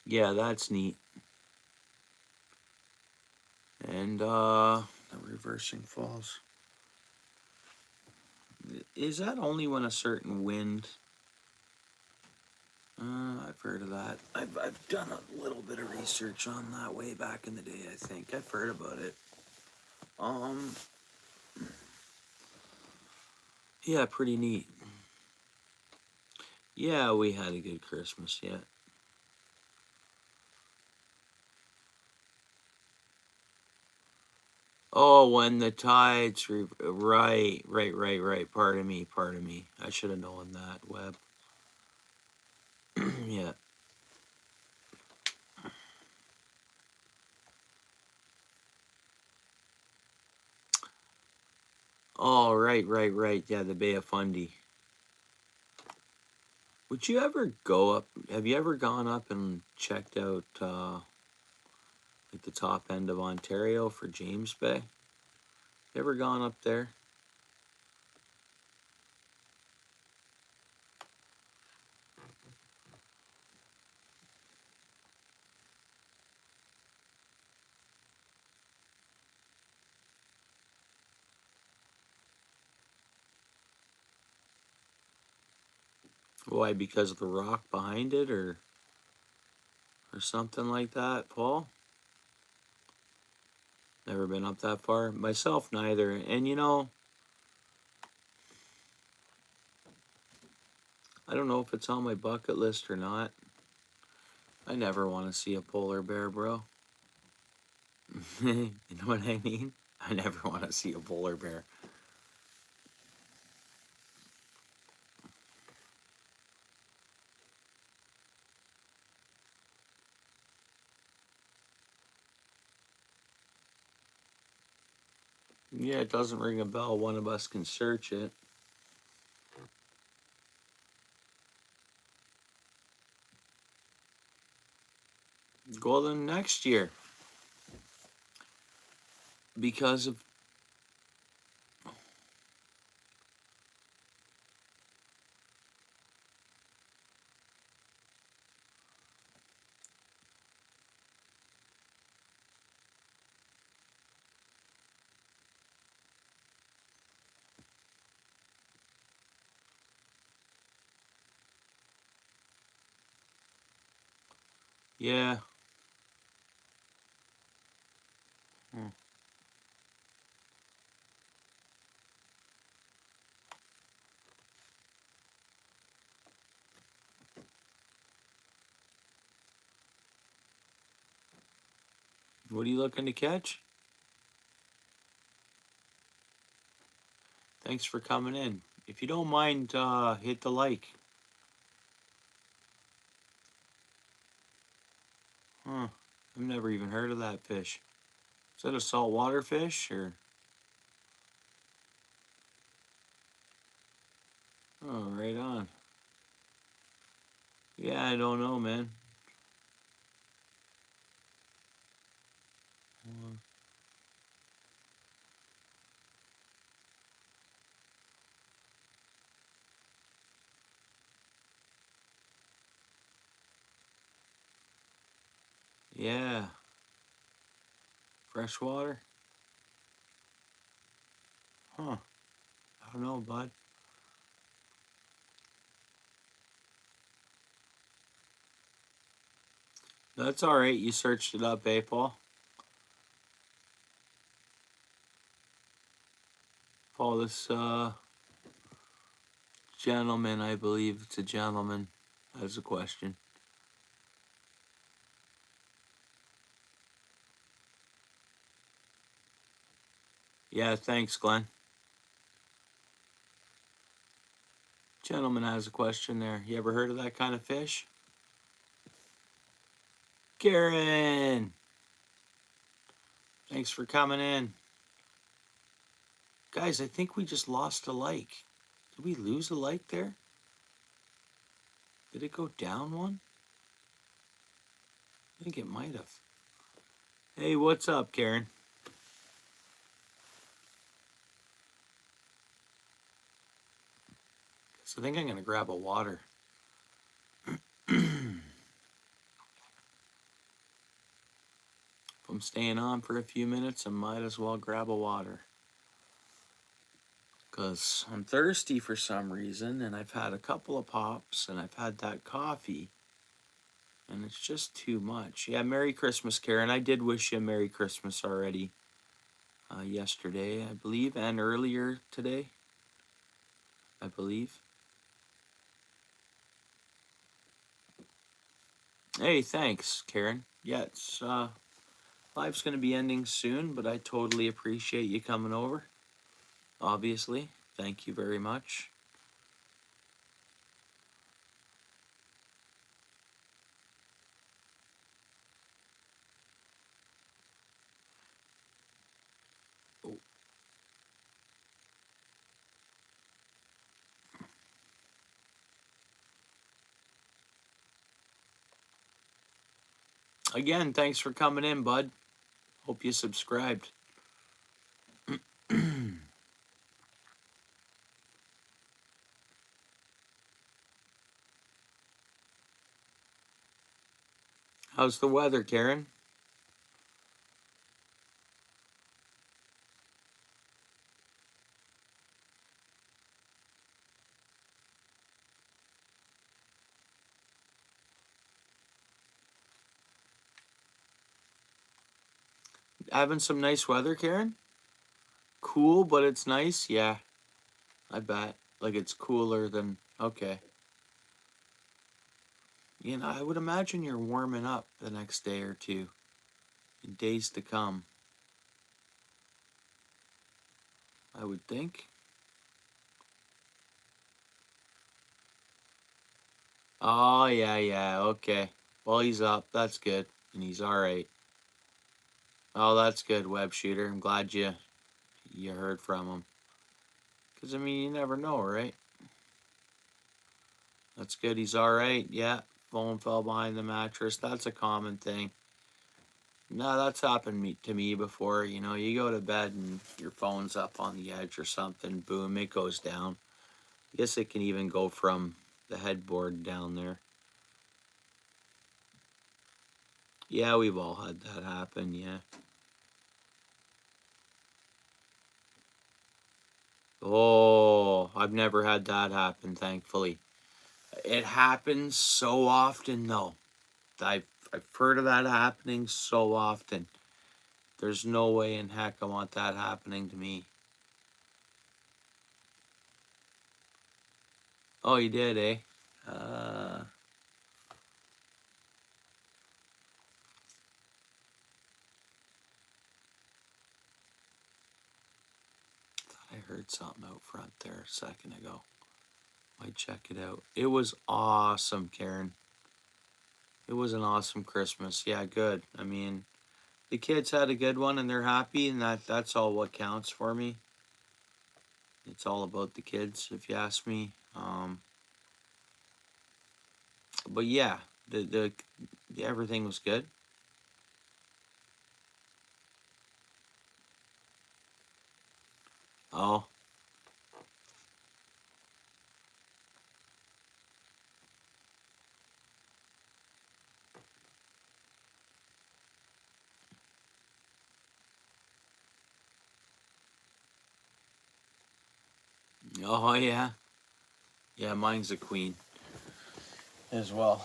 Yeah, that's neat. And the reversing falls. Is that only when a certain wind I've heard of that. I've done a little bit of research on that way back in the day, I think. I've heard about it. Yeah, pretty neat. Yeah, we had a good Christmas, yeah. Oh, when the tides, right. Pardon me. I should have known that, Webb. Yeah. Oh, right. Yeah, the Bay of Fundy. Would you ever go up? Have you ever gone up and checked out like the top end of Ontario for James Bay? You ever gone up there? Why? Because of the rock behind it, or something like that, Paul? Never been up that far. Myself, neither. And I don't know if it's on my bucket list or not. I never want to see a polar bear, bro. You know what I mean? I never want to see a polar bear. Yeah, it doesn't ring a bell. One of us can search it. Go then next year. Because of. Yeah. Hmm. What are you looking to catch? Thanks for coming in. If you don't mind, hit the like. Huh. I've never even heard of that fish. Is that a saltwater fish or? Oh, right on. Yeah, I don't know, man. Yeah. Freshwater? Huh. I don't know, bud. That's all right. You searched it up, eh, Paul? Paul, this gentleman, I believe it's a gentleman, has a question. Yeah, thanks, Glenn. Gentleman has a question there. You ever heard of that kind of fish? Karen! Thanks for coming in. Guys, I think we just lost a like. Did we lose a like there? Did it go down one? I think it might have. Hey, what's up, Karen? So I think I'm going to grab a water. If I'm staying on for a few minutes, I might as well grab a water. because I'm thirsty for some reason, and I've had a couple of pops, and I've had that coffee, and it's just too much. Yeah, Merry Christmas, Karen. I did wish you a Merry Christmas already yesterday, I believe, and earlier today, I believe. Hey, thanks, Karen. Yeah, it's life's gonna be ending soon, but I totally appreciate you coming over. Obviously, thank you very much. Oh, again, thanks for coming in, bud. Hope you subscribed. How's the weather, Karen? Having some nice weather, Karen? Cool, but it's nice? Yeah, I bet. Like it's cooler than. Okay. You know, I would imagine you're warming up the next day or two in days to come. I would think. Oh, yeah, yeah, okay. Well, he's up. That's good. And he's all right. Oh, that's good, web shooter. I'm glad you heard from him. Because, I mean, you never know, right? That's good. He's all right. Yeah. Phone fell behind the mattress. That's a common thing. No, that's happened to me before. You know, you go to bed and your phone's up on the edge or something. Boom, it goes down. I guess it can even go from the headboard down there. Yeah, we've all had that happen. Yeah. Oh, I've never had that happen, thankfully. It happens so often, though. I've heard of that happening so often. There's no way in heck I want that happening to me. Oh, you did, eh? Uh, I heard something out front there a second ago. Might check it out. It was awesome, Karen. It was an awesome Christmas. Yeah, good. I mean, the kids had a good one and they're happy, and that's all what counts for me. It's all about the kids, if you ask me. But yeah, the everything was good. Oh, oh yeah, yeah. Mine's a queen as well.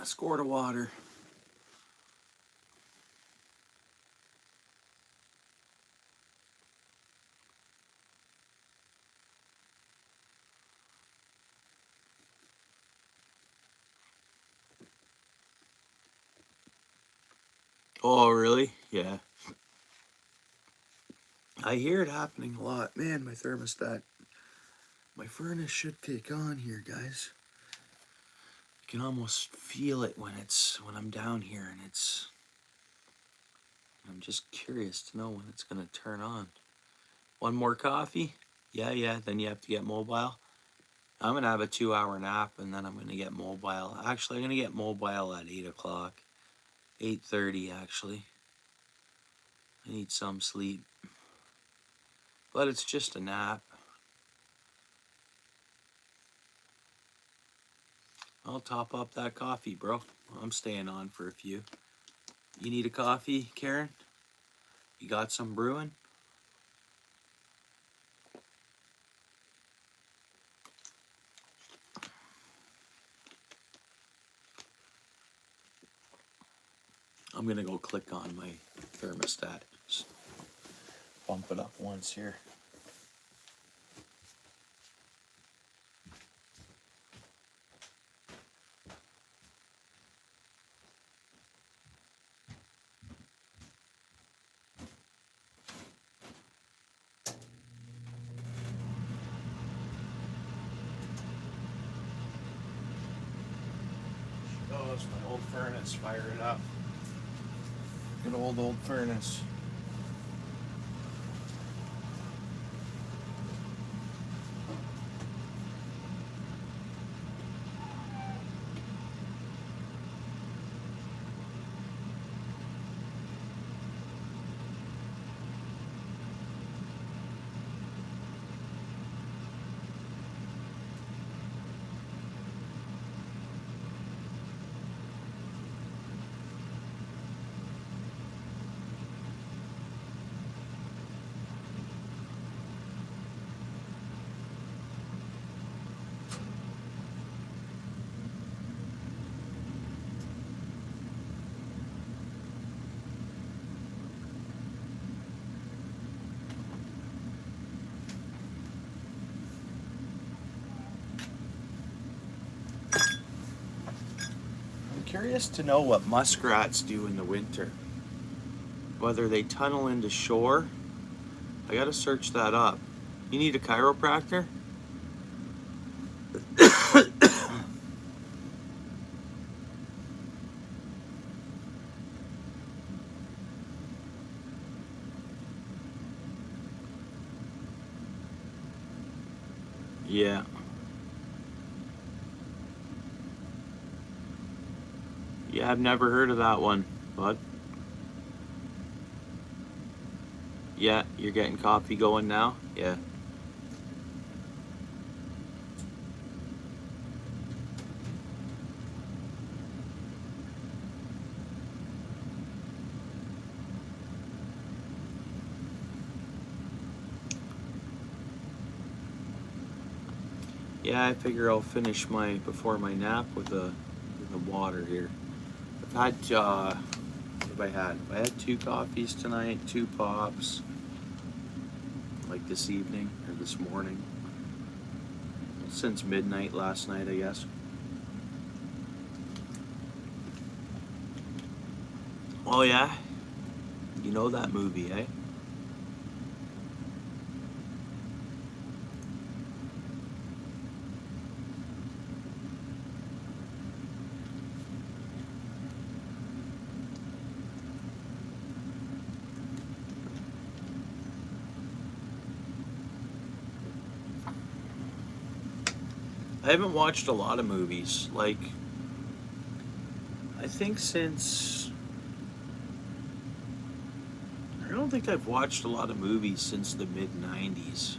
A squirt of water. Oh, really? Yeah. I hear it happening a lot. Man, my thermostat, my furnace should kick on here, guys. You can almost feel it when I'm down here, and I'm just curious to know when it's gonna turn on. One more coffee? Yeah, then you have to get mobile. I'm gonna have a 2-hour nap, and then I'm gonna get mobile. Actually, I'm gonna get mobile at 8 o'clock. 8:30 actually. I need some sleep. But it's just a nap. I'll top up that coffee, bro. I'm staying on for a few. You need a coffee, Karen? You got some brewing? I'm gonna go click on my thermostat. Just bump it up once here. Oh, it's my old furnace. Fire it up. Good old furnace. I'm curious to know what muskrats do in the winter. Whether they tunnel into shore. I gotta search that up. You need a chiropractor? Yeah. Yeah, I've never heard of that one, but yeah, you're getting coffee going now? Yeah. Yeah, I figure I'll finish before my nap with the water here. I've had what have I had? I had 2 coffees tonight, 2 pops, like this evening or this morning. Since midnight last night, I guess. Oh yeah? You know that movie, eh? I haven't watched a lot of movies. Like, I think I don't think I've watched a lot of movies since the mid 90s.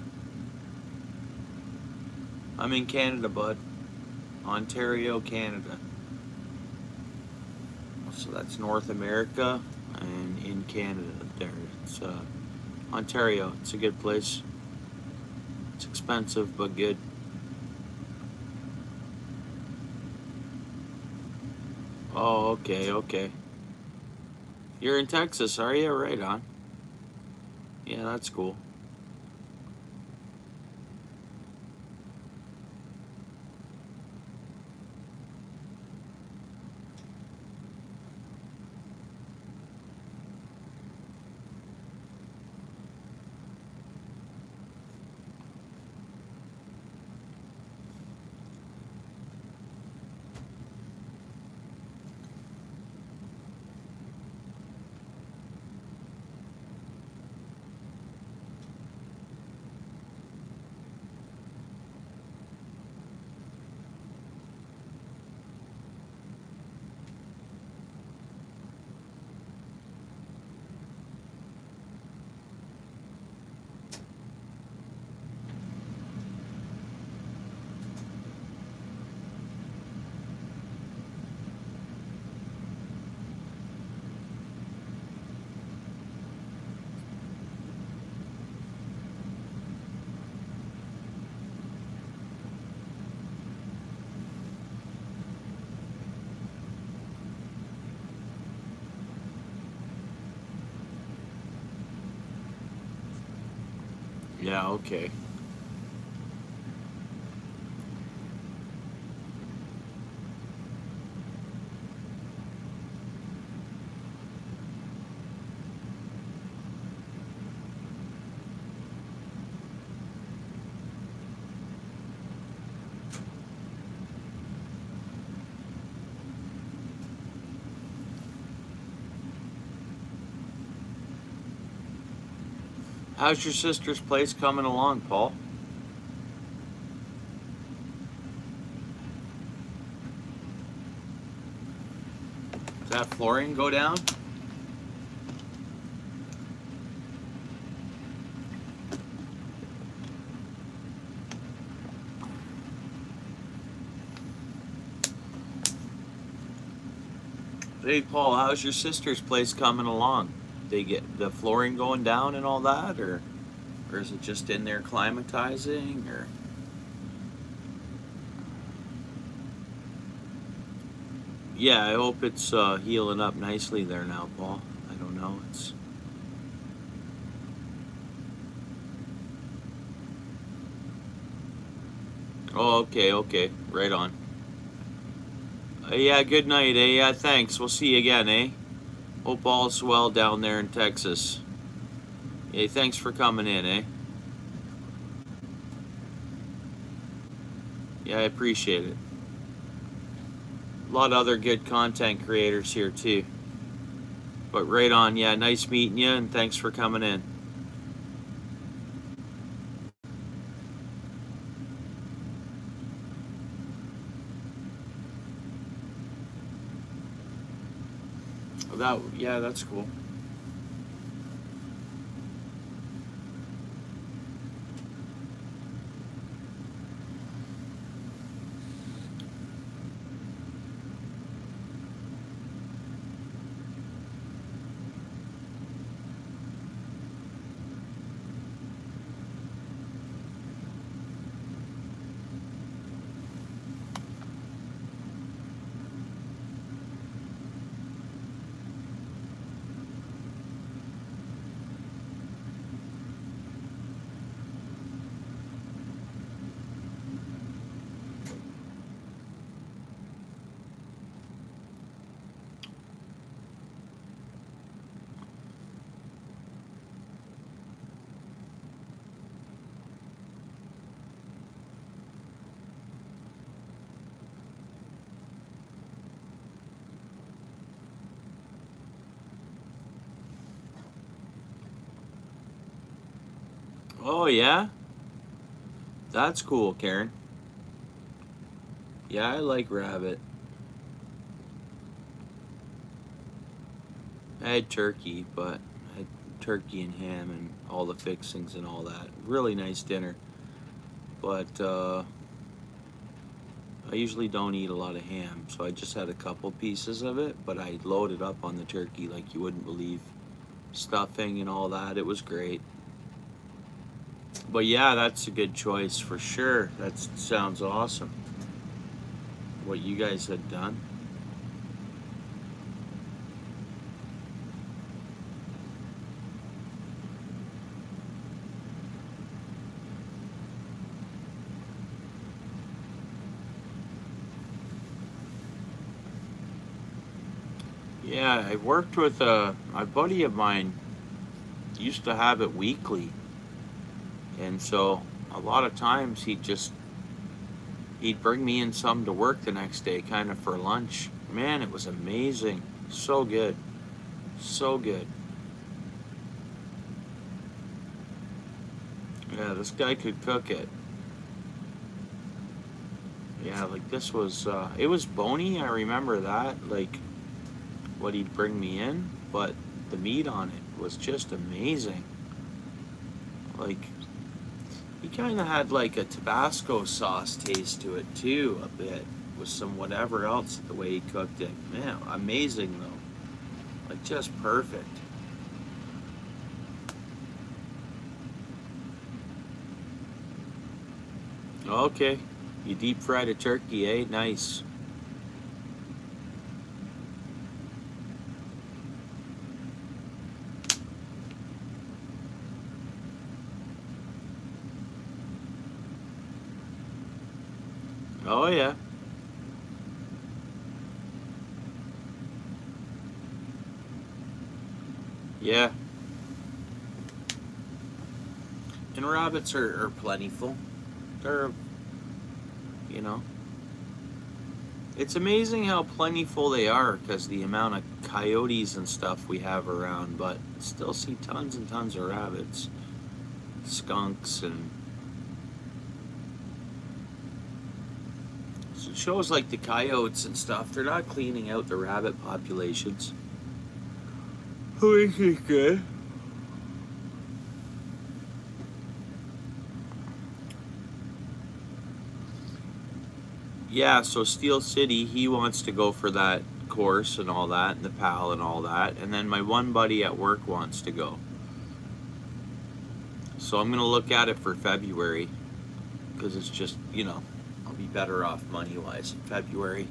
I'm in Canada, bud. Ontario, Canada. So that's North America, and in Canada there. It's Ontario. It's a good place. It's expensive, but good. Oh, okay, okay. You're in Texas, are you? Right on. Yeah, that's cool. Yeah, okay. How's your sister's place coming along, Paul? Does that flooring go down? Hey, Paul, how's your sister's place coming along? They get the flooring going down and all that, or is it just in there climatizing, or? Yeah, I hope it's healing up nicely there now, Paul. I don't know. It's oh, okay, okay, right on. Yeah, good night, eh? Yeah, thanks. We'll see you again, eh? Hope all's well down there in Texas. Hey, thanks for coming in, eh? Yeah, I appreciate it. A lot of other good content creators here too. But right on, yeah, nice meeting you, and thanks for coming in. Yeah, that's cool. Oh yeah, that's cool, Karen. Yeah, I like rabbit. I had turkey, but I had turkey and ham and all the fixings and all that. Really nice dinner. But I usually don't eat a lot of ham, so I just had a couple pieces of it, but I loaded up on the turkey like you wouldn't believe. Stuffing and all that. It was great. But yeah, that's a good choice for sure. That sounds awesome. What you guys had done. Yeah, I worked with a buddy of mine used to have it weekly, and so a lot of times he'd bring me in some to work the next day, kind of for lunch. Man, it was amazing, so good, so good. Yeah, this guy could cook it. Yeah, like this was it was bony. I remember that, like what he'd bring me in, but the meat on it was just amazing. Like he kind of had like a Tabasco sauce taste to it too, a bit, with some whatever else the way he cooked it. Man, amazing though. Like just perfect. Okay. You deep fried a turkey, eh? Nice. Oh yeah. Yeah. And rabbits are plentiful. They're, you know, it's amazing how plentiful they are because the amount of coyotes and stuff we have around, but still see tons and tons of rabbits, skunks, and shows like the coyotes and stuff. They're not cleaning out the rabbit populations. Which is good. Yeah, so Steel City, he wants to go for that course and all that, and the PAL and all that. And then my one buddy at work wants to go. So I'm going to look at it for February because it's just, I'll be better off money wise in February.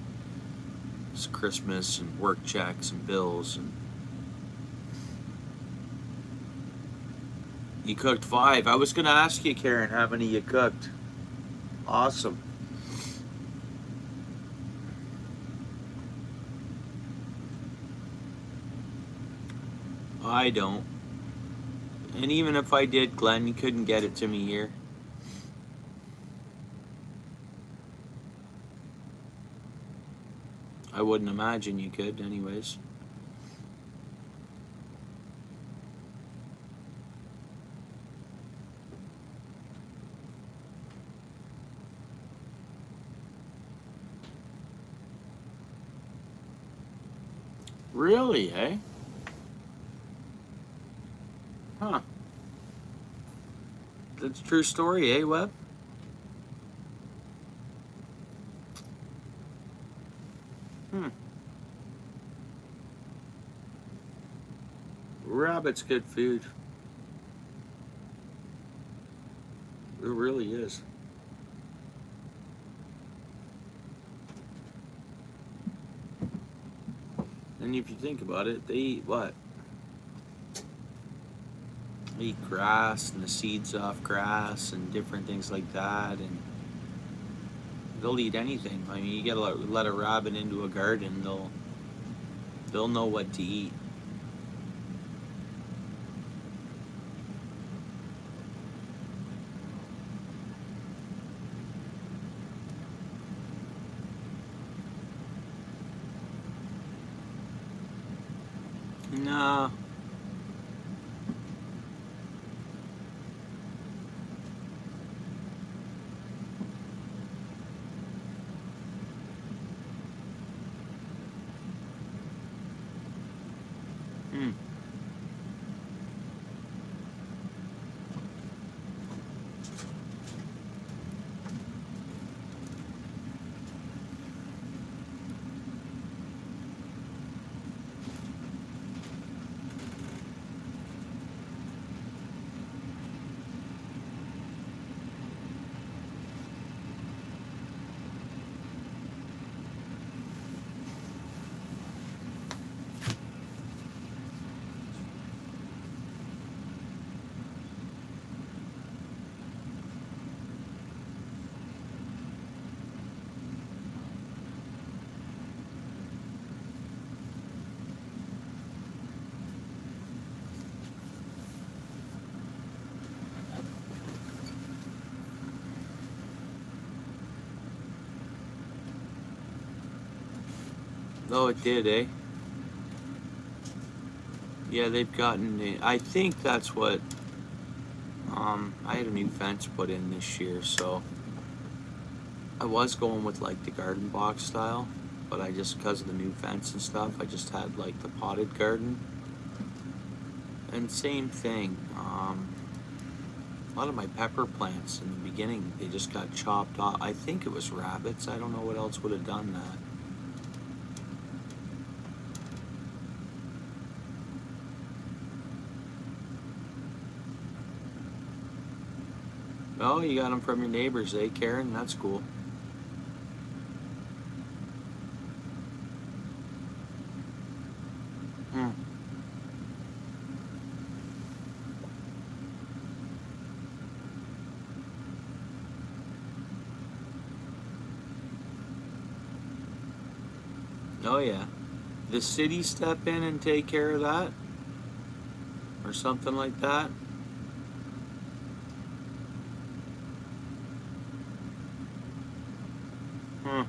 It's Christmas and work checks and bills. And you cooked 5. I was going to ask you, Karen, how many you cooked. Awesome. I don't. And even if I did, Glenn, you couldn't get it to me here. I wouldn't imagine you could, anyways. Really, eh? Huh. That's a true story, eh, Webb? Hmm. Rabbit's good food. It really is. And if you think about it, they eat what? They eat grass and the seeds off grass and different things like that, and they'll eat anything. I mean, you gotta let a rabbit into a garden, they'll know what to eat. No. Hmm. Oh, it did, eh? Yeah, they've gotten it. I think that's what, I had a new fence put in this year, so I was going with like the garden box style, but I just, because of the new fence and stuff, I just had like the potted garden. And same thing, a lot of my pepper plants in the beginning, they just got chopped off. I think it was rabbits. I don't know what else would have done that. Oh, you got them from your neighbors, eh, Karen? That's cool. Hmm. Oh, yeah. The city step in and take care of that? Or something like that? Hmm.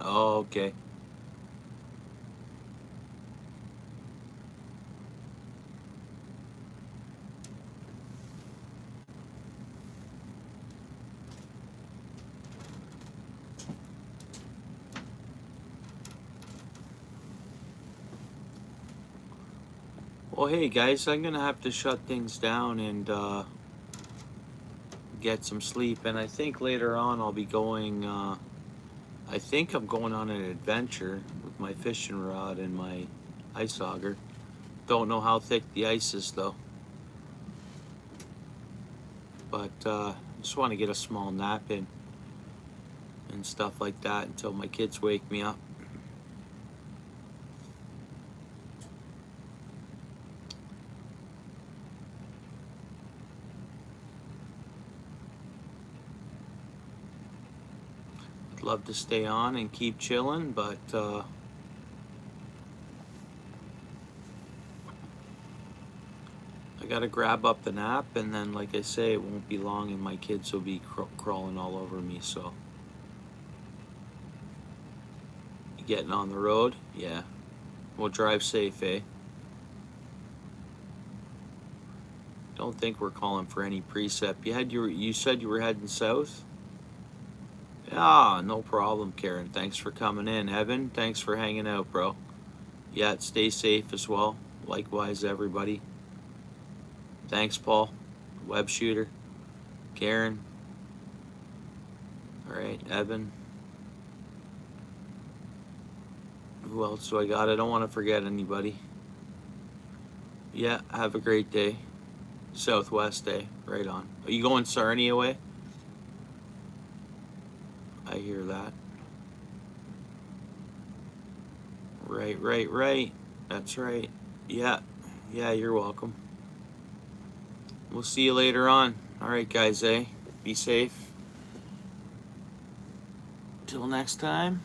Oh, okay. Well, hey, guys, I'm gonna have to shut things down and get some sleep. And I think later on I'll be going, I think I'm going on an adventure with my fishing rod and my ice auger. Don't know how thick the ice is, though. But just want to get a small nap in and stuff like that until my kids wake me up. I'd love to stay on and keep chilling, but I gotta grab up the nap, and then, like I say, it won't be long, and my kids will be crawling all over me. So, you getting on the road? Yeah. We'll drive safe, eh? Don't think we're calling for any precept. You said you were heading south? Yeah, no problem, Karen. Thanks for coming in. Evan, thanks for hanging out, bro. Yeah, stay safe as well. Likewise, everybody. Thanks, Paul. Web shooter. Karen. All right, Evan. Who else do I got? I don't want to forget anybody. Yeah, have a great day. Southwest day. Right on. Are you going Sarnia way? I hear that. Right. That's right. Yeah. Yeah, you're welcome. We'll see you later on. All right, guys, eh? Be safe. Till next time.